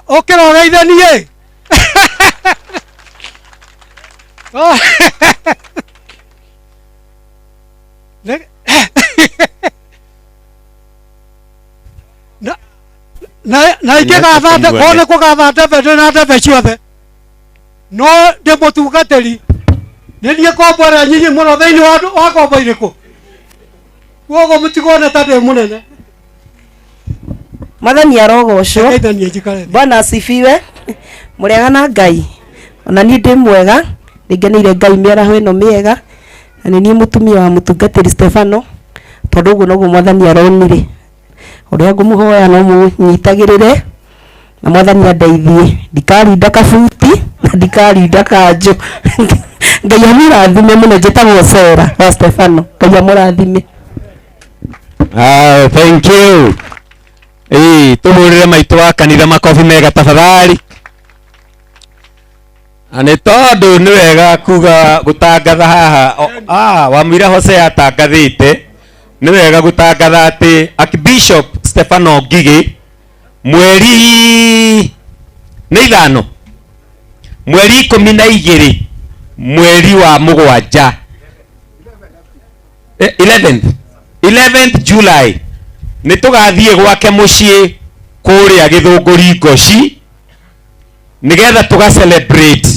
N: ũkĩra ũgeithanie na ingĩgathate korwo nĩ kũgatha ndebe ndĩna ndebe ciothe no ndĩ mũtungatĩri nĩ niĩ kombo ĩrĩa nyinyi mũno thĩinĩ wa kombo irĩkũ kuoguo mũtigone ta ndĩ mũnene.
P: Mwathani arogocwo. Bwana asifiwe. Mũrega na Ngai. Ona niĩ ndĩ mwega, nĩngeneire Ngai mĩaraho ĩno mĩega. Na nĩ niĩ mũtumia wa mũtungatĩri Stefano. Tondũ ũguo noguo Mwathani aronire. Ũrĩa ngũmũhoya no mũnyitagĩrĩre na Mwathani andeithie. Ndikarinda kabuti na ndikarinda kanjũ. Ngai amũrathime mũno njĩtagwo Sera wa Stefano. Ngai amũrathime.
A: Thank you. Tũhũrĩre maitũ wa kanitha makobi mega tafadhali. Nĩ tondũ nĩ wega kuga gũtangatha haha wamwĩra Hosea atangathĩte nĩ wega gũtangatha atĩ Archbishop Stefano Ngigi mweri nĩ ithano mweri 12 mweri wa mũgwanja 11th July nĩ tũgathiĩ gwake mũciĩ kũrĩa Gĩthũngũri Ngoci nĩgetha tũga celebrate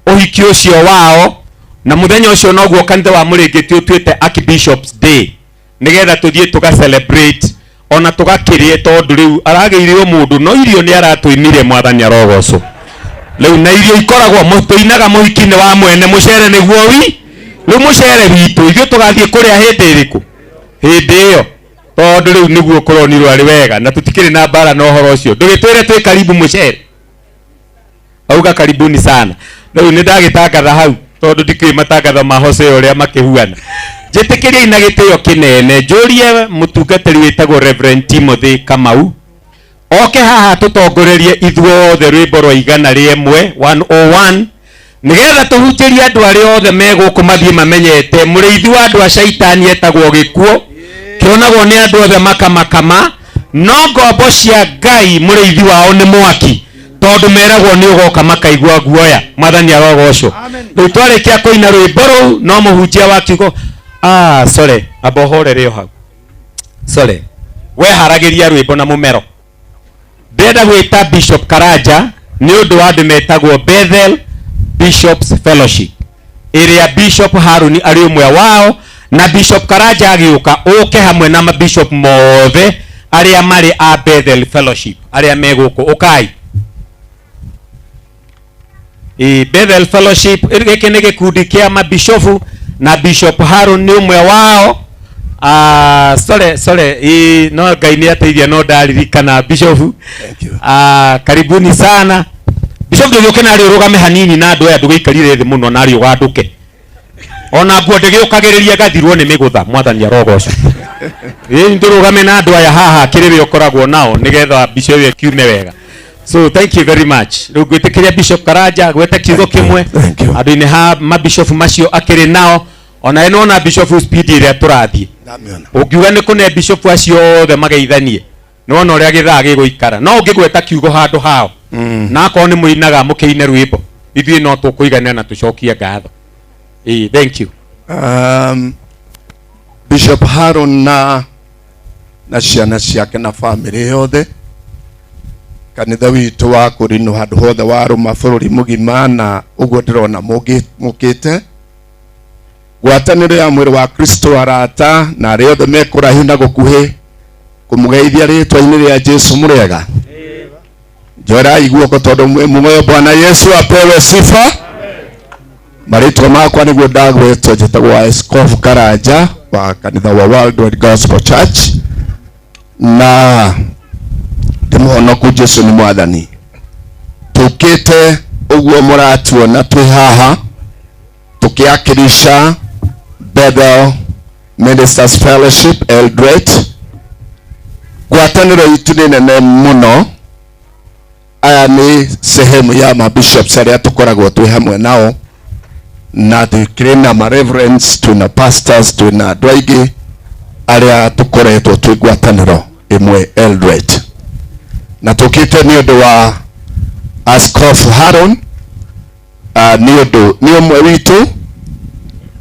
A: ũhiki ũcio wao na mũthenya ũcio noguo kanitha wa Mũrĩngĩti ũtuĩte Archbishop's Day nĩgetha tũthiĩ tũga celebrate ona tũgakĩrĩe tondũ rĩu aragĩirio mũndũ no irio nĩ aratwĩmire Mwathani arogocwo rĩu na irio ikoragwo tũinaga mũhiki-inĩ wa mwene mũcere nĩguo rĩu mũcere witũ ithuĩ tũgathiĩ kũrĩa hĩndĩ ĩrĩkũ hĩndĩ ĩyo tondũ rĩu nĩguo kũronirwo arĩ wega na tũtikĩrĩ na mbara na ũhoro ũcio ndũgĩtwĩre twĩ karibu mũcere auga karibuni sana rĩu nĩ ndagĩtangatha hau tondũ ndikĩrĩ matangatho ma Hosea ũrĩa makĩhuana njĩtĩkĩriai na gĩtĩo kĩnene njũrie mũtungatĩri wĩtagwo Reverend Timothy Kamau oke haha tũtongorerie ithuothe rwĩmbo rwa 101 nĩgetha tũhunjĩrie andũ arĩa othe megũkũ mathiĩ mamenyete mũrĩithi wa andũ a caitani etagwo gĩkuũ kĩonagwo nĩ andũ othe makamakama no ngombo cia Ngai mũrĩithi wao nĩ mwaki tondũ meragwo nĩ ũgoka makaigua guoya Mwathani arogocwo rĩu twarĩkia kũina rwĩmbo rũu no mũhunjia wa kiugo sorry abohorere hau sorry we haragĩria rwĩmbo na mũmero ndĩrenda gwĩta Bishop Karanja nĩ ũndũ wa andũ metagwo Bethel Bishops Fellowship ĩrĩa Bishop Haruni arĩ ũmwe wao na Bishop Karanja agĩũka ũke hamwe na mabishop mothe arĩa marĩ a Bethel Fellowship arĩa megũkũ ũkai Bethel Fellowship gĩkĩ nĩ gĩkundi kĩa mabishofu na Bishop Harun nĩ ũmwe wao sorry no Ngai nĩ ateithia no ndaririkana bishofu karibuni sana Bishop ndũgĩũke narĩ ũrũgame hanini na andũ aya ndũgĩikarire thĩ mũno narĩ ũgandũke ona nguo ndĩgĩũkagĩrĩria gathirwo nĩ mĩgũtha Mwathani arogocwo ndũrũgame na andũ aya haha kĩrĩwe ũkoragwo nao nĩgetha bicio ĩyo kiume wega so thank you very much rĩu ngwĩtĩkĩria Bishop Karanja gwete kiugo kĩmwe andũ-inĩ ha mabishop macio akĩrĩ nao ona ĩno na bishop speed ĩrĩa tũrathiĩ ũngiuga nĩ kũne bishop acio othe mageithanie nĩwona ũrĩa gĩthaa gĩgũikara no ũngĩgweta kiugo handũ hao na akorwo nĩ mũinaga mũkĩine rwĩmbo ithuĩ no tũkũigania na tũcokie ngatho thank you
Q: Bishop Harun na ciana ciake na family yothe kanitha witũ wa kũrinũ handũ hothe warũma bũrũri mũgima na ũguo ndĩrona mũkĩte ngwatanĩro ya mwĩrĩ wa Kristo arata na arĩa othe mekũraihu na gũkuhĩ kũmũgeithia rĩtwa-inĩ rĩa Jesu mũrega njoerai guoko tondũ mwĩ muoyo Bwana Yesu apewe sifa marĩtwa makwa nĩguo ndagwetwo njĩtagwo Askofu Karanja wa kanitha wa Worldwide Gospel Church na ndĩmũhonoku Jesu nĩ Mwathani tukĩte ũguo mũratuona twĩ haha tũkĩakĩrisha Bethel Ministers Fellowship Eldoret. Ngwatanĩro itu nĩ nene mũno. Aya nĩ sehemu ya mabishops arĩa tũkoragwo twĩ hamwe nao, na twĩkĩrĩ na ma-reverends, twĩna pastors, twĩna andũ aingĩ arĩa tũkoretwo twĩ ngwatanĩro ĩmwe Eldoret, na tũkĩte nĩ ũndũ wa Askofu Haron. Nĩ ũmwe witũ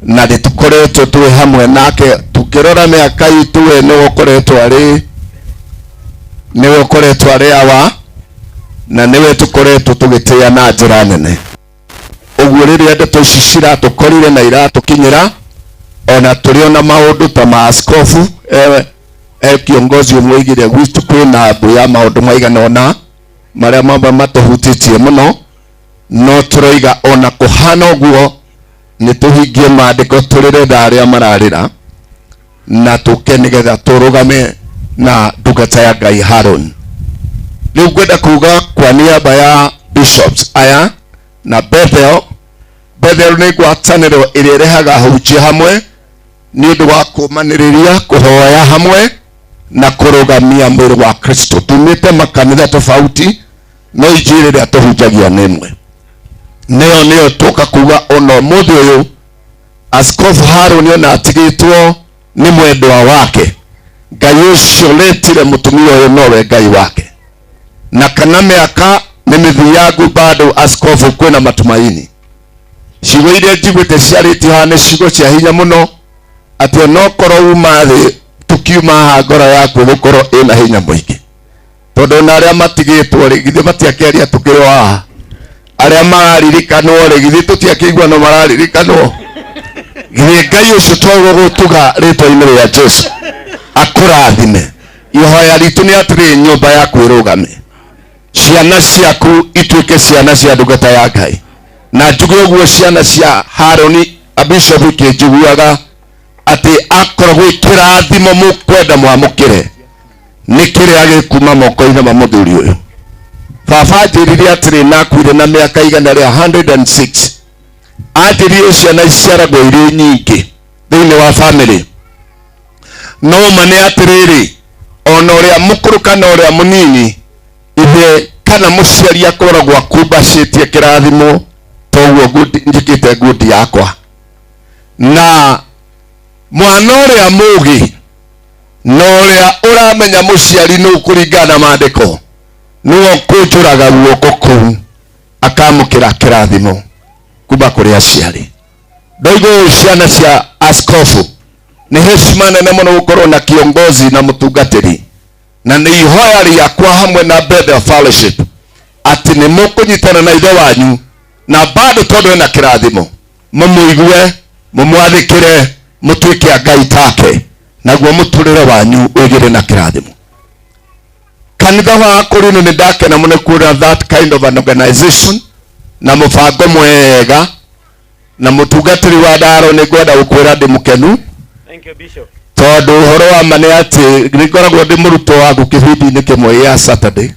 Q: na nĩ tũkoretwo twĩ hamwe nake. Tũkĩrora mĩaka itũ we nĩwe ũkoretwo arĩ awa, na nĩwe tũkoretwo tũgĩtĩa na njĩra nene. Ũguo rĩrĩa ndeto ici ciratũkorire na iratũkinyĩra, ona tũrĩ na maũndũ ta maaskofu kiongozi ũmwe oigire gwitũ kwĩna mbũ ya maũndũ maigana ũna marĩa matũhutĩtie mũno, no tũroiga ona kũhana ũguo nĩ tũhingie maandĩko tũrĩre tha arĩa mararĩra, na tũke nĩgetha tũrũgame na ndungata ya Ngai Haron. Rĩu ngwenda kuga kwa niaba ya bishops aya na Bethel nĩ ngwatanĩro ĩrĩa ĩrehaga ahunjia hamwe nĩ ũndũ wa kũmanĩrĩria, kũhoya hamwe na kũrũgamia mwĩrĩ wa Kristo. Tumĩte makanitha tofauti, no injili ĩrĩa tũhunjagia nĩ ĩmwe. Nĩyo tũka kuga ona ũmũthĩ ũyũ Askofu Haron ona atigĩtwo nĩ mwendwa wake. Ngai ũcio letire mũtumia ũyũ nowe Ngai wake, na kana mĩaka nĩ mĩthiangu bado askofu kwĩna matumaini. Ciugo iria njiguĩte ciarĩtio haha nĩ ciugo cia hinya mũno, atĩ onokorwo uma thĩ tukiuma haha ngoro yaku gũkorwo ĩna hinya mũingĩ, tondũ ona arĩa matigĩtwo rĩ githĩ matiakĩaria tũkĩrĩ haha, arĩa mararirikanwo rĩ githĩ tũtiakĩigua no mararirikanwo. Githĩ Ngai ũcio tũgũtuga rĩtwa-inĩ rĩa Jesũ akũrathime. Ihoya ritũ nĩ atĩrĩ, nyũmba yaku ĩrũgame, ciana ciaku ituĩke ciana cia ndungata ya Ngai. Na njuge ũguo ciana cia Haron abishopu kĩnjiguaga atĩ akoragwo kĩrathimo mũkwenda mwamũkĩre nĩ kĩrĩa gĩkuma moko-inĩ ma mũthuri ũyũ. Baba anjĩrire atĩrĩ nakuire na mĩaka igana rĩa 106. Anjĩrire ciana iciaragwo irĩ nyingĩ thĩinĩ wa family, no ma nĩ atĩrĩrĩ, ona ũrĩa mũkũrũ kana ũrĩa mũnini, ithe kana mũciari akoragwo akumbacĩtie kĩrathimo toguo njĩkĩte ngundi yakwa. Na mwana ũrĩa mũũgĩ na ũrĩa ũramenya mũciari nĩ kũringana na maandĩko nĩwe kũnjũraga guoko kũu akamũkĩra kĩrathimo kuma kũrĩ aciari. Ndoigo ciana cia askofu nĩ heshima nene mũno gũkorwo na kiongozi na mũtungatĩri, na nĩ ihoya rĩakwa hamwe na Bethel Fellowship atĩ nĩ mũkũnyitana na ithe wanyu na bado tondũ ena kĩrathimo, mũmũigue, mũmwathĩkĩre, mũtuĩke a Ngai take, naguo mũtũrĩre wanyu ũgĩre na kĩrathimo. Kanitha wa Korinto nĩ ndakena mũno kuona that kind of an organization na mũbango mwega na mũtungatĩri wa ndaro. Nĩ ngwenda gũkwĩra ndĩ mũkenu.
R: Thank you, Bishop.
Q: Tondũ ũhoro wa ma nĩ atĩ nĩ ngoragwo ndĩ mũrutwo waku kĩbindi-inĩ kĩmwe gĩa Saturday,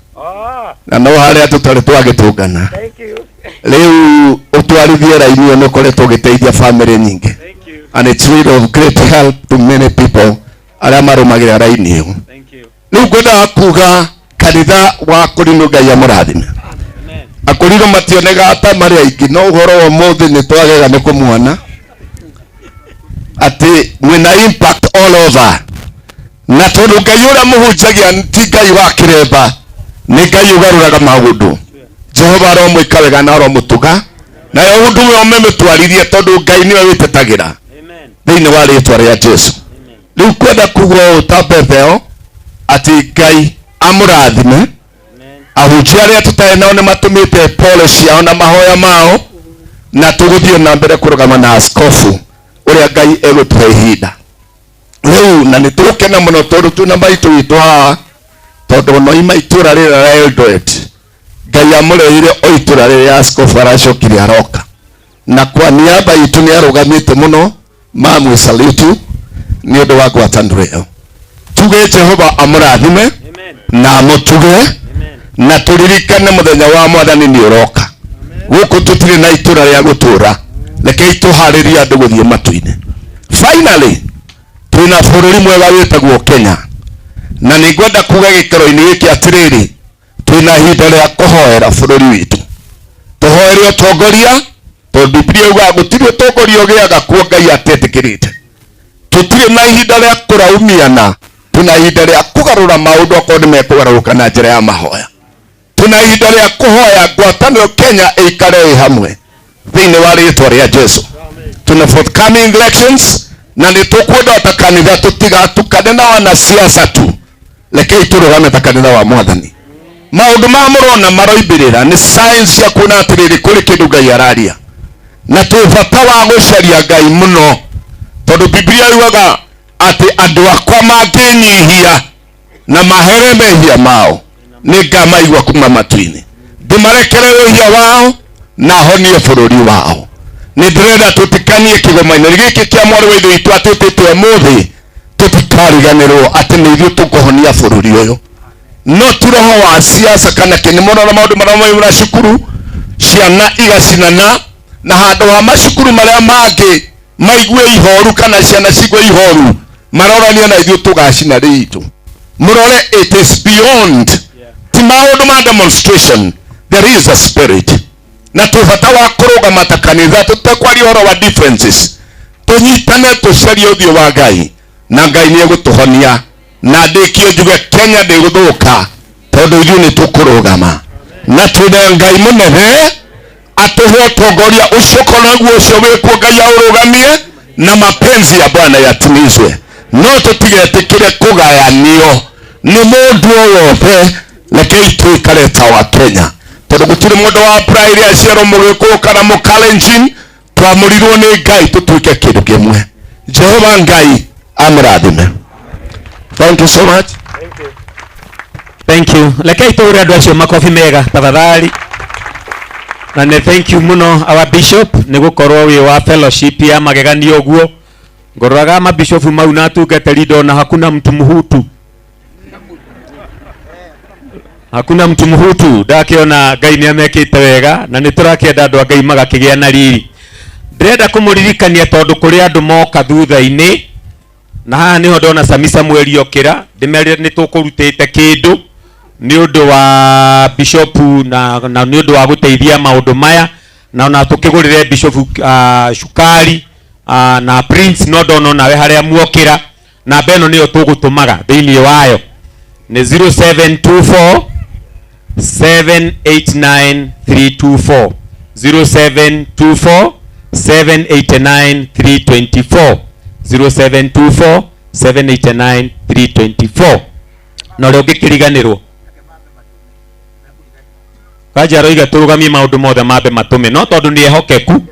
Q: na no harĩa tũtarĩ twagĩtũngana. Rĩu ũtwarithie raini ĩyo nĩ ũkoretwo ũgĩteithia family nyingĩ, and it's really of great help to many people arĩa marũmagĩrĩra raini ĩyo. Rĩu ngwenda kuga kanitha wa Korinto Ngai amũrathime. Akorinto mationega ta marĩ aingĩ, no ũhoro wa ũmũthĩ nĩ twagega nĩ kũmuona atĩ mwĩna impact all over, na tondũ Ngai ũrĩa mũhunjagia ti Ngai wa kĩremba, nĩ Ngai ũgarũraga maũndũ. Jehova aromwĩka wega na aromũtuga, nayo ũndũ ũyũ ũmĩmĩtwarithie tondũ Ngai nĩwe wĩtĩtagĩra thĩinĩ wa rĩĩtwa rĩa Jesũ. Rĩu kwenda kuga ũũ ta Bethel atĩ Ngai amũrathime. Ahunjia arĩa tũtarĩ nao nĩ matũmĩte pole ciao na mahoya mao, na tũgũthiĩ na mbere kũrũgama na askofu ũrĩa Ngai egũtũhe ihinda rĩu. Na nĩ tũgũkena mũno tondũ twĩna maitũ witũ haha, tondũ noima itũra rĩrĩa rĩa Eldoret Ngai amũreire o itũra rĩrĩa askofu aracokire aroka, na kwa niaba itũ nĩ arũgamĩte mũno. Mamwe salute nĩ ũndũ wa ngwatanĩro ĩyo. Tuge Jehova amũrathime na amũtuge, na tũririkane mũthenya wa Mwathani nĩ ũroka. Gũkũ tũtirĩ na itũra rĩa gũtũra, rekei tũharĩrie andũ gũthiĩ matu-inĩ. finally twina bururi mwega witagwo Kenya na ningwenda kuga gikero-ini giki atiriri twina ihinda ria kuhoera bururi witu tuhoere utongoria tondu Biblia yuga gutiri utongoria ugiaga kuo Ngai atetikirite tutire na ihinda ria kuraumiana tuna ihinda ria kugarura maundu akorwo ni mekugaruruka na njira ya mahoya tuna ihinda ria kuhoya ngwataniro Kenya ikare hamwe thiini wa ritwa ria Jesu tuna forthcoming elections na nitukwenda ta kanitha tutigatukane na wanasiasa tu rekei turugame ta kanitha wa Mwathani maundu ma murona maroimbirira ni science ya kuona atiriri kuri kindu Ngai araria na tubata wa gucaria Ngai muno tondu Biblia yugaga ati andu akwa manginyihia na mahere mehia mao ni ngamaigua kuma matu-ini ndimarekere wihia wao na honie bururi wao ni ndirenda tutikanie kigoma-ini giki kia mwarĩ wa ithe witũ atutĩte ũmũthĩ tutikariganĩrwo atĩ nĩ ithuĩ tũkũhonia bururi uyu no ti roho wa siasa kana kinimũrora maũndũ marĩa maumĩra cukuru ciana igacinana na handũ ha macukuru marĩa mangĩ maigue ihoru kana ciana cigue ihoru marorania na ithuĩ tũgacina rĩitũ murore it is beyond ti maũndũ ma demonstration there is a spirit na tubata wa kurugama ta kanitha tutekwaria horo wa differences tunyitane tucarie uthio wa Ngai na Ngai ni egutuhonia na ndikio njuge Kenya ndiguthuka tondu ithuĩ ni tukurugama na twina Ngai munene atuhe utongoria ucio konaguo ucio wikuo Ngai aurugamie na mapenzi ya Bwana yatimizwe no tutigetikire kugayanio ni mundu wothe rekei tuikare ta wa Kenya tondu gutiri mundu wa prairi aciarwo mugikuo kana mukalenjin twamurirwo ni Ngai tutuike kindu kimwe Jehova Ngai amrathime. Thank you so much.
C: Thank you. Rekei tuhure andu acio makofi mega tafadhali na ne thank you muno our bishop ni gukorwo wi wa fellowship ya magegania uguo ngororaga ma bishop mau na tungatari ndona hakuna mtu mhutu hakuna mtu mhutu ndakiona Ngai ni amekite wega na ni turakenda andu a Ngai magakigia na riri ndĩrenda kũmũririkania tondu kuri andu moka thutha-ini na haha niho ndona Sami Samuel okira ndimerire ni tukurutite kindu ni undu wa bishop na ni undu wa guteithia maundu maya na ona tukigurire bishop Shukari na Prince no ndona nawe haria muokira na beno niyo tugutumaga thiini wayo ni 0724 789 324 0724 789 324 0724 789 324 no rĩu ngĩkĩriganĩrwo kanjaro iga tũrũgamie maũndũ mothe mambe matũme no tondũ nĩ ehokeku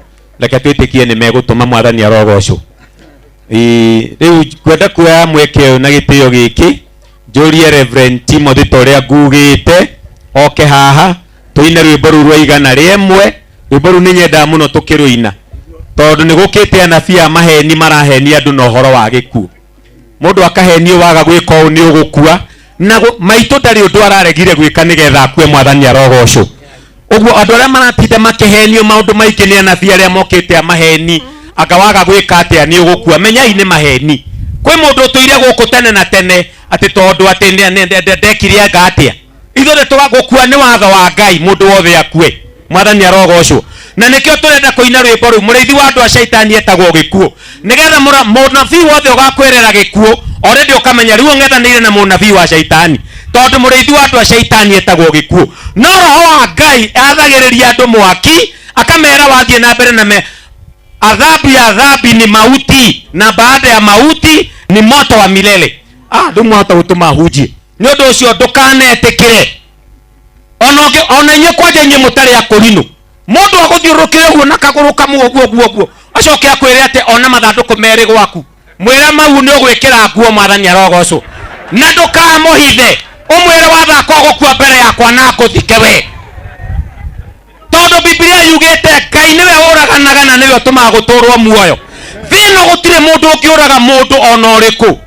C: reke twĩtĩkie nĩ megũtũma Mwathani arogocwo rĩu kwenda kuoya mweke ũyũ na gĩtĩo gĩkĩ njũrie Reverend Timothy ta ũrĩa ngugĩte oke haha tũine rwĩmbo rũu rwa igana rĩmwe rwĩmbo rũu nĩ nyendaga mũno tũkĩrũina tondu ni gukite anabii a maheni marahenia andu na uhoro wa gikuo mundu akahenio waga gwika u ni ugukua na maitu ndari undu araregire gwika nigetha akue Mwathani arogocwo uguo andu aria maratinde makihenio maundu maingi ni anabii aria mokite a maheni anga waga gwika atia ni ugukua menyai ni maheni kwi mundu tuire guku tene na tene ati tondu ati ndekire anga atia ithuĩ tugagukua ni watho wa Ngai mundu wothe akue Mwathani arogocwo na nikio turenda kuina rwimbo ru muriithi wa andu a shaitani etagwo gikuo nigetha munabii wothe ugakwerera gikuo already ukamenya riu ngethanire na munabii wa shaitani tondu muriithi wa andu a shaitani etagwo gikuo no roho wa Ngai athagiriria andu mwaki akamera wathie na mbere na adhabu ya adhabi ni mauti na baada ya mauti ni moto wa milele ndu moto utuma hujie ni undu ucio ndukanetikire ona inye kwanja inye mutari akurinu mundu aguthiurukire guo na kaguru kamwe guo acoke akwire ate ona mathanduku meri gwaku mwira mau ni ugwikira nguo Mwathani arogocwo na ndukamuhithe umwire wathaka gukua mbere yakwa na nguthike we tondu Biblia yugite Ngai niwe uraganaga na niwe utumaga guturwo muoyo thino gutire mundu ungiuraga mundu ona uriku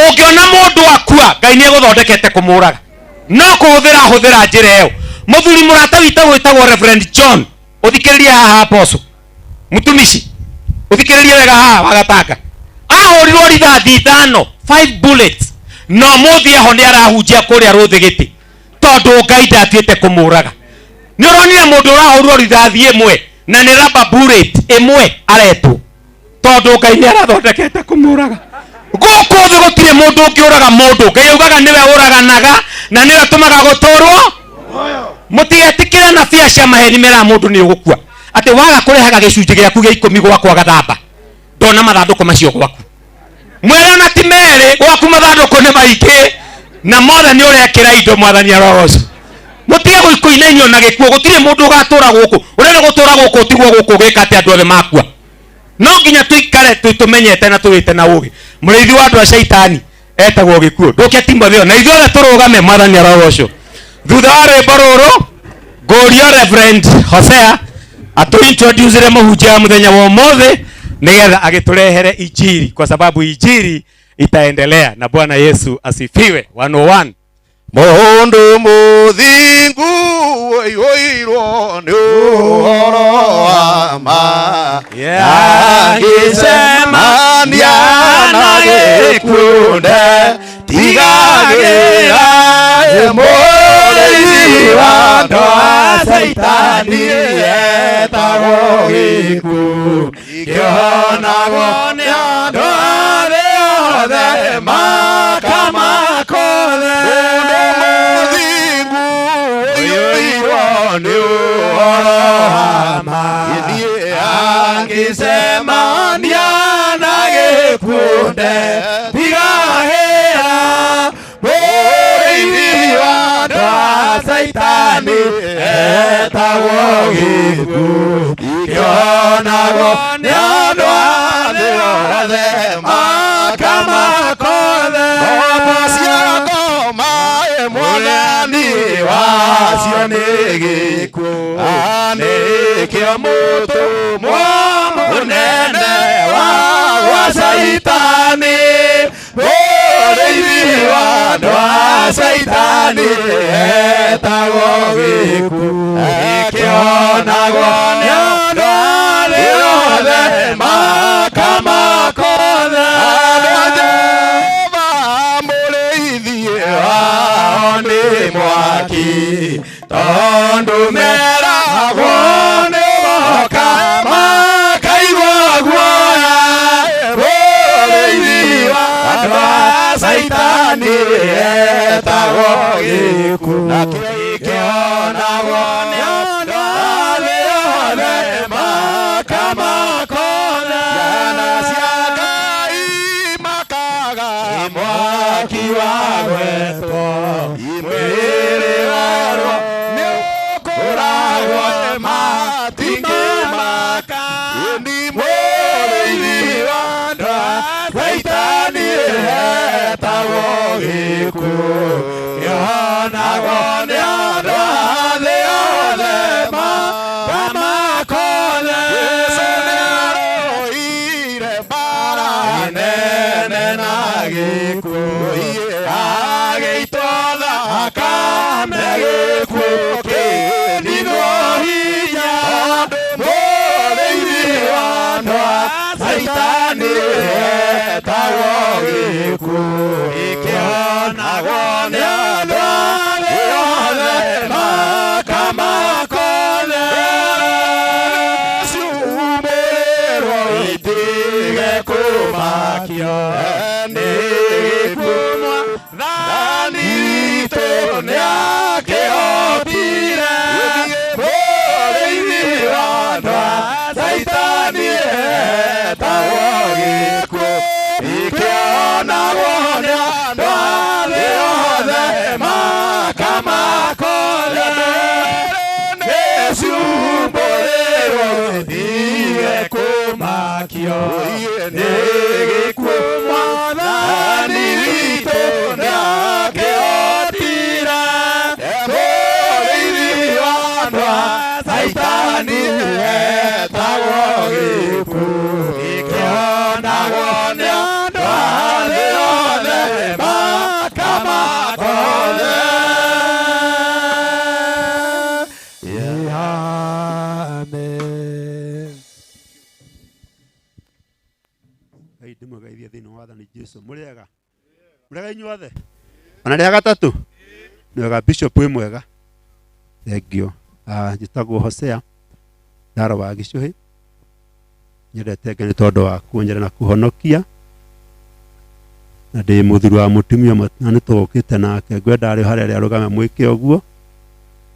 C: ungiona mundu akua Ngai ni eguthondekete kumuraga no kuhuthira njira iyo muthuri murata witagwo Reverend John uthikiriria haha apostle mutumishi uthikiriria wega haha wagatanga
A: ahurirwo rithathi 5 bullets no muthia ho ni arahunjia kuria ruthigiti tondu Ngai ndathiete kumuraga. Ni uronire mundu urahurwo rithathi imwe na ni rubber bullet imwe aretwo tondu Ngai ni arathondekete kumuraga. Guku thi gutire mundu ungiuraga mundu. Ngai augaga niwe uraganaga na niwe tumaga guturwo mutigetikire na bia cia maheni mera mundu ni ugukua ati waga kurehaga gicunji giaku gia 10 gwakwa gathamba ndona mathanduku macio gwaku mwera na timere gwaku mathanduku ni maingĩ na Mwathani urekira indo Mwathani arogocu mutige guikuinainio na gikuo gutire mundu ugatura guku urenda gutura guku utigwo guku gika ati andu othe makua no nginya tuikare tumenyete na tuwite na ugi muriithi wa andu a shaitani etagwo gikuo ndukia Timotheo na ithuothe turugame Mwathani arogocu thutha wa rwimbo ruru nguria Reverend Hosea atu introduce muhunjia muthenya wa umuthi nigetha agiturehere injiri kwa sababu injiri itaendelea na Bwana Yesu asifiwe. 101
Q: Mundu muthingu oirwo ni uhoro wa ma yagisemania na gikunde tigagira mũrĩithi wa andũ a Saitani etagwo gĩkuũ kĩonagwo nĩ andũ arĩa othe makamaka othe mũthingu ũiyũirwo nĩ ũhoro wa ma angĩcemania na gĩkunde tigahĩra Saitani etagwo gĩkuũ kĩonagwo nĩ andũ arĩa othe makamaka othe ngombo cia ngoma Mwathani wacio nĩ gĩkuũ nĩkĩo mũtũmwo mũnene wa gwa Saitani mũrĩithi wa andũ a Saitani etagwo gĩkuũ kĩonagwo nĩ andũ arĩa othe makamaka othe andũ a Jehova mũrĩithi wao nĩ mwaki tondũ meragwo nĩ moka makaigua guoya mũrĩithi wa andũ a Saitani etagwo gĩkuũ na kĩonagwo nĩ andũ arĩa othe makamaka othe ciana cia Ngai makaga mwaki wa gwetwo mwĩrĩ warwo nĩ ũkũragwo matingĩmaka ni mũrĩithi wa andũ a Saitani etagwo gĩkuũ kĩonagwo nĩ andũ thĩ othe makamaka othe Jesũ nĩarũire mbara nene na gĩkuũ agĩitwo thakame gĩkuũ kĩnithwo hinya mũrĩithi wa andũ a Saitani etagwo gĩkuũ kĩonagwo nĩ andũ arĩa othe makamaka othe ciumĩrĩrwo itige kũmakio nĩ gĩkuũ Mwathani witũ nĩakĩhotire mũrĩithi wa andũ a Saitani etagwo gĩkuũ kĩonagwo nĩ andũ arĩa othe makamaka othe nĩciumbũrĩrwo itige kũmakio nĩ gĩkuũ Mwathani witũ nĩakĩhotire mũrĩithi wa andũ a Saitani etagwo gĩkuũ kĩonagwo nĩ andũ arĩa othe makamaka othe Amen.
C: Ngai ndĩmũgeithie thĩinĩ wa wathani Jesu. Mũrĩega? Mũrĩega inyuothe? Ona rĩa gatatũ? Nĩ wega Bishop wĩ mwega. Thengio. Njĩtagwo Hosea Ndaro wa Gĩcũhĩ. Nyendete Ngai nĩ tondũ wa kuonyera na kuhonokia. Na ndĩ mũthuri wa mũtumia na nĩ tũgũkĩte nake. Ngwenda arĩ harĩa rĩa rũgame mwĩke ũguo.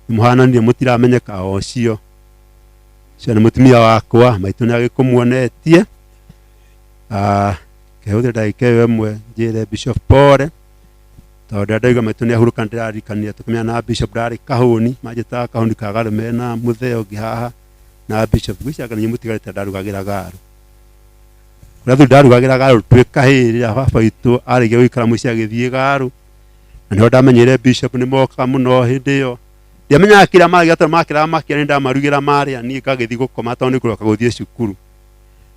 C: Mũhananie mũtiramenyeka o cio. Cio nĩ mũtumia wakwa, maitũ nĩ agĩkũmuonetie. Kehũthĩra ndagĩka ĩyo ĩmwe njĩre Bishop Pore. Tondũ ndaiga maitũ nĩ ahurũka ndĩrarikania tũkĩmenya na Bishop ndarĩ kahũni, manjĩtaga kahũni ka garume na mũtheo ũngĩ haha. Na Bishop gwĩciaga nĩ mũtigarĩte ndarugagĩra garu. Kũrĩa thũ ndarugagĩra garu twĩkahĩrĩra baba witũ arĩkia gũikara mũciĩ agĩthiĩ garu. Na nĩho ndamenyire Bishop nĩ moka mũno hĩndĩ ĩyo. Ndiamenyaga kĩrĩa marĩgia tondũ makĩraga makĩra nĩ ndamarugĩra marĩa niĩ ngagĩthiĩ gũkoma tondũ nĩ kũroka gũthiĩ cukuru.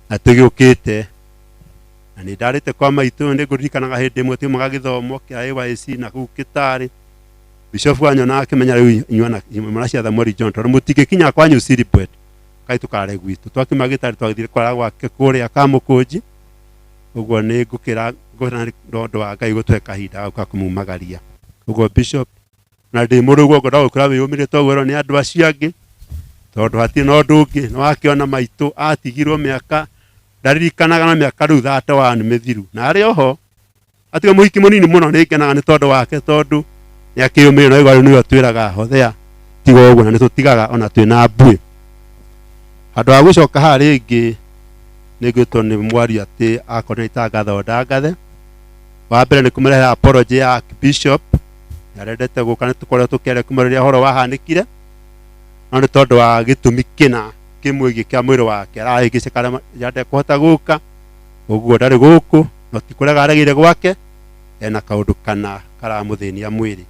C: Na tũgĩũkĩte. Na nĩ ndarĩte kwa maitũ nĩ ngũririkanaga hĩndĩ ĩmwe tũmaga gĩthomo kĩa AYC na kũu Kitale. Bishop wanyona akĩmenya rĩu inyuana maracia Thamweri John tondũ mũtingĩkinya kwanyu Silibwet. Kai tũkare gwitũ. Twakiuma Gĩtare twagĩthire kwara gwake kũrĩa Kamũkũnji. Ũguo nĩ ngũkĩra ndondũ wa Ngai gũtũhe kahinda gauka kũmumagaria. Ũguo Bishop na ndĩ mũrũguo ngona gũkũra wĩyũmĩrĩte ũguo nĩ andũ acio angĩ. Tondũ hatirĩ na ũndũ ũngĩ nĩ wakĩona maitũ atigirwo mĩaka ndaririkanaga na mĩaka rĩu 31 mĩthiru. Na arĩ oho atiga mũhiki mũnini mũno nĩ ngenaga nĩ tondũ wake tondũ nĩ akĩyũmĩrĩra na igũrũ nĩwe twĩraga Hosea tiga ũguo na nĩ tũtigaga ona twĩna mbuĩ. Andũ a gũcoka haha rĩngĩ nĩ ngwĩtwo nĩ mwari atĩ akorwo nĩ itangatho ndangathe. Wa mbere nĩ kũmũrehera apology ya Bishop. Arendete gũka nĩ tũkorwo tũkĩaria kũmũrĩria ũhoro wahanĩkire. No nĩ tondũ wa gĩtũmi kĩna kĩmwĩgiĩ kĩa mwĩrĩ wake arahĩngĩcĩka arĩa ndekũhota gũka. Ũguo ndarĩ gũkũ no ti kũrega aregire gwake. Ena kaũndũ kana karamũthĩnia mwĩrĩ.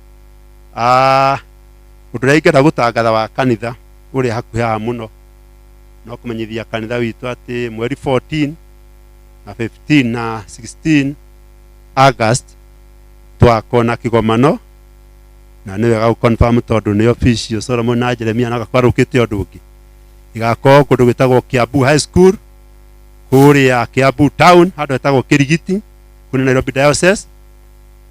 C: Ũndũ ũrĩa ingĩenda gũtangatha wa kanitha ũrĩa hakuhĩ haha mũno no kũmenyithia kanitha witũ atĩ mweri 14 na 15 na 16 August twakorwo na kĩgomano na nĩ wega gũconfirm tondũ nĩ official Solomon na Jeremia na gakwarũkĩte ũndũ ũngĩ. Igakorwo kũndũ gwĩtagwo Kiambu High School kũrĩa Kiambu Town handũ hetagwo Kĩrigiti kũrĩ Nairobi Diocese.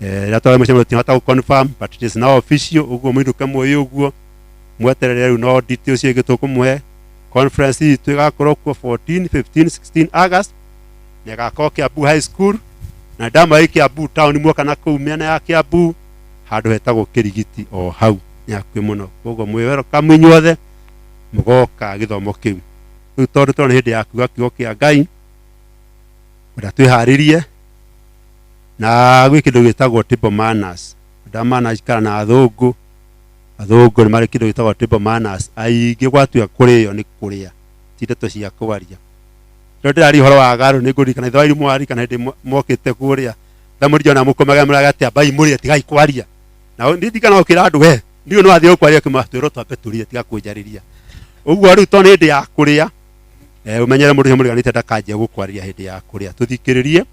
C: Rĩrĩa twawe mũcemo tũtihota gũconfirm but it is now official. Ũguo mũinũke mũĩ ũguo mweterere rĩu no details ingĩ tũkũmũhe. Conference hii tũgakorwo kuo 14, 15, 16 August na ĩgakorwo Kiambu High School na ndama Kiambu Town muoka na kũu mĩena ya Kiambu handũ hetagwo Kĩrigiti o hau nĩ hakuhĩ mũno. Ũguo mwĩ welcome inyuothe mũgoka gĩthomo kĩu. Rĩu tondũ tũrona hĩndĩ ya kuuga kiugo kĩa Ngai ũrĩa twĩharĩrie na gwĩ kĩndũ gĩtagwo table manners. Ndamana ikara na athũngũ nĩ marĩ kĩndũ gĩtagwo table manners. Aingĩ gwatuĩka kũrĩo nĩ kũrĩa ti ndeto cia kũaria. Rĩu ndĩrari ũhoro wa garu nĩ ngũririkana ithe wairu mwari kana hĩndĩ mokĩte kũrĩa Thamweri John mũkomaga mũraga atĩ ambai mũrĩa tigai kwaria. Na ndirikana gũkĩra andũ we ndio no athiĩ gũkwaria kĩmatwĩro twambe tũrie tiga kwĩnjarĩria. Ũguo rĩu to nĩ hĩndĩ ya kũrĩa ũmenyere mũndũ mũriganĩte ndakanjia gũkwaria hĩndĩ ya kũrĩa. Tũthikĩrĩrie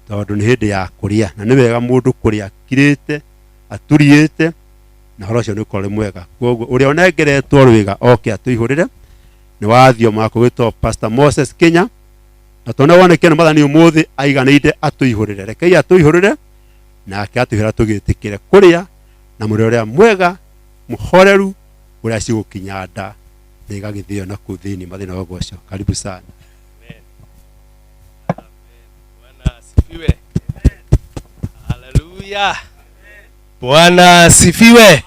C: tondũ nĩ hĩndĩ ya kũrĩa na nĩ wega mũndũ kũrĩa akirĩte aturiĩte na horo ũcio nĩ ũkorwo mwega. Koguo ũrĩa ũnengeretwo rwĩga oke atũihũrĩre nĩ wathio makũ gwĩtwo Pastor Moses Kenya na tone woneke nĩ mathani ũmũthĩ aiganĩire atũihũrĩre. Rekei atũihũrĩre nake atũihũra tũgĩtĩkĩre kũrĩa na mũrĩ ũrĩa mwega mũhoreru ũrĩa cigũkinya nda na igagĩthĩo na kũu thĩinĩ mathĩna wa ũcio. Karibu sana.
R: Bwana asifiwe. Haleluya. Bwana asifiwe.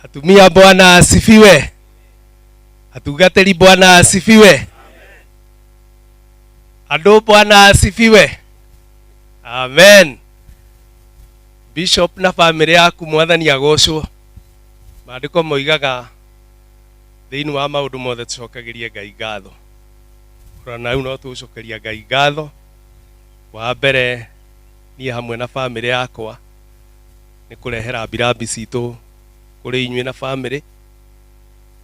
R: Atumia Bwana asifiwe. Atugatĩri Bwana asifiwe. Andũ Bwana asifiwe. Amen. Bishop na family yaku mwathani agocwo. Maandĩko moigaga thĩinĩ wa maũndũ mothe tũcokagĩrie Ngai ngatho. Ũrona rĩu no tũcokeria Ngai ngatho. Wa mbere niĩ hamwe na family yakwa nĩ kũrehera birambi citũ kũrĩ inyuĩ na family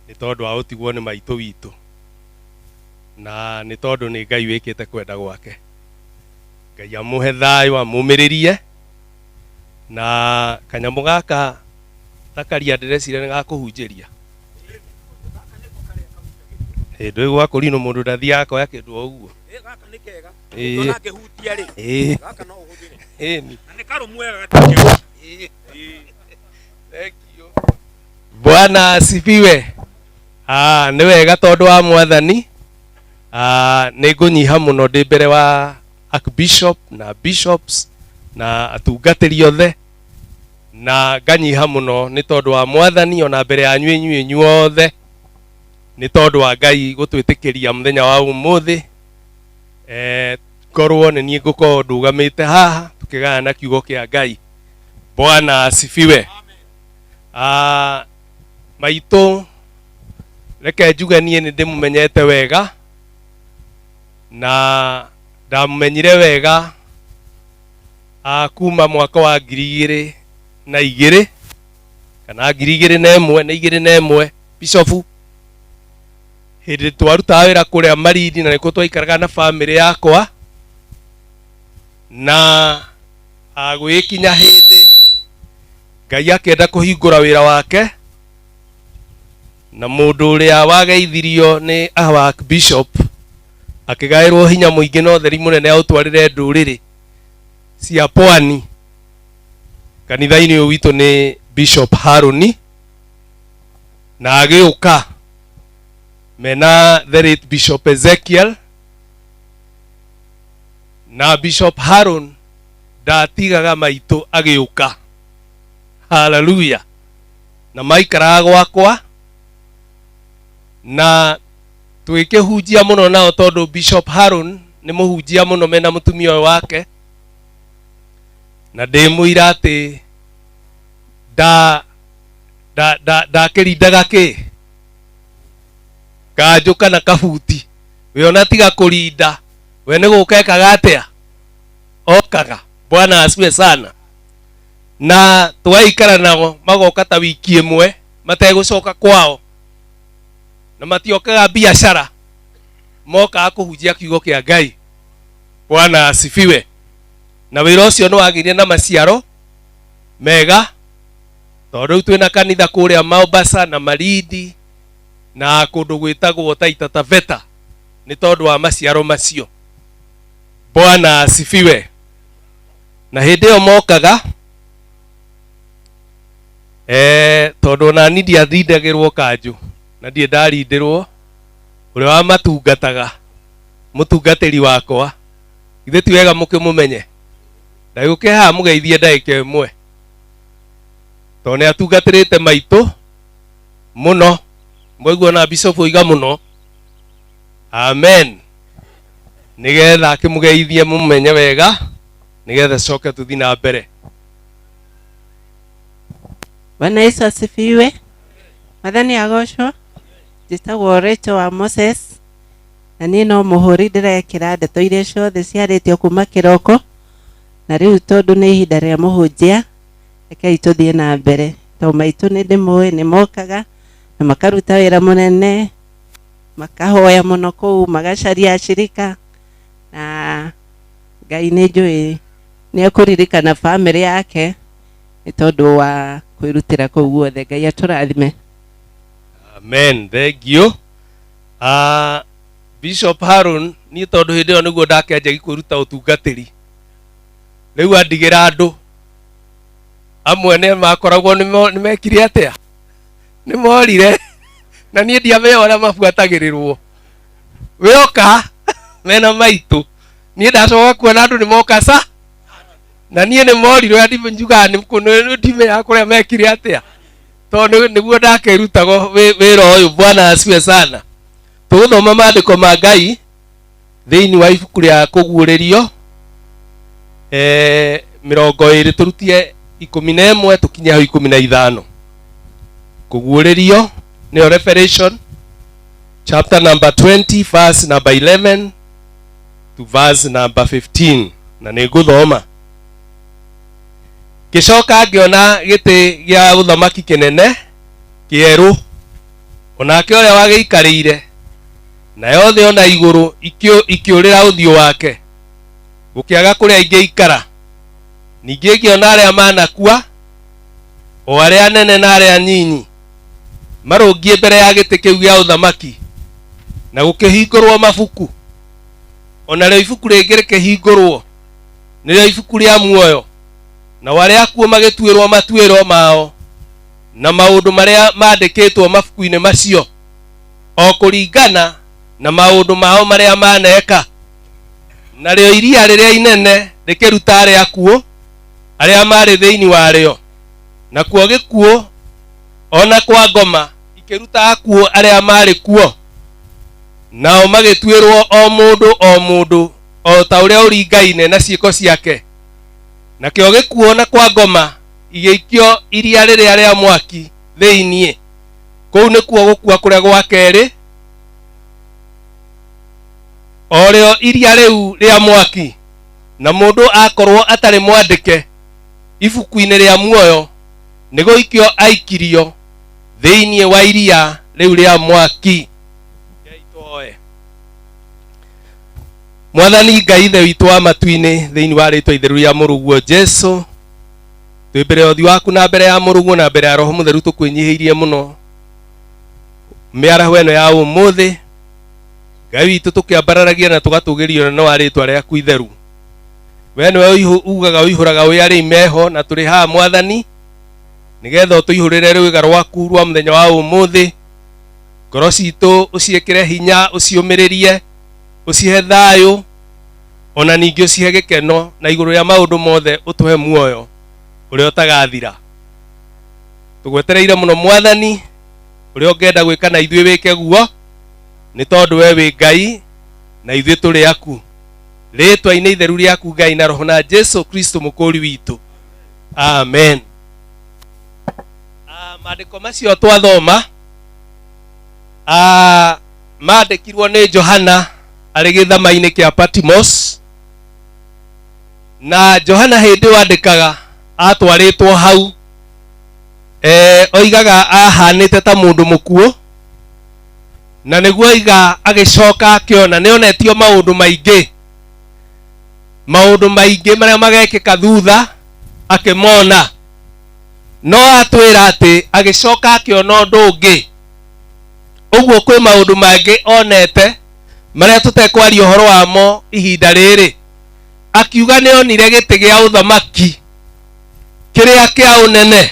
R: nĩ tondũ wa ũtigwo nĩ maitũ witũ na nĩ tondũ nĩ Ngai wĩkĩte kwenda gwake. Ngai amũhe thayũ amũmĩrĩrie na kanyamũ gaka takaria ndĩreciria nĩ gakũhunjĩria. ndwe gwako rino mundu ndathiaga koya kindu o uguo
A: gaka ni kega
R: Ĩĩ.
A: ndona kehutia ri
R: Ĩĩ.
A: gaka no uhuthire
R: Ĩni.
A: na ni karo mwega gatikega
R: Thank you. Bwana asifiwe. Nĩ wega tondũ wa mwathani. Nĩ ngũnyiha mũno ndĩ mbere wa Archbishop na bishops na atungatĩri othe, na nganyiha mũno nĩ tondũ wa mwathani, ona mbere ya inyuĩ inyuothe nĩ tondũ wa Ngai gũtwĩtĩkĩria mũthenya wa ũmũthĩ korwo nĩ niĩ ngũkorwo ndũgamĩte haha tũkĩgaya na kiugo kĩa Ngai. Bwana asifiwe. Maitũ reke njuge niĩ nĩ ndĩmũmenyete wega na ndamumenyire wega kuma mwaka wa 2002 kana 2001 Bishofu, hĩndĩ twarutaga wĩra kũrĩa Marindi na nĩkuo twaikaraga na family yakwa, na gwĩkinya hĩndĩ Ngai akĩenda kũhingũra wĩra wake, na mũndũ ũrĩa wageithirio nĩ Archbishop akĩgaĩrwo hinya mũingĩ na ũtheri mũnene aũtwarĩre ndũrĩrĩ cia Pwani. Kanitha-inĩ ũyũ witũ nĩ Bishop Haruni, na agĩũka mena the late Bishop Ezekiel, na Bishop Harun ndatigaga maitũ agĩũka. Hallelujah. Na maikaraga gwakwa na twĩkĩhunjia mũno nao tondũ Bishop Harun nĩ mũhunjia mũno mena mũtumia ũyũ wake, na ndĩmwĩra atĩ ndakĩrindaga kĩ kanjũ kana kabuti, we ona tiga kũrinda, we nĩ gũka ekaga atĩa, okaga. Bwana asifiwe sana. Na twaikara nao magoka ta wiki ĩmwe mategũcoka kwao, na matiokaga biashara, moka kũhunjia kiugo kĩa Ngai. Bwana asifiwe. Na wĩra ũcio nĩ wagĩire na maciaro mega, tondũ rĩu twĩna kanitha kũrĩa Mombasa na Malindi na kũndũ gwĩtagwo Taita Taveta nĩ tondũ wa maciaro macio. Bwana asifiwe. Na hĩndĩ ĩyo mokaga tondũ na niĩ ndiarindagĩrwo kanjũ na ndiĩ ndarindĩrwo, ũrĩa wamatungataga mũtungatĩri wakwa, ithe ti wega mũkĩmũmenye, ndagĩũke haha mũgeithie ndagĩka ĩmwe, tondũ nĩ atungatĩrĩte maitũ mũno, mwaigua na Bishop oiga mũno. Amen. Nĩgetha akĩmũgeithie mũmenye wega, nĩgetha coke tũthiĩ na mbere.
S: Bwana Yesu asifiwe. Mwathani agocwo. Njĩtagwo Rachel wa Moses, na niĩ no mũhũri ndĩrekĩra ndeto iria ciothe ciarĩtio kuma kĩroko, na rĩu tondũ nĩ ihinda rĩa mũhunjia, rekei tũthiĩ na mbere. Tondũ maitũ nĩ ndĩmũĩ nĩ mokaga na makaruta wĩra mũnene, makahoya mũno kũu, magacaria acirika, na Ngai nĩ njũĩ nĩ ekũririkana family yake nĩ tondũ wa kwĩrutĩra kũu guothe. Ngai atũrathime.
R: Amen. Thank you. Bishop Harun niĩ tondũ hĩndĩ ĩyo nĩguo ndakĩanjagia kwĩruta ũtungatĩri, rĩu andigĩra andũ amwe nĩ makoragwo nĩ mekire atĩa, nĩ morire, na niĩ ndiamenya ũrĩa mabuatagĩrĩrwo. Wĩoka mena maitũ, niĩ ndacoka kuona andũ nĩ moka ca, na niĩ nĩ morirwo njugaga nĩ ndimenyaga kũrĩa mekire atĩa, tondũ nĩguo ndakĩrutaga wĩra ũyũ. Bwana asifiwe sana. Tũgũthoma maandĩko ma Ngai thĩinĩ wa ibuku rĩa kũguũrĩrio 20 tũrutie 11 tũkinya 15. Kũguũrĩrio nĩyo Revelation chapter number 20 verse number 11 to verse number 15, na nĩ ngũthoma. Gĩcoka ngĩona gĩtĩ gĩa ũthamaki kĩnene kĩerũ, onake ũrĩa wagĩikarĩire, nayo thĩ ona igũrũ ikĩũrĩra ũthiũ wake, gũkĩaga kũrĩa ingĩikara. Ningĩ ngĩona arĩa manakua, o arĩa anene na arĩa anyinyi, marũngiĩ mbere ya gĩtĩ kĩu gĩa ũthamaki, na gukihingurwo mabuku ona rĩo ibuku rĩngĩ rĩkĩhingũrwo nĩrĩo ibuku rĩa muoyo na wale akuo magĩtuĩrwo matuĩro mao na maũndũ marĩa mandĩkĩtwo mabuku-inĩ macio o kũringana na maũndũ mao marĩa maneka na rĩo iria rĩrĩa inene rĩkĩruta arĩa akuo arĩa marĩ thĩinĩ warĩo na kuo gĩkuo ona kwa ngoma ikĩruta akuo arĩa marĩ kuo nao magĩtuĩrwo o mũndũ o ta ũrĩa ũringaine na ciĩko ciake na kĩo gĩkuo na kwa ngoma igĩikio iria rĩrĩa rĩa mwaki thĩinĩ kũu nĩkuo gũkua kũrĩa gwa kerĩ o rĩo iria rĩu rĩa mwaki na mũndũ akorwo atarĩ mwandĩke ibuku-inĩ rĩa muoyo nĩgũikio aikirio thĩinĩ wa iria rĩu rĩa mwaki. Mwathani Ngai ithe witũ wa matu-inĩ thĩinĩ wa rĩtwa itheru rĩa mũrũguo Jesu, twĩ mbere ya ũthiũ waku na mbere ya mũrũguo na mbere ya Roho Mũtheru tũkwĩnyihĩirie mũno mĩaraho ĩno ya ũmũthĩ. Ngai witũ tũkĩambararagia na tũgatũgĩrio na wa rĩtwa rĩaku itheru. We nĩwe ugaga ũihũraga wĩ arĩ imeho na tũrĩ haha Mwathani nĩgetha ũtũihũrĩre rwĩga rwaku rwa mũthenya wa ũmũthĩ. Ngoro citũ ũciĩkĩre hinya, ũciũmĩrĩrie, ũcihe thayũ, ona ningĩ ũcihe gĩkeno na igũrũ rĩa maũndũ mothe ũtũhe muoyo ũrĩa ũtagathira. Tũgwetereire mũno Mwathani ũrĩa ũngĩenda gwĩka na ithuĩ wĩke guo nĩ tondũ we wĩ Ngai na ithuĩ tũrĩ aku. Rĩtwa-inĩ itheru rĩaku Ngai na Roho na Jesu Kristo mũkũri witũ. Amen. Maandĩko macio twathoma maandĩkirwo nĩ Johana arĩ gĩthama-inĩ kĩa Patmos, na Johana hĩndĩ wandĩkaga atwarĩtwo hau oigaga ahanĩte ta mũndũ mũkuũ, na nĩguo oiga agĩcoka akĩona nĩonetio maũndũ maingĩ marĩa magekĩka thutha akĩmona, no atwĩra atĩ agĩcoka akĩona ũndũ ũngĩ. Ũguo kwĩ maũndũ mangĩ onete marĩa tũtekwaria ũhoro wamo ihinda rĩrĩ. Akiuga nĩonire gĩtĩ gĩa ũthamaki kĩrĩa kĩa ũnene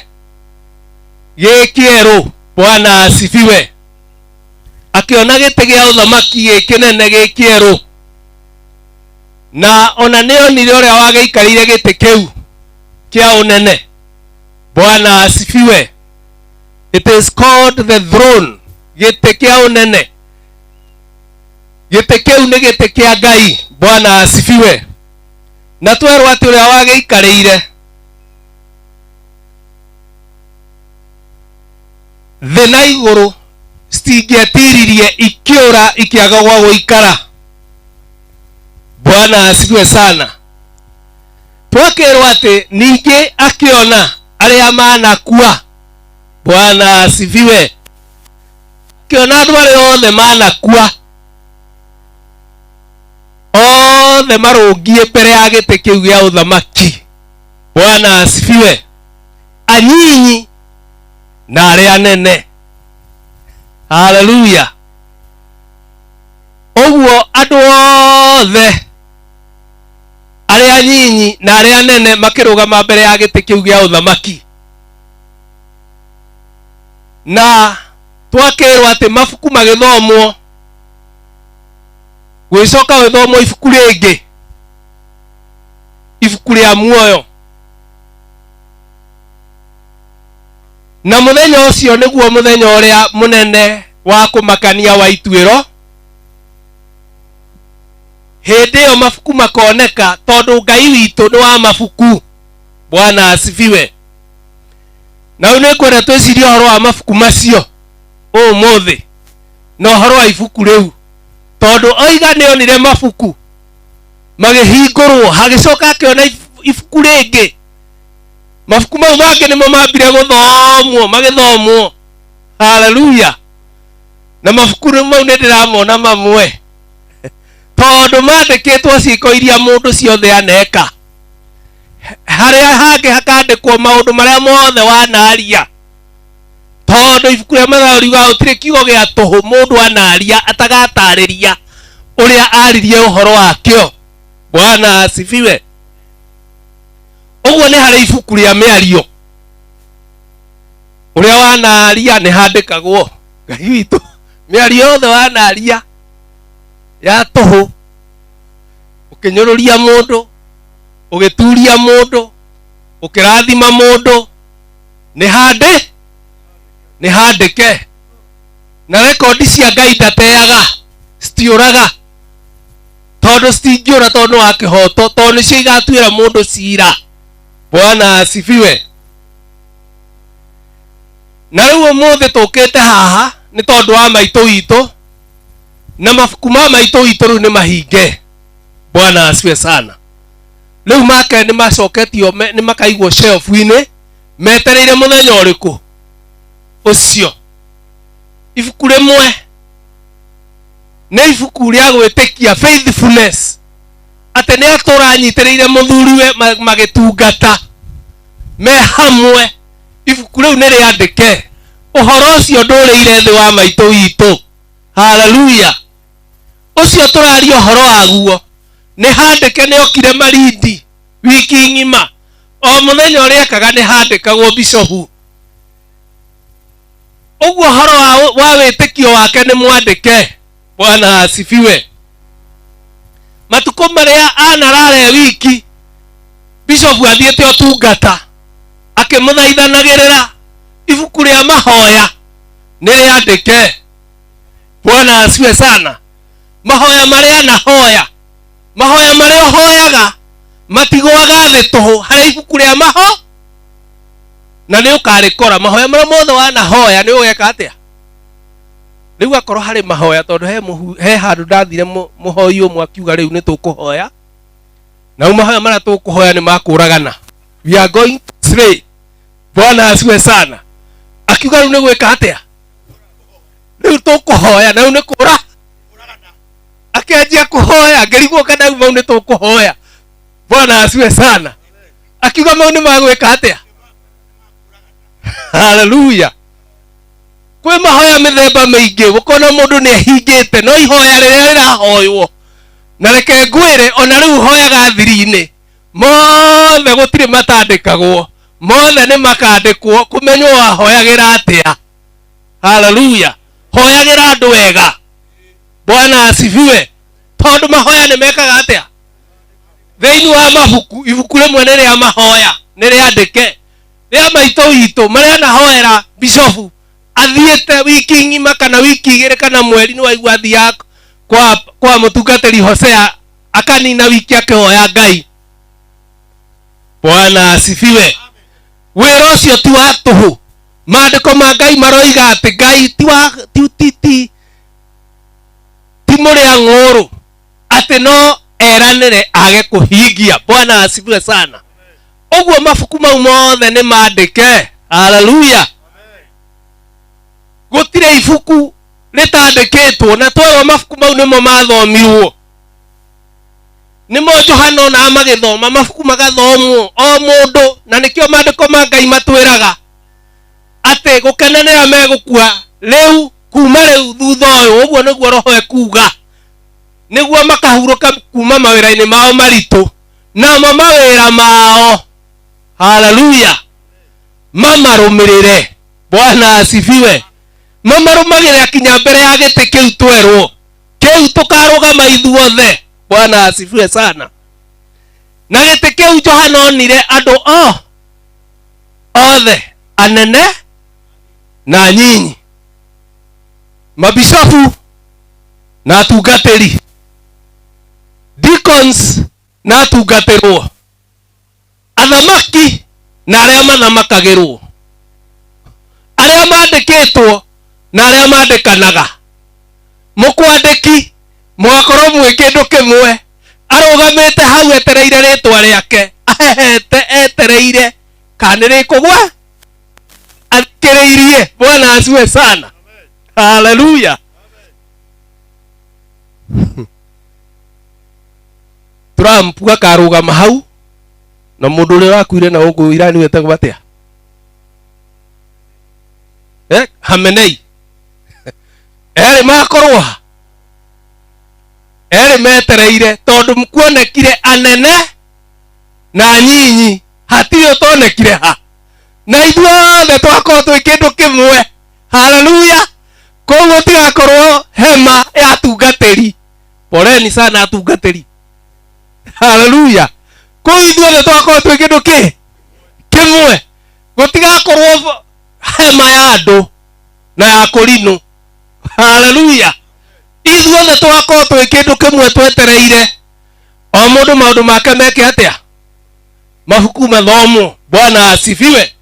R: gĩkĩerũ. Bwana asifiwe. Akiona gĩtĩ gĩa ũthamaki gĩkĩnene gĩkĩerũ, na ona nĩonire ũrĩa wagĩikarĩire gĩtĩ kĩu kĩa ũnene. Bwana asifiwe. It is called the throne. Gĩtĩ kĩa ũnene. Gĩtĩ kĩu nĩ gĩtĩ kĩa Ngai. Bwana asifiwe. Na twerwo atĩ ũrĩa wagĩikarĩire thĩ na igũrũ citingĩetiririe ikĩũra ikĩaga gwa gũikara. Bwana asifiwe sana. Twakĩrwo atĩ ningĩ akĩona arĩa manakua. Bwana asifiwe. Akĩona andũ arĩa othe manakua, othe marũngiĩ mbere ya gĩtĩ kĩu gĩa ũthamaki. Bwana asifiwe. Anyinyi na arĩa anene. Hallelujah. Ũguo andũ othe arĩa anyinyi na arĩa anene makĩrũgama mbere ya gĩtĩ kĩu gĩa ũthamaki, na twakĩrwo atĩ mabuku magĩthomwo, gwĩcoka gwĩthomwo ibuku rĩngĩ, ibuku rĩa muoyo. Na mũthenya ũcio nĩguo mũthenya ũrĩa mũnene wa kũmakania wa ituĩro. Hĩndĩ ĩyo mabuku makoneka tondũ Ngai witũ nĩ wa mabuku. Bwana asifiwe. Na rĩu nĩngwenda twĩcirie ũhoro wa mabuku macio ũmũthĩ na ũhoro wa ibuku rĩu, tondũ oiga nĩonire mabuku magĩhingũrwo, hagĩcoka akĩona ibuku rĩngĩ. Mabuku mau mangĩ nĩmo mambire magĩthomwo. Hallelujah. Na mabuku mau nĩndĩramona mamwe tondũ mandĩkĩtwo ciĩko iria mũndũ ciothe aneka. Harĩa hangĩ hakandĩkwo maũndũ marĩa mothe wanaria, tondu ibuku ria Mathayo riuga gutire kiugo gia tuhu mundu anaria atagatariria uria aririe uhoro wakio. Bwana asifiwe. Uguo ni hari ibuku ria miario uria wanaria ni handikagwo. Ngai witu miario yothe wanaria ya tuhu ukinyururia mundu ugituria mundu ukirathima mundu ni handike na rekondi cia Ngai ndateaga citiuraga tondu citingiura tondu wa kihoto tondu nicio igatuira mundu cira. Bwana asifiwe. Na riu umuthi tukite haha ni tondu wa maitu witu na mabuku ma maitu witu riu ni mahinge. Bwana asifiwe sana. Riu make ni macoketio ni makaigwo shelf-ini metereire muthenya uriku ucio. Ibuku rimwe ni ibuku ria gwitikia faithfulness, ate ni aturanyitiriire muthuriwe magitungata me hamwe. Ibuku riu ni riandike uhoro ucio ndurire thi wa maitu witu. Haleluya. Ucio turaria uhoro waguo ni handike ni okire marindi wiki ngima o muthenya uria kaga ni handikagwo bishopu. Uguo uhoro wa witikio wake ni mwandike. Bwana asifiwe. Matuko maria anarare wiki bishopu athiete otungata akimuthaithanagirira ibuku ria mahoya ni riandike. Bwana asifiwe sana. Mahoya maria nahoya, mahoya maria hoyaga matigwaga thi tuhu hari ibuku ria maho na ni ukarikora mahoya maria mothe wanahoya ni ugeka atia. Riu akorwo hari mahoya tondu he handu ndathire muhoi umwe akiuga riu ni tukuhoya na mahoya maria tukuhoya ni makuragana. We are going to slay. Bwana asifiwe sana. Akiuga riu ni gwika atia. Riu tukuhoya na riu ni kura akianjia kuhoya ngerigwo kana mau ni tukuhoya. Bwana asifiwe sana. Akiuga mau ni magwika atia. Haleluya. Kwe mahoya mithemba maingi gukona mundu ni ahingite no ihoya riria rirahoywo na reke ngwire ona riu hoyaga thiri-ini mothe gutire matandikagwo mothe ni makandikwo kumenywo wahoyagira atia. Haleluya. Hoyagira andu wega. Bwana asifiwe. Tondu mahoya ni mekaga atia thiini wa mabuku. Ibuku rimwe ni ria mahoya ni riandike ria maitu witu maria nahoera bishopu athiete wiki ngima kana wiki igiri kana mweri ni waigua thia kwa mutungatiri Hosea akanina wiki akihoya Ngai. Bwana asifiwe. Wira ucio ti wa tuhu. Maandiko ma Ngai maroiga ati Ngai ti muria ng'uru ati no eranire age kuhingia. Bwana asifiwe sana. Uguo mabuku mau mothe ni maandike. Haleluya. Gutire ibuku ritandikitwo na twerwo mabuku mau nimo mathomirwo nimo Johana na magithoma mabuku magathomwo o mundu na nikio maandiko ma Ngai matwiraga ati gukenanira megukua riu kuma riu thutha uyu. Uguo niguo roho ekuga niguo makahuruka kuma mawira-ini mao maritu na mawira mao. Haleluya. Mamarumirire. Bwana asifiwe. Mamarumagire akinya mbere ya giti kiu twerwo kiu tukarugama ithuothe. Bwana asifiwe sana. Na giti kiu Johana onire andu othe anene na nyinyi mabishopu na atungatiri deacons na atungatirwo athamaki na aria mathamakagirwo aria mandikitwo na aria mandikanaga. Mukwandiki mwakorwo mwi kindu kimwe arugamite hau etereire ritwa riake ahehete etereire kanire kugwa athikiriirie. Bwana asiwe sana. Haleluya. Trump akarugama hau na mundu uria wakuire na ugu irani wetagwo atia hamenei eri makorwo eri metereire tondu mkuonekire anene na nyinyi hatio tonekire ha na ithuothe twakorwo twi kindu kimwe. Haleluya. Koguo tigakorwo hema ya tungatiri. Poleni sana atungatiri. Haleluya. Koguo ithuothe twakorwo twi kindu kimwe. Gutigakorwo hema ya andu na ya kurinu. Haleluya. Ithuothe twakorwo twi kindu kimwe twetereire o mundu maundu make meke atia mabuku mathomo. Bwana asifiwe.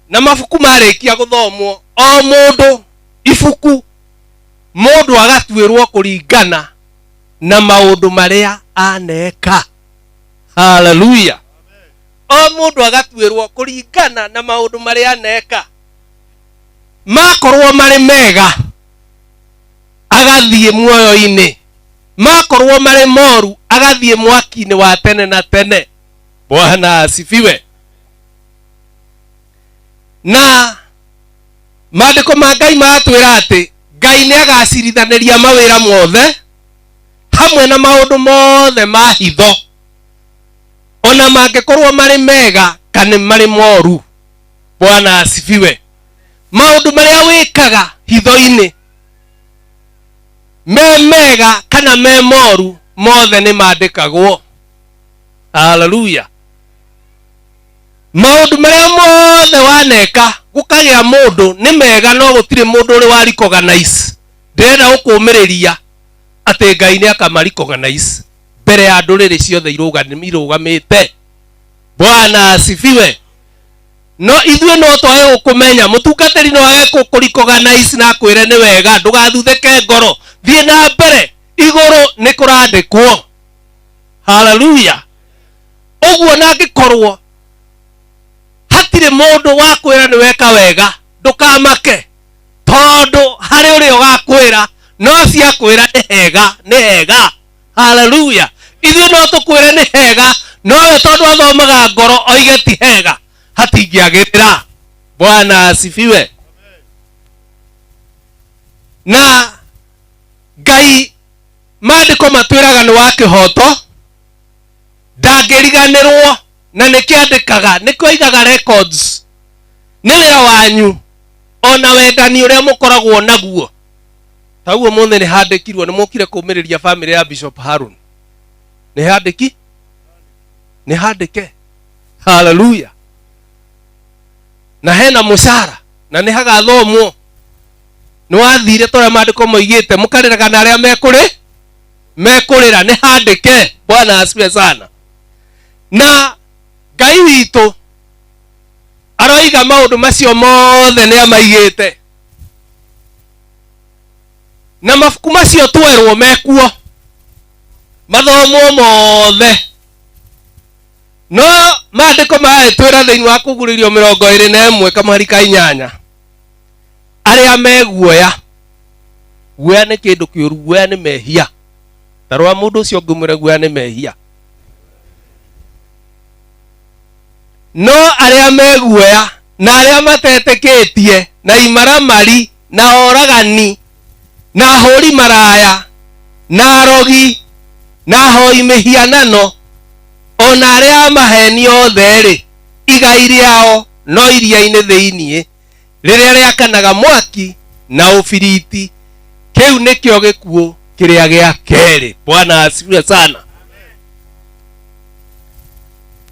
R: Na mabuku marikia guthomwo o mundu ibuku mundu agatuirwo kuringana na maundu maria aneka. Haleluya. O mundu agatuirwo kuringana na maundu maria aneka. Makorwo mari mega agathie muoyo-ini, makorwo mari moru agathie mwaki-ini wa tene na tene. Bwana asifiwe. Na maandiko ma Ngai matwira ati Ngai ni agacirithanĩria mawĩra mothe hamwe na maundu mothe ma hitho, ona mangĩkorwo mari mega kana mari moru. Bwana asifiwe. Maundu maria wikaga hitho-ini me mega kana me moru mothe ni mandikagwo. Haleluya. Maundu maria mothe waneka gukagia mundu ni mega no gutire mundu uri wa recognize. Ndenda gukumiriria ati Ngai ni akamaricognize mbere ya nduriri ciothe irugamite. Bwana asifiwe. No ithuĩ no twae gukumenya mutungatĩri no age kukuricognize na kwire ni wega ndugathutheke ngoro thie na mbere iguru ni kurandikwo. Haleluya. Uguo nangikorwo hatire mundu wa kwira ni weka wega ndukamake tondu hari uri ugakwira no cia kwira ni hega. Haleluya. Ithuĩ no tukwire ni hega no we tondu athomaga ngoro oige ti hega hatingiagirira. Bwana asifiwe. Na Ngai maandiko matwiraga ni wa kihoto ndangiriganirwo na nikiandikaga nikoigaga records ni wira wanyu ona wendani uria mukoragwo naguo. Taguo mothe ni handikirwo ni mukire kumiriria family ya Bishop Harun ni handiki ni handike. Haleluya. Na hena mucara na ni hagathomwo ni wathire tore maandiko moigite mukariraga na aria mekurira ni handike. Bwana asifiwe sana. Na Ngai witu aroiga maundu macio mothe ni amaigite na mabuku macio twerwo mekuo mathomwo mothe. No maandiko maetwira thiini wa Kuguririo 21 kamari ka 8 aria meguoya. Guoya ni kindu kiuru, guoya ni mehia. Tarwa mundu ucio ngumure guoya ni mehia. No aria meguoya na aria mateteketie na imaramari na oragani na hori maraya na arogi na hoi mihianano ona aria maheni othe ri igai riao no iria-ini thiini riria riakanaga mwaki na ubiriti. Kiu nikio gikuo kiria gia keri. Bwana asifiwe sana.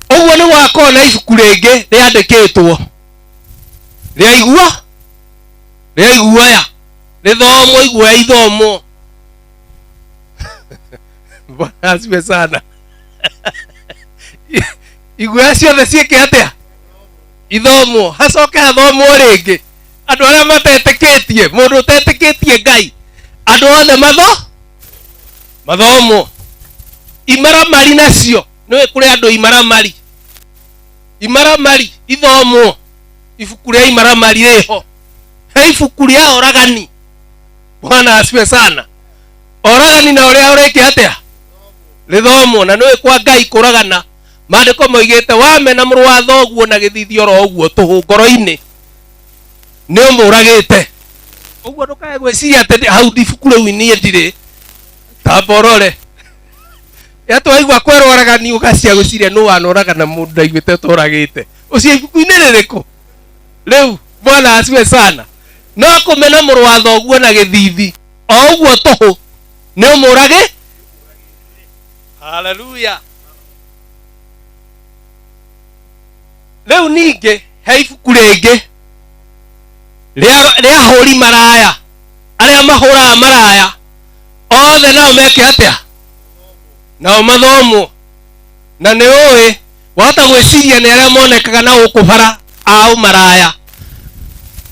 R: Uguo ni gwakwo na ibuku ringi riandikitwo riaigua riaiguoya rithomwo iguoya ithomwo. Bwana asifiwe sana. Iguoya ciothe ciike atia ithomwo hacoke hathomwo ringi. Andu aria matetikitie mundu utetikitie Ngai andu othe mathomwo. Imaramari nacio niwe kuri andu imaramari ithomwo. Ibuku ria imaramari riho he ibuku ria oragani. Bwana asifiwe sana. Oragani na uria ureke atia rithomwo na niwe kwa Ngai kuragana Maandiko moigite wamena mũrũ wa thoguo na gĩthithio ro ũguo tũhũ ngoro-inĩ nĩ ũmũragĩte. Ũguo ndũkae gwĩciria atĩ hau ibuku rĩu niĩ ndirĩ tamborore. Yatwaigua kwerwo oragani ũgacia gwĩciria nũ wanoragana mũndũ ndaiguĩte tũragĩte. Ũcio ibuku-inĩ rĩrĩkũ? Rĩu Bwana asiwe sana. No kũmena mũrũ wa thoguo na gĩthithi o ũguo tũhũ nĩ ũmũragĩ. Hallelujah. Rĩu ningĩ he ibuku rĩngĩ rĩa hũri maraya, arĩa mahũraga maraya othe nao meke atĩa? Nao mathomwo. Na nĩ ũĩ wahota gwĩciria nĩ arĩa monekaga na gũkũ bara a maraya,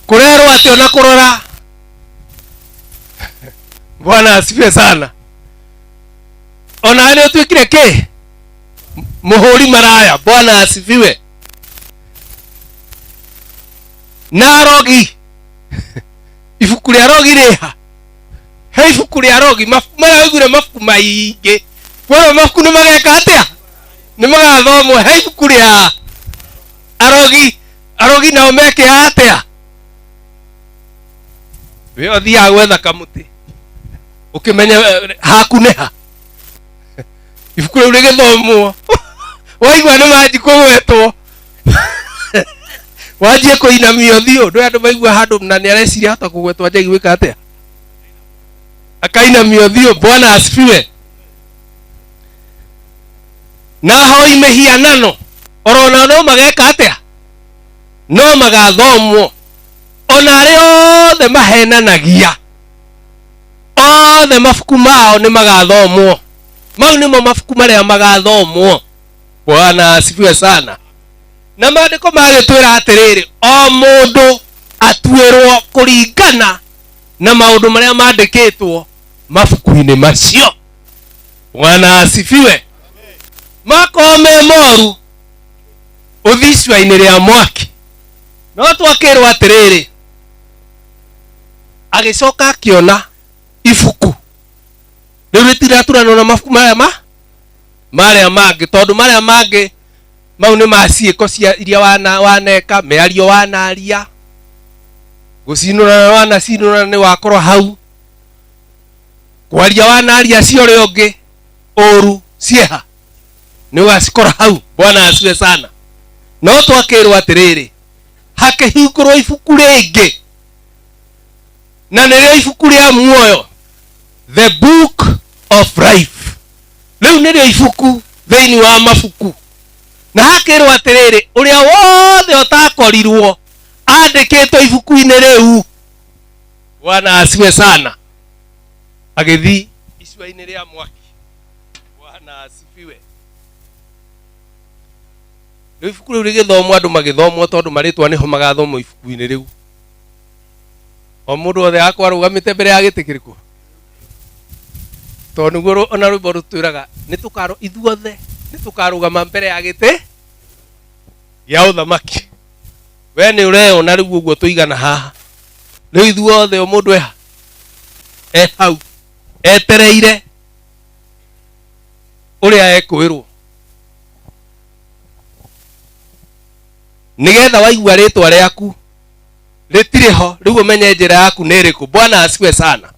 R: kũrerwo atĩ ona kũrora. Bwana asifiwe sana. Ona nĩ ũtuĩkire kĩ? Mũhũri maraya. Bwana asifiwe. Na arogi ibuku rĩa arogi rĩha? He ibuku rĩa arogi, mabuku marĩa wĩiguire mabuku maingĩ, kwĩrwo mabuku nĩ mageka atĩa? Nĩ magathomwo. He ibuku rĩa arogi, arogi nao meke atĩa? We ũthiaga gwetha kamũtĩ ũkĩmenya haku nĩ ha. Ibuku rĩu rĩgĩthomwo waigua nĩ manji kũgwetwo wanjie kũinamia ũthiũ. Ndũ andũ maigua handũ na nĩ areciria hota kũgwetwo wanjie gwĩka atĩa? Akainamia ũthiũ. Bwana asifiwe. Na hoi mĩhianano orona no mageka atĩa? No magathomwo. Ona arĩa othe mahenanagia othe mabuku mao nĩ magathomwo. Mau nĩmo mabuku marĩa magathomwo. Bwana asifiwe sana. Na maandĩko magĩtwĩra atĩrĩrĩ, o mũndũ atuĩrwo kũringana na maũndũ marĩa mandĩkĩtwo mabuku-inĩ macio. Bwana asifiwe. Makorwo me moru ũthi icua-inĩ rĩa mwaki. No twakĩrwo atĩrĩrĩ, agĩcoka akĩona ibuku rĩu rĩtiraturanwo na mabuku marĩa mangĩ, tondũ marĩa mangĩ mau nĩ maciĩko cia iria waneka, mĩario wanaria, gũcinũrana wanacinũrana nĩ wakorwo hau, kwaria wanaria cio ũrĩa ũngĩ ũru cieha nĩ ũgacikora hau. Bwana asiwe sana. No twakĩrwo atĩrĩrĩ, hakĩhingũrwo ibuku rĩngĩ, na nĩrĩo ibuku rĩa muoyo, the book of life. Rĩu nĩrĩo ibuku thĩinĩ wa mabuku. Na hakĩrwo atĩrĩrĩ, ũrĩa wothe ũtakorirwo andĩkĩtwo ibuku-inĩ rĩu, Bwana asiwe sana, agĩthi icua-inĩ rĩa mwaki. Bwana asifiwe. Rĩu ibuku rĩu rĩgĩthomwo, andũ magĩthomwo tondũ marĩtwa nĩho magathomwo ibuku-inĩ rĩu. O mũndũ othe akwa arũgamĩte mbere ya gĩtĩ kĩrĩkũ? Tondũ nĩguo ona rwĩmbo rũtwĩraga ithuothe nĩtũkarũgama mbere ya gĩtĩ gĩa ũthamaki. We nĩ ũreona rĩu ũguo tũigana haha. Rĩu ithuothe o mũndũ hau etereire ũrĩa ekwĩrwo, nĩgetha waigua rĩtwa rĩaku rĩtirĩ ho, rĩu ũmenye njĩra yaku nĩ ĩrĩkũ. Bwana asiwe sana.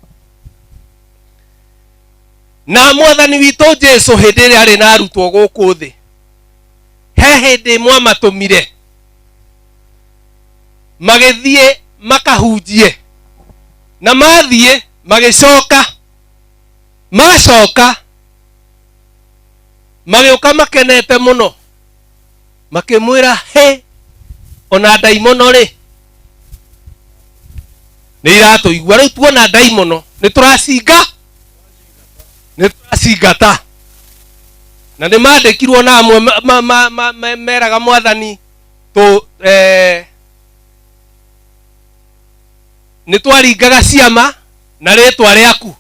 R: Na Mwathani witũ Jesũ hĩndĩ ĩrĩa arĩ na arutwo gũkũ thĩ, he hĩndĩ mwamatũmire magĩthiĩ makahunjie, na mathiĩ magĩcoka magĩũka makenete mũno, makĩmwĩra he ona ndaimono rĩ nĩ iratũigua. Rĩu tuona ndaimono nĩ tũracingata. Na nĩ mandĩkirwo na amwe meraga Mwathani nĩ twaringaga ciama na rĩtwa rĩaku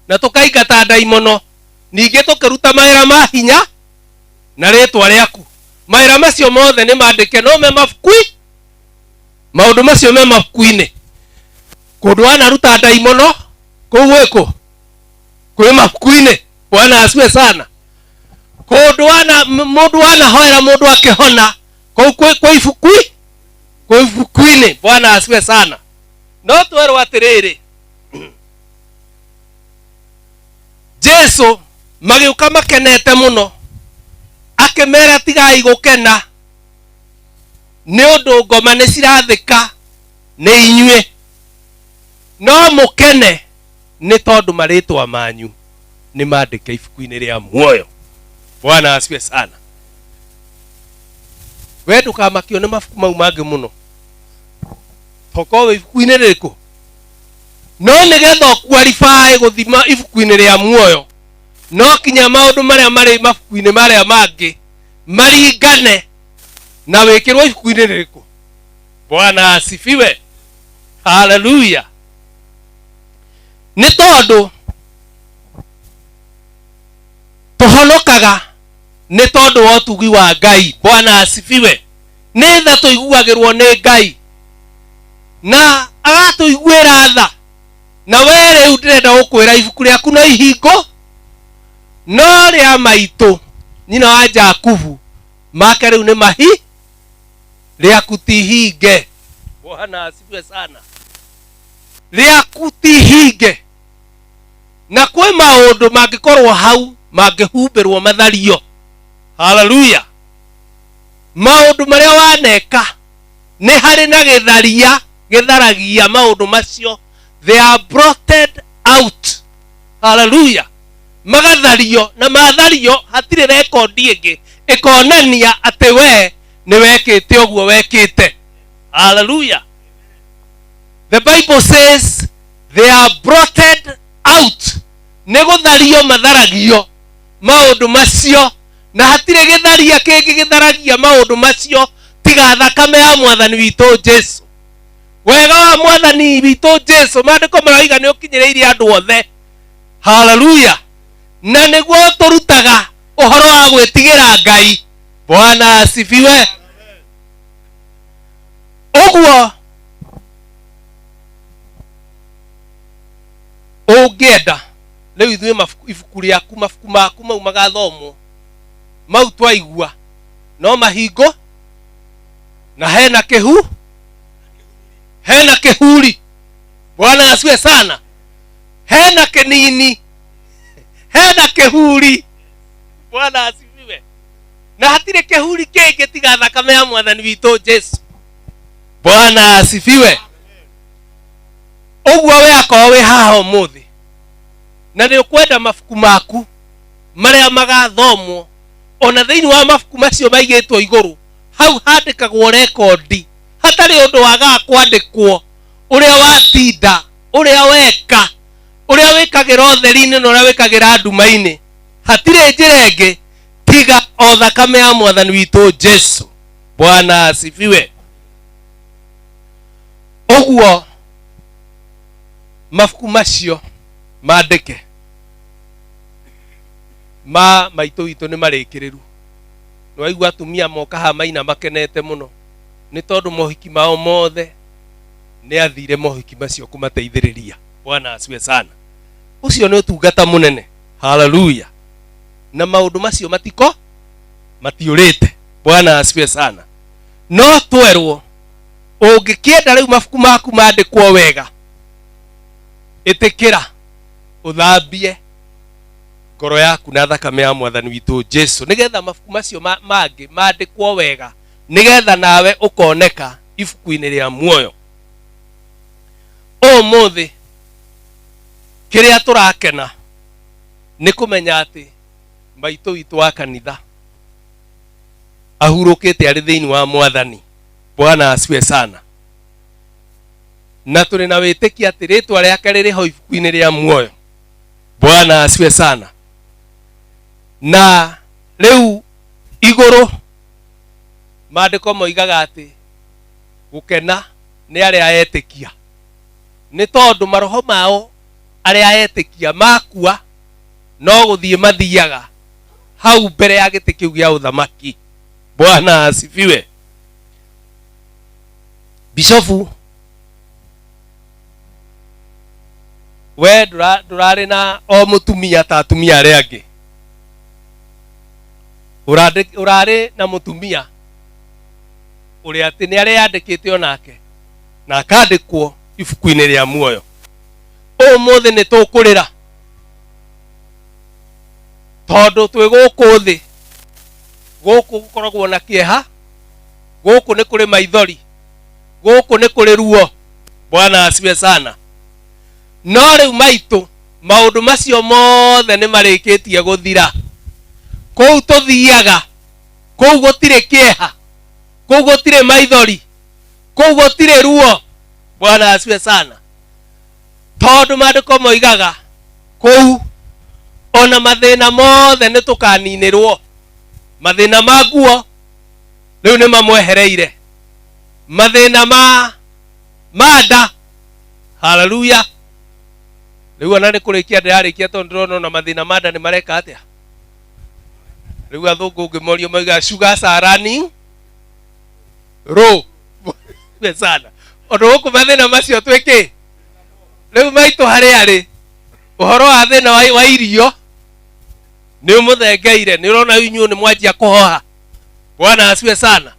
R: na tũkaingata ndaimono, ningĩ tũkĩruta mawĩra ma hinya na rĩtwa rĩaku. Mawĩra macio mothe nĩ mandĩke, no me mabuku-inĩ. Maũndũ macio me mabuku-inĩ. Kũndũ wanaruta ndaimono kũu gwĩkũ? Kũrĩ mabuku-inĩ. Bwana asiwe sana. mundu wanahoera mundu akihona kwa ibuku-ini. Bwana asiwe sana. No twerwo atiriri, Jesu magiuka makenete muno, akimera tigai gukena ni undu ngoma ni cirathika ni inyue, no mukene ni tondu maritwa manyu ni mandike ibuku-ini ria muoyo. Bwana asiwe sana. We ndukamakio ni mabuku mau mangi muno, tokowe ibuku-ini ririku, no nigetha qualify guthima ibuku-ini ria muoyo, no kinya maundu maria mari mabuku-ini maria mangi maringane na wikirwo ibuku-ini ririku. Bwana asifiwe. Hallelujah. Ni tondu tuhonokaga ni tondu wa utugi wa Ngai. Bwana asifiwe. Ni tha tuiguagirwo ni Ngai na agatuiguira tha, na we riu ndirenda gukwira ibuku riaku no ihingo, no ria maitu nyina wa Jakubu make riu ni mahi riaku ti hinge. Bwana asifiwe sana. Riaku ti hinge, na kwi maundu mangikorwo hau mangihumbirwo mathario. Hallelujah. Maundu maria waneka ni hari na githaria githaragia maundu macio, they are blotted out. Hallelujah. Magathario na mathario hatire rekondi ingi ikonania ati we ni wekite oguo wekite. Hallelujah. The Bible says they are blotted out. Ni guthario matharagio maundu macio, na hatire githaria kingi githaragia maundu macio tiga thakame ya mwathani witu Jesu. Wega wa mwathani witu Jesu maandiko maraiga ni ukinyiriirie andu othe. Hallelujah. Na niguo turutaga uhoro wa gwitigira Ngai. Bwana asifiwe. Uguo ungienda riu ithuĩ ibuku rĩaku mabuku maku mau magathomwo mau twaigua no mahingo na hena kĩhuri. Bwana asiwe sana. Hena kĩnini, hena kĩhuri. Bwana asifiwe. Na hatirĩ kĩhuri kĩngĩ tiga thakame ya mwathani witũ Jesu. Bwana asifiwe. Uguo we akorwo wi haha ũmũthĩ na nĩ ũkwenda mabuku maku maria magathomwo, ona thĩinĩ wa mabuku macio maigĩtwo igũrũ hau handĩkagwo rekondi, hatarĩ ũndũ wagaga kwandĩkwo, ũrĩa watinda, ũrĩa weka, ũrĩa wĩkagĩra ũtheri-inĩ na ũrĩa wĩkagĩra nduma-inĩ. Hatirĩ njĩra ĩngĩ tiga o thakame ya mwathani witũ Jesu. Bwana asifiwe. Ũguo mabuku macio mandĩke maitũ witũ nĩ marĩkĩrĩru. Nĩ waigua atumia moka haha maina makenete mũno nĩ tondũ mohiki mao mothe nĩ athire mohiki macio kũmateithĩrĩria. Bwana asiwe sana. Ũcio nĩ ũtungata mũnene. Hallelujah. Na maũndũ macio matiũrĩte. Bwana asiwe sana. No twerwo ũngĩkĩenda rĩu mabuku maku mandĩkwo wega, ĩtĩkĩra ũthambie ngoro yaku na thakame ya mwathani witũ Jesu, nigetha mabuku macio mangĩ mandĩkwo wega, nigetha nawe ũkoneka ibuku-inĩ rĩa muoyo. Ũmũthĩ kĩrĩa tũrakena nĩ kũmenya atĩ maitũ witũ wa kanitha ahurũkĩte arĩ thĩinĩ wa mwathani. Bwana asiwe sana. Na tũrĩ na wĩtĩkia atĩ rĩtwa rĩake rĩrĩ ho ibuku-inĩ rĩa muoyo. Bwana asiwe sana. Na rĩu igũrũ maandĩko moigaga atĩ gũkena nĩ arĩa etĩkia, nĩ tondũ maroho mao arĩa etĩkia makua no gũthiĩ mathiaga hau mbere ya gĩtĩ kĩu gĩa ũthamaki. Bwana asifiwe. Bishofu, we ndũrarĩ na o mũtumia ta atumia arĩa angĩ. urare na mutumia uri ati ni ari yandikite onake na akandikwo ibuku-ini ria muoyo. Umuthi ni tukurira tondu twi guku thi, guku gukoragwo na kieha, guku ni kuri maithori, guku ni kuri ruo. Bwana asifiwe sana. No riu maitu maundu macio mothe ni marikitie guthira. Kou tuthiaga, kou gutire kieha, kou gutire maithori, kou gutire ruo. Bwana asifiwe sana. Tondu maandiko moigaga kou ona mathina mothe ni tukaninirwo. Mathina ma nguo riu ni mamwehereire. Mathina ma nda, haleluya. Riu ona ni kurikia ndarikia tondu ndrona na mathina ma nda ni mareka atia. Riu athungu ngimorio moiga sugars are running low. Sana ondu guku mathina macio twiki riu maitu hari ari uhoro wa thina wa irio ni umuthengeire. Ni urona inyu ni mwanjia kuhoha. Bwana asifiwe sana.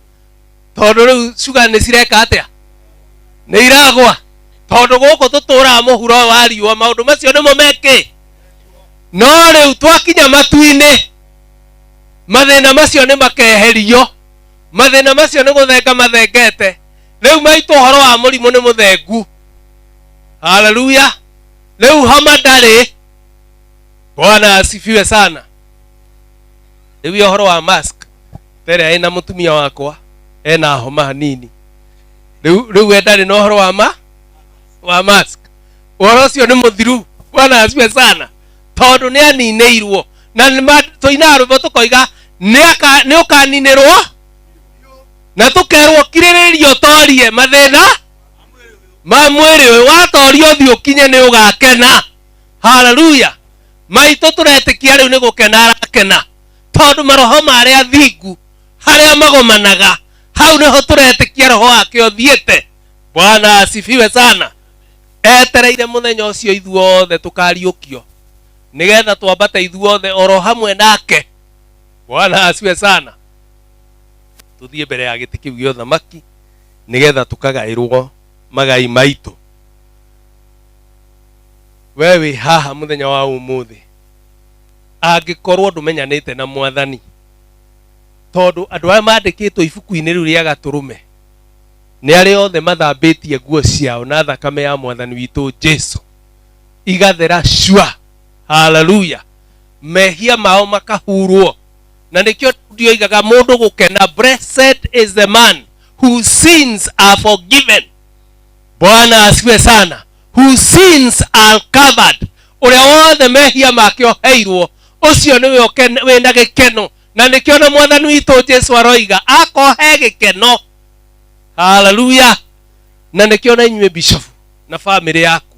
R: Tondu riu sugar ni cireka atia, ni iragwa. Tondu guku tutura muhuro wa riua maundu macio ni momeke. No riu twakinya matu-ini mathina macio ni makeherio. Mathina macio ni guthenga mathengete. Riu maitu uhoro wa murimu ni muthengu. Haleluya. Riu homa ndari. Bwana asifiwe sana. Riu uhoro wa mask. Tere ena mutumia wakwa ena homa hanini. Riu endari no uhoro wa mask. Uhoro cio ni muthiru. Bwana asifiwe sana. Tondu ni anineirwo na toina rwimbo tukoiga ni ukaninirwo na tukerwo kiriririo torie mathina ma mwiri uyu. Watorio uthi ukinye ni ugakena. Haleluya. Maitu turetikia riu ni gukena arakena tondu maroho maria thingu haria magomanaga hau niho turetikia roho wake othiete. Bwana asifiwe sana. Etereire muthenya ucio ithuothe tukariukio nigetha twambate ithuothe oro hamwe nake. Bwana asifiwe sana. Tuthie mbere ya giti kiu gio thamaki nigetha tukagairwo magai maitu. Wewe haha muthenya wa umuthi angikorwo ndumenyanite na Mwathani, tondu andu aya mandikitwo ibuku-ini riu ria Gaturume ni ari othe mathambitie nguo ciao na thakame ya Mwathani witu Jesu igathera shua. Haleluya. Mehia mao makahurwo. Na nikio ndioigaga mundu gukena, blessed is the man whose sins are forgiven. Bwana asifiwe sana. Whose sins are covered. Uria wothe mehia make oheirwo ucio niwe wina gikeno. Na nikio na Mwathani witu Jesu aroiga akohe gikeno. Haleluya. Na nikio na inywe bishop na family yaku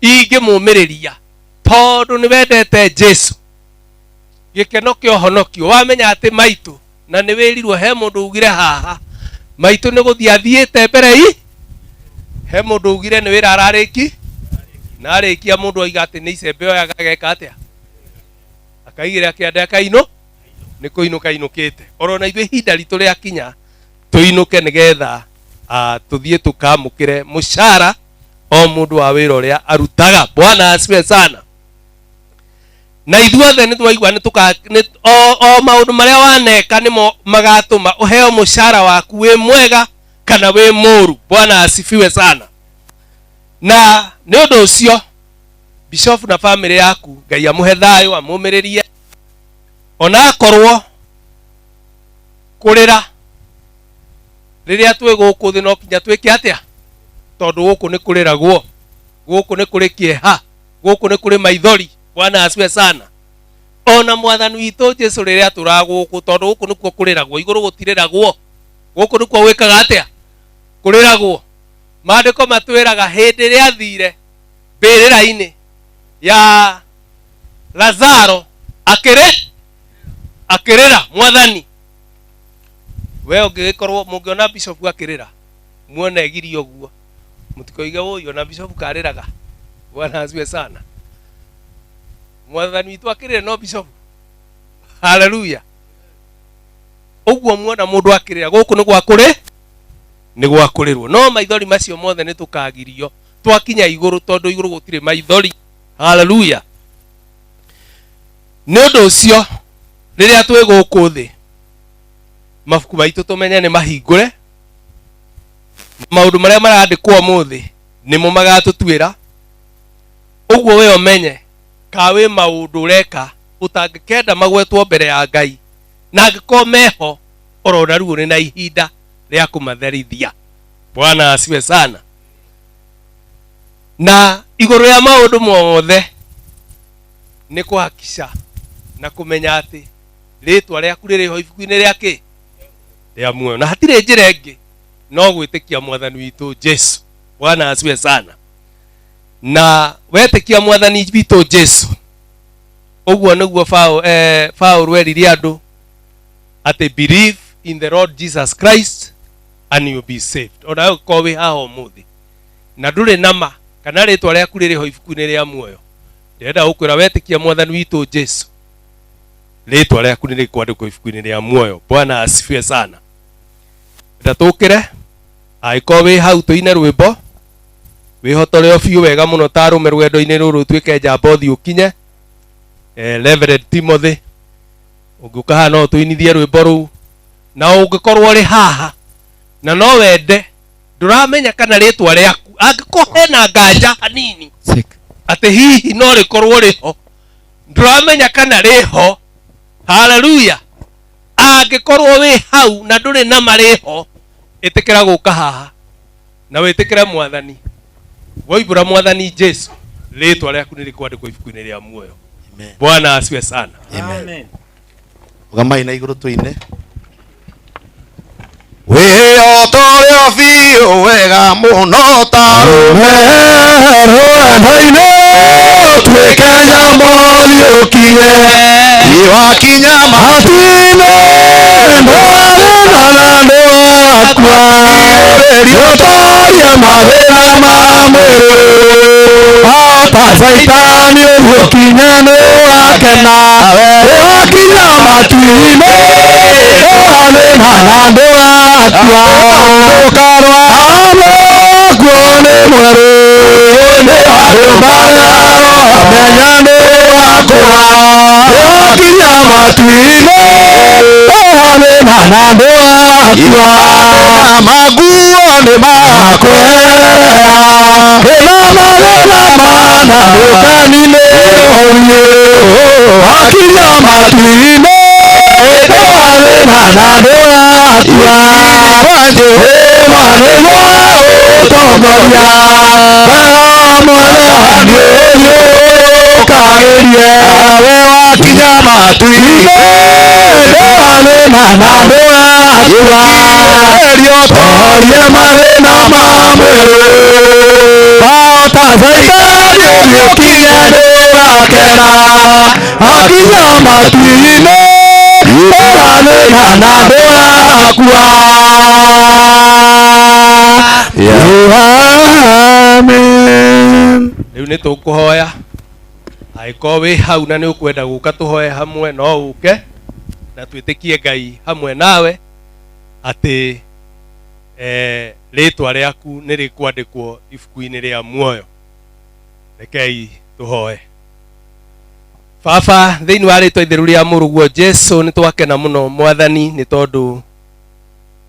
R: ingimumiriria tondu ni wendete Jesu. Gikeno kio honokio wamenya ati maitu na ni wirirwo he mundu ugire haha maitu ni guthia athiite mbere he mundu ugire ni wira arariki na arikia mundu aiga ati ni icembe oya gageka atia akaigire akiande akaino ni kuinuka inukite. Orona ithu ihinda ritu ria kinya tuinuke nigetha tuthie tukamukire mushara o mundu wa wira uria arutaga. Bwana asifiwe sana. Na ithuothe ni twaigua ni o maundu maria waneka nimo magatuma uheo mushara waku wi mwega kana wi muru. Bwana asifiwe sana. Na ni undu ucio bishop na family yaku Ngai amuhe thayu amumiririe ona akorwo kurira riria twi guku thi no kinya twike atia tondu guku ni kuriragwo, guku ni kuri kieha, guku ni kuri maithori. Bwana asifiwe sana. Ona Mwathani witu Jesu riria turaguku tondu guku nikuo kuriragwo, iguru gutiriragwo, guku nikuo wikaga atia kuriragwo. Maandiko matwiraga hindi ria thire mbirira-ini ya Lazaro akirira Mwathani. We ungikorwo mungiona bishop akirira muone egirio guo mutikoiga uyu na bishop kariraga. Bwana asifiwe sana. Mwathani witu akirira no bishop. Haleluya. Uguo muona mundu akirira guku ni gwakurirwo no maithori macio mothe ni tukagirio twakinya iguru tondu iguru gutire maithori. Hallelujah. Ni undu ucio riria twi guku thi mabuku maitu tumenye ni mahingure maundu maria marandikwo muthi nimo magatutwira. Uguo we omenye kawe maundu ureka utangikenda magwetwo mbere ya Ngai na angiko meho orona ruo ni na ihinda ria kumatherithia. Bwana asiwe sana. Na iguru ya maundu mothe ni kuhakisha na kumenya ati ritwa riaku ririho ibuku-ini riake ria muoyo na hatire njira ingi no gwitikia mwathani witu Jesu. Bwana asiwe sana. Na wetikia mwathani witu Jesu uguo niguo Paul weririe andu ati believe in the Lord Jesus Christ and you be saved. Ona ko wi haho muthi na nduri nama kana ritwa riaku ririho ibuku-ini ria muoyo ndenda ukwira wetikia mwathani witu Jesu ritwa riaku nirikwandikwo ibuku-ini ria muoyo. Bwana asifiwe sana. Ndatukire aiko wi hau tuine rwimbo wihotore biu wega muno tarume rwendo-ini ruru twike njambothi ukinye Reverend Timothy ungiuka haha no tuinithie rwimbo ruu na ungikorwo ri haha na no wende nduramenya kana ritwa riaku angiko hena nganja hanini ati hihi no rikorwo riho nduramenya kana riho. Hallelujah. Angikorwo wi hau na nduri na mariho itikira guka haha na witikire mwathani woibura mwathani Jesu ritwa riaku nirikwandikwo ibuku-ini ria muoyo. Bwana asiwe sana.
Q: Amen. Ugamai na iguru tuine
A: Wĩhotorĩa biũ wega mũno tarume rwendo-inĩ tuĩke nyamũriũkie iwakinya matu-inĩ ndwarĩ na andũ akua rĩũtoria mathĩna ma mwĩrĩ ota Saitani ũguo kinya nĩ wakena iwakinya matu-inĩ ndwarĩ na andũ akua ũkarwa amũkuo nĩ mwerũ nĩ arũmbaga menya nĩ wakũra iwakinya matu-inĩ ndwarĩ na andũ akua maguo nĩ makwehera ĩna mathĩna mana ndũkani-inĩ ũriĩ wakinya matu-inĩ ndwarĩ na andũ akua ĩma nĩguo ũtongoria mwathani ũyũ ũkagĩrie we wakinya matu-inĩ ndwarĩ na andũ akua rĩũtorie mathĩna ma mwĩrĩ ota Saitani ũgĩũkinya ndũgakena akinya matu-inĩ ndwarĩ na andũ akua. Amen.
R: Riu ni tukuhoya aiko wi hau na ni ukwenda guka tuhoye hamwe no uke na twitikie Ngai hamwe nawe ati ritwa riaku ni rikwandikwo ibuku-ini ria muoyo. Rekei tuhoye. Baba thiini wa ritwa itheru ria muruguo Jesu ni twakena muno mwathani ni tondu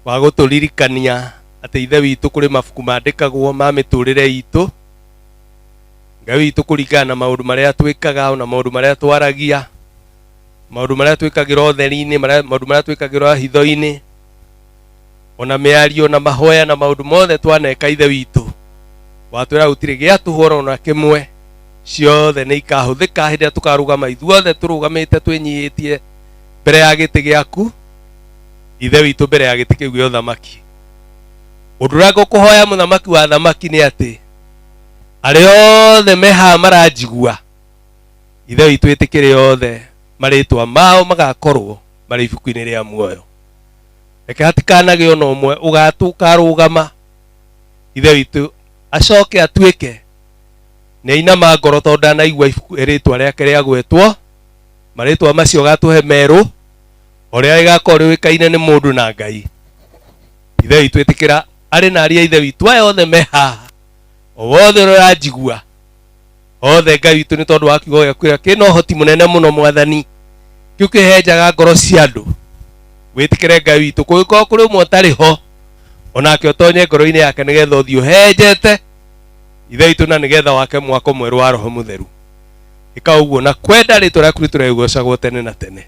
R: wa guturirikania ati ithe witu kuri mabuku mandikagwo ma miturire itu Ngai witu kuringana na maundu maria twikaga na maundu maria twaragia maundu maria twikagira utheri-ini maundu maria twikagira hitho-ini ona miario na mahoya na maundu mothe twaneka ithe witu watwira gutire gia tuhoro na kimwe ciothe ni ikahuthika hindi tukarugama ithuothe turugamite twinyihitie mbere ya giti giaku ithe witu mbere ya giti kiu gĩa ũthamaki. Ũndũ ũrĩa ngũkũhoya mũthamaki wa thamaki nĩ atĩ arĩa othe mehaha maranjigua ithe witũ ĩtĩkĩre othe marĩtwa mao magakorwo marĩ ibuku-inĩ rĩa muoyo. Reke hatikanagĩe ona ũmwe ũkarũgama ithe witũ acoke atuĩke nĩ ainama ngoro tondũ ndanaigua rĩtwa rĩake rĩagwetwo marĩtwa macio gatũhe merũ oria igakorwo wikaine ni mundu na Ngai. Ithe witũ ĩtĩkĩra arĩ na aria ithe witũ aya othe me haha, o wothe ũranjigua, othe Ngai witũ nĩ tondũ wa kiugo gĩaku kĩrĩa kĩna ũhoti mũnene mũno Mwathani, kĩu kĩhenjaga ngoro cia andũ. Wĩtĩkĩre Ngai witũ kũngĩkorwo kũrĩ ũmwe ũtarĩ ho, onake ũtonye ngoro-inĩ yake nĩgetha ũthiĩ ũhenjete ithe witũ na nĩgetha wake mwako mwerũ wa Roho Mũtheru. Ĩka ũguo na kwenda rĩtwa rĩaku rĩtũregocagwo tene na tene,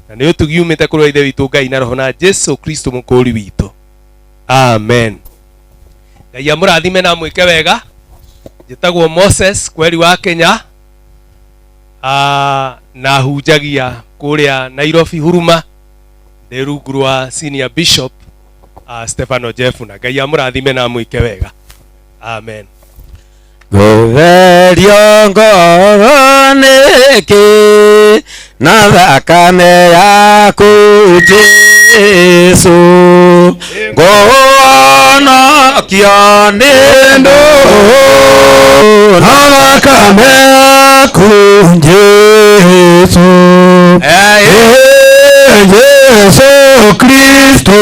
R: na nĩ ũtugiumĩte kũrĩ ithe witũ Ngai na Roho na Jesu Kristo mũkũũri witũ. Amen. Ngai amũrathime na mwĩke wega. Njĩtagwo Moses kweri wa Kenya, na hunjagia kũrĩa Nairobi Huruma, ndĩ rungu rwa Senior Bishop Stefano Jeffuna. Ngai amũrathime na mwĩke wega. Amen.
A: Gũtherio ngoro nĩkĩ na thakame yaku Jesu, ngũhonokio nĩ ndũũ na thakame yaku Jesu, Jesu Kristo,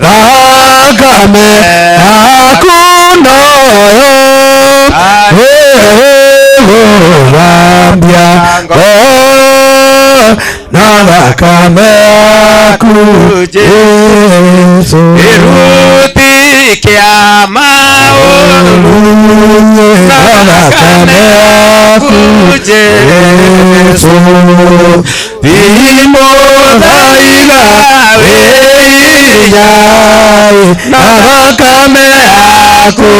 A: thakame yaku noyo gũthambia ngoro na thakame yaku Jesu, gĩruti kĩa maũru na thakame yaku Jesu, thimũthaiga wĩinyai na thakame yaku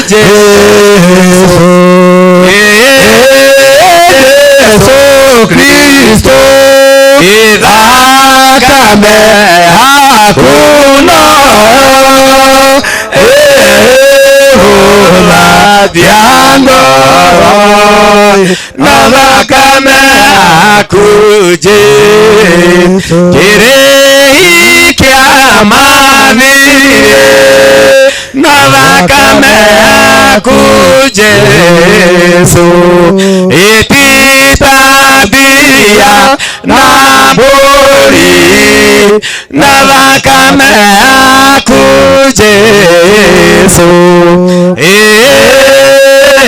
A: Jesu, Jesu Kristo, thakame yaku noyo gũthambia ngoro na thakame yaku Jesu, kĩrĩhi kĩa mathirĩ na thakame yaku Jesu, ĩtitambia na mbũri na thakame yaku Jesu,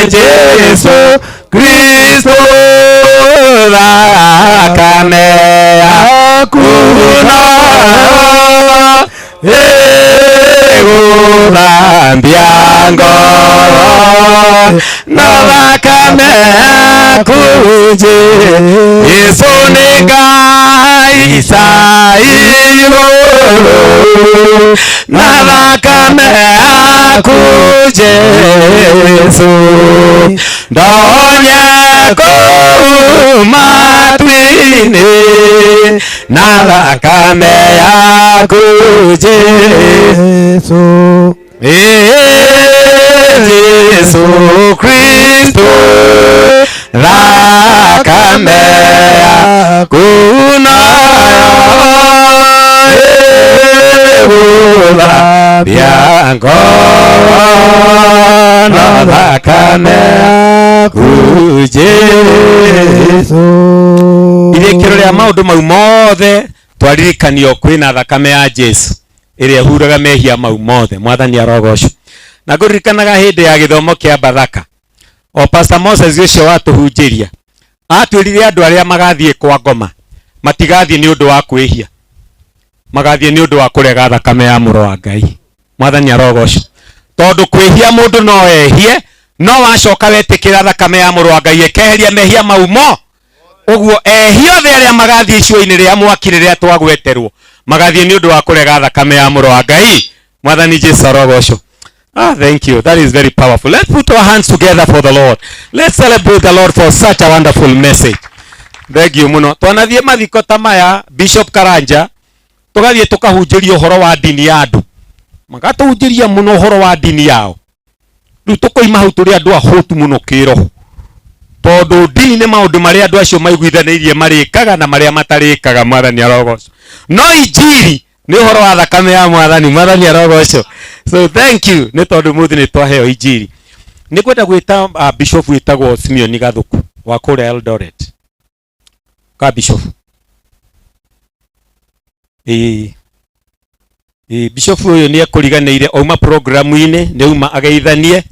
A: Jesu Kristo, thakame yaku noyo gũthambia ngoro na thakame yaku Jesu, nĩ Ngai ca igũrũ na thakame yaku Jesu, ndonye kũu matu-inĩ na thakame yaku Jesu, Jesu Kristo, thakame yaku noyo gũthambia ngoro na thakame yaku Jesu. Irĩkĩro rĩa maũndũ mau mothe twaririkanio kwĩna thakame ya Jesu ĩrĩa huraga mehia mau mothe. Mwathani arogocwo. Na ngũririkanaga hĩndĩ ya gĩthomo kĩa Bathaka, o Pastor Moses ũcio watũhunjĩria atwĩrire andũ arĩa magathiĩ kwa ngoma matigathiĩ nĩ ũndũ wa kwĩhia, magathiĩ nĩ ũndũ wa kũrega thakame ya mũrũ wa Ngai. Mwathani arogocwo. Tondũ kwĩhia mũndũ no ehie, no wacoka wetĩkĩra thakame ya mũrũ wa Ngai ĩkeheria mehia mau mo. Ũguo ehia othe arĩa magathiĩ icua-inĩ rĩa mwaki rĩrĩa twagweterwo magathiĩ nĩ ũndũ wa kũrega thakame ya mũrũ wa Ngai. Mwathani Jesu arogocwo. Thank you. That is very powerful. Let's put our hands together for the Lord. Let's celebrate the Lord for such a wonderful message. Thank you muno. Twanathiĩ mathiko ta maya, Bishop Karanja, tugathiĩ tukahunjĩria ũhoro wa dini ya andũ. Magatũhunjĩria muno ũhoro wa dini yao. Rĩu tukoima hau tũrĩ andũ ahũtu muno kĩroho. Tondũ dini nĩ maũndũ marĩa andũ acio maiguithanĩirie marĩkaga na marĩa matarĩkaga. Mwathani arogocwo. No injiri nĩ ũhoro wa thakame ya Mwathani. Mwathani arogocwo. So thank you. Nĩ tondũ mũthĩ nĩ twaheo injiri. Nĩ kwenda gwĩta Bishop wĩtagwo Simeon Gathuku wa kũrĩa Eldoret. Ka Bishop.
C: Bishop uyu ni ekuriganiire ouma programu-ini ni uma ageithanie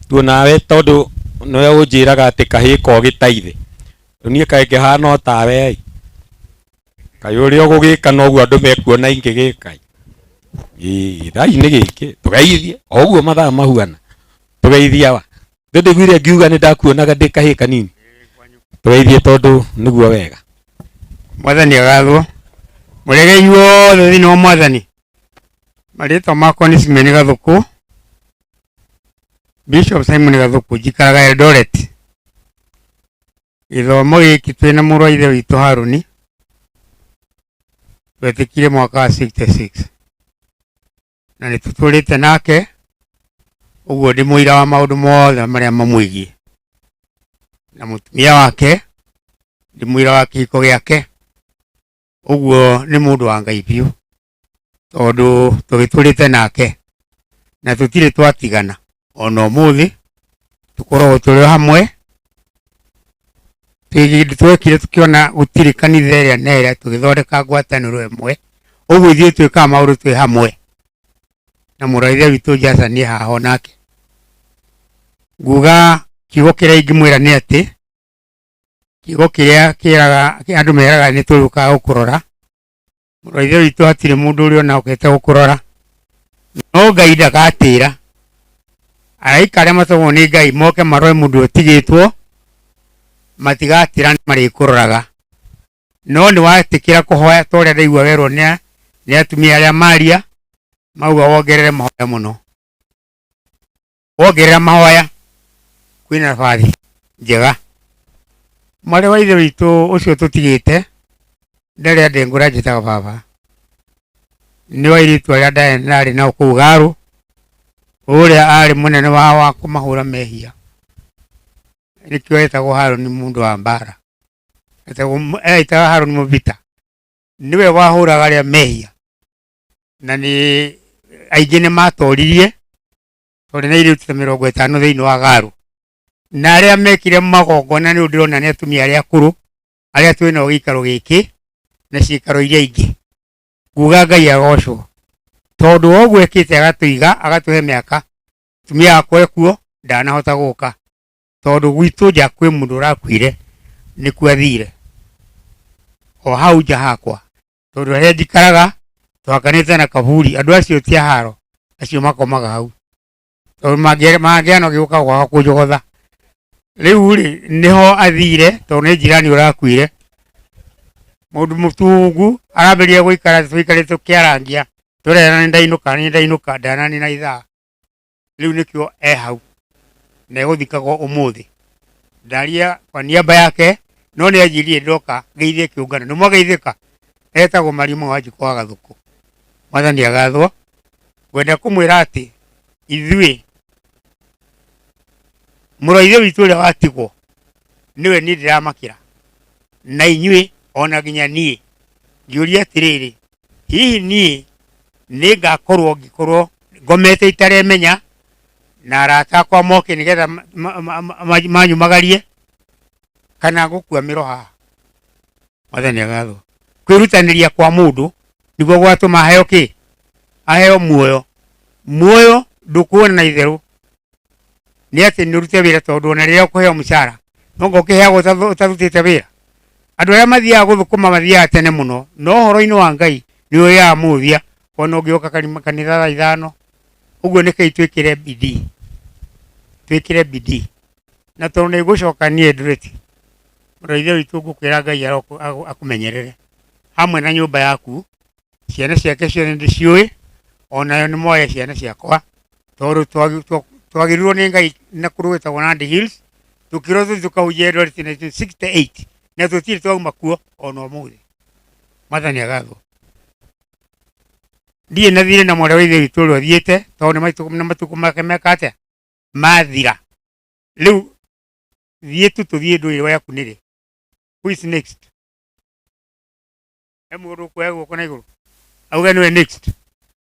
C: tuonawe tondu nowe unjiraga ati kahiko gitaithe nie kae kihana tawe kai uria ugugika noguo andu mekuona ingigika thai ni giki tugeithie oguo mathaa mahuana tugeithia wa ndigwire ngiuga ni ndakuonaga ndi kahii kanini tugeithie tondu niguo wega.
T: Mwathani agathwo muregei wothe thiini wa Mwathani marĩtwa makwa nĩ Simeni Gathuku, Bishop Simon Gathuku, njikaraga Eldoret. Gĩthomo gĩkĩ twĩna mũrũ wa ithe witũ Harũni twetĩkire mwaka wa 66 na nĩ tũtũrĩte nake, ũguo ndĩ mũira wa maũndũ mothe marĩa mamwĩgiĩ, na mũtumia wake ndĩ mũira wa kĩhiko gĩake, ũguo nĩ mũndũ wa Ngai biũ tondu tũgĩtũrĩte nake na tũtirĩ twatigana ona ũmũthĩ tũkoragwo tũrĩ hamwe. Twekire tũkĩona gũtirĩ kanitha ĩrĩa na ĩrĩa tũgĩthondeka ngwatanĩro ĩmwe, ũguo ithuĩ twĩkaga maũndũ twĩ hamwe na mũrũ wa ithe witũ Jason nĩ haha nake. Nguga kiugo kĩrĩa ingĩmwĩra nĩ atĩ kiugo kĩrĩa kĩraga andũ meraga nĩ tũrũkaga gũkũrora, mũrũ wa ithe witũ hatirĩ mũndũ ũrĩa ona ũkĩte gũkũrora, no Ngai ndagatĩra araika arĩa matũmwo nĩ Ngai moke marore mũndũ ũtigĩtwo, matigatĩra nĩ marĩkũroraga, no nĩ watĩkĩra kũhoya ta ũrĩa ndaigua werwo nĩ atumia arĩa maria mauga wongerere mahoya mũno, wongerera mahoya kwĩna nabathi njega. Mwarĩ wa ithe witũ ũcio tũtigĩte ndarĩ Ndengũra njĩtaga baba, nĩ wa airĩtu arĩa narĩ nao kũu Garu, ũrĩa arĩ mũnene wa kũmahũra mehia, nĩkĩo etagwo Harũni mũndũ wa mbara, etagwo Harũni Mũvita, nĩwe wahũraga arĩa mehia na nĩ aingĩ nĩ matoririe tondũ nĩ airĩtu ta 50 thĩinĩ wa Garu, na arĩa mekire magongona nĩ ndĩrona nĩ atumia arĩa akũrũ arĩa twĩnao gĩikaro gĩkĩ na ciikaro iria ingĩ. Nguga Ngai agocwo tondu woguo ekĩte agatũiga agatũhe mĩaka, tumia wakwa ekuo ndanahota gũka tondu gwitũ nja kwĩ mũndũ ũrakuire nĩkuo athire o hau nja hakwa, tondu harĩa njikaraga twakanĩte na kaburi, andũ acio ti haro, acio makomaga hau tondu mangĩana gĩũka gwaga kũnjogotha. Rĩu rĩ nĩho athire tondu nĩ njirani ũrakuire, mũndũ mũtungu aramberia gũikara tũikarĩte tũkĩarangia tũrerana nĩ ndainũka ndanani na ithaa, rĩu nĩkĩo hau na egũthikagwo ũmũthĩ. Ndaria kwa niaba yake no nĩ anjirie ndoka geithie kĩũngano, nĩ mwageithĩka. Etagwo Marimu wa Njiko wa Gathuku, Mwathani agathwo. Ngwenda kũmwĩra atĩ ithuĩ mũrũ wa ithe witũ ũrĩa watigwo nĩwe niĩ ndĩramakĩra, na inyuĩ ona nginya niĩ ngĩũria atĩrĩrĩ, hihi niĩ nĩ ngakorwo ngomete itaremenya na arata akwa moke nĩgetha manyumagarie kana gũkua mĩro haha? Mwathani agathwo. Kwĩrutanĩria kwa mũndũ nĩguo gwatũma aheo kĩ? Aheo muoyo. Muoyo ndũkuona na itherũ, nĩ atĩ nĩ ũrute wĩra tondu ona rĩrĩa ũkũheo mũcara no ngũkĩheagwo ũtarutĩte wĩra. Andũ arĩa mathiaga gũthũkũma mathiaga tene mũno, no ũhoro-inĩ wa Ngai nĩ ũyaga mũthia ona ũngĩoka kanitha thaa 5. Ũguo nĩkĩĩ twĩkĩre bidii na tondu nĩ gũcoka niĩ Eldoret, mũrũ wa ithe witũ ngũkwĩra Ngai akũmenyerere hamwe na nyũmba yaku, ciana ciake ciothe ndĩciũĩ, onayo nĩ moya ciana ciakwa tondu twagĩrirwo nĩ Ngai na kũrũ gwĩtagwo Nandi Hills, tũkĩrwo tũthiĩ tũkahunjia Eldoret 1968 na tũtirĩ twauma kuo ona ũmũthĩ. Mwathani agathwo. Ndiĩ na thirĩ na mwarĩ wa ithe witũ ũrĩa ũthiĩte tondu nĩ matukũ make meka atĩa mathira. Rĩu thiĩ tũthiĩ ndũire yaku nĩrĩ? Who is next? Mũndũ kuoya guoko na igũrũ auga nĩwe next.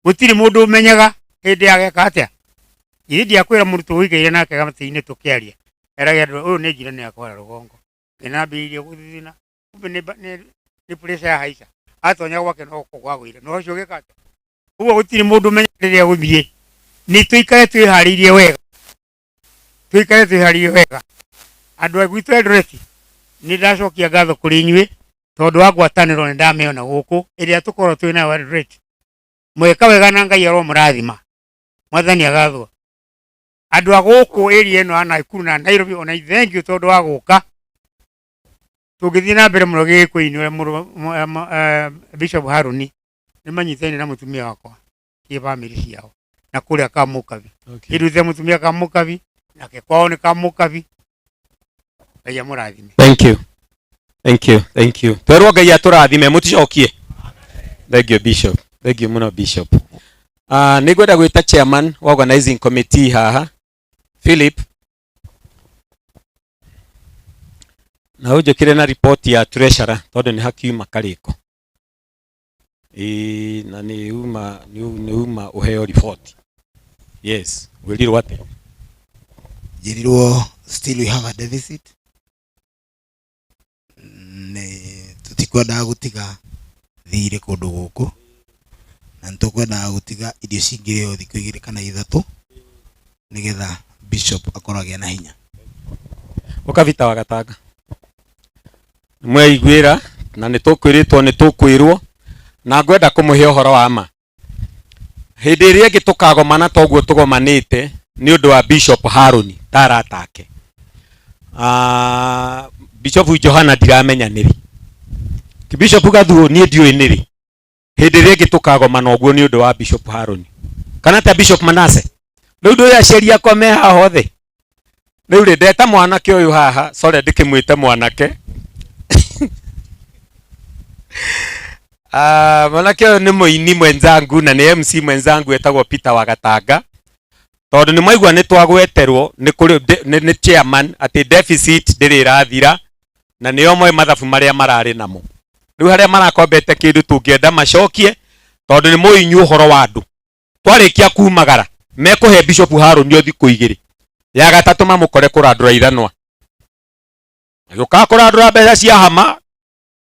T: Gũtirĩ mũndũ ũmenyaga hĩndĩ ageka atĩa. Githĩ ndiakwĩra mũrutwo ũigaire nake gamatĩ-inĩ tũkĩaria, eragia andũ ũyũ nĩ njirani yakwa ya rũgongo, nĩnambĩrĩirie gũthithina, kumbe nĩ pressure ya haica. atonya gwake no kugwagwire no cio gikata uguo gutiri mundu menya riria guthie ni tuikare twihariirie wega andu a gwitu Eldoret ni ndacokia ngatho kuri inyue tondu wa ngwataniro ni ndameona guku iria tukorwo twina Eldoret mweka wega na Ngai aro murathima mwathani agathwo andu a guku area ino ana Nakuru na Nairobi ona thank you tondu wa guka tugithii na mbere muno gikuini Bishop Haruni ni manyitaine na mutumia wakwa ki family ciao na kuria Kamukavi iruthe mutumia Kamukavi na ke kwao ni Kamukavi aya murathime.
C: Thank you twerwo Ngai aturathime muticokie. Thank you Bishop, thank you muno Bishop. Nigwenda gwita chairman wa organizing committee haha Philip na ujukire na report ya treasurer tondu ni hakiuma kariko na ni uma uheo report. Yes, wirirwo ate
F: jirirwo still we have a deficit ne tutikwenda gutiga thire kundu guku na ntukwenda gutiga irio cingireo thikũ igĩrĩ kana ithatu nigetha Bishop akorage na hinya
C: ukavita wa Gatanga mweiguira na nitukwirwo na ngwenda kumuhe uhoro wa ma hindi iria gitukagomana toguo tugomanite ni undu wa Bishop Haruni taratake Bishop Johana ndiramenya niri Bishop Gathuo ni ndioi niri hindi iria gitukagomana uguo ni undu wa Bishop Haruni kana ta Bishop Manase riu ndu ya sheria kwa me haha othe riu ri ndeta mwanake uyu haha sorry ndikimwite mwanake mwanake ni muini mwenzangu na ni MC mwenzangu etagwo Peter wa Gatanga tondu ni mwaigua ni twagweterwo ni chairman ati deficit ndiri rathira na ni omwe mathabu maria marari namo riu haria marakombete kindu tungienda macokie tondu ni muinyu uhoro wa andu twarikia kumagara mekuhe Bishop Haruni thikũ igĩrĩ ya gatatu mamukore kurandura ithanwa kurandura mbeca cia hama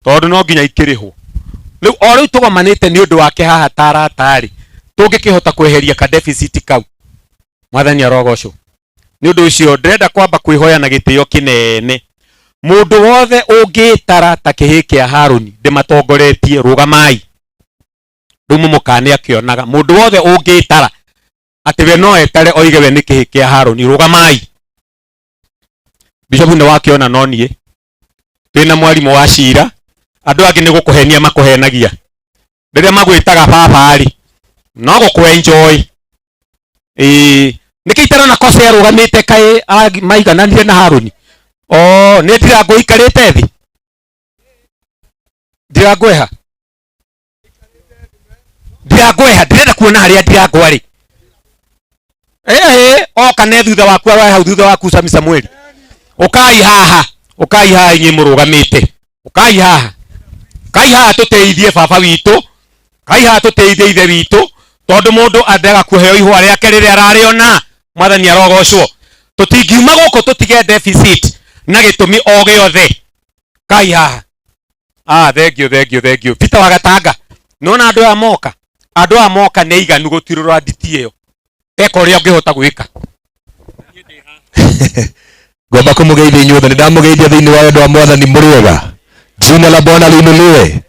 C: tondu no nginya ikirihwo riu o riu tugomanite ni undu wake haha taratari tungikihota kweheria ka deficit kau mwathani arogocwo ni undu ucio ndrenda kwamba kwihoya na gitio kinene mundu wothe ungitara ta kihi kia Haruni ndimatongoretie rugamai rumu mukane akionaga mundu wothe ungitara ati we no etare oige we ni kihi kia Haruni rugamai Bishop ne wakiona nonie twina mwarimu wa cira andu angi ni gukuhenia makuhenagia riria magwitaga babari no gukwenjoy nikiitara na kosa yarugamite kai maigananire na Haruni ni Ndirango ikarite thi Ndirangweha ndirenda kuona haria Ndirango ari oka ne thutha waku ara hau thutha waku Sami Samueli ukai haha inyi murugamite ukai haha tuteithie baba witu kai haha tuteithie ithe witu tondu mundu andaga kuheo ihwa riake riria arariona mwathani arogocwo tutingiuma guku tutige deficit na gitumi o giothe kai haha thank you Peter wa Gatanga nona andu a moka ni iganu gutirura nditi iyo eko ria ngihota gwika
D: ngomba kumugeithia inyuothe ni ndamugeithia thiini wa wendo wa mwathani muriega jina la Bwana liinuliwe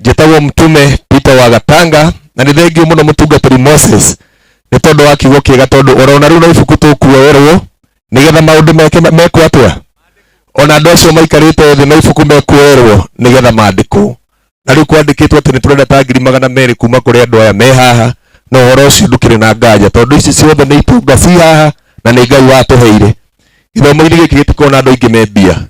D: njitagwo mtume Peter wa Gatanga na ni thengiu muno mutungatiri Moses ni tondu wa kiugo kiega tondu orona riu no ibuku tukuoerwo nigetha maundu mekwo atia ona andu acio maikarite thi no ibuku mekuoerwo nigetha mandikwo na riu kwandikitwo ati ni turenda ta 200,000 kuma kuri andu aya me haha no horo ucio ndukire na nganja tondu ici ciothe ni itunga ci haha na ni Ngai watuheire githomo-ini giki gitikona andu aingi membia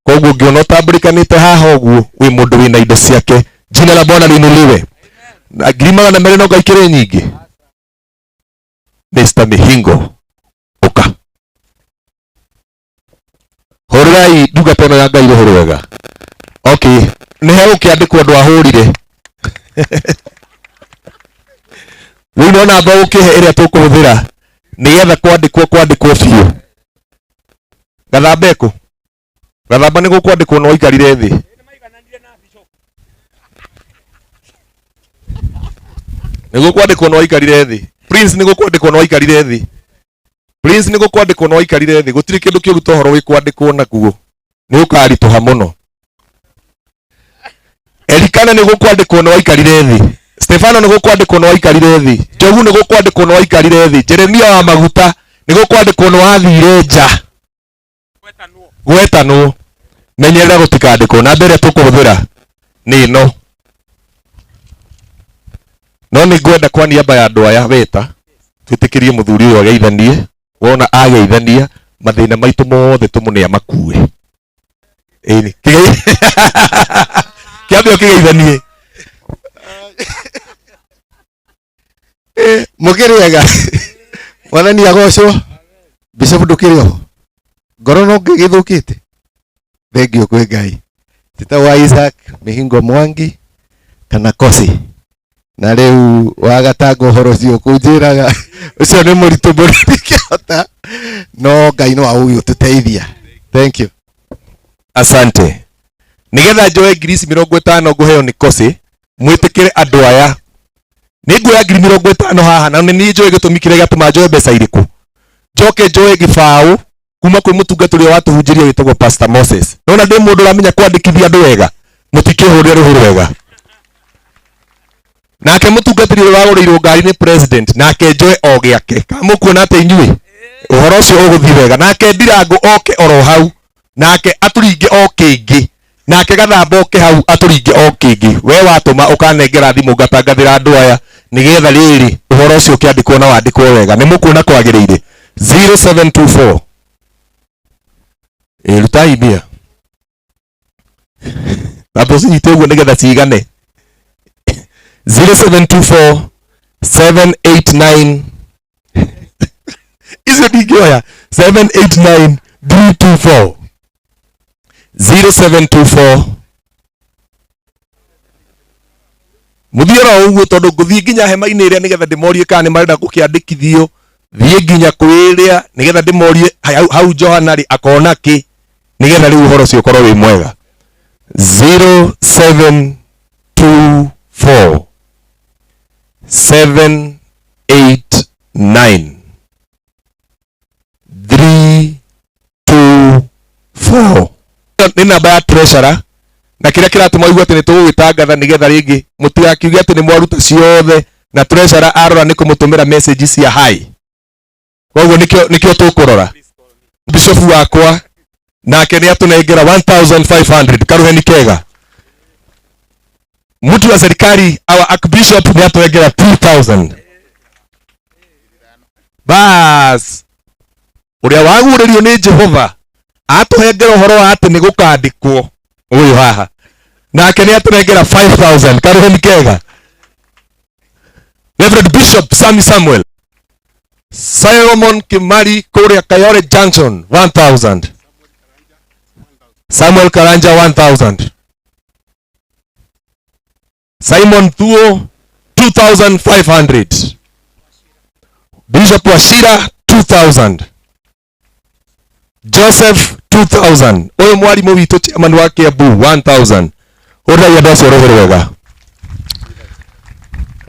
D: koguo ngiona utambulikanite haha uguo wi mundu wina indo ciake jina la Bwana liinuliwe 200,000 no ngaikire nyingi Mr. Mihingo uka horai nduga tena ya Ngai ruhuru wega okay ni he ukiandikwo andu ahurire riu no namba ukihe iria tukuhuthira nigetha kwandikwo biu Gathambeko gathamba ni gukwandikwo no ikarire thi Niguo kwandikwo no waikarire thi. Prince niguo kwandikwo no waikarire thi. Prince niguo kwandikwo no waikarire thi. Gutiri kindu kiuruta horo wi kwandikwo naguo. Ni ukarituha muno. Elikana niguo kwandikwo no waikarire thi. Stefano niguo kwandikwo no waikarire thi. Jogu niguo kwandikwo no waikarire thi. Jeremia wa maguta niguo kwandikwo no wathire nja. Gwetanwo. Menyerera gutikandikwo na mbere tukuhuthira ni no. No ni ngwenda kwa niaba ya andu aya weta twitikirie muthuri uyu ageithanie, wona ageithania mathina maitu mothe tumune amakue. Ĩni kiambe ukigeithanie
U: mukiriega Mwathani agocwo. Bishop ndukirio ngoro no ngigithukite. Thengio kwi Ngai. Tita Isaac Mihingo Mwangi kana Kosi. Na riu wagatango horo cio kunjiraga ucio ni muritu mũrikihota no Ngai no auyo tuteithia. Thank you.
D: Asante. Nigetha njoe ngiri 50 nguheo ni Kosi, mwitikire andu aya. Ninguoya ngiri 50 haha na ni njoe gitumi kire gatuma njoe mbeca iriku. Njoke njoe gibao kuma kwi mutungaturi wa tuhunjiria witagwo Pastor Moses. Nona ndi mundu uramenya kwandikithia andu wega. Mutikihurire ruhuru wega. Nake mutungatiri wa gurirwo ngari ni president nake njoe o giake. Kamukuona ate inyui. Uhoro ucio uguthi wega. Nake Ndirango oke oro hau. Nake aturinge o kingi. Nake Gathamba oke hau aturinge o kingi. We watuma ukanengera thimu ngatangathira andu aya nigetha riri uhoro ucio ukiandikwo na wandikwo wega. Ni mukuona kwagiriire 0724 rutai bia. Babo sinyite uguo nigetha cigane. 0724 789 izo ndingioya 789 324 0724 muthiora uguo tondu nguthii nginya hema-ini iria nigetha ndimorie kana ni marenda gukiandikithio thie nginya kwiria nigetha ndimorie hau Johana ri akona ki nigetha riu uhoro cio korwo wi mwega 0724 789 324 ni namba ya treasurer na kiria kiratuma igua ati ni tugwitangatha nigetha ringi mutigakiuge ati ni mwaruta ciothe na treasurer arora ni kumutumira message cia hi. Koguo nikio tukurora bishop wakwa nake ni atunengera 1500 karuheni kega. Mtu wa serikali our archbishop ni atunengera 2000. Bas uria waguririo ni Jehova atuhengera uhoro wa ati ni gukandikwo uyu haha nake ni atunengera 5000 karuheni kega. Reverend Bishop Sami Samuel Solomon Kimari Korea Kayore Junction 1000. Samuel Karanja 1000. Simon Thuo 2500. Bishop Washira 2000. Joseph 2000. Oyo mwalimu witu chairman wa Kiambu 1000. Ora ya daso roho wega.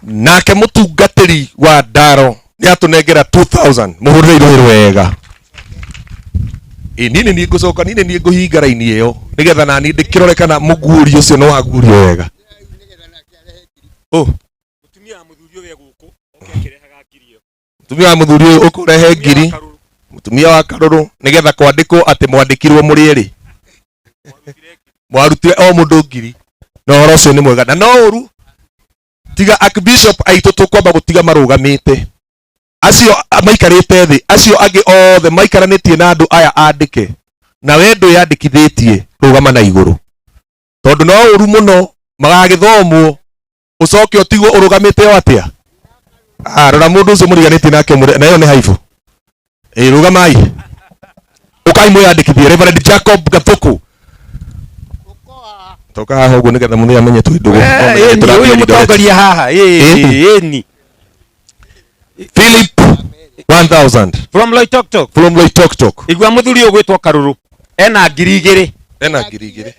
D: Nake mutungatiri wa Ndaro ni atunengera 2000. Muhurire irohero wega. Nini ni ngucoka nini ni nguhinga raini iyo nigetha nani ndikirore kana muguri ucio no wagurio wega.
C: Mutumia wa muthuri uyu guku okekirehaga ngiri iyo.
D: Mutumia wa muthuri uyu ukurehe ngiri. Mutumia wa Karuru nigetha kwandikwo ati mwandikirwo muri eri. Mwarutire o mundu ngiri. No horo ucio ni mwega na no uru. Tiga archbishop aitu tukwamba gutiga marugamite. Acio maikarite thi, acio angi othe maikaranetie na andu aya andike. Na wendo yandikithitie rugama na iguru. Tondu no uru muno magagithomwo ucoke utigwo urugamite o atia. Rora mundu ucio muriganite nake na yo ni haifu. Rugamai. Ukai mwiyandikithie Reverend Jacob Gathuku. Toka haha uguo nigetha muthia amenye tu ndugu.
C: Uyu mutongoria haha ni
D: Philip 1000
C: from Loitoktok.
D: From Loitoktok.
C: Igua muthuri ugwitwo Karuru ena ngiri 2.
D: Ena ngiri 2.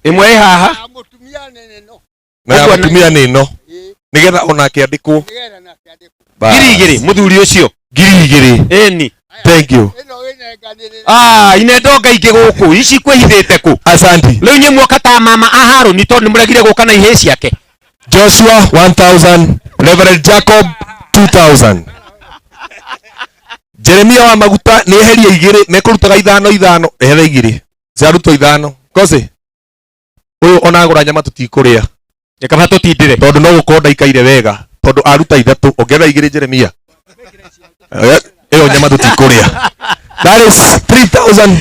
C: Imwe haha.
D: Na mutumia ni no. nigetha ona akiandikwo
C: ngiri igiri muthuri ucio
D: ngiri igiri
C: eni
D: thank you
C: inendo ngai guku ici kwihithite ku
D: asanti
C: riu nye mwoka ta mama aharo ni tondu nimuregire guka na ihe ciake
D: Joshua 1000 Reverend Jacob 2000 Jeremia wa maguta ni eheria igiri mekurutaga ithano ehere igiri ciarutwo ithano koze uyu ona agura nyama tutikuria
C: reka batutindire
D: tondu no gukonda ikaire wega tondu aruta ithatu ongerera igiri Jeremia iyo nyama tutikuria that is 3000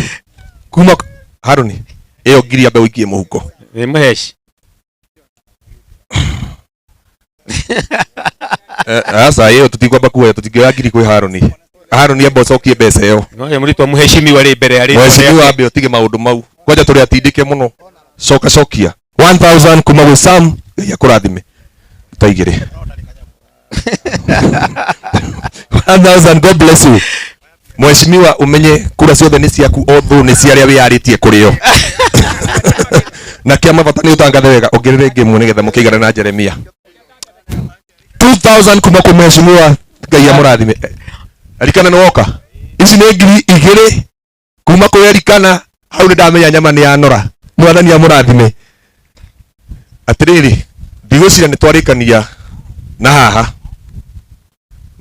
D: kuma Haruni iyo ngiri ambe uikie muhuko
C: muheci
D: asa iyo tutikwamba kuoya tutingioya ngiri kwi Haruni ambe ucokie mbeca iyo
C: no muritwa muheshimiwa ri mbere ari
D: muheshimiwa ambe utige maundu mau kwaja turi atindike muno cokia 1000 kuma gwi Sam ya kurathime taigire 1000 God bless you Mheshimiwa umenye kura ciothe ni ciaku othu ni ciaria wiyaritie kurio na kiama bata ni utangathe wega ongerere ngimwe nigetha mukigana na Jeremia 2000 kuma kwa Mheshimiwa Ngai amurathime arikana no woka ici ni ngiri igiri kuma kwa arikana hau ni ndamenya nyama ni yanora mwathani amurathime atiriri ndigocira ni twarikania na haha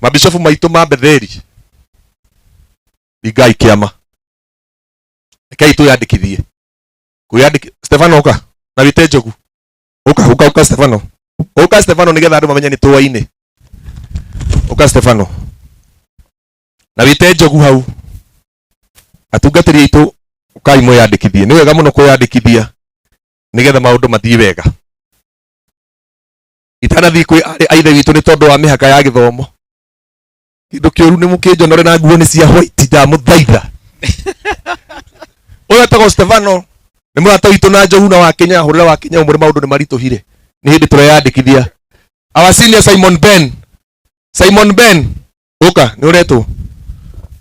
D: mabishofu maitu ma Betheri igai kiama kai tu yandikithie kuyandiki Stefano oka na Witejogu oka Stefano nigetha andu mamenye ni tuwaine oka Stefano na Witejogu hau atungatiri itu ukai mo yandikithie ni wega muno kuyandikithia nigetha maundu mathie wega itanathi kwi aithe witu ni tondu wa mihaka ya githomo kindu kiuru ni mukinjonore na nguo ni cia white ndamuthaitha uyu tago Stefano ni murata witu na Njohu na wa Kenya hurira wa Kenya umuri maundu ni marituhire ni hindi tureyandikithia our senior Simon Ben uka ni uretu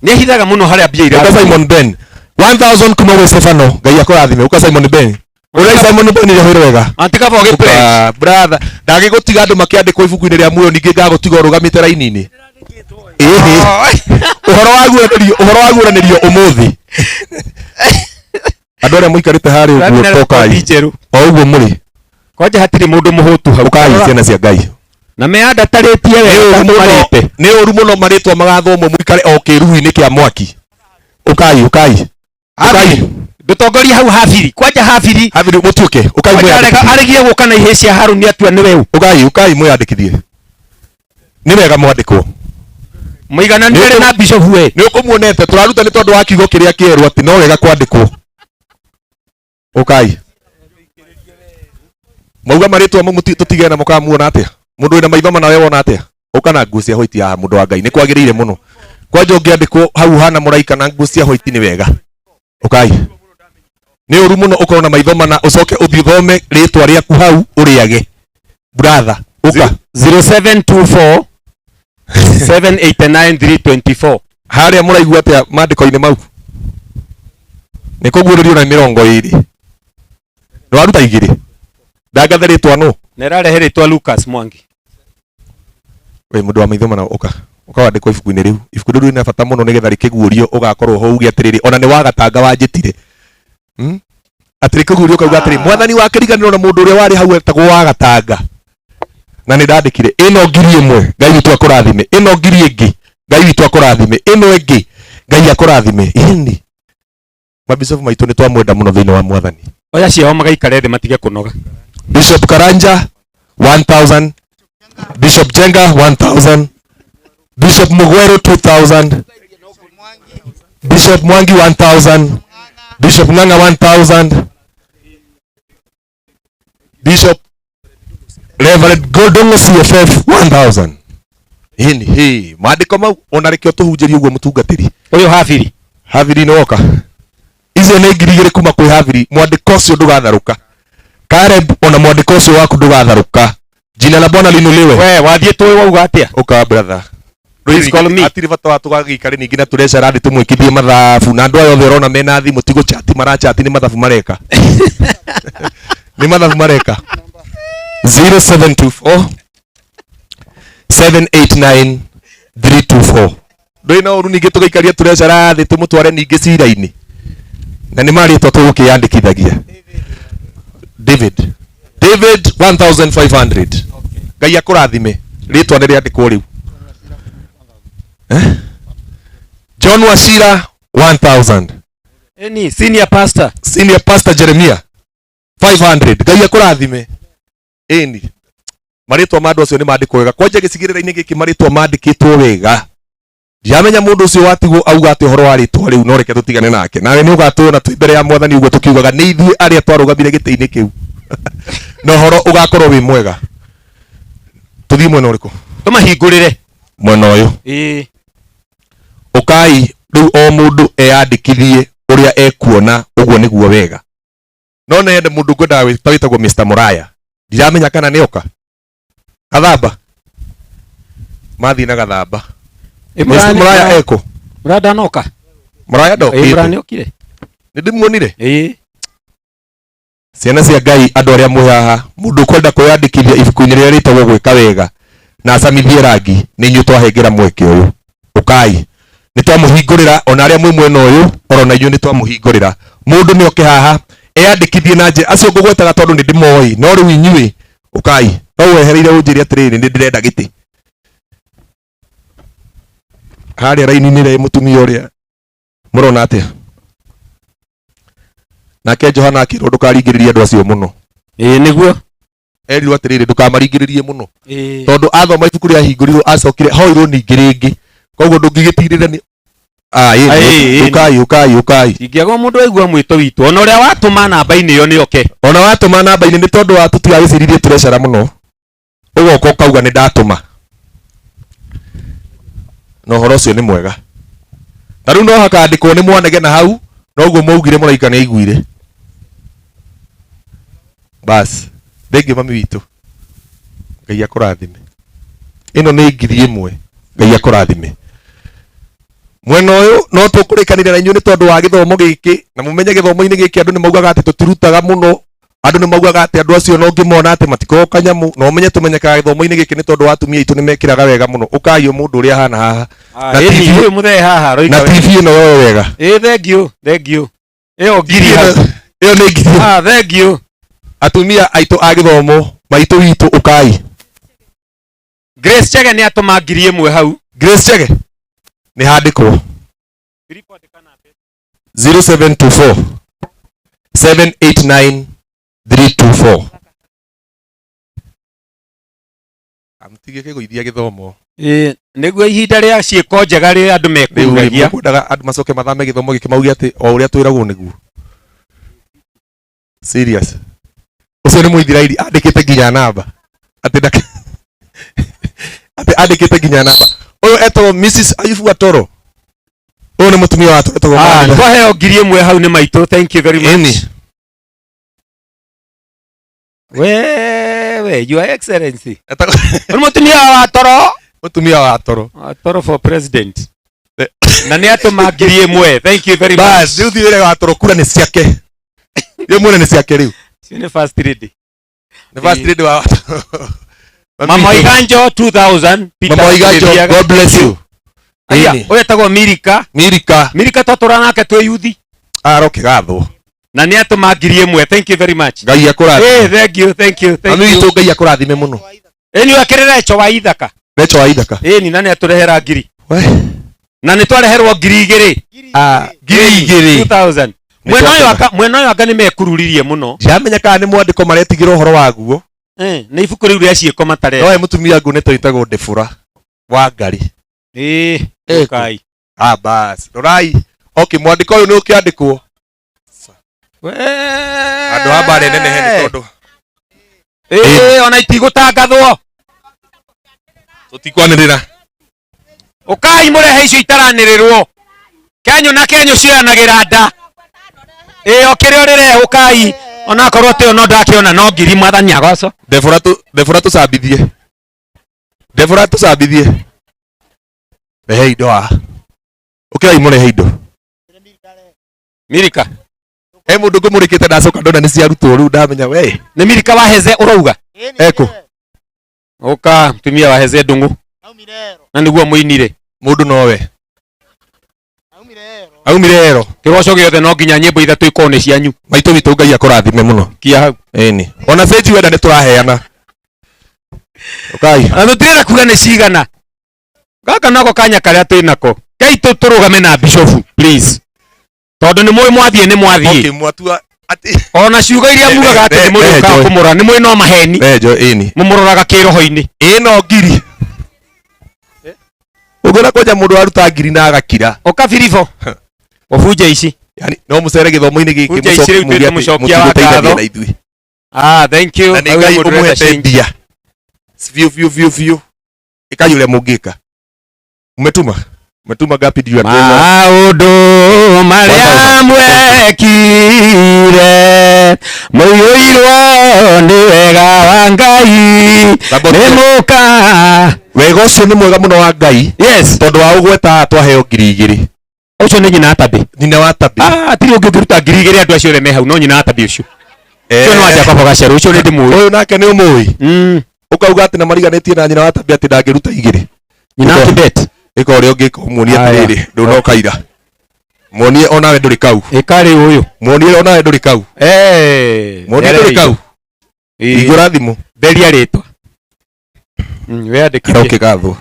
C: ni hithaga muno haria mbia ira
D: Simon Ben 1000 kuma gwi Stefano ngai akurathime uka Simon Ben urai Simon Ben ni hwire wega
C: antika bo gipre
D: brother ndagigutiga andu makiandikwo ibuku-ini ria muoyo ningi ngagutiga urugamite raini-ini uhoro wa guuranirio umuthi andu aria muikarite hari uguo tokai o uguo muri
C: kwaje hatiri mundu muhutu hau
D: ukai ciana cia Ngai
C: na meanda taritie wega marite
D: ni uru muno maritwa magathomwo muikare o kiruhu-ini kia mwaki ukai
C: ndutongoria hau Haviri kwaje Haviri
D: mutuke ukai mwandikithie
C: arigie guka na ihe cia Haruni atua ni weu
D: ukai mwandikithie ni wega mwandikwo
C: muigana ni na bishop we
D: ni ukumuonete turaruta ni tondu wa kiugo kiria kieru ati no wega kwandikwo ukai mauga maritwa mu tutige na mukamuona atia mundu ina maitho mana we wona atia uka na nguo cia white ya mundu wa Ngai ni kwagiriire muno kwanje ungiandikwo hau hana muraika na nguo cia white ni wega ukai ni uru muno ukorwo na maitho mana ucoke uthii thome ritwa riaku hau uriage brother uka
C: 0724 789324
D: haria muraigua atia mandiko-ini mau ni kuguuririo na 20 no aruta igiri ndangathe ritwa no
C: nerarehe ritwa Lucas Mwangi
D: we mundu wa maitho mana uka wandikwo ibuku-ini riu ibuku riu rina bata muno nigetha rikiguurio ugakorwo ho ugi atiriri ona ni wagatanga wanjitire atiri kiguurio kauga atiri mwathani wa kiriganiro na mundu uria wari hau etagwo wagatanga na ni ndandikire ino ngiri imwe Ngai witu akurathime ino ngiri ingi Ngai witu akurathime ino ingi Ngai akurathime ini mabisofu maitu ni twamwenda muno thiini wa mwathani
C: oya cio magaikare thi matige kunoga
D: Bishop Karanja 1000 Bishop Jenga 1000 Bishop Mugweru 2000 Bishop Mwangi 1000 Bishop Nganga 1000 Bishop Reverend Godongo CFF 1000 ini maandiko mau ona rekio tuhunjirie uguo mutungatiri
C: uyu Haviri
D: no oka icio ni ngiri igiri kuma kwi Haviri mwandiko ucio ndugatharuka Caleb ona mwandiko ucio waku ndugatharuka jina la Bwana linuliwe
C: we wathie tuwe wauga atia
D: uka brother
C: please call me
D: atiri bata wa tugagikare ningi na tureca radi tumwikithie mathabu na andu ayo othe urona mena thimu tigo chat marachati ni mathabu mareka ni mathabu mareka 0724 789 324. Ndoi na uru ningi tugaikaria turecera thi tumutware ningi cira-ini na ni maritwa tugukiyandikithagia. David 1500. Ngai akurathime. Ritwa ni riandikwo riu. John Wachira 1000.
A: Eni senior pastor
D: Jeremiah 500. Ngai akurathime. Eni maritwa mandu acio ni mandikwo wega. Kwanja gicigirira-ini giki maritwa mandikitwo wega. Ndiamenya mundu ucio watigwo auga ati horo wa ritwa riu no reke tutigane nake. Nawe ni ugatuna tu mbere ya mwathani uguo tukiugaga ni ithuĩ aria twarugamire giti-ini kiu. No horo ugakorwo wi mwega. Tuthii mwena uriku?
A: Tumahingurire
D: mwena uyu. Ukai riu o mundu eyandikithie uria ekuona uguo niguo wega. No nende mundu ngwenda witagwo Mr. Muraya. Ndiramenya kana ni oka. Gathamba. Mathi na gathamba. Mr. Muraya eko.
A: Murada noka.
D: Muraya ndo.
A: Muraya ni okire.
D: Ni ndimuonire. Ciana cia Ngai andu aria muhaha mundu kwenda kwiyandikithia ibuku-ini riria ritagwo gwika wega na acamithie rangi ni inyu twahengera mweke uyu. Ukai ni twamuhingurira ona aria mwi mwena uyu orona inyu ni twamuhingurira. Mundu ni oke haha eyandikithie na nje acio ngugwetaga tondu ni ndimoi no riu inyui ukai no wehereire unjiri atiriri ni ndirenda giti haria raini-ini ria mutumia uria murona atia nake Johana akirwo ndukaringiririe andu acio muno.
A: Niguo
D: erirwo atiriri ndukamaringiririe muno tondu athoma ibuku ria hingurirwo acokire hoirwo ningi ringi koguo ndungigitirira ni ukai
A: ingiagwo mundu aigua mwito witu ona uria watuma namba-ini iyo ni oke.
D: Ona watuma namba-ini ni tondu wa tutigagiciririe turecera muno ugoka ukauga ni ndatuma no horo ucio ni mwega. Na riu no hakandikwo ni mwanege na hau no guo maugire muraika ni aiguire. Bas thengio mami witu Ngai akurathime. Ino ni ngiri imwe. Ngai akurathime. Mwena uyu no tukurikanira na inyu ni tondu wa githomo giki na mumenye githomo-ini giki andu ni maugaga ati tutirutaga muno. Andu ni maugaga ati andu acio no ngimona ati matiko kanyamu no menye tumenyekaga githomo-ini giki ni tondu wa atumia itu ni mekiraga wega muno. Ukayo mundu uria hana haha
A: na TV uyu muthe haha roika
D: na TV ino wewe wega.
A: Thank you iyo ngiri
D: iyo ni ngiri.
A: Thank you.
D: Atumia aitu a githomo maitu witu ukai.
A: Grace Chege ni atuma ngiri imwe hau.
D: Grace Chege ni handikwo 0724 789 324. Amtige kiguithia githomo.
A: Niguo ihinda ria ciiko njega ri andu mekuragia.
D: Ndaga andu macoke mathame githomo giki maugi ati o uria twiragwo niguo. Serious. Ucio ni muithirairi andikite nginya namba. Ati andikite nginya namba. Uyu etagwo Mrs. Ayubu Atoro. Uyu ni mutumia wa etagwo
A: Mama. Twaheo ngiri imwe hau ni maitu. Thank you very much. We your excellency. Uri mutumia wa Atoro.
D: Mutumia wa Atoro.
A: Atoro for president. Na ni atuma ngiri imwe. Thank you very much.
D: Bas, riu thiire wa Atoro kura ni ciake. Ye mwene ni ciake riu.
A: Ni first lady.
D: Ni first lady wa
A: Mama Iganjo 2000.
D: Mama Iganjo, God bless you.
A: Aya, uyu etagwo Mirika twatura nake twi yuthi.
D: Aroke gathwo.
A: Na ni atuma ngiri imwe. Thank you very much.
D: Ngai akurathime.
A: Thank you.
D: Ami witu Ngai akurathime muno.
A: Eni wakirira echo wa ithaka.
D: Recho wa ithaka.
A: Eni nani aturehera ngiri. Na ni twareherwo ngiri igiri.
D: Ngiri igiri
A: 2000. Mwena uyu anga ni mekururirie muno.
D: Ndiamenya kana ni mwandiko maretigira uhoro waguo.
A: Ni ibuku riu ria ciiko matare.
D: No mutumia ngu nitwitagwo Ndefura wa Ngari.
A: Ukai.
D: Bas. Rorai. Okay, mwandiko uyu ni ukiandikwo. Andu habari nene hene tondu.
A: Ona itigutangathwo.
D: Tutikwanirira.
A: Ukai murehe icio itaranĩrĩrwo. Kenyo na kenyo cianagira nda. Okire urire ukai ona korwo te no ndakiona no ngiri mwathani agoco.
D: Ndefura tucambithie. Ndefura tucambithie. Rehe indo ha. Ukirai murehe indo.
A: Mirika.
D: Mundu ngumurikite ndacoka ndona ni ciarutwo riu ndamenya we.
A: Ni Mirika waheze urauga.
D: Eko.
C: Oka tumia waheze ndungu. Na niguo muinire.
U: Mundu nowe.
C: Aumire ero. Kigoco giothe no nginya nyimbo ithatu ikone cianyu.
U: Maito bitu Ngai akurathime muno.
C: Kia hau.
U: Eni. Ona stage wenda ni turaheana. Okay.
C: Na tutira kuga ni cigana. Gaka nako kanya karia twinako. Kai turugame na bishop please. Tondu ni mwe mwathie ni mwathie.
U: Okay, mwatua ati
C: ona ciugo iria mugaga ati ni muri ka kumura ni mwe no maheni.
U: Ejo eni.
C: Mumuroraga kiroho-ini.
U: Ino ngiri. Ugora koja mundu aruta ngiri na agakira.
C: Okabirifo. Ofuje ici.
U: Yani no mucere githomo-ini giki
C: mucokia wa ngatho. Ah, thank you.
U: Ngai umuhete mbia. View. Ikai ule mugika. Umetuma gapi ndio atoa.
C: Maundu maria mwekire muiyuirwo ni wega wa Ngai nimuka
U: wega ucio ni mwega muno wa Ngai.
C: Yes,
U: tondu wa ugweta twaheo 2,000.
C: Ucio ni nyina Atabi.
U: Nyina wa Atabi.
C: Tiri ungiruta 2,000 andu acio me hau no nyina Atabi ucio. Ucio no aja baba gaceru ucio ni ndimui.
U: Uyu nake ni umui. Ukauga ati na mariganitie na nyina wa Atabi ati ndangiruta 2.
C: Nyina Kibet.
U: Iko uri ungika muonie atiriri nduno kaira. Muonie onawe nduri kau.
C: Ikari uyu.
U: Muonie onawe nduri kau. Muonie nduri kau. Igura thimu.
C: Beria ritwa. We andikithie.
U: Okay gatho.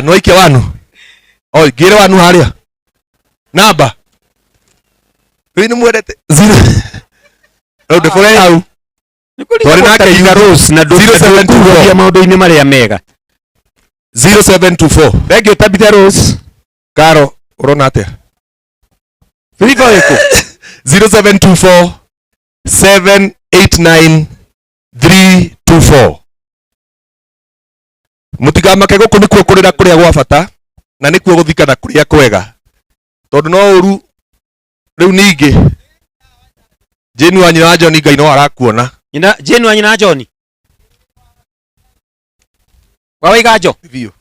U: No ike wanu. Oi gire wanu haria. Namba. Wini mwedete 0. Ndo fore hau.
C: Twari nake Iga Rose na 0724 maundu-ini maria mega.
U: 0724.
C: Thank you Tabitha Rose.
U: Karo urona atia?
C: Filipo eko
U: 0724 789 324. Mutikamake guku nikuo kurira kuria gwa bata na nikuo guthikana kuria kwega. Tondu no uru riu ningi Jeni wa nyina John Ngai no arakuona.
C: Nyina Jeni wa nyina John. Wawe gajo.
U: Vio.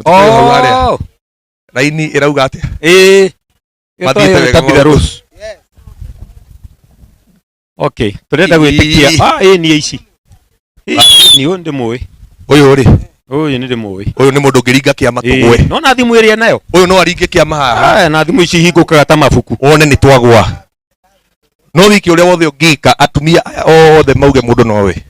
U: Oh. Raini irauga atia? Mathiete wega
C: Tabitha Rose. Okay, turenda gwitikia. Ni ici. Ni onde moe.
U: Uyu uri.
C: Uyu ni ndimui.
U: Uyu ni mundu ngiringa kiama tugwe.
C: No na thimu iria nayo.
U: Uyu no aringe kiama haha.
C: Na thimu ici hingukaga ta mabuku.
U: One ni twagwa. No wiki uria wothe ungika atumia othe mauge mundu nowe.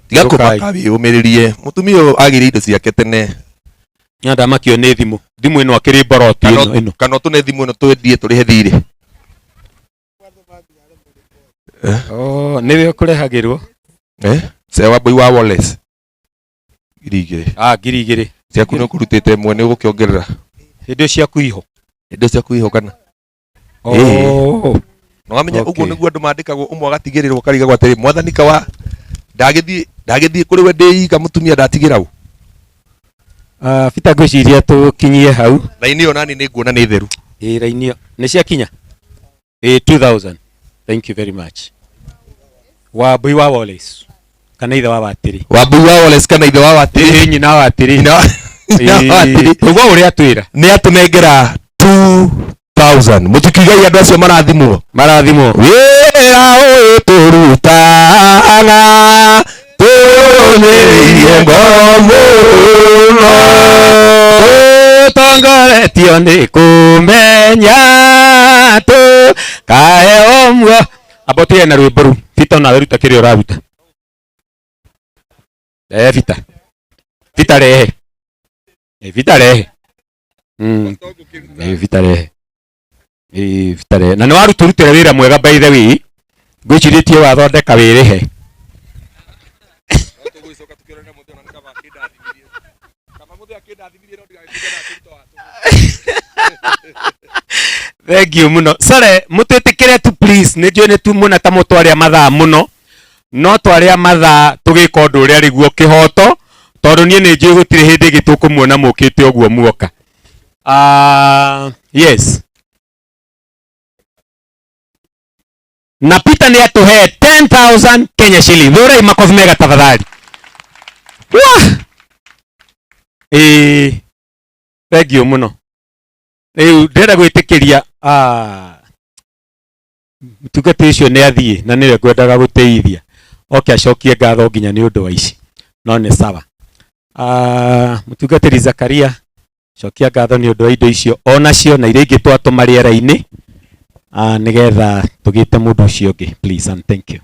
U: Tiga kumaka umiririe mutumia uyu agire indo ciake tene.
C: Nyanda makio ni thimu. Thimu ino akiri boroti ino.
U: Kana tune thimu ino twendie turihe thiri.
C: Niwe kurehagirwo.
U: Sewa boy wa Wallace. Girigire.
C: Girigire.
U: Ciaku no kurutite mwe ni gukiongerera.
C: Indo ciaku iho.
U: Indo ciaku iho kana. No amenya uguo niguo andu mandikagwo umwe agatigirirwo kariga gwatiri mwathanika wa ndagithie kuri we ndika mutumia ndatigira u.
C: Bita ngwiciria tukinyie hau.
U: Raini yo nani ni nguona ni theru.
C: Raini yo ni ciakinya. 2000. Thank you very much. Wambui wa Wallace kana ithe wa Watiri.
U: Wambui wa Wallace kana ithe wa Watiri.
C: Nyina wa Watiri. Ugo uria twira.
U: Ni atunengera 2000. Mutikigai andu acio marathimwo. Wira uturutaga tumerie ngomuno.
C: Tutongoretio ni kumenya tu kae omwo. Abotie na rwimbo ru. Vita na ruta kirio raruta. Vita. Vita rehe. Vita rehe. Vita rehe. Vita rehe. Na ni waruturutira wira mwega by the way. Ngwiciritie wathondeka wirihe. Thank you muno. Sare mutwetikire tu please ni njui ni tu muna ta mutwaria mathaa muno no twaria mathaa tugika undu uria riguo kihoto tondu nie ni njui gutire hindi gitukumuona mukite uguo muoka. Yes. Na Peter ni atuhe 10,000 Kenya shilling. Thura makofi mega tafadhali. Thank you muno. Ndenda gwitikiria mutungati ucio nĩ athiĩ na nĩwe ngwendaga gũteithia oke acokie ngatho nginya nĩ ũndũ wa ici no nĩ sawa. Mũtungatĩri Zakaria cokia ngatho nĩ ũndũ wa indo icio onacio na iria ingĩ twatũma rĩera-inĩ nĩgetha tũgĩte mũndũ ũcio ũngĩ, please and thank you.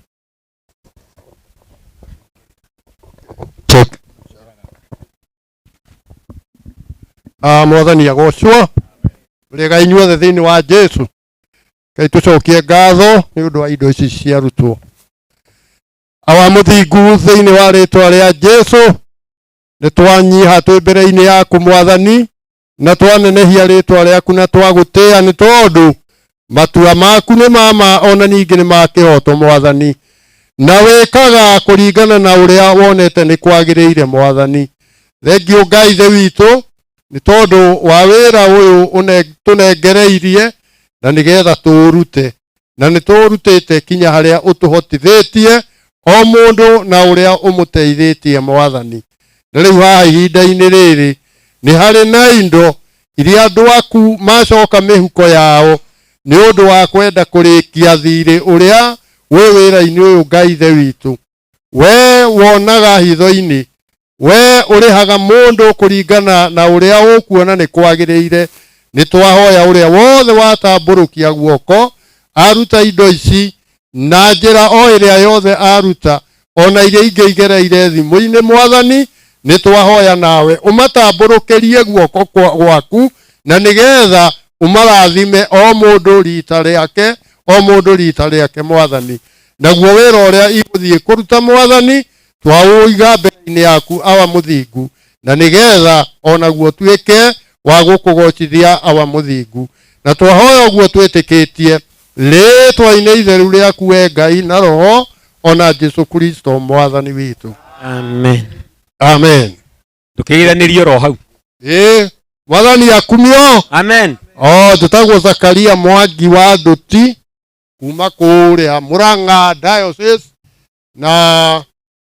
E: Check. Mwathani agocwo rega inyuothe thĩinĩ wa Jesu Ngai tũcokie ngatho nĩ ũndũ wa indo ici ciarutwo awa mũthingu thĩinĩ wa rĩtwa rĩa Jesu nĩ twanyiha twĩ mbere-inĩ yaku Mwathani na twanenehia rĩtwa rĩaku na twagũtĩĩa nĩ tondũ matua maku nĩ mama ona ningĩ nĩ ma kĩhoto Mwathani na wĩkaga kũringana na ũrĩa wonete nĩ kwagĩrĩire Mwathani. Thengiũ Ngai ithe witũ nĩ tondũ wa wĩra ũyũ tũnengereirie na nĩgetha tũrute na nĩ tũrutĩte kinya harĩa ũtũhotithĩtie o mũndũ na ũrĩa ũmũteithĩtie Mwathani. Na rĩu haha ihinda-inĩ rĩrĩ nĩ harĩ na indo iria andũ aku macoka mĩhuko yao nĩ ũndũ wa kwenda kũrĩkia thirĩ ũrĩa wĩ wĩra-inĩ ũyũ Ngai ithe witũ. We wonaga hitho-inĩ, we ũrĩhaga mũndũ kũringana na ũrĩa ũkuona nĩ kwagĩrĩire. Nĩ twahoya ũrĩa wothe watambũrũkia guoko aruta indo ici na njĩra o ĩrĩa yothe aruta ona iria ingĩ igereire thimũ-inĩ Mwathani, nĩ twahoya nawe ũmatambũrũkĩrie guoko gwaku na nĩgetha ũmarathime o mũndũ rita rĩake Mwathani. Naguo wĩra ũrĩa igũthiĩ kũruta Mwathani twaũiga mbere-inĩ yaku awa mũthingu na nĩgetha onaguo tuĩke wa gũkũgocithia awa mũthingu. Na twahoya ũguo twĩtĩkĩtie rĩtwa-inĩ itheru rĩaku we Ngai na Roho ona Jesu Kristo Mwathani witũ.
C: Amen.
E: Amen.
C: Tukĩgiranĩrio ro hau.
E: Mwathani akumio.
C: Amen.
E: Tũtagwo Zakaria Mwangi wa Nduti kuma kũrĩa Mũrang'a diocese na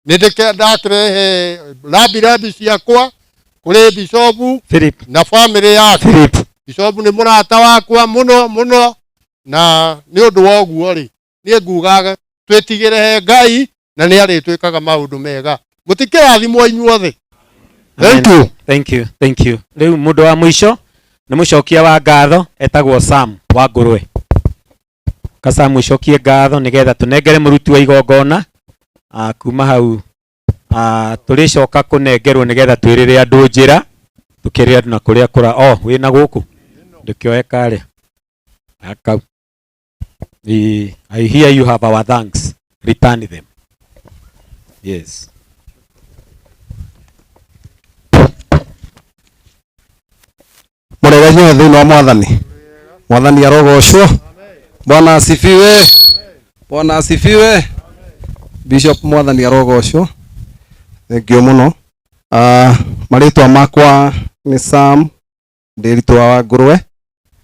E: ndakĩrehe rambi ciakwa kũrĩ Bishop Philip na family yake. Bishop nĩ mũrata wakwa mũno na nĩ ũndũ wa ũguo rĩ niĩ ngugaga twĩtigĩre he Ngai na nĩ arĩtwĩkaga maũndũ mega. Mũtikĩrathimwo inyuothe.
C: Thank you. Rĩu mũndũ wa mũico nĩ mũcokia wa ngatho etagwo Sam wa Ngũrwe. Sam mũcokie ngatho nĩgetha tũnengere mũruti wa igongona kuma hau tũrĩcoka kũnengerwo nĩgetha twĩrĩre andũ njĩra tũkĩrĩ andũ na kũrĩa kũra wĩna gũkũ ndĩkĩoe karĩa akau. I hear you have our thanks, return them. Yes.
U: Mũrega nyothe thĩinĩ wa Mwathani arogocwo. Bwana asifiwe. Bwana asifiwe. Bishop Mwathani arogocwo. Thengio mũno. Marĩtwa makwa nĩ Sam Ndĩritũ wa Ngũrwe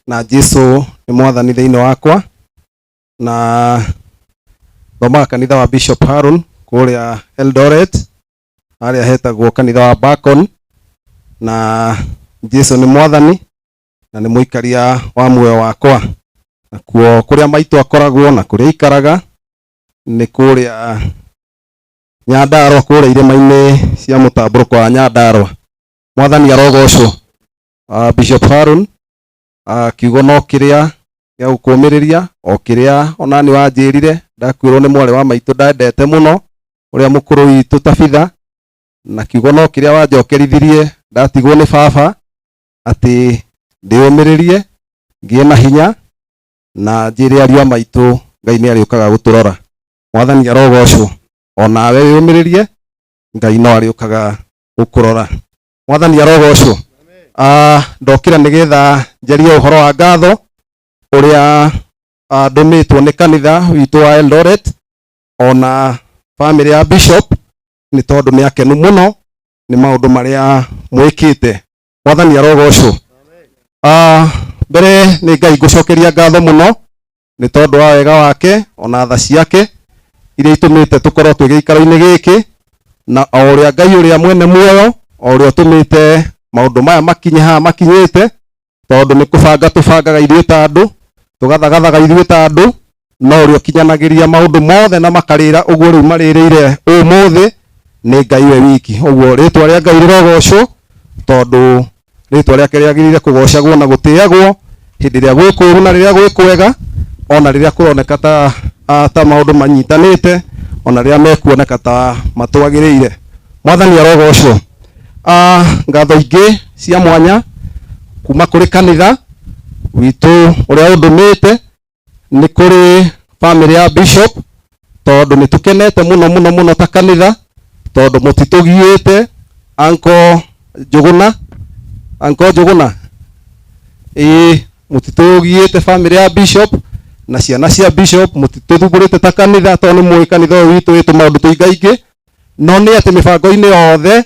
U: na Jesu nĩ Mwathani thĩinĩ wakwa na thomaga kanitha wa Bishop Harun kũrĩa Eldoret harĩa hetagwo kanitha wa Bacon na Jesu nĩ Mwathani na nĩ mũikaria wa muoyo wakwa. Na kuo kũrĩa maitũ akoragwo na kũrĩa ikaraga nĩ kũrĩa Nyandarua, kũrĩa irĩma-inĩ cia mũtambũrũko wa Nyandarua. Mwathani arogocwo. Bishop Harun kiugo no kĩrĩa gĩa gũkũmĩrĩria o kĩrĩa onani wanjĩrire ndakwĩrwo nĩ mwarĩ wa maitũ ndendete mũno ũrĩa mũkũrũ witũ Tabitha, na kiugo no kĩrĩa wanjokerithirie ndatigwo nĩ baba atĩ ndĩũmĩrĩrie ngĩe na hinya na njĩre ariũ a maitũ Ngai nĩ arĩũkaga gũtũrora. Mwathani arogocwo. Onawe wĩũmĩrĩrie Ngai no arĩũkaga gũkũrora. Mwathani arogocwo. Ndokĩra nĩgetha njarie ũhoro wa ngatho ũrĩa ndũmĩtwo nĩ kanitha witũ wa Eldoret ona family ya Bishop nĩ tondũ nĩ akenu mũno nĩ maũndũ marĩa mwĩkĩte. Mwathani arogocwo. Mbere nĩ Ngai ngũcokeria ngatho mũno nĩ tondũ wa wega wake ona tha ciake iria itũmĩte tũkorwo twĩ gĩikaro-inĩ gĩkĩ na o ũrĩa Ngai ũrĩa mwene muoyo o ũrĩa ũtũmĩte maũndũ maya makinye haha makinyĩte tondũ nĩ kũbanga tũbangaga ithuĩ ta andũ tũgathagathaga ithuĩ ta andũ no uri okinyanagiria maundu mothe na makarira uguo riu maririre umuthi ni Ngai we wiki. Uguo ritwa ria Ngai rirogocwo tondu ritwa riake riagirire kugocagwo na gutiagwo hindi ria gwikuru na riria gwikwega, ona riria kuroneka ta maundu manyitanite, ona riria mekuoneka ta matwagirire. Mwathani arogocwo. Ngatho ingi cia mwanya kuma kuri kanitha witu uria undumite ni kuri family ya Bishop, tondu nitukenete muno ta kanitha, tondu mutitugiite Uncle Njuguna mutitugiite family ya Bishop na ciana cia Bishop, mutituthuburite ta kanitha, tondu mwi kanitha witu witu maundu tuingaingi, no ni ati mibango-ini yothe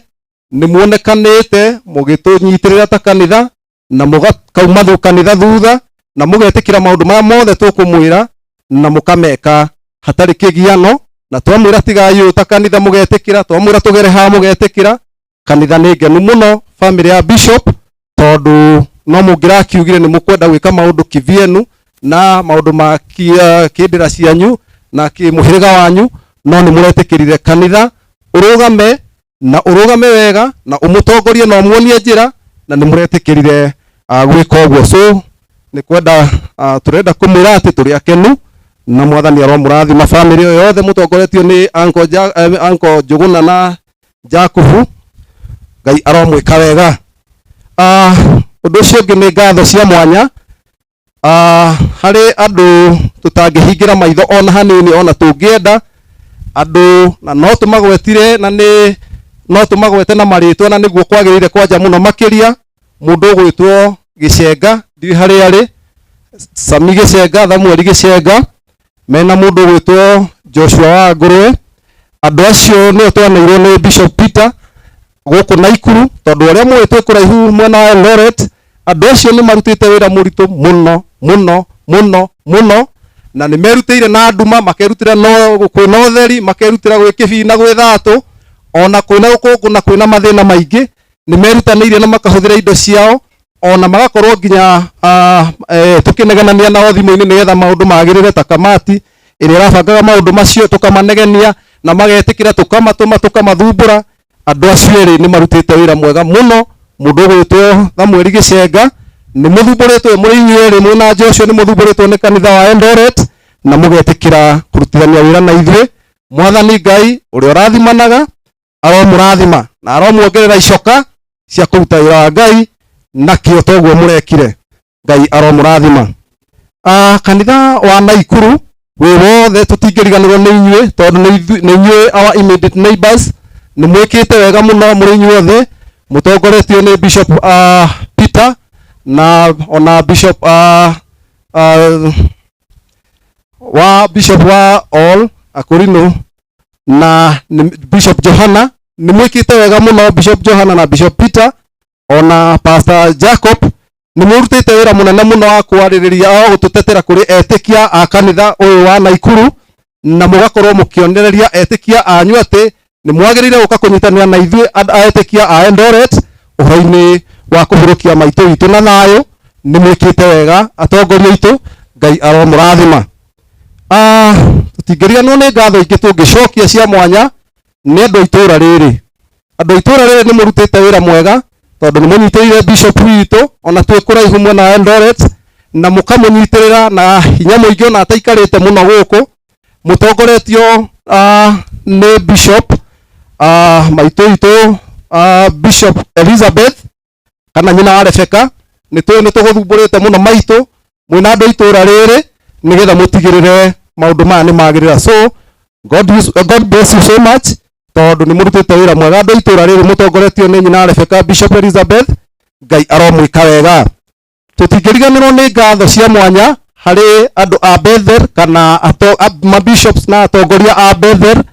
U: ni muonekanite mugitunyitirira ta kanitha na mukauma kanitha thutha na mugetikira maundu ma mothe tukumwira na mukameka hatari kigiano, na twamwira tigayu ta kanitha mugetikira, twamwira tugere ha mugetikira. Kanitha ni ngenu muno family ya Bishop, tondu no mungira kiugire ni mukwenda gwika maundu kivienu na maundu ma kindira cianyu na kimuhiriga wanyu, no ni muretikirire kanitha urugame na urugame wega na umutongorie na umuonie njira, na ni muretikirire gwika uguo. So ni kwenda turenda kumwira ati turi akenu na Mwathani aromurathima family yothe mutongoretio ni Uncle Njuguna na Jakubu. Ngai aromwika wega. Undu ucio ungi ni ngatho cia mwanya hari andu tutangihingira maitho ona hanini ona tungienda andu na no tumagwetire na ni no tumagwete na maritwa na niguo kwagirire kwanja muno makiria mundu gwitwo Gicenga ndi hari ari Sami Gicenga Thamweri Gicenga mena mundu gwitwo Joshua wa Ngurwe. Andu acio ni twaneirwo ni Bishop Peter guku Naikuru, tondu aria mwitwe kuraihu mwena wa Eldoret. Andu acio ni marutite wira muritu muno na ni merutire na nduma, makerutira no kwina utheri, makerutira gwikibina gwithatu, ona kwina gukungu na kwina mathina maingi, ni merutanire na makahuthira indo ciao, ona magakorwo nginya tukinegenania nao thimu-ini nigetha maundu magirire ta kamati iria irabangaga maundu macio, tukamanegenia na magetikira tukamatuma tukamathumbura. Andu acio eri ni marutite wira mwega muno. Mundu gwitwo Thamweri Gicenga ni muthumburitwe muri inyueri mwina Joshua ni muthumburitwe ni kanitha wa Eldoret na mugetikira kurutithania wira na ithuĩ. Mwathani Ngai uria urathimanaga aromurathima na aromuongerera icoka cia kuruta wira wa Ngai na kio toguo murekire. Ngai aromurathima. Kanitha wa Naikuru wi wothe tutingiriganirwo ni inyuĩ tondu ni inyuĩ our immediate neighbors, ni mwikite wega muno muri inyuothe mutongoretio ni Bishop Peter na ona Bishop wa Bishop wa all Akurino na Bishop Johana, ni mwikite wega muno Bishop Johana na Bishop Peter, ona Pastor Jacob ni murutite wira munene muno wa kwaririria o gututetera kuri etikia a kanitha uyu wa Naikuru, na mugakorwo mukionereria etikia anyu ati ni mwagirire guka kunyitanira na ithuĩ aetikia a Eldoret uhoro-ini wa kuhurukia maitu itu na thayo. Ni mwikite wega atongoria itu, Ngai aromurathima. Tutingiriganwo ni ngatho ingi tungicokia cia mwanya ni andu itura riri. Andu itura riri ni murutite wira mwega tondu ni munyitiriire Bishop witu ona twi kuraihu mwena wa Eldoret na mukamunyitirira na hinya muingi ona ataikarite muno guku. Mutongoretio ni Bishop maitu itu Bishop Elizabeth kana nyina wa Rebecca. Ni tuguthumbũrĩte muno maitu mwina andu itura riri nigetha mutigirire maundu maya ni magirira. So God bless you so much tondu ni murutite wira mwega. Andu itura riri mutongoretio ni nyina wa Rebecca Bishop Elizabeth, Ngai aromwika wega. Tutingiriganirwo ni ngatho cia mwanya hari andu a Bethel kana ma bishops na atongoria a Bethel.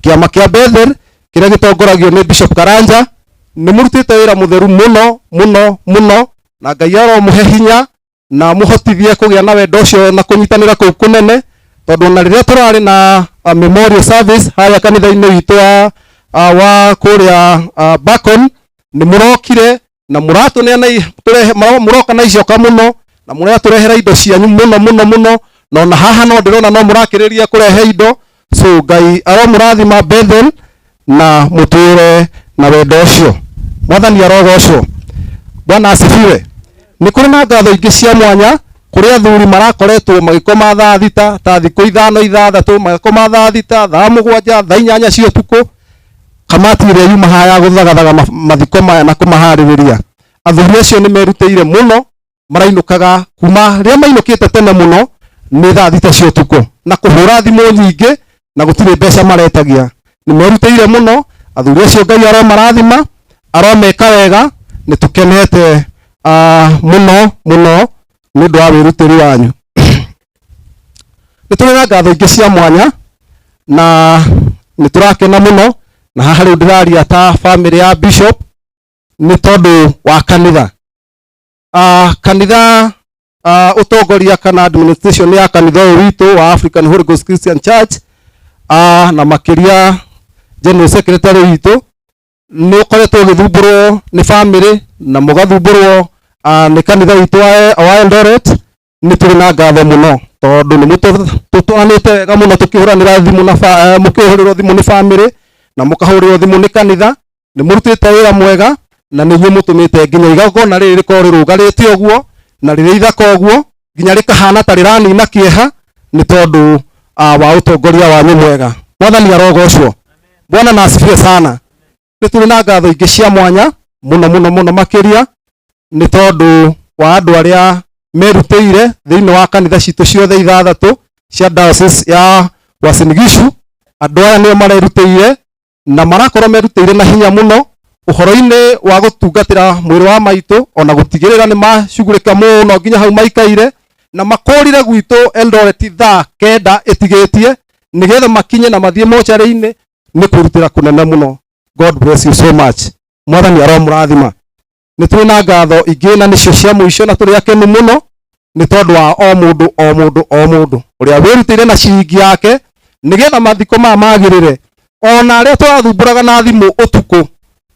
U: Kiama kia Bethel kiria gitongoragio ni Bishop Karanja ni murutite wira mutheru muno na Ngai aromuhe hinya na muhotithie kugia na wendo ucio na kunyitanira kuu kunene, tondu na riria turari na memorial service haya kanitha-ini witu wa kuria Bacon ni murokire na muratuneana muroka na icoka muno na muraturehera indo cianyu muno no na haha no ndirona no murakiriria kurehe indo so Ngai aromurathima Bethel na muture na wendo ucio. Mwathani arogocwo. Bwana asifiwe. Ni kuri na ngatho ingi cia mwanya kuri athuri marakoretwo magikoma thaa thita ta thiku ithano ithathatu magikoma thaa thita thaa mugwanja thaa inyanya cia utuku. Kamati ĩrĩa yuma haya gũthagathaga mathiko maya na kũmaharĩrĩria. Athuri acio nĩ merutĩire mũno, marainukaga kuma rĩrĩa mainũkĩte tene mũno nĩ thaa thita cia ũtukũ na kũhũra thimũ nyingĩ na gũtirĩ mbeca maretagia. Nĩ merutĩire mũno, athuri acio Ngai aromarathima, aromeka wega, nĩ tũkenete mũno mũno nĩ ũndũ wa wĩrutĩri wanyu. Nĩ tũrĩ na ngatho ingĩ cia mwanya na nĩ tũrakena mũno na haha rĩu ndĩraria ta family ya Bishop nĩ tondũ wa kanitha. Kanitha utongoria kana administration ya kanitha ũyũ witũ wa African Holy Ghost Christian Church na makiria General Secretary witũ nĩ ũkoretwo ũgĩthumbũrwo nĩ family na mũgathumbũrwo nĩ kanitha witũ wa Eldoret. Nĩ tũrĩ na ngatho mũno tondũ nĩ mũtũtwanĩte wega mũno tũkĩhũranĩra thimũ na mũkĩhũrĩrwo thimũ nĩ family na mũkahũrĩrwo thimũ nĩ kanitha. Nĩ mũrutĩte wĩra mwega na nĩguo mũtũmĩte nginya igongona rĩrĩ rĩkorwo rĩrũgarĩte ũguo na rĩrĩ ithaka ũguo nginya rĩkahana ta rĩranina kĩeha nĩ tondũ wa ũtongoria wanyu mwega. Mwathani arogocwo. Bwana na asifiwe sana. Nĩ tũrĩ na ngatho ingĩ cia mwanya mũno mũno mũno makĩria nĩ tondũ wa andũ arĩa merutĩire thĩinĩ wa kanitha citũ ciothe ithathatũ cia diocese ya Uasin Gishu. Andũ aya nĩo marerutĩire na marakorwo merutĩire na hinya mũno ũhoro-inĩ wa gũtungatĩra mwĩrĩ wa maitũ ona gũtigĩrĩra nĩ macugurĩka mũno nginya hau maikaire na makũrire gwitũ Eldoret thaa 9 ĩtigĩtie nĩgetha makinye na mathiĩ mocarĩ-inĩ. Nĩ kwĩrutĩra kũnene mũno. God bless you so much. Mwathani aromũrathima. Nĩ tũrĩ na ngatho ingĩ na nĩcio cia mũico na tũrĩ akenu mũno nĩ tondũ wa o mũndũ ũrĩa wĩrutĩire na ciringi yake nĩgetha mathiko maya magĩrĩre. Ona arĩa tũrathumbũraga na thimũ ũtukũ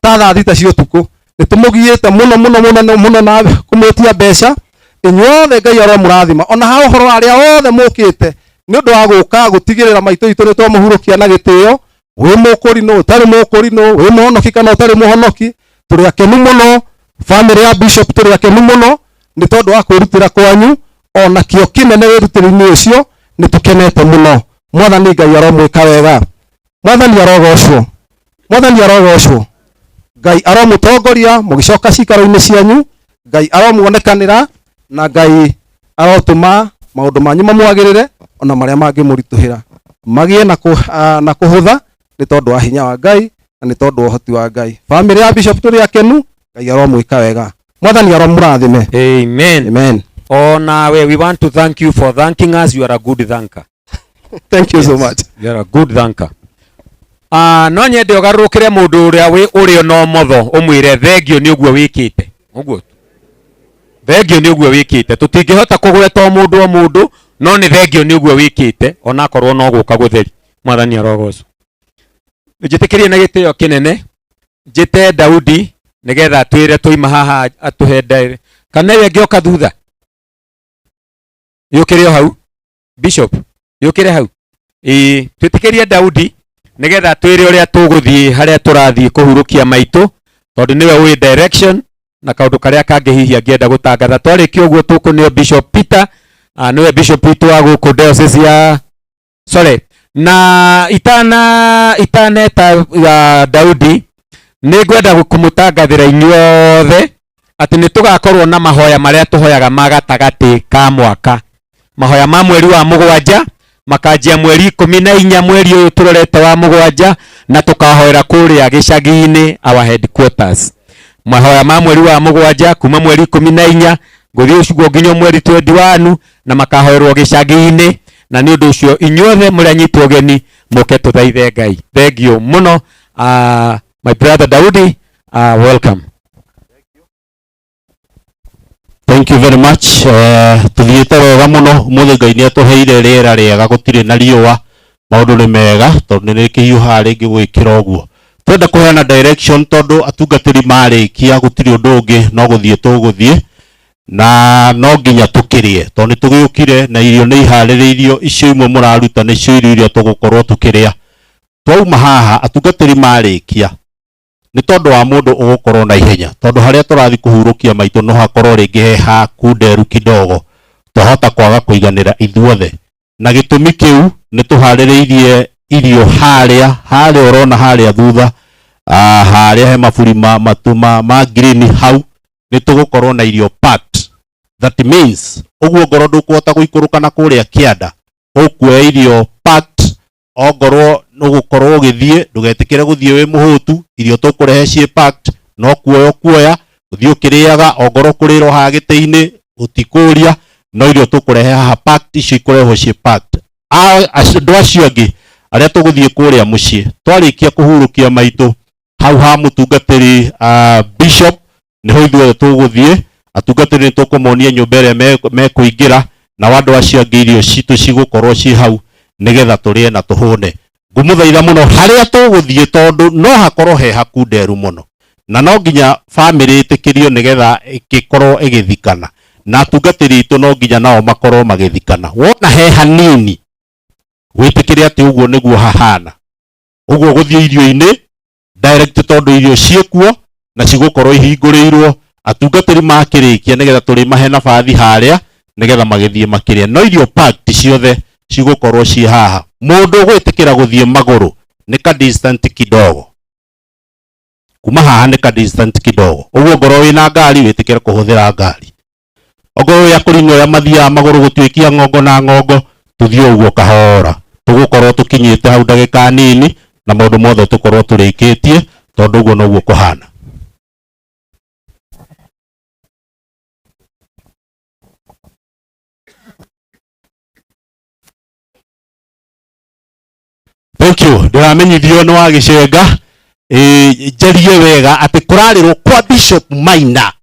U: ta thaa thita cia ũtukũ nĩ tũmũgiĩte mũno na kũmwĩtia mbeca. Inyuothe Ngai aromũrathima. Ona ha ũhoro arĩa othe mũkĩte nĩ ũndũ wa gũka gũtigĩrĩra maitũ itũ nĩ twamũhurũkia na gĩtĩo. Wĩ mũkũrinũ ũtarĩ mũkũrinũ, wĩ mũhonoki kana ũtarĩ mũhonoki, tũrĩ akenu mũno. Family ya Bishop tũrĩ akenu mũno nĩ tondũ wa kwĩrutĩra kwanyu ona kĩo kĩnene wĩrutĩri-inĩ ũcio nĩ tũkenete mũno. Mwathani Ngai aromwĩka wega. Mwathani arogocwo. Mwathani arogocwo. Ngai aromũtongoria mũgĩcoka cikaro-inĩ cianyu. Ngai aromuonekanĩra na Ngai arotũma maũndũ manyu mamwagĩrĩre ona marĩa mangĩmũritũhĩra magĩe na kũhũtha nĩ tondũ wa hinya wa Ngai na nĩ tondũ wa ũhoti wa Ngai. Family ya Bishop tũrĩ akenu. Ngai aromwĩka wega. Mwathani aromũrathime.
A: Amen.
U: Amen.
A: Nawe we want to thank you for thanking us. You are a good thanker.
U: Thank you so much.
A: You are a good thanker. No nyende ũgarũrũkĩre mũndũ ũrĩa ũrĩ no motho ũmwĩre thengio nĩ ũguo wĩkĩte. Ũguo. Thengio nĩ ũguo wĩkĩte. Tũtingĩhota kũgweta o mũndũ no nĩ thengio nĩ ũguo wĩkĩte ona akorwo no gũka gũtheri. Mwathani arogocwo. Njĩtĩkĩrie na gĩtĩo kĩnene njĩte Daudi nĩgetha twĩre tũima haha atũhe ndaire. Kana we ngĩoka thutha yũkĩre hau Bishop yũkĩre hau twĩtĩkĩrie Daudi nĩgetha twĩre ũrĩa tũgũthiĩ harĩa tũrathiĩ kũhurũkia maitũ tondũ nĩwe wĩ direction na kaũndũ karĩa kangĩ hihi angĩenda gũtangatha. Twarĩkia ũguo tũkũneo Bishop Peter nĩwe Bishop witũ wa gũkũ diocese ya na itaneta Daudi nĩ ngwenda kũmũtangathĩra inyuothe atĩ nĩ tũgakorwo na mahoya marĩa tũhoyaga ma gatagatĩ ka mwaka. Mahoya ma mweri wa mũgwanja makanjia mweri 14 mweri ũyũ tũrorete wa mũgwanja na tũkahoera kũrĩa gĩcagi-inĩ our headquarters. Mahoya ma mweri wa mũgwanja kuma mweri 14 gũthiĩ ũcugo nginya mweri 21 na makahoerwo gĩcagi-inĩ. Na nĩ ũndũ ũcio inyuothe mũrĩa nyitwo ũgeni mũke tũthaithe Ngai. Thank you mũno. My brother Daudi, welcome.
I: Thank you very much. Tuthiĩte wega mũno mũthĩ Ngai nĩ atũheire rĩera rĩega gũtirĩ na riũa. Maũndũ nĩ mega tondũ nĩ kĩhiũha rĩngĩ gwĩkĩra ũguo. Twenda kũheana direction tondũ atungatĩri marĩkia gũtirĩ ũndũ ũngĩ no gũthiĩ tũgũthiĩ. na no nginya tukirie tondu tugiukire na irio ni ihaririirio icio imwe muraruta ni cio irio tugukorwo tukiria twauma haha atungatiri marikia ni tondu wa mundu ugukorwo na ihenya tondu haria turathi kuhurukia maitu no hakorwo ringi he hakunderu kidogo twahota kwaga kuiganira ithuothe na gitumi kiu ni tuhaririirie irio haria urona haria thutha haria he maburi matuma ma green hau ni tugukorwo na irio packed. That means uguo ngoro ndukuhota guikuruka na kuria kianda ukuoya irio packed ongorwo nugukorwo ugithie ndugetikire guthie wi muhutu irio tukurehe cie packed no kuoya uthie ukiriaga ongorwo kuriro ha gite-ini utikuria no irio tukurehe ha packed icio ikureho cie packed. Andu acio angi aria tuguthie kuria mucii twarikia kuhurukia maitu hau ha mutungatiri bishop niho ithuothe tuguthie atungatiri ni tukumonia nyumba iria mekuingira na wandu acio angi irio citu cigukorwo ci hau nigetha turie na tuhune. Ngumuthaitha muno haria tuguthie tondu no hakorwo he hakunderu muno na no nginya family itikirio nigetha igikorwo igithikana na atungatiri itu no nginya nao makorwo magithikana. Wona he hanini witikire ati uguo niguo hahana uguo guthie irio-ini direct tondu irio ciekuo na cigukorwo ihingurirwo atungatiri makirikia nigetha turi mahe nabathi haria nigetha magithie makiria no irio packed ciothe cigukorwo ci haha. Mundu gwitikira guthie maguru ni ka distant kidogo kuma haha ni ka distant kidogo uguo ngoro wina ngari witikire kuhuthira ngari ogoro ya kuringo ya mathia maguru gutwikia ngongo na ngongo tuthie uguo kahora tugukorwo tukinyite hau ndagika nini na maundu mothe tukorwo turikitie tondu uguo noguo kuhana. Thank you. Ndiramenyithio ni wa Gicenga njarie wega ati kurarirwo kwa Bishop Maina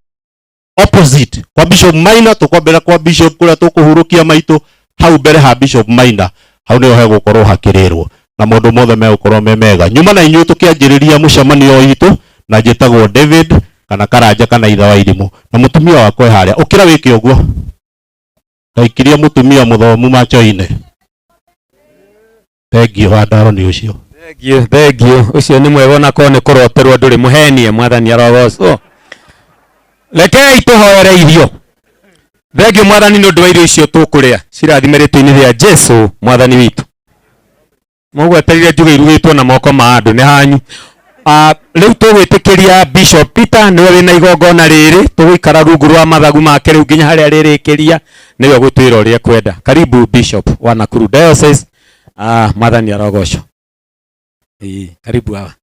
I: opposite kwa Bishop Maina tukwambira kwa Bishop kuria tukuhurukia maitu hau mbere ha Bishop Maina hau niho hegukorwo hakirirwo na maundu mothe megukorwo me mega. Nyuma na inyu tukianjiriria mucemanio witu na njitagwo David kana Karanja kana itha wa irimu na mutumia wakwa haria ukira wiki uguo kaikiria mutumia muthomu macho-ine. Thank you Wadaro ni ucio.
C: Thank you. Ucio ni mwega na kone kuroterwo nduri muhenie mwathani arogocwo. Rekei tuhoere irio. Thank you mwathani ni undu wa irio icio tukuria. Cirathimirite-ini ria Jesu mwathani witu. Mugweterire njuge irugitwo na moko ma andu ni hanyu. Riu tugwitikiria Bishop Peter niwe wina igongona riri tugikara rungu rwa mathagu make riu nginya haria ririkiria niwe gutwira uria kwenda. Karibu Bishop wa Nakuru Diocese. Mwathani arogocwo. Karibu hawa.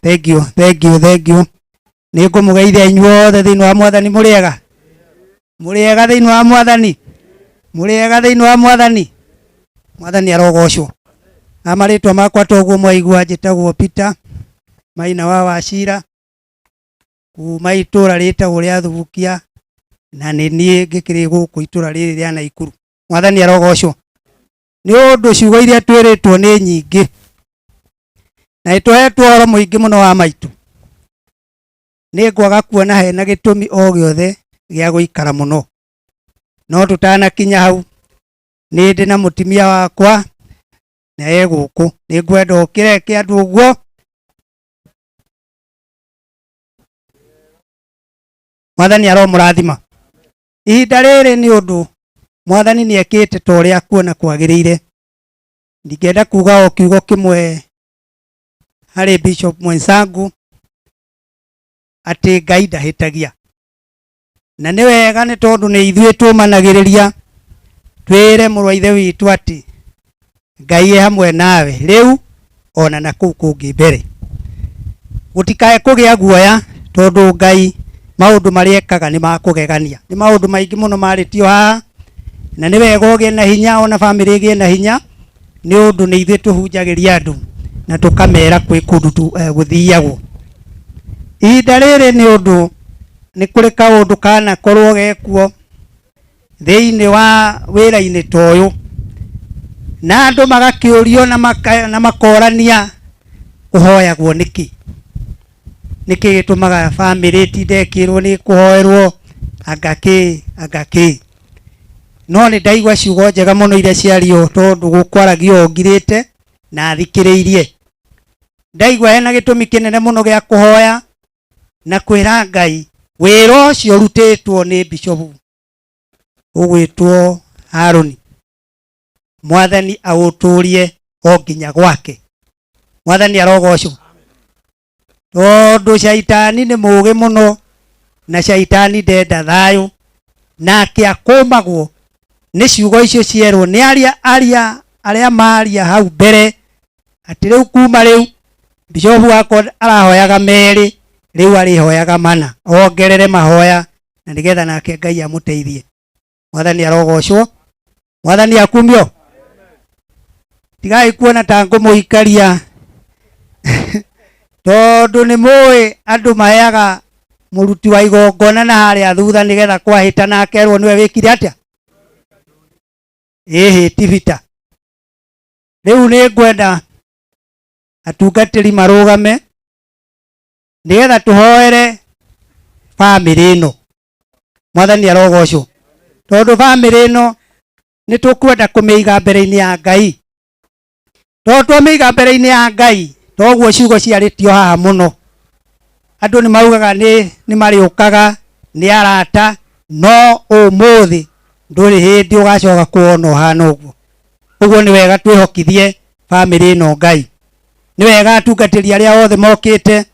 B: Thank you. Ni ngumugeithia inyuothe thiini wa mwathani muriega. Muriega thiini wa mwathani. Mwathani arogocwo. Amaritwa makwa toguo mwaigua njitagwo Peter Maina wa Wachira kuma itura ritagwo ria Thubukia na ni nie ngikiri guku itura riri ria Naikuru. Mwathani arogocwo. Ni undu ciugo iria twiritwo ni nyingi na ituhetwo horo muingi muno wa maitu ni ngwaga kuona hena gitumi o giothe gia guikara muno no tutanakinya hau ni ndi na mutimia wakwa na eguku ni ngwenda ukireke andu uguo Mwathani aromurathima. Ihinda riri ni undu Mwathani ni ekite ta uria kuona kwagirire. Ndingenda kuga o kiugo kimwe hari Bishop mwensangu ati Ngai ndahitagia na ni wega ni tondu ni ithuĩ tumanagiriria twire mũrũ wa ithe witũ ati Ngai e hamwe nawe riu ona na kuu kungi mbere. Gutikae kugia guoya tondu Ngai maundu maria ekaga ni makugegania. Ni maundu maingi muno maritio haha na ni wega ugie na hinya ona family igie na hinya ni undu ni ithuĩ tuhunjagiria andu na tukamera kwi kundu guthiagwo. Ihinda riri ni undu ni kuri kaundu kana korwo gekuo thiini wa wira-ini toyu na andu magakiurio na makorania uhoyagwo niki. niki gitumaga family tindekirwo ni kuhoerwo angaki no ni ndaigua ciugo njega muno iria ciario tondu gukwaragio ongirite na thikiriirie ndaigua hena gitumi kinene muno gia kuhoya na kwira Ngai wira ucio rutitwo ni Bishop ugwitwo Haruni Mwathani auturie o nginya gwake. Mwathani arogocwo tondu shaitani ni mugi muno na shaitani ndenda thayo nake akumagwo ni ciugo icio cierwo ni aria maria hau mbere ati riu kuma riu Bishop wako arahoyaga meri riu arihoyaga mana ongerere mahoya na nigetha nake Ngai amuteithie. Mwathani arogocwo. Mwathani akumio tigai kuona ta ngumuikaria tondu ni muĩ andu maheaga muruti wa igongona na haria thutha nigetha kwahita na akerwo niwe wikire atia tivita riu ni ngwenda atungatĩri marugame nigetha tuhoere family ino. Mwathani arogocwo tondu family ino ni tukwenda kumiiga mbere-ini ya Ngai tondu twamiiga mbere-ini ya Ngai toguo ciugo ciaritio haha muno. Andu ni maugaga ni mariukaga ni arata no umuthi nduri hindi ugacoka kuona hana uguo. Uguo ni wega twihokithie family ino Ngai. Ni wega atungatĩri aria othe mokite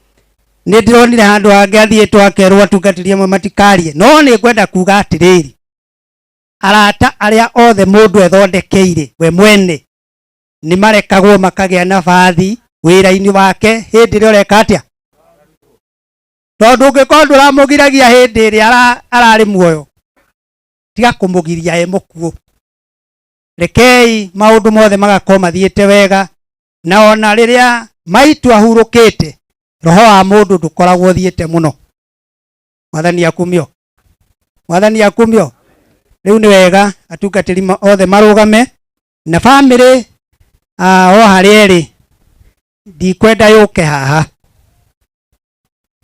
B: ni ndironire handu hangi athiĩtwo akerwo atungatĩri amwe matikarie no ni ngwenda kuga atiriri arata aria othe mundu ethondekeire we mwene ni marekagwo makagia nabathi wira-ini wake hindi ria ureka atia tondu ungikorwo nduramugiragia hindi ria arari muoyo tiga kumugiria e mukuo. Rekei maundu mothe magakorwo mathiĩte wega na ona riria maitu ahurukite roho wa mundu ndukoragwo thiĩte muno. Mwathani akumio. Mwathani akumio. Riu ni wega atungatĩri othe marugame na family o haria iri ndikwenda yuke haha.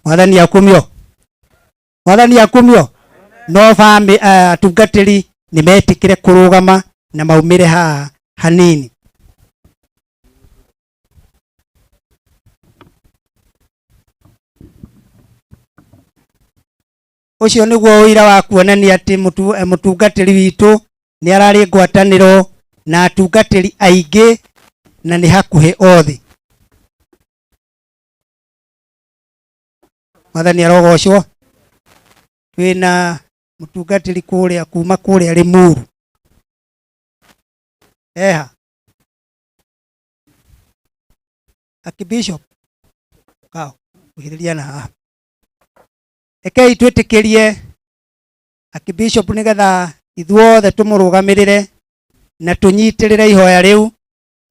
B: Mwathani akumio. Mwathani akumio. No family atungatĩri ni metikire kurugama na maumire haha hanini. Ucio niguo wira wa kuonania ati mutungatĩri witu ni arari ngwatanĩro na atungatĩri aingi na ni hakuhi othe. Mwathani arogocwo. Twina mutungatĩri kuria kuma kuria Limuru eha Akibishop kao kuhiriria na haha ekei twitikirie Akibishop nigetha ithuothe tumurugamirire na tunyitirire ihoya riu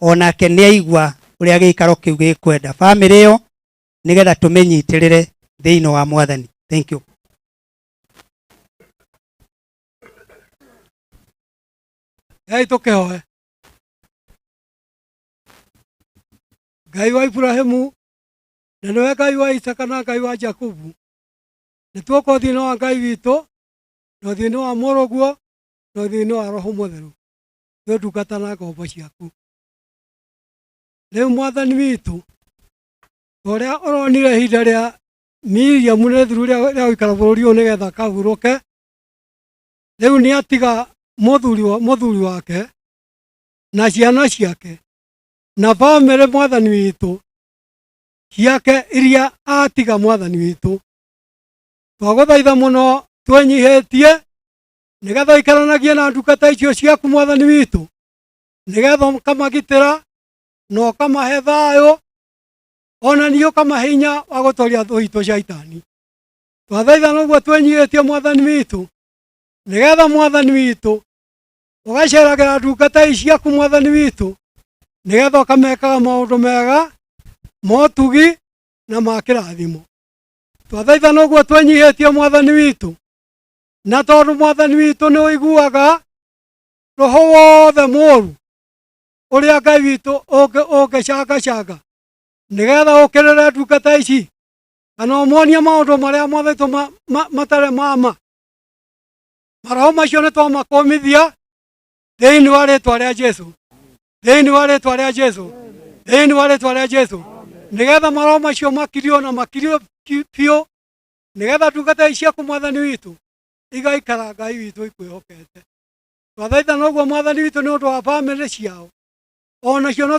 B: onake ni aigua uria giikaro kiu gikwenda family yo nigetha tuminyitirire thiini wa Mwathani. Thank you.
N: Ei tukihoe. Ngai wa Ibrahimu na niwe Ngai wa Isaka na Ngai wa Jakubu ni tuoko thiini wa Ngai witu na thiini wa Mũrũguo na thiini wa Roho Mũtheru nĩ ndungata na ngombo ciaku. Rĩu Mwathani witu ũrĩa ũronire ihinda rĩa Miriam nĩ thuru rĩa gũikara bũrũri ũyũ nĩgetha kahurũke, rĩu nĩ atiga mũthuri wake na ciana ciake na bamĩrĩ Mwathani witu ciake iria atiga Mwathani witu. Twagũthaitha mũno twenyihĩtie nigetha ikaranagie na ndungata icio ciaku Mwathani witu, nigetha ũkamagitĩra na ũkamahe thayũ ona nĩ ũkamahe hinya wa gũtoria thũ itũ Shaitani. Twathaitha noguo twenyihĩtie Mwathani witu, nigetha Mwathani witu ũgaceragĩra ndungata ici ciaku Mwathani witu, nigetha ũkamekaga maũndũ mega motugi na ma kĩrathimo. Twathaitha noguo twenyihĩtie Mwathani witu, na tondũ Mwathani witu nĩ ũiguaga roho wothe mũũru ũrĩa Ngai witũ ũngĩcangacanga nigetha ũkĩrĩre ndungata ici kana ũmonie maũndũ marĩa mothe matarĩ mama. Maroho macio nĩ twamakũmithia thĩinĩ wa rĩtwa rĩa Jesu, thĩinĩ wa rĩtwa rĩa Jesu, thĩinĩ wa rĩtwa rĩa Jesu, nĩgetha maroho macio makirio na makirio biũ, nĩgetha ndungata ici ciaku Mwathani witũ igaikara Ngai witũ ikwĩhokete. Twathaitha noguo Mwathani witũ nĩ ũndũ wa bamĩrĩ ciao, onacio no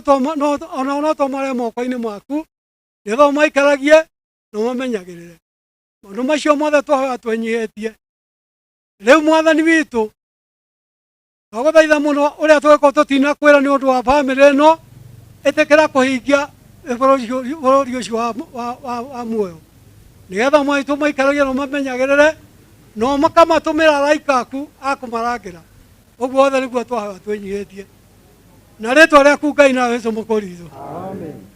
N: tũmare moko-inĩ maku, nĩgetha maikaragie na mamenyagĩrĩre maũndũ macio mothe twahoya twenyihĩtie. Rĩu Mwathani witũ twagũthaitha mũno ũrĩa tũgĩkorwo tũtinakwĩra nĩ ũndũ wa bamĩrĩ ĩno, ĩtĩkĩra kũhingia bũrũri ũcio wa muoyo, nĩgetha maitũ maikaragie na mamenyagĩrĩre no makamatũmĩra araika aku a kũmarangĩra. Ũguo othe nĩguo twahoya twenyihĩtie na rĩtwa rĩaku Ngai nawe Jesũ mũkũri witũ.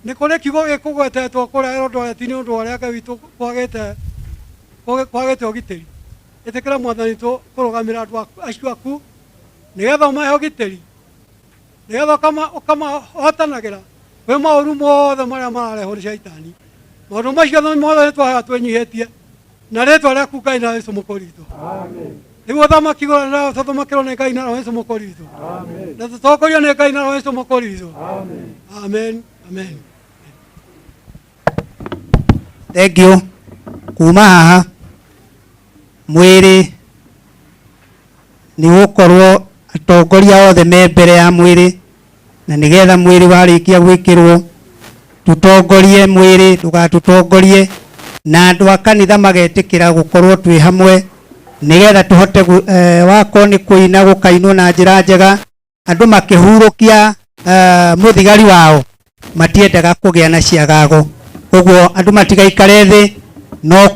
N: Nĩ kũrĩ kiugo gĩkũgwetetwo kũrĩa Elondoreti nĩ ũndũ wa ũrĩa Ngai witũ kwagĩte ũgitĩri. Ĩtĩkĩra Mwathani kũrũgamĩrĩra andũ acio aku, nĩgetha ũmahe ũgitĩri, nĩgetha ũkamahotanagĩra kwĩ maũru mothe marĩa mararehwo nĩ Shaitani. Maũndũ macio mothe nĩ twahoya twenyihĩtie na rĩtwa rĩaku Ngai na Jesũ mũkũri witũ. Nĩguo thamaki igũrũ na tũthamakĩrwo nĩ Ngai na Jesũ mũkũri witũ, na tũtongorio nĩ Ngai na Jesũ mũkũri witũ. Amen, amen.
B: Thank you. Kuma haha mwĩrĩ nĩ gũkorwo atongoria othe me mbere ya mwĩrĩ, na nĩgetha mwĩrĩ warĩkia gwĩkĩrwo tũtongorie mwĩrĩ, ndũgatũtongorie, na andũ a kanitha magetĩkĩra gũkorwo twĩ hamwe, nĩgetha tũhote wakorwo nĩ kũina gũkainwo na njĩra njega, andũ makĩhurũkia mũthigari wao matiendaga kũgĩa na ciagago. Ũguo andũ matigaikare thĩ no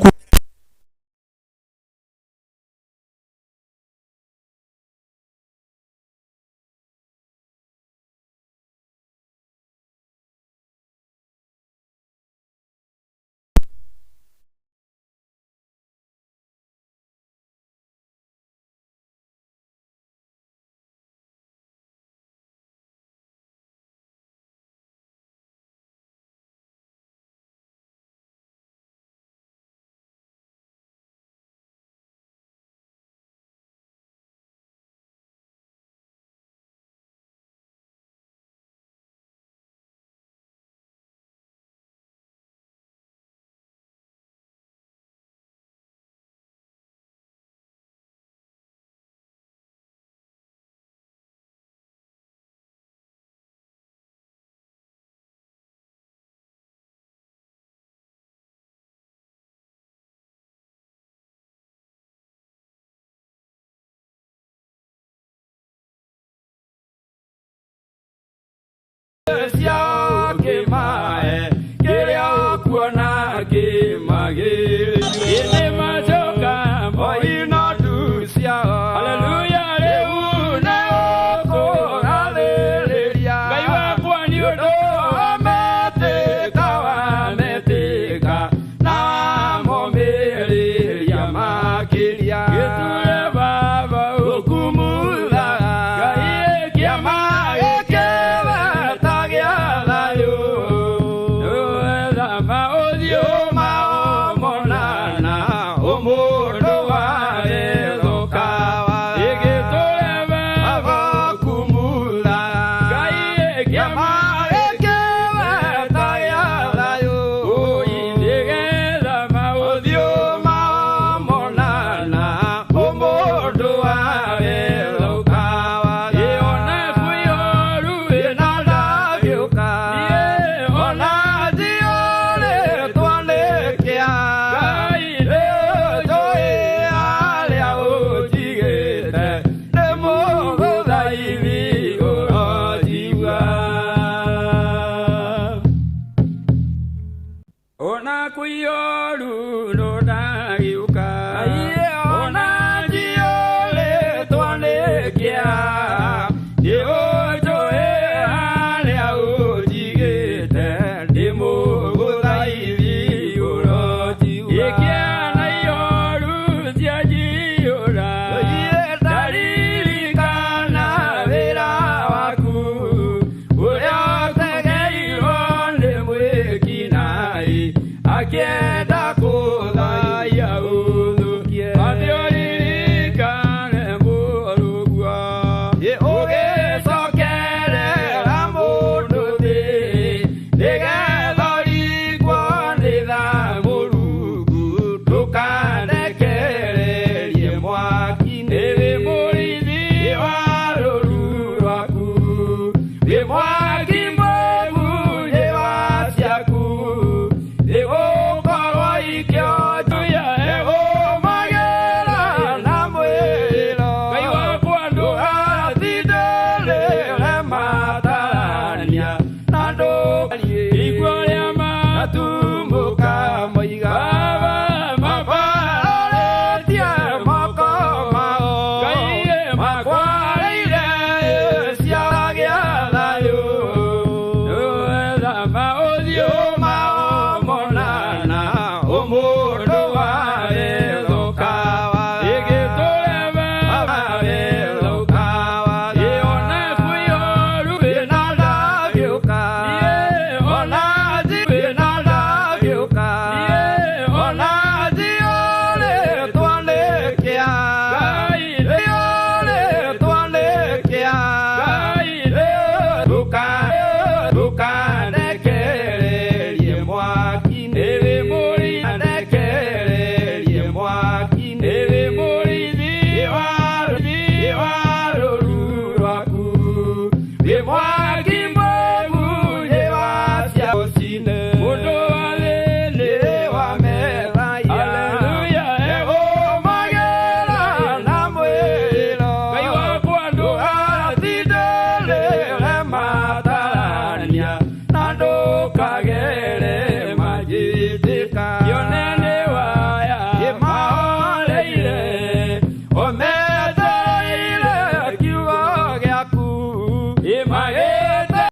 A: imagete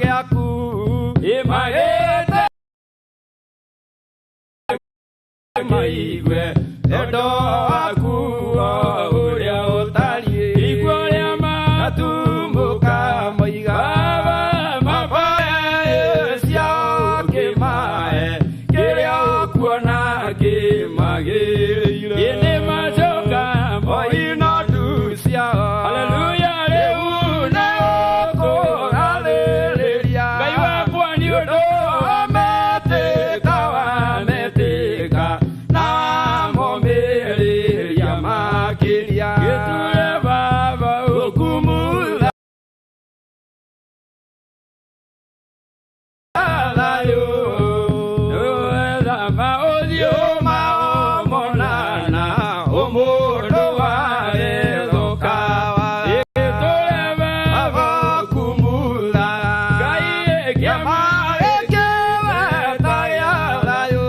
A: gĩaku imagete maigue endo waku ũrĩa ũtariĩ igua rĩa matumũka moiga mabaya ciao kĩmahe kĩrĩa ũkuona kĩmagĩrĩire ĩnĩ macoka moino ndu ciao haleluya rĩu na ũkũrathĩrĩria Ngai wakwa nĩ ũndũ wametĩka wametĩka na momĩrĩria makĩria gĩtue baba ũkumutha thayũ wetha maũthiũ mao monana ũmũndũ warethũka gĩtue baba ũkumutha Ngai kĩama gĩkĩweta gĩa thayũ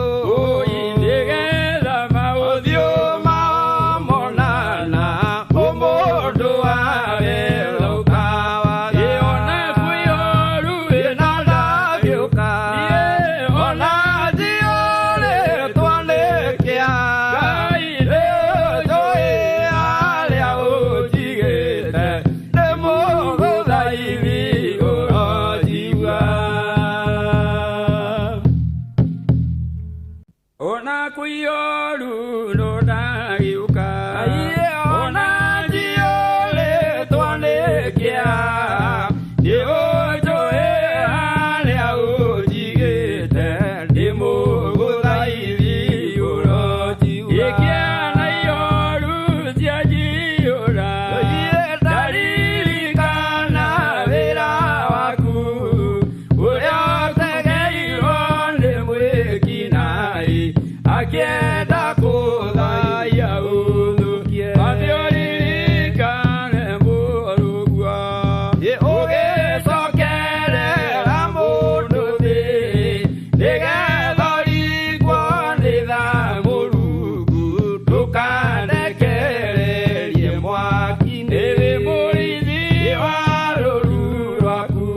A: nĩgetha maũthiũ mao monana ũmũndũ warethũka ona kwĩoru wĩna ndagĩũka ona thiũrĩ twanĩkĩa Ngai nĩũnjũĩ harĩa ũnjigĩte nĩ mũgũthaithĩ ũronjigua ona kwĩoru ndagĩũka ona thiũrĩ twanĩkĩa nĩũnjũĩ harĩa ũnjigĩte ndĩ mũgũthaithĩ ũronjigua ĩkĩana ioru cianjiyũra ndaririkana wĩra waku ũrĩa ũtegeirwo nĩ mwĩkinaĩ akĩenda kũthaia ũthũkie mathiũririkane mũrũguo ũgĩcokerera mũndũ thĩ nĩgetha ũrikwo nĩ tha Mũrungu ndũkanekererie mwaki-inĩ wĩ mũrithi wa rũru rwaku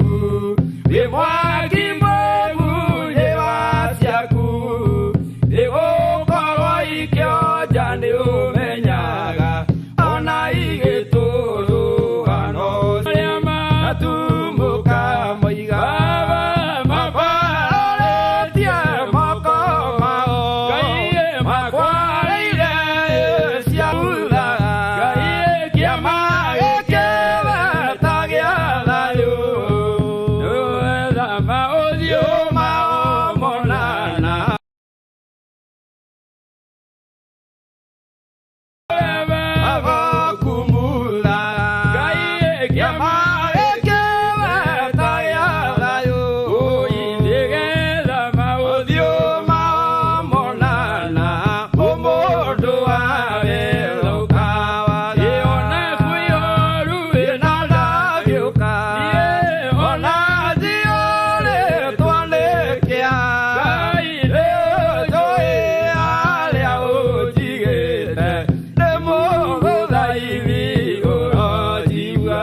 A: wĩ mwaki mwĩgunyi wa ciaku nĩgũkorwo ikĩonja nĩũmenyaga ona igĩtũrũga no arĩa matumũka moiga mabarĩtie moko mao Ngai makwarĩire cia thutha Ngai kĩama gĩkĩweta gĩa thayũ nĩwetha maũthiũ mao monana kumutha Ngai kĩama gĩkĩweta gĩa thayũ nĩgetha maũthiũ mao monana ũmũndũ warethũka ona kwĩoru wĩna ndagĩũka ona thiũrĩ twanĩkĩa Ngai nĩũnjũĩ harĩa ũnjigĩte nĩ mũgũthaithĩ ũronjigua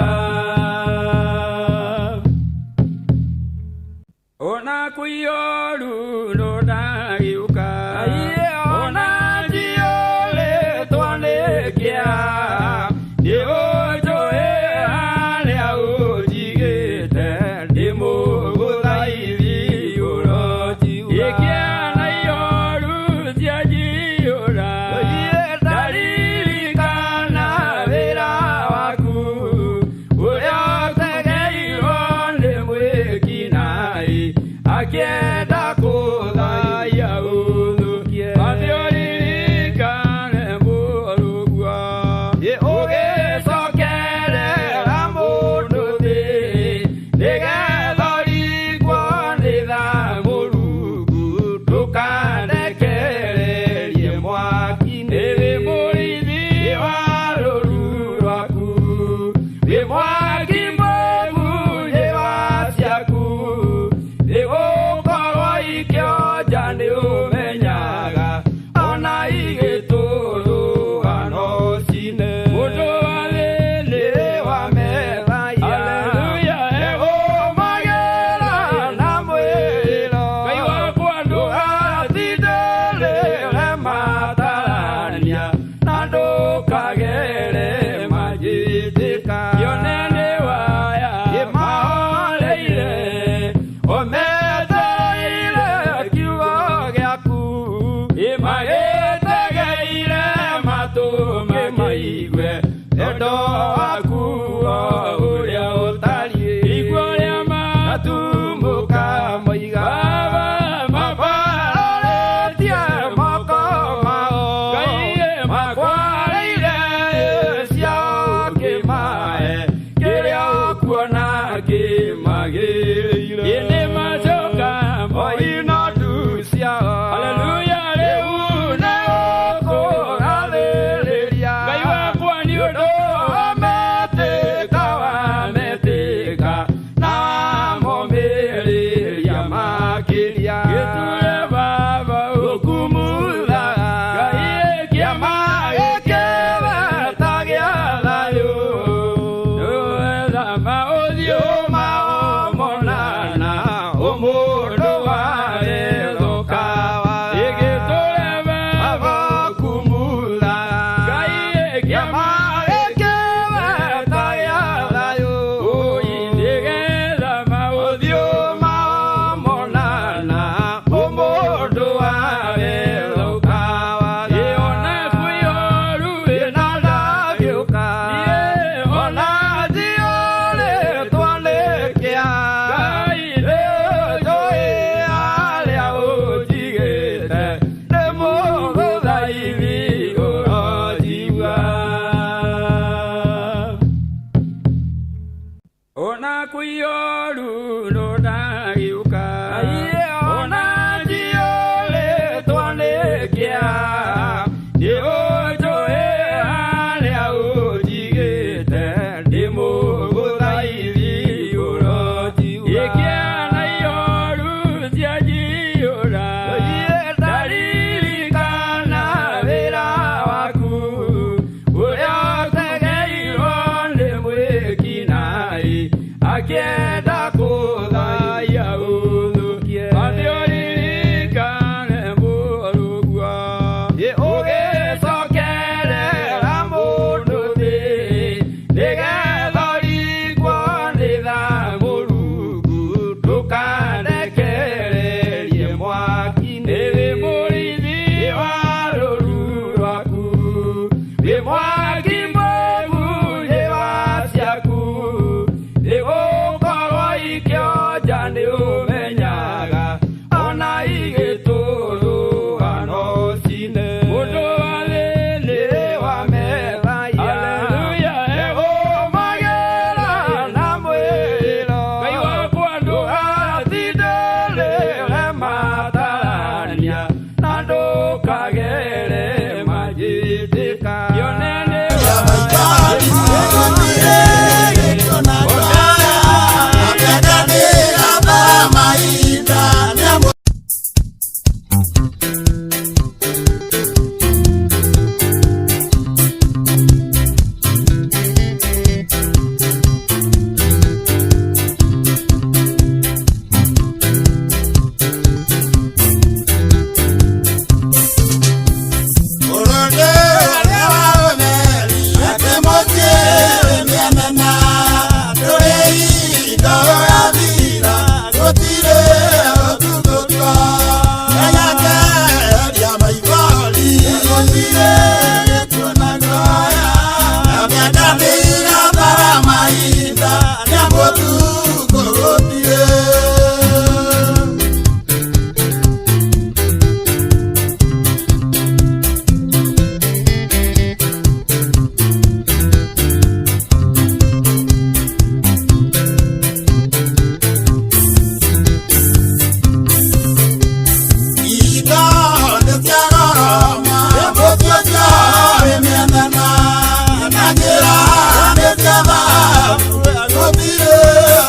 G: Go be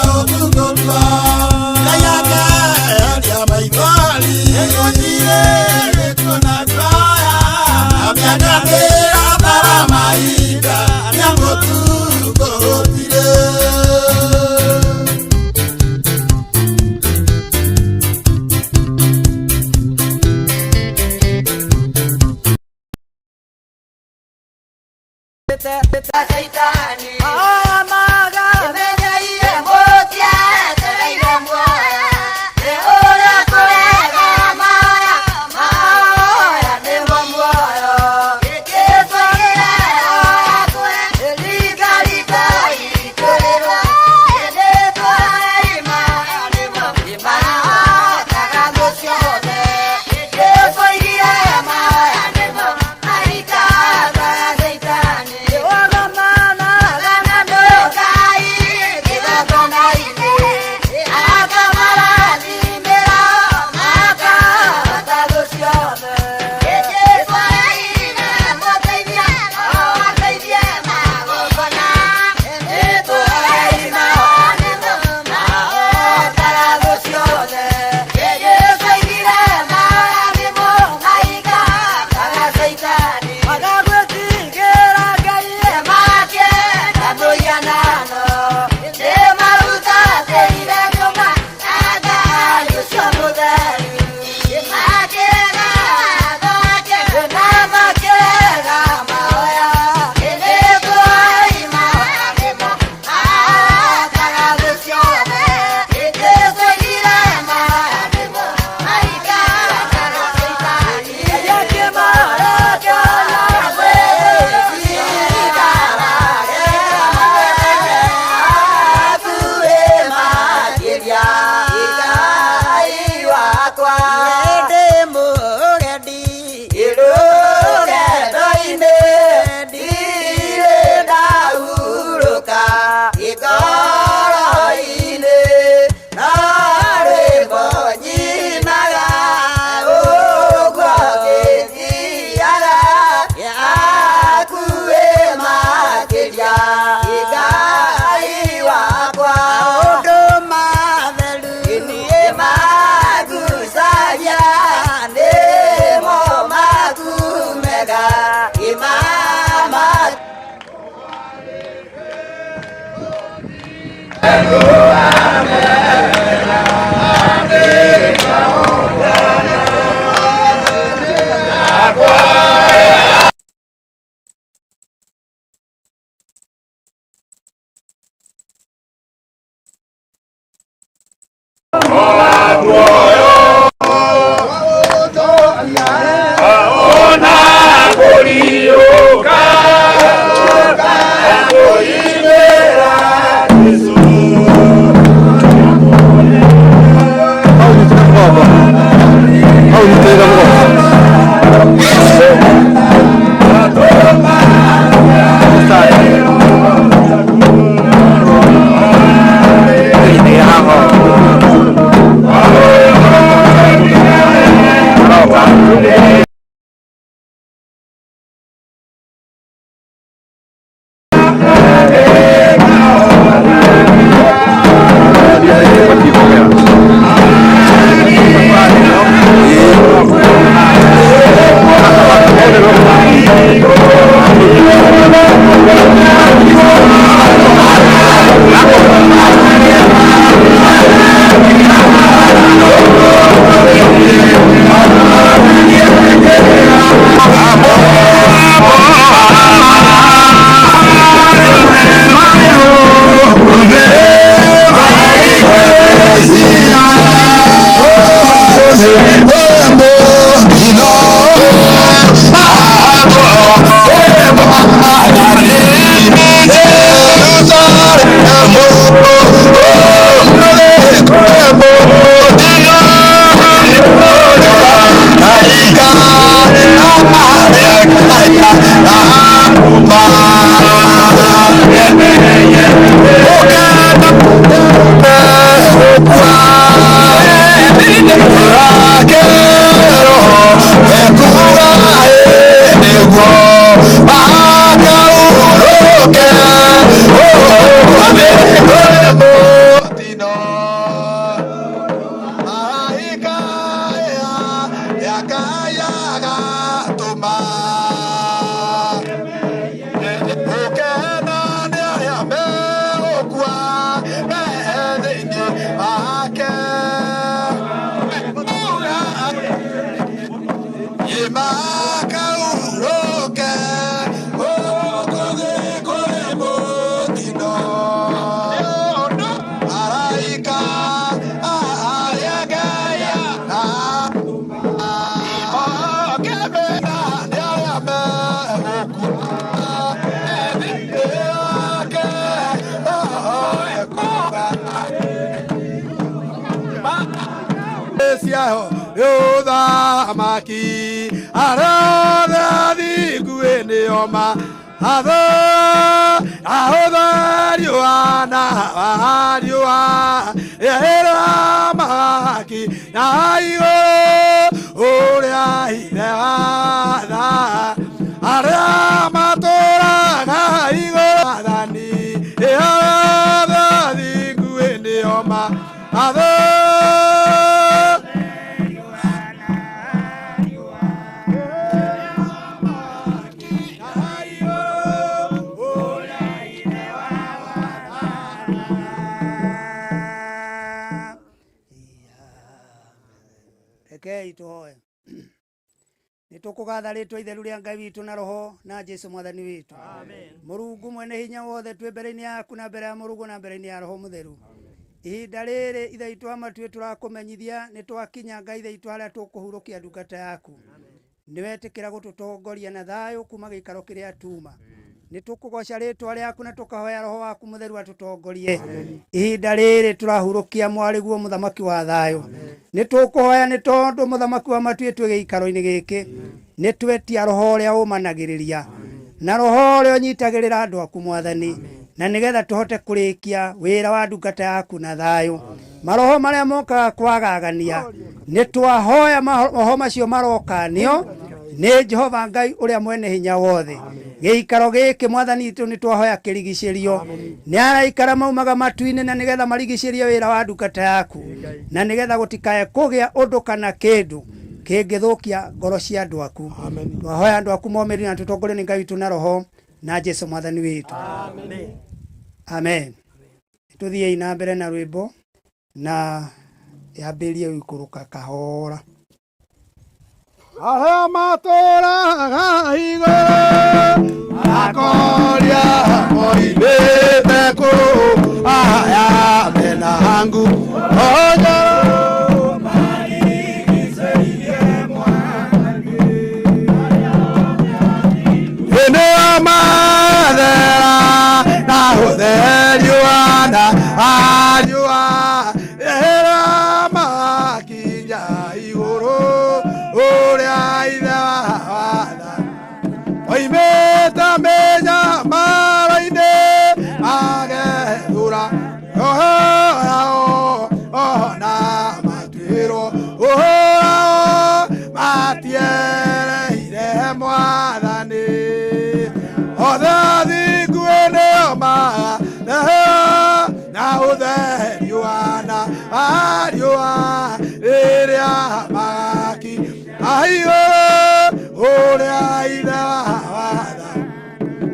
A: Maki arada di guene oma ado ahoda riwana riwa era maki aigo ora ida ara matora aigo dani arada di guene oma ado
B: Rekei tuhoe. Nitukugatha ritwa itheru ria Ngai witu na roho na Jesu mwathani witu. Amen. Murungu mwene hinya wothe twi mbere-ini yaku na mbere ya Murugu na mbere-ini ya roho mutheru. Ihinda riri ithe itu amatue turakumenyithia nitwakinya Ngai ithe itu haria tukuhurukia ndungata yaku. Niwetikira gututongoria na thayu kuma gikaro kiria tuma. Nitukugoca ritwa riaku na tukahoya roho waku mutheru atutongorie. Ihinda riri turahurukia mwariguo muthamaki wa thayu. Nitukuhoya ni tondu muthamaki wa matue twi gikaro-ini giki. Nitwetia roho ria umanagiriria. Na roho ria unyitagirira andu aku mwathani. Na nigetha tuhote kurikia wira wa ndungata yaku na thayu. Maroho maria mokaga kwagagania. Nitwahoya maroho macio marokanio. Ni Jehova Ngai uria mwene hinya wothe. Gikaro giki mwathani itu nitwahoya kirigicerio. Ni araikara maumaga matu-ini na nigetha marigicerie wira wa ndungata yaku. Na nigetha gutikae kugia undu kana kindu kingithukia ngoro cia andu aku. Twahoya andu aku momeri na tutongorio ni Ngai witu na roho na Jesu mwathani witu. Amen. Amen. tuthiei na mbere na rwimbo na yambirie wikuruka kahora.
E: Arĩa matũũraga igũrũ akoria moimĩte kũu aya mena hangu onjoro marigicĩirie Mwathani hĩndĩ ya mathera na ũtheri wana anyua ĩra makinya igũrũ ũrĩa ithe watha oimĩte mĩnyamaro-inĩ agethura ona matuĩrwo ũhoro matiereire Mwathani othe athingu nĩo na ũtheri wana ariũa rĩrĩa magaki igũrũ ũrĩa ithe watha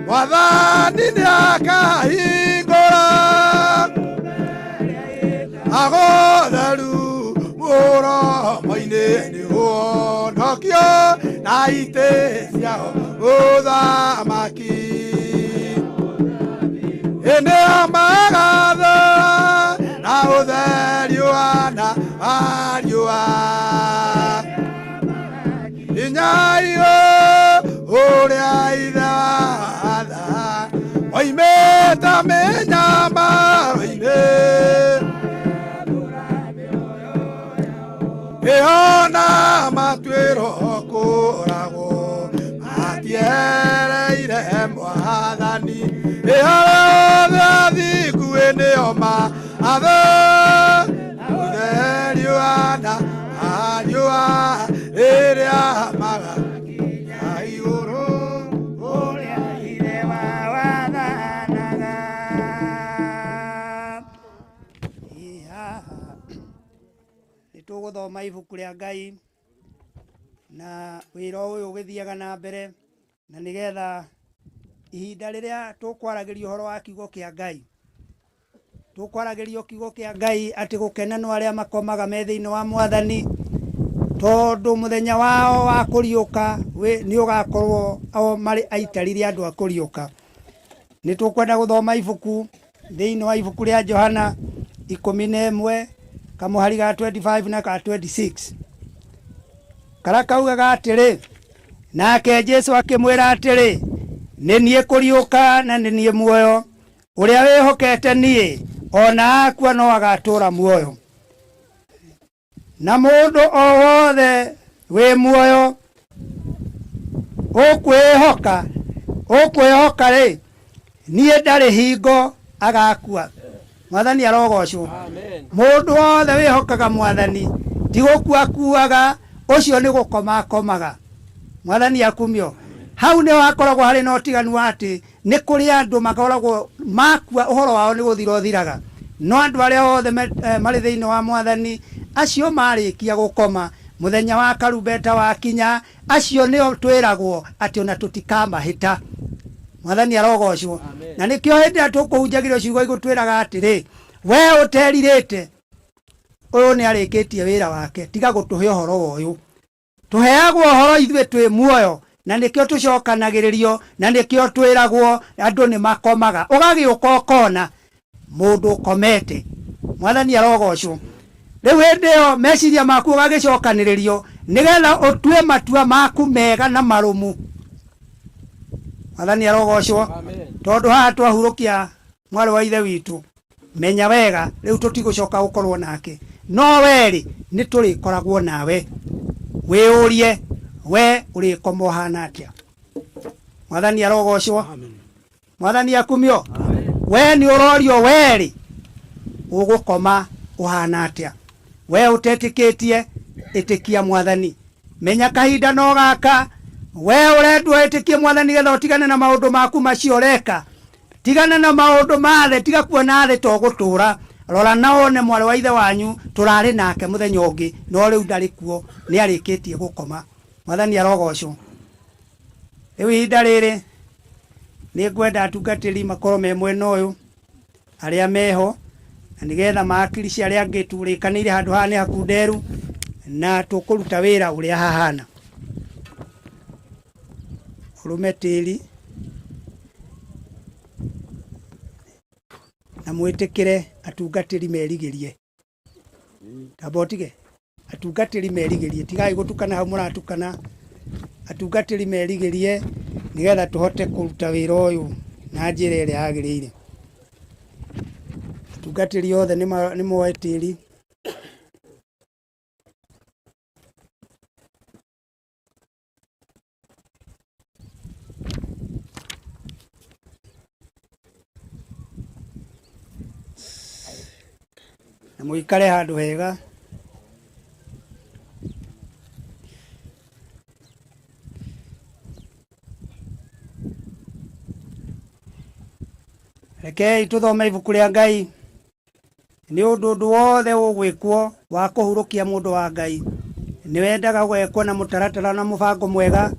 E: Mwathani nĩakahingũra agũtheru mũromo-inĩ nĩguonokio na itĩ ciao ũthamaki hĩndĩ ya magatha na ũtheri wana ariũa hinya igũrũ ũrĩa ithe watha oimĩte mĩnyamaro-inĩ ona matuĩrwo kũũragwo matiereire Mwathani othe athingu nĩo matha ũtheri wana ariũa rĩrĩa magakinya igũrũ ũrĩa ithe wathanaga.
B: Nĩtũgũthoma ibuku rĩa Ngai na wĩra ũyũ ũgĩthiaga na mbere na nĩgetha ihinda rĩrĩa tũkwaragĩria ũhoro wa kiugo kĩa Ngai tũkwaragĩria kiugo kĩa Ngai atĩ gũkenanwo arĩa makomaga me thĩinĩ wa Mwathani tondũ mũthenya wao wa kũriũka nĩ ũgakorwo o marĩ aitari rĩa andũ a kũriũka. Nĩtũkwenda gũthoma ibuku thĩinĩ wa ibuku rĩa Johana 11 kamũhari ga 25 na ka 26 kara kaugaga atĩrĩ nake Jesũ akĩmwĩra atĩrĩ nĩ niĩ kũriũka na nĩ niĩ muoyo ũrĩa wĩhokete niĩ ona akua no agatũũra muoyo na mũndũ o wothe wĩ muoyo ũkwĩhoka rĩ niĩ ndarĩ hingo agakua. Mwathani arogocwo. Mũndũ wothe wĩhokaga Mwathani ti gũkua kuaga ũcio nĩ gũkoma akomaga. Mwathani akumio hau nĩ hakoragwo harĩ na ũtiganu wa atĩ nĩ kũrĩ andũ makoragwo makua ũhoro wao nĩ gũthira ũthiraga no andũ arĩa othe marĩ thĩinĩ wa Mwathani acio marĩkia gũkoma mũthenya wa karumbeta wakinya acio nĩo twĩragwo atĩ ona tũtikamahĩta. Mwathani arogocwo. Na nĩkĩo hĩndĩ ĩrĩa tũkũhunjagĩrio ciugo igũtwĩraga atĩrĩ we ũterirĩte ũyũ nĩ arĩkĩtie wĩra wake tiga gũtũhe ũhoro ũyũ tũheagwo ũhoro ithuĩ twĩ muoyo na nĩkĩo tũcokanagĩrĩrio na nĩkĩo twĩragwo andũ nĩ makomaga ũgagĩũka ũkona mũndũ ũkomete. Mwathani arogocwo. Rĩu hĩndĩ ĩyo meciria maku ũgagĩcokanĩrĩrio nĩgetha ũtue matua maku mega na marũmu. Mwathani arogocwo. Tondũ haha twahurũkia mwarĩ wa ithe witũ menya wega rĩu tũtigũcoka gũkorwo nake no werĩ nĩ tũrĩkoragwo nawe wĩũrie we ũrĩkoma ũhana atĩa. Mwathani arogocwo. Mwathani akumio. We nĩ ũrorio werĩ ũgũkoma ũhana atĩa. We ũtetĩkĩtie ĩtĩkia Mwathani. Menya kahinda no gaka we ũrendwo ĩtĩkie Mwathani getha ũtigane na maũndũ maku macio ũreka. Tigana na maũndũ mathe tiga kuona thĩ to gũtũũra. Rora na one mwarĩ wa ithe wanyu tũrarĩ nake mũthenya ũngĩ no rĩu ndarĩ kuo nĩ arĩkĩtie gũkoma. Mwathani arogocwo. Rĩu ihinda rĩrĩ nĩ ngwenda atungatĩri makorwo me mwena ũyũ arĩa meho na nigetha makiri cia aria angi turikanire handu haha ni hakunderu na tukuruta wira uria hahana urume tiri na mwitikire atungatiri merigirie tabotige atungatiri merigirie tigai gutukana hau muratukana atungatiri merigirie nigetha tuhote kuruta wira uyu na njira iria yagirire atungatiri othe ni moe tiri na muikare handu hega rekei tuthome ibuku ria Ngai ni undu wothe ugwikwo wa kuhurukia mundu wa Ngai ni wendaga gwekwo na mutaratara na mubango mwega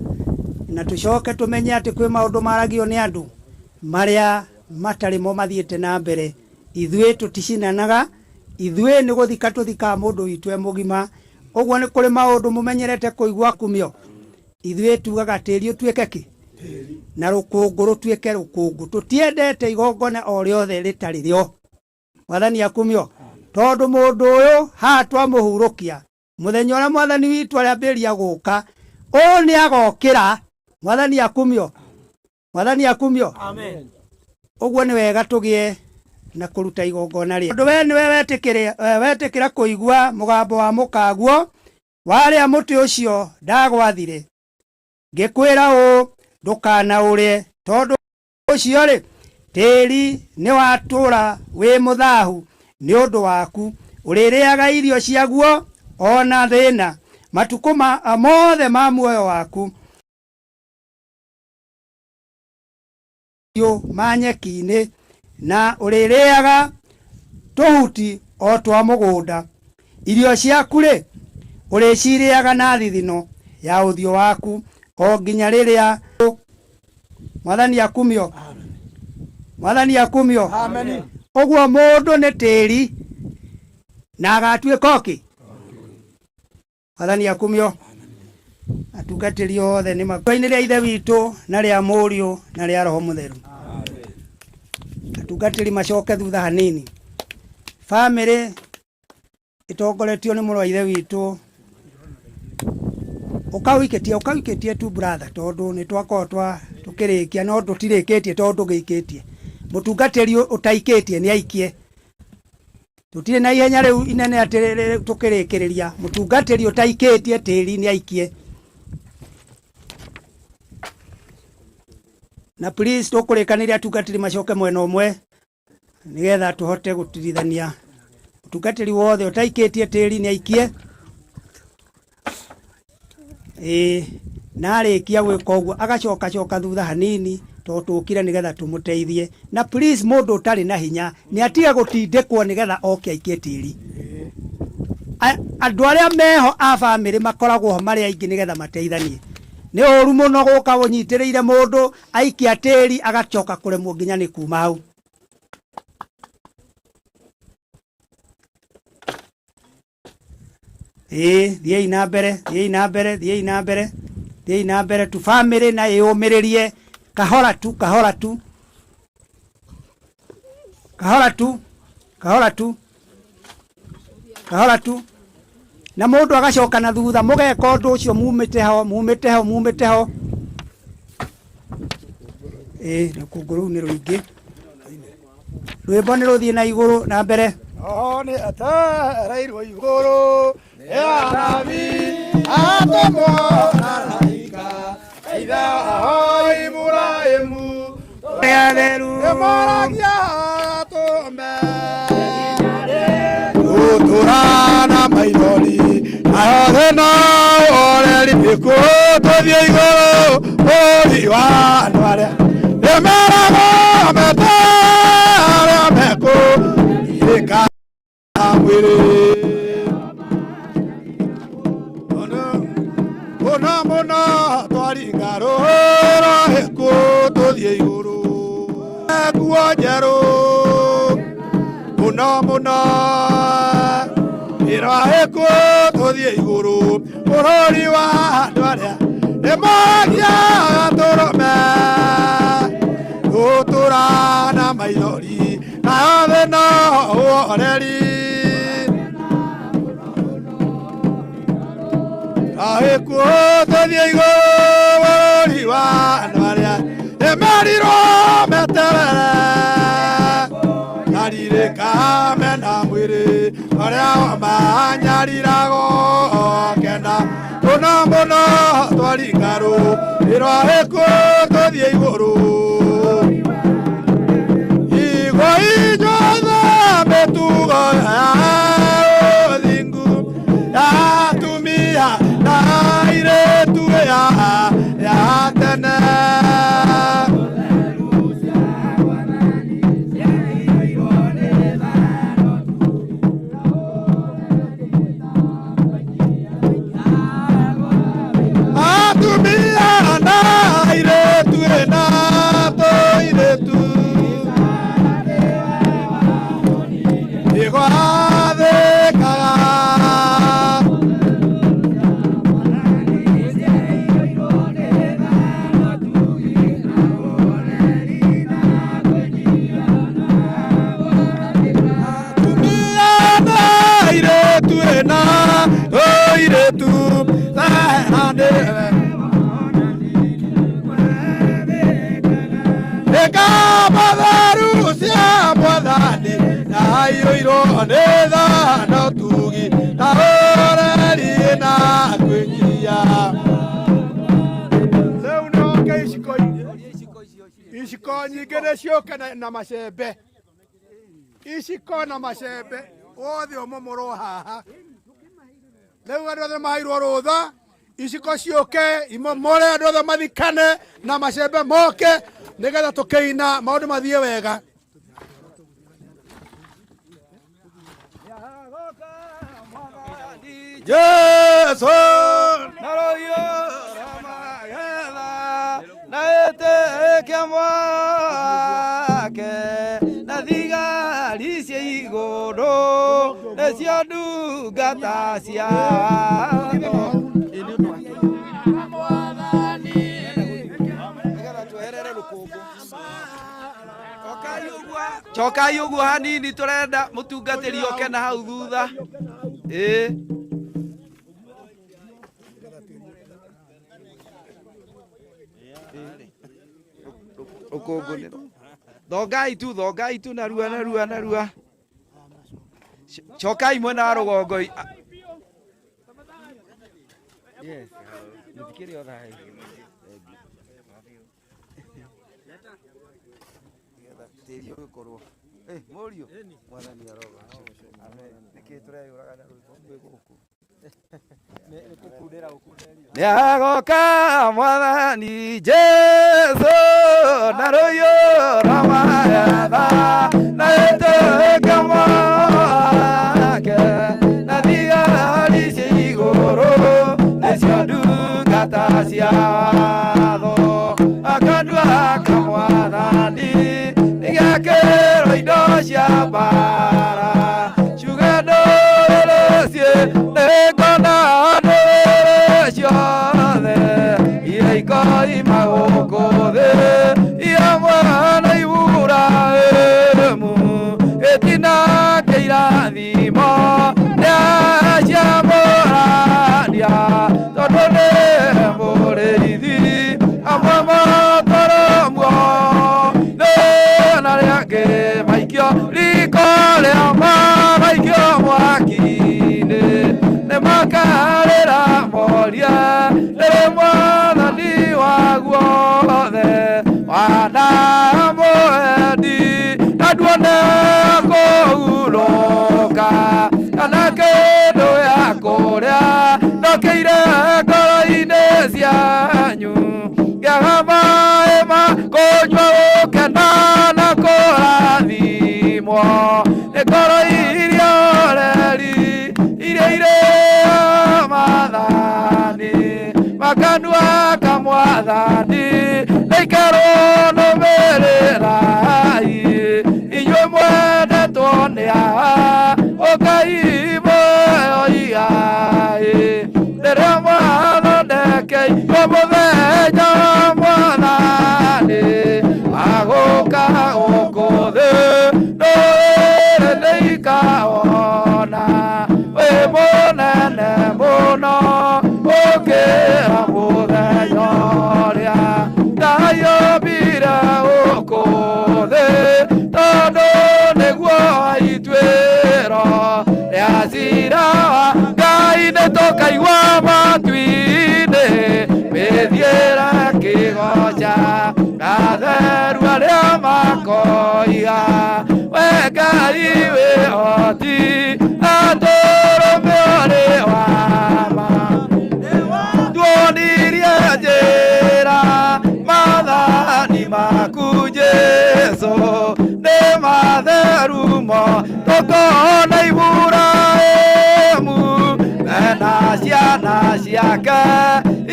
B: na tucoke tumenye ati kwi maundu maragio ni andu maria matari mo mathiete na mbere ithuĩ tuticinanaga ithuĩ ni guthika tuthika mundu witwe mugima ogwo ni kuri maundu mumenyerete kuigwa kumio ithuĩ tugaga tĩri ũtuĩke ki na rukungu rutuĩke rukungu tutiendete igongona o riothe ritari rĩo mwathani akumio tondu mundu uyu ha twamuhurukia muthenya ũrĩa mwathani witũ arĩambĩrĩria gũka ũũ ni agokĩra mwathani akumio amen ogwo ni wega tugie na kuruta igongona ria ndu we ni wetikira kuigua mugambo wa mukaguo waria muti ucio ndagwathire ngikwira u ndukana urie tondu ucio ri tiri ni watura wi muthahu ni undu waku uririaga irio ciaguo ona thina matuko mothe ma muoyo waku yo manyeki-ini na uririaga tuhuti o twa mugunda irio ciaku ri uriciriaga na thithino ya uthio waku o nginya riria mwathani akumio amen ogwo mundu ni tiri na agatuĩka ki mwathani akumio atungatĩri othe ni makoini ria ithe witũ na ria mũriũ na ria roho mutheru atungatĩri macoke thutha hanini family itongoretio ni mũrũ wa ithe witũ ukawiketie tu brother tondu ni twakotwa tukirikia no tutirĩkĩtie tondu gĩikĩtie mutungatĩri utaikĩtie ni aikie tutire na ihenya riu inene atĩ tukirĩkĩrĩria mutungatĩri utaikĩtie tĩri ni aikie na please tukũrĩkanĩria atungatĩri macoke mwena ũmwe nigetha tuhote gutirithania mutungatĩri wothe utaikĩtie tĩri ni aikie na arĩkia gwĩka ũguo agacoka thutha hanini tũkire nigetha tumuteithie na please mundu utari na hinya ni atige gutindĩkwo nigetha oke aikie tĩri andu aria meho a family makoragwo ho mari aingi nigetha mateithanie ni ũru mũno gũka ũnyitĩrĩire mundu aikia tĩri agacoka kũremwo nginya ni kuma hau thiei na mbere tu family na yũmĩrĩrie kahora tu na mundu agacoka na thutha mugeka undu ucio mumite ho rukungu rũu nĩ rũingĩ rwĩmbo nĩ rũthiĩ na igũrũ na mbere
J: ni atareirwo igũrũ ni anabi atomwo araika aitha ahoi Ibrahimu
B: atheru
J: emoragia tũme gũtũrana maithori ayothe na oreri ĩkũ tũthiĩ igũrũ bũrũri wa andũ arĩa nĩmeragwo mete arĩa mekũ irĩka mwĩrĩ mona twaringa rũhũra ĩkũ tũthiĩ igũrũ nguo njerũ
G: muno muno iraheku tuthie iguru bururi wa andu aria nemagia turume gutura na maithori na thina uoreri iraheku tuthie iguru bururi wa andu aria nemeriro meterere naririka mena mwiri aria manyarirago kenda muno muno twaringaru iraheku tuthie iguru igwa inyothe mitugo ya uthingu ya tumia na iretu ya tene iciko nyingä nä ciåke na macembe iciko na macembe othe å må må ro haha rä u andå othe maheirwo rå tha iciko ciåke imomore andå othe mathikane na macembe moke nä getha tå kä ina maå ndå mathiä wega Jesu naroyo ramagetha naetekia mwake na thigari cia igũrũ nĩcio ndungata ciao cokai ũguo hanini tũrenda mũtungatĩri oke na hau thutha rũkũngũ thongai tu narua cokai mwena wa rũgongo tĩri ũgĩkorwo mũriũ mwathani aroga nĩkĩ tũreyũraga na rwĩmbo gũkũ nĩagoka mwathani Jesu na rũhiũ rwa magetha na ĩtĩka mwake na thigari cia igũrũ nĩcio ndungata cia watho akandua ka mwathani nĩgĩakĩrwo indo cia mbara ciuge ndũrĩrĩ ciĩ nĩngona ndũrĩrĩ ciothe iria ikoima gũkũ thĩ iamwe na Iburahĩmu ĩtinake irathimo nĩaciamũrania tondũ nĩ mũrĩithi amwe matoro na rĩangĩ maikio riko rĩa maikio mwaki-inĩ nĩmakarĩra moria rĩrĩ mwathani waguothe wana mũendi na nduone kũhurũka kana kĩndũ ya kũrĩa ndokĩire ngoro-inĩ cianyu ngĩaga maĩ ma kũnyua gũkena na kũrathimwo nĩ ngoro iria oreri iria irĩ mathani makanua ka mwathani nĩikarwo nũmĩrĩrai inyuĩ mwendetwo nĩ
A: ya okaibo oia deremo adondeke omuthenya mwathani agoka okothe ndũrĩrĩ nĩikaona wĩ mũnene mũno ũkĩra mũthenya ũrĩa ndayombire gũkũ thĩ tondũ nĩguo ituĩro rĩa cira wa Ngai nĩtũkaigua matu-inĩ mĩthiĩre kĩgoca atheru arĩa makoiga we Ngai wĩhoti atũrũme ũrĩ wa ma tuonirie njĩra maathani maku Jesũ nĩ matheru mo tũkona Iburahĩmu na ciana ciake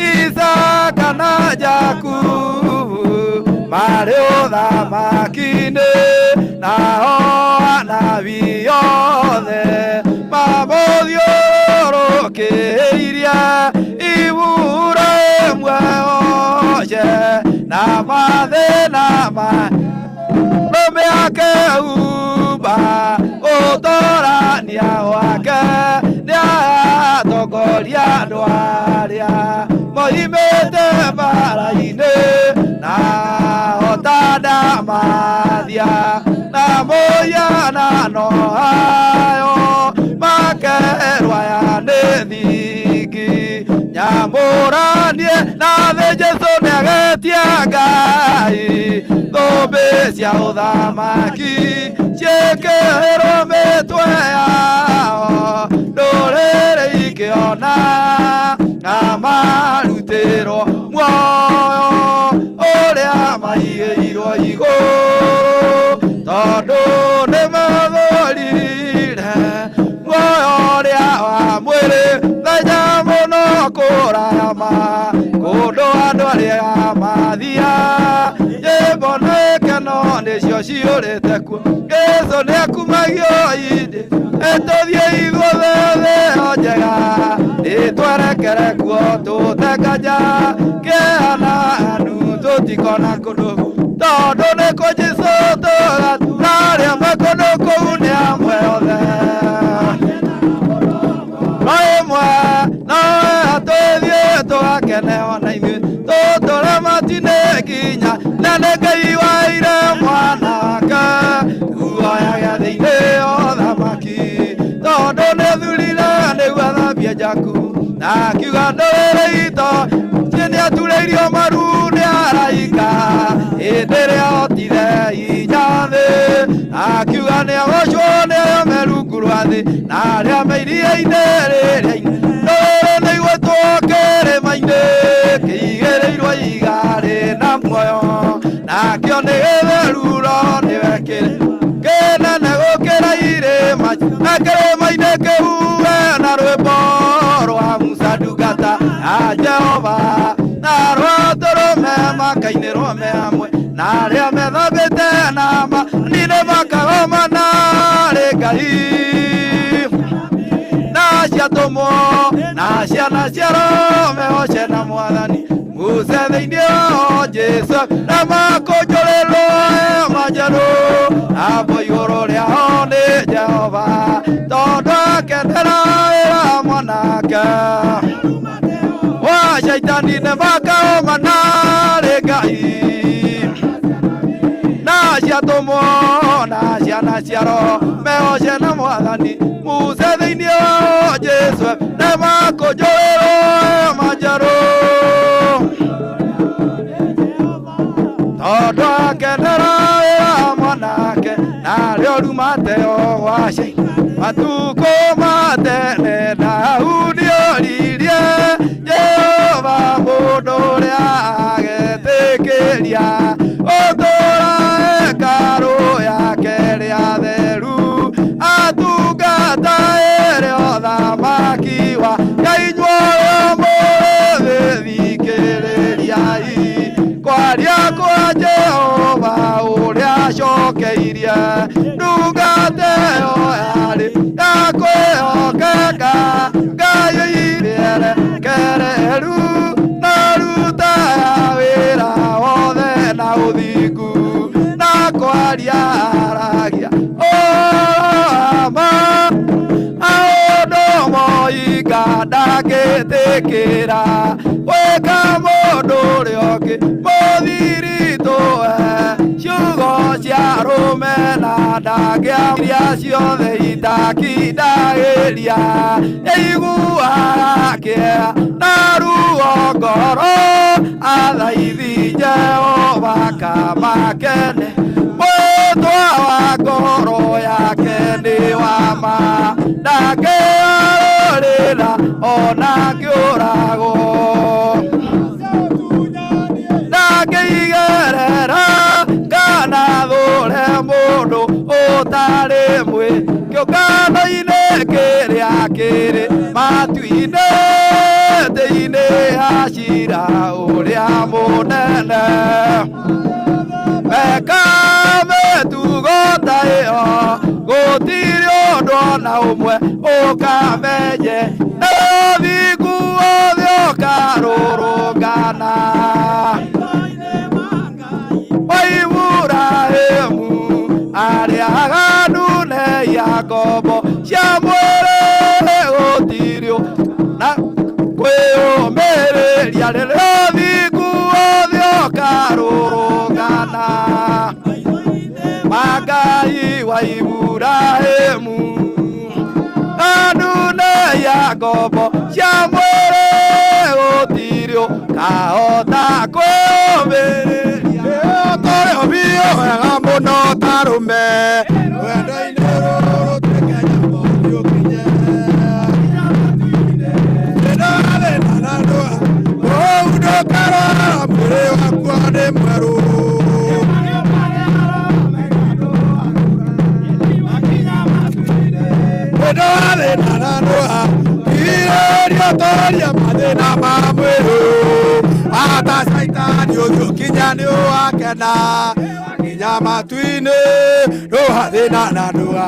A: Isaka na Jakubu marĩ ũthamaki-inĩ nao anabii othe mamũthiũrũrũkĩirie Iburahĩmu eoce na mathĩna rũme ake umba ũtũrania wake nĩatongoria andũ arĩa moimĩte mbara-inĩ na otandamathia na mũhianano hayo makerwaya nĩ thingi nyamũranie na thĩ Jesũ nĩagetia Ngai thũmbĩ cia ũthamaki ciĩkĩrwo mĩtwe yao ndũrĩrĩ ikĩona na marutĩrwo muoyo ũrĩa maigĩirwo igũrũ tondũ nĩmathũrire muoyo ũrĩa wa mwĩrĩ thenya mũno kũrama kũndũ andũ arĩa mathia nyĩmbo na gĩkeno nĩcio ciũrĩte kuo Jesũ nĩakumagio indi etũthiĩ ithuothe thĩyo njega ĩtwerekere kuo tũtekanja kĩananu tũtikona kũndũ tondũ nĩkũ Jesũ tũgatũrarĩa makũndũ kũu nĩ amwe othe ĩmwe nowe atũthiĩ tũgakenewa na ithuĩ tũtũre matinĩ nginya na nĩ Ngai waire mwana wake guoyaga thĩinĩ othamaki tondũ nĩthurire nĩguo athambie Jaku na akiuga ndũrĩrĩ ito nĩaturĩirio maru nĩ araika hĩndĩ ĩrĩa otire hinya thĩ akiuga nĩagocwo nĩ arĩa me rungu rwa thĩ na arĩa me iria-inĩ rĩrĩa-inĩ ndũrĩrĩ nĩigwĩtwo kĩrĩma-inĩ kĩigĩrĩirwo iga rĩna muoyo nakĩo nĩ gĩtheruro nĩwe kĩnene gũkĩra irĩma na kĩrĩma-inĩ kĩu na rwĩmbo rwa Musa ndungata ya Jehova na rwa tũrũme makainĩrwo me hamwe na arĩa methambĩte na mani nĩmakagoma narĩ Ngai na ciatũmwo na ciana cia Roho mehoce na Mwathani Musa thĩinĩ wao Jesũ na makũnjũrĩrwo hema njerũ abo igũrũ rĩao nĩ Jehova tondũ akenera wĩra mwanake wa Shaitani nĩmakagoma narĩ Ngai na ciatũmwo na ciana cia Roho mehoce na Mwathani Musa thĩinĩ wao Jesũ nĩmakũnjũrĩrwo hema njerũ tondũ akenera wĩra mwanake narĩo rumate o gwa Shaitani matukũ ma tene Daudi oririe Jehova mũndũ ũrĩa agetĩkĩria ũtũũra hekarũ yake rĩa theru atungata ĩrĩ ũthamaki wa Ngai inyuothe mũthĩ thikĩrĩriai kwaria kwa Jehova ũrĩa acokeirie ndungata ĩyo kwĩhokeka Ngai rĩerekereru narutaga wĩra wothe na ũthingu na kwaria aragia maũndũ moinga ndangĩtĩkĩra gwĩka mũndũ ũrĩa ũngĩ mũthiritũe ciugo cia rũme na ndangĩaria ciothe itakindagĩria ĩiguaga kĩeha na ruo ngoro athaithi Jehova kamakene mwĩtwa wa ngoro yake nĩ wa ma ndangĩarũrĩra ona ngĩũragwo ndangĩigerera kana thũre mũndũ ũtarĩ mwĩ kĩũngano-inĩ kĩrĩa kĩrĩ matu-inĩ thĩinĩ ya cira ũrĩa mũnene meka mĩtugo ta ĩyo gũtirĩ ũndũ ona ũmwe ũkamenye nĩ ũthingu wothe ũkarũrũngana wa Iburahĩmu arĩa aganu nĩ Jakobo cia mwĩrĩ gũtirĩ na kwĩyũmĩrĩria rĩrĩa ũthingu wothe ũkarũrũngana Magai wa Iburahĩmu aganu nĩ Jakobo cia mwĩrĩ gũtirĩ kahota kwĩyũmĩrĩria ũtũrĩ biũ wega mũno tarũme wendo-inĩ rũrũ twĩkenya mũndũ ũkinye ndĩrathĩna na ndũa ũũ ndũkarora mwĩrĩ wakwa nĩ mwerũ ndĩrathĩna na ndũa irĩrio toria mathĩna ma mwĩrũ ata caitani ũgĩũkinya nĩ wakena kinya matu-inĩ ndũhathĩna na ndũa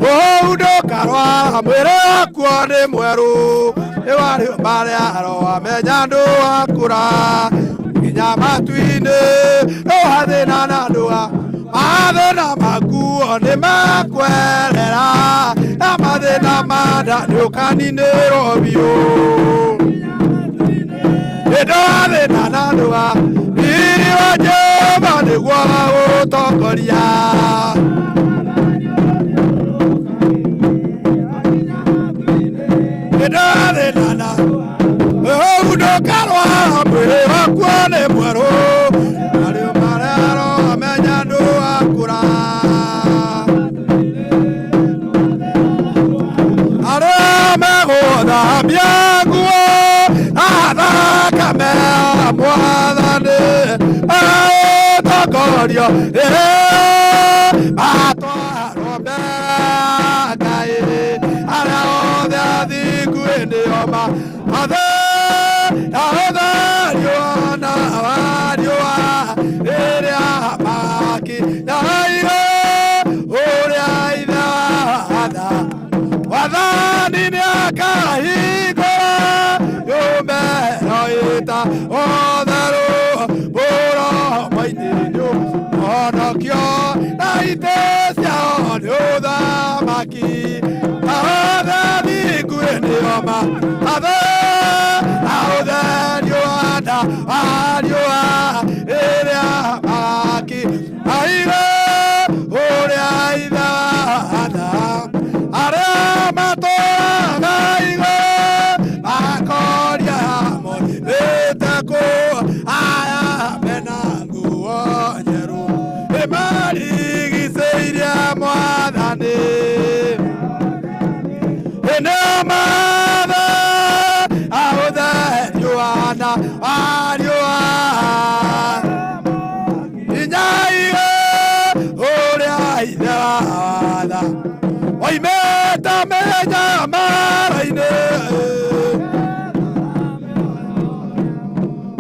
A: ũũ ndũkarwara mwĩrĩ wakuo nĩ mwerũ nĩwarĩ marĩa arowamenya ndũwakũra kinya matu-inĩ ndũhathĩna na ndũa mathĩna makuo nĩ makwerera na mathĩna manda nĩũkaninĩrwo biũ ndũhathĩna na ndũa riri wa Jehova nĩguo gũtongoria ndũhathĩna na ũũ ndũkarwara mwĩrĩ wakuo nĩ mwerũ arĩ marĩa aromenya ndũwakũra arĩa megũthambia nguo athakame Mwathani aũtongorio matwarwo mbere Ngai arĩa othe athingu hĩndĩ yoma othe na ũthario na wariũa rĩrĩa makinya igũrũ ũrĩa ithe watha wathani nĩakahingũra nyũmero ĩta otherũ mũromo-inĩ honokio na itĩ ciao nĩ ũthamaki na othe thingu hĩndĩ yoma othe na ũtherio na wariũa rĩrĩa makinya igũrũ ũrĩa ithe watha arĩa matũũraga igũrũ makoria moimĩte kũ aya mena nguo njerũ nĩmarigicĩirie Mwathani nĩmathe aũtherio na wariũa inya igũrũ ũrĩa ithe watha oimĩte mĩnyamaro-inĩ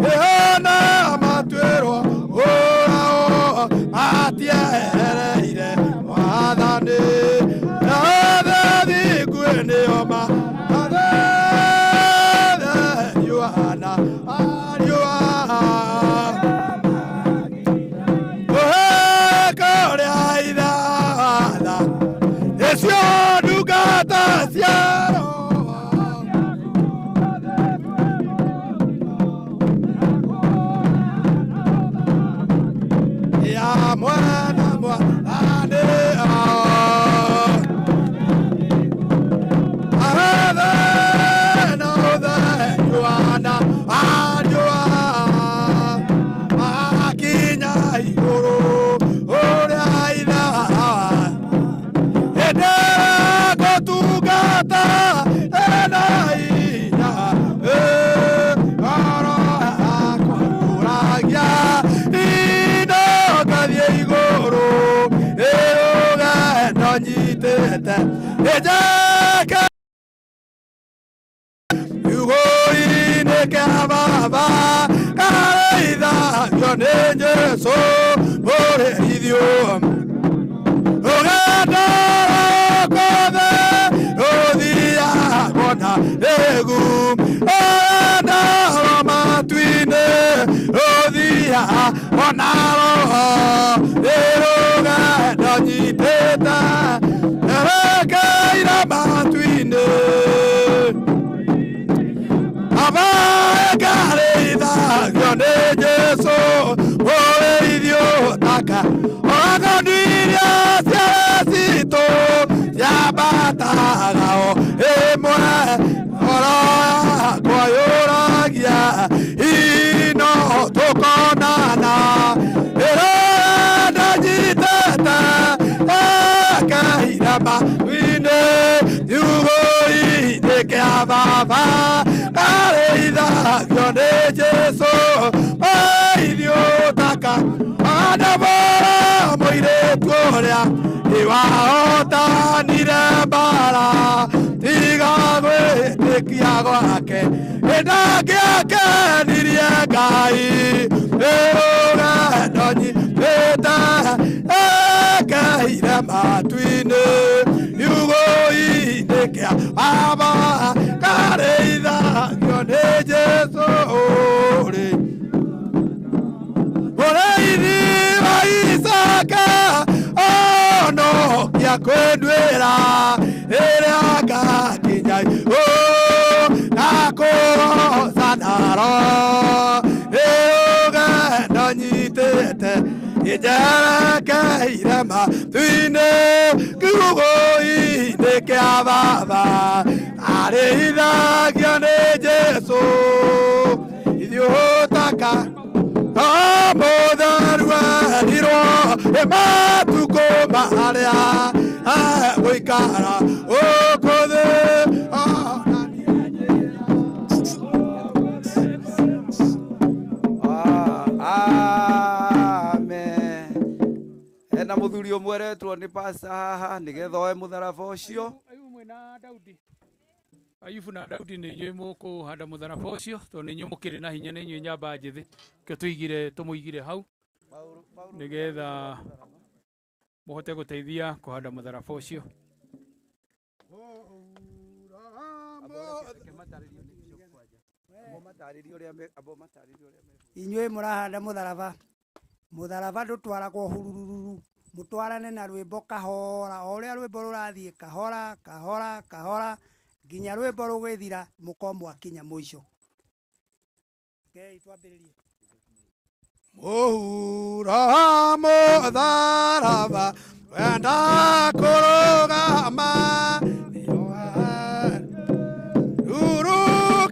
A: ĩhana matuĩrwo ũrao matiehereire Mwathani na othe thingu
G: baba kareithagio nĩ Jesu mũrĩithio rũgendo rũkothe rũthiagwo na rĩgu rũgendo rwa matu-inĩ rũthiagwo na roho nĩ rũgendo nyitĩte erekeire matu-inĩ baba kareithagio nĩ Jesu mũrĩithio thaka ogondiria ciara citũ ciambataga o ĩmwe ngoro yakwa yũragia ino tũkonana ĩrenda nyitĩte ekeire matu-inĩ kiugo-inĩ kĩa baba kareithagio nĩ Jesu mũrĩithio thaka andabora mũirĩtu ũrĩa nĩwahotanire mbara tiga gwĩtĩkia gwake ndangĩakenirie Ngai rũgendo nyitĩte ekeire matu-inĩ kiugo-inĩ kĩa baba kareithagio nĩ Jesu mũrĩithi wa Isaka onokia kwendwĩra ĩrĩa ngakinya na kũroca naro rũgendo nyitĩte njerekeire matu-inĩ kiugo-inĩ kĩa baba arĩithagio nĩ Jesu ithuĩ taka mũtheru erirwo nĩ matukũ marĩa gũikara gũkũ thĩ
A: hena mũthuri ũmwe eretwo nĩ pasta haha nĩgetha oe mũtharaba ũcio
O: Ayubu na Daudi nĩ inyuĩ mũkũhanda mũtharaba ũcio tondũ nĩ inyuĩ mũkĩrĩ na hinya, nĩ inyuĩ nyamba njĩthĩ kĩo tũmũigire hau nĩgetha mũhote gũteithia kũhanda mũtharaba ũcio.
B: Inyuĩ mũrahanda mũtharaba ndũtwaragwo hurururu, mũtwarane na rwĩmbo kahora, o ũrĩa rwĩmbo rũrathiĩ kahora kahora kahora nginya rwĩmbo rũgĩthira mũkorwo mwakinya mũico. Twambĩrĩrie.
G: Mũhuro wa mũtharaba wenda kũrũgama ruru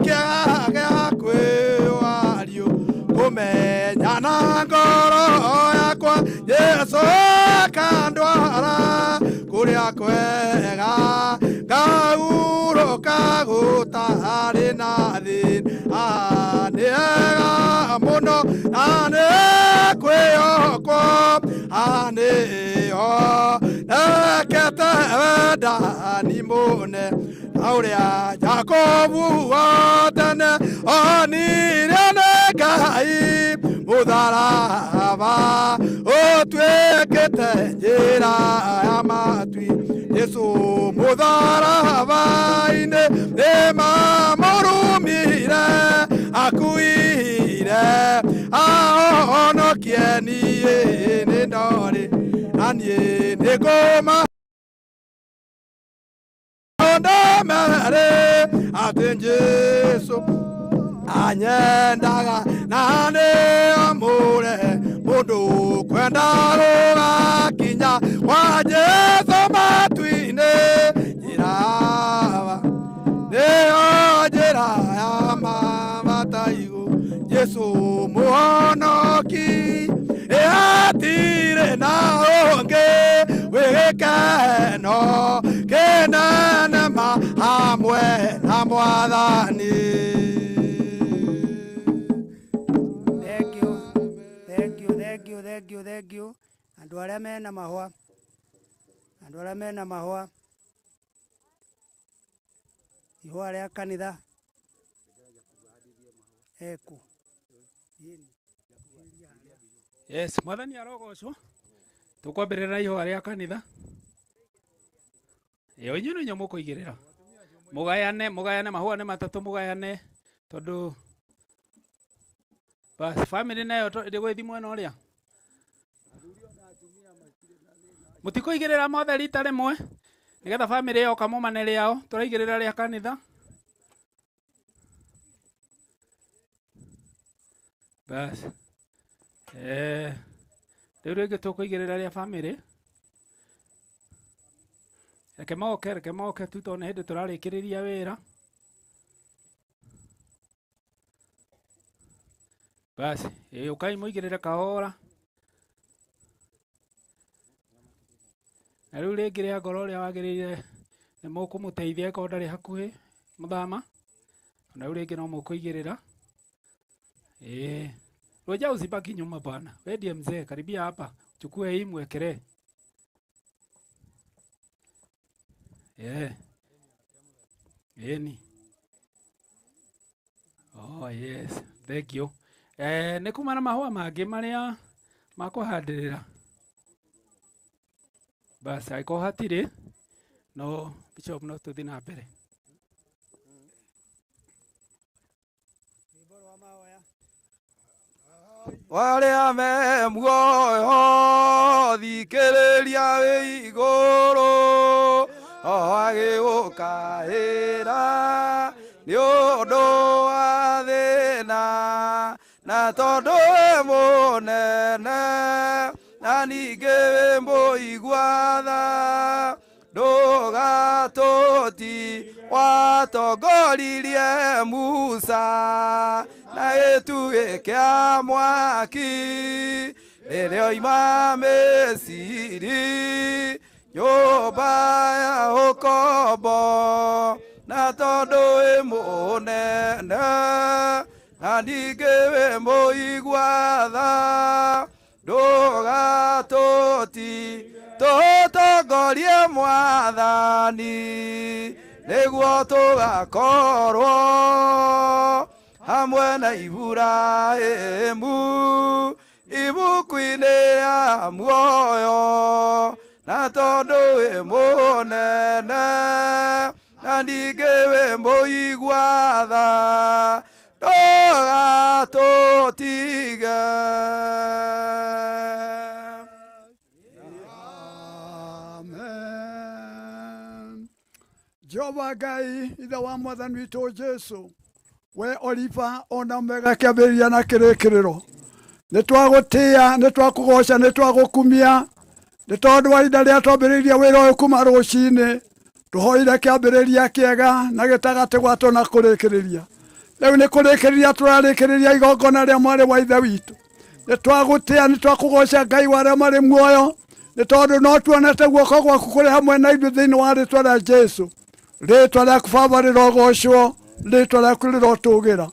G: kĩaga gĩa kwĩwariũ kũmenya na ngoro yakwa Jesu akandwara kũrĩa kwega ngaurũka gũtarĩ na thĩna nĩ wega mũno na nĩ kwĩhokwo nĩho nekete wendani mũne na ũrĩa Jakobu wa tene onire nĩ Ngai mũtharaba ũtuĩkĩte njĩra ya matui Jesu mũtharaba-inĩ nĩmamũrumire akuire ahonokie niĩ nĩ ndorĩ na niĩ nĩngũma ndemere atĩ Jesu anyendaga na nĩ amũre mũndũ kwenda rũgakinya kwa Jesu matu-inĩ njĩra nĩyo njĩra ya mabataigu Jesu mũhonoki hatirĩ na ũngĩ wĩgĩkeno kĩnene hamwe na Mwathani. Thank you. Andũ arĩa mena mahũa ihũa rĩa kanitha Eko.
O: Yes, mwathani arogocwo. Tukwambirira ihoya ria kanitha. Yo inyu nyo mukuigirira. Mugayane mahua ne matatu mugayane tondu bas family nayo ndigwithi mwena uria. Mutikuigirira mothe rita rimwe nigetha family yo kamumane riao turaigirira ria kanitha. Bas riu ringi tukuigirira ria family. Reke moke tu tone hindi turarikiriria wira. Basi ukai muigirire kahora. Na riu ringi ria ngoro ria wagirire ni mukumuteithia ko ndari hakuhi muthama. Na riu ringi no mukuigirira. Roja usibaki nyuma bwana. Wewe ndiye mzee, karibia hapa. Chukue hii mwekere. Eni. Oh yes, thank you. Nĩ kuma na mahũa mangĩ marĩa makũhandirĩra. Bas, angĩkorwo hatirĩ, no Bishop no tũthiĩ na mbere.
A: Warĩa me muoyo thikĩrĩria wĩ igũrũ agĩgũkaĩra nĩ ũndũ wa thĩna na tondũ wĩ mũnene na ningĩ wĩ mũigua-tha ndũgatũti watongoririe Musa na gĩtugĩ kĩa mwaki rĩrĩa oima Misiri nyũmba ya ũkombo na tondũ wĩ mũnene na ningĩ wĩ mũigua-tha ndũgatũti tũtongorie Mwathani nĩguo tũgakorwo hamwe na Iburahĩmu ibuku-inĩ rĩa muoyo na tondũ wĩ mũnene na ningĩ wĩ mũigua-tha ndũgatũtige.
G: Jehova Ngai ithe wa mwathani witũ Jesu we Oliva ona Omega kĩambĩrĩria na kĩrĩkĩrĩro nĩ twagũtĩa nĩ twakũgoca nĩ twagũkumia nĩ tondũ wa ihinda rĩrĩa twambĩrĩirie wĩra ũyũ kuma rũcinĩ tũhoire kĩambĩrĩria kĩega na gĩtagatĩ gwatũ na kũrĩkĩrĩria. Rĩu nĩ kũrĩkĩrĩria tũrarĩkĩrĩria igongona rĩa mwarĩ wa ithe witũ. Nĩ twagũtĩa nĩ twakũgoca Ngai wa arĩa marĩ muoyo nĩ tondũ no tuonete guoko gwaku kũrĩ hamwe na ithuĩ thĩinĩ wa rĩĩtwa rĩa Jesu. Rĩĩtwa rĩaku Baba rĩrogocwo, rĩĩtwa rĩaku rĩrotũgĩra.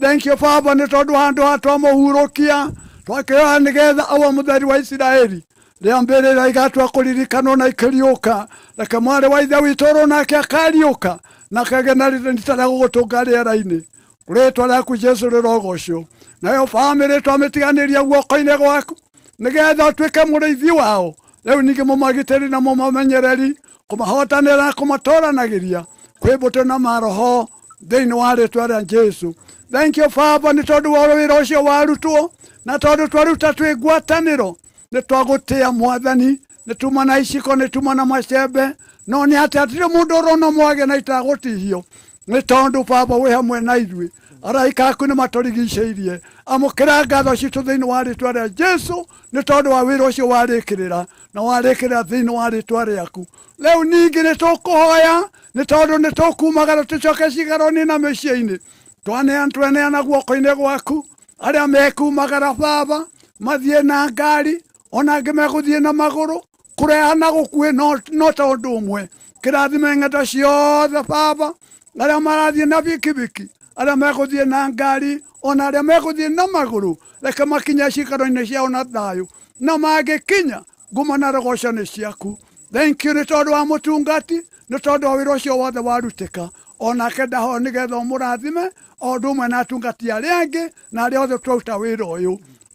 G: Thank you Baba nĩ tondũ handũ ha twamũhurũkia twakĩoya nĩgetha awa mũtheri wa Isiraeli rĩambĩrĩra igatua kũririkanwo na ikĩriũka. Reke mwarĩ wa ithe witũ ũrũ nake akariũka na akagĩa na rita rĩa gũgũtũnga rĩera-inĩ. Rĩĩtwa rĩaku Jesu rĩrogocwo. Nayo bamĩrĩ twamĩtiganĩria guoko-inĩ gwaku nĩgetha ũtuĩke mũrĩithi wao. Rĩu ningĩ mũmagitĩri na mũmamenyereri kũmahotanĩra na kũmatũranagĩria kwĩ mbũtũ na maroho thĩinĩ wa rĩĩtwa rĩa Jesu. Thank you Baba nĩ tondũ wa wĩra ũcio warutwo na tondũ twaruta twĩ ngwatanĩro nĩ twagũtĩa Mwathani. Nĩ tuma na iciko nĩ tuma na macembe no nĩ atĩ hatirĩ mũndũ ũrona mwage na itagũtihio nĩ tondũ Baba wĩ hamwe na ithuĩ. Araika aku nĩ matũrigicĩirie. Amũkĩra ngatho citũ thĩinĩ wa rĩĩtwa rĩa Jesu nĩ tondũ wa wĩra ũcio warĩkĩrĩra na warĩkĩrĩra thĩinĩ wa rĩĩtwa rĩaku. Rĩu ningĩ nĩ tũkũhoya nĩ tondũ nĩ tũkumagara tũcoke ciikaro-inĩ na mĩciĩ-inĩ. Tweneana guoko-inĩ gwaku arĩa mekumagara Baba mathiĩ na ngari ona angĩ megũthiĩ na magũrũ kũreha na gũkuĩ no tondũ ũmwe. Kĩrathime ng'endo ciothe Baba arĩa marathiĩ na bikibiki arĩa megũthiĩ na ngari ona arĩa megũthiĩ na magũrũ reke makinya ciikaro-inĩ ciao na thayũ na mangĩkinya ngumo na rogoco nĩ ciaku. Thank you nĩ tondũ wa mũtungati nĩ tondũ o wĩra ũcio wothe warutĩka onake ndaho nĩgetha ũmũrathime o ũndũ ũmwe na atungati arĩa angĩ na arĩa othe twaruta wĩra ũyũ.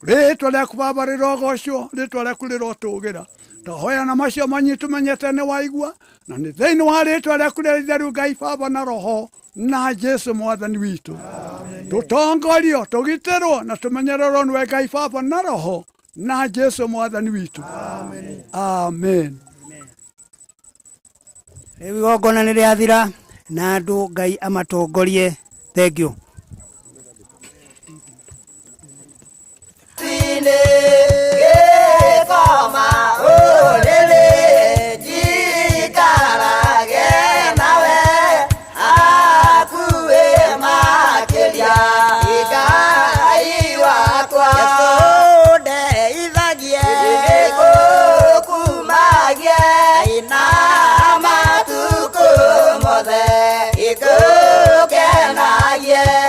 G: Rĩĩtwa rĩaku Baba rĩrogocwo, rĩĩtwa rĩaku rĩrotũgĩra. Tũhoya macio manyi tũmenyete nĩ waigua, na nĩ thĩinĩ wa rĩĩtwa rĩaku rĩrĩa itheru Ngai Baba na Roho na Jesu Mwathani witũ. Tũtongorio, tũgitĩrwo na tũmenyererwo nĩwe Ngai Baba na Roho na Jesu Mwathani witũ. Amen.
B: Rĩu igongona nĩ rĩathira na andũ Ngai amatongorie. Thank you.
A: Yeah.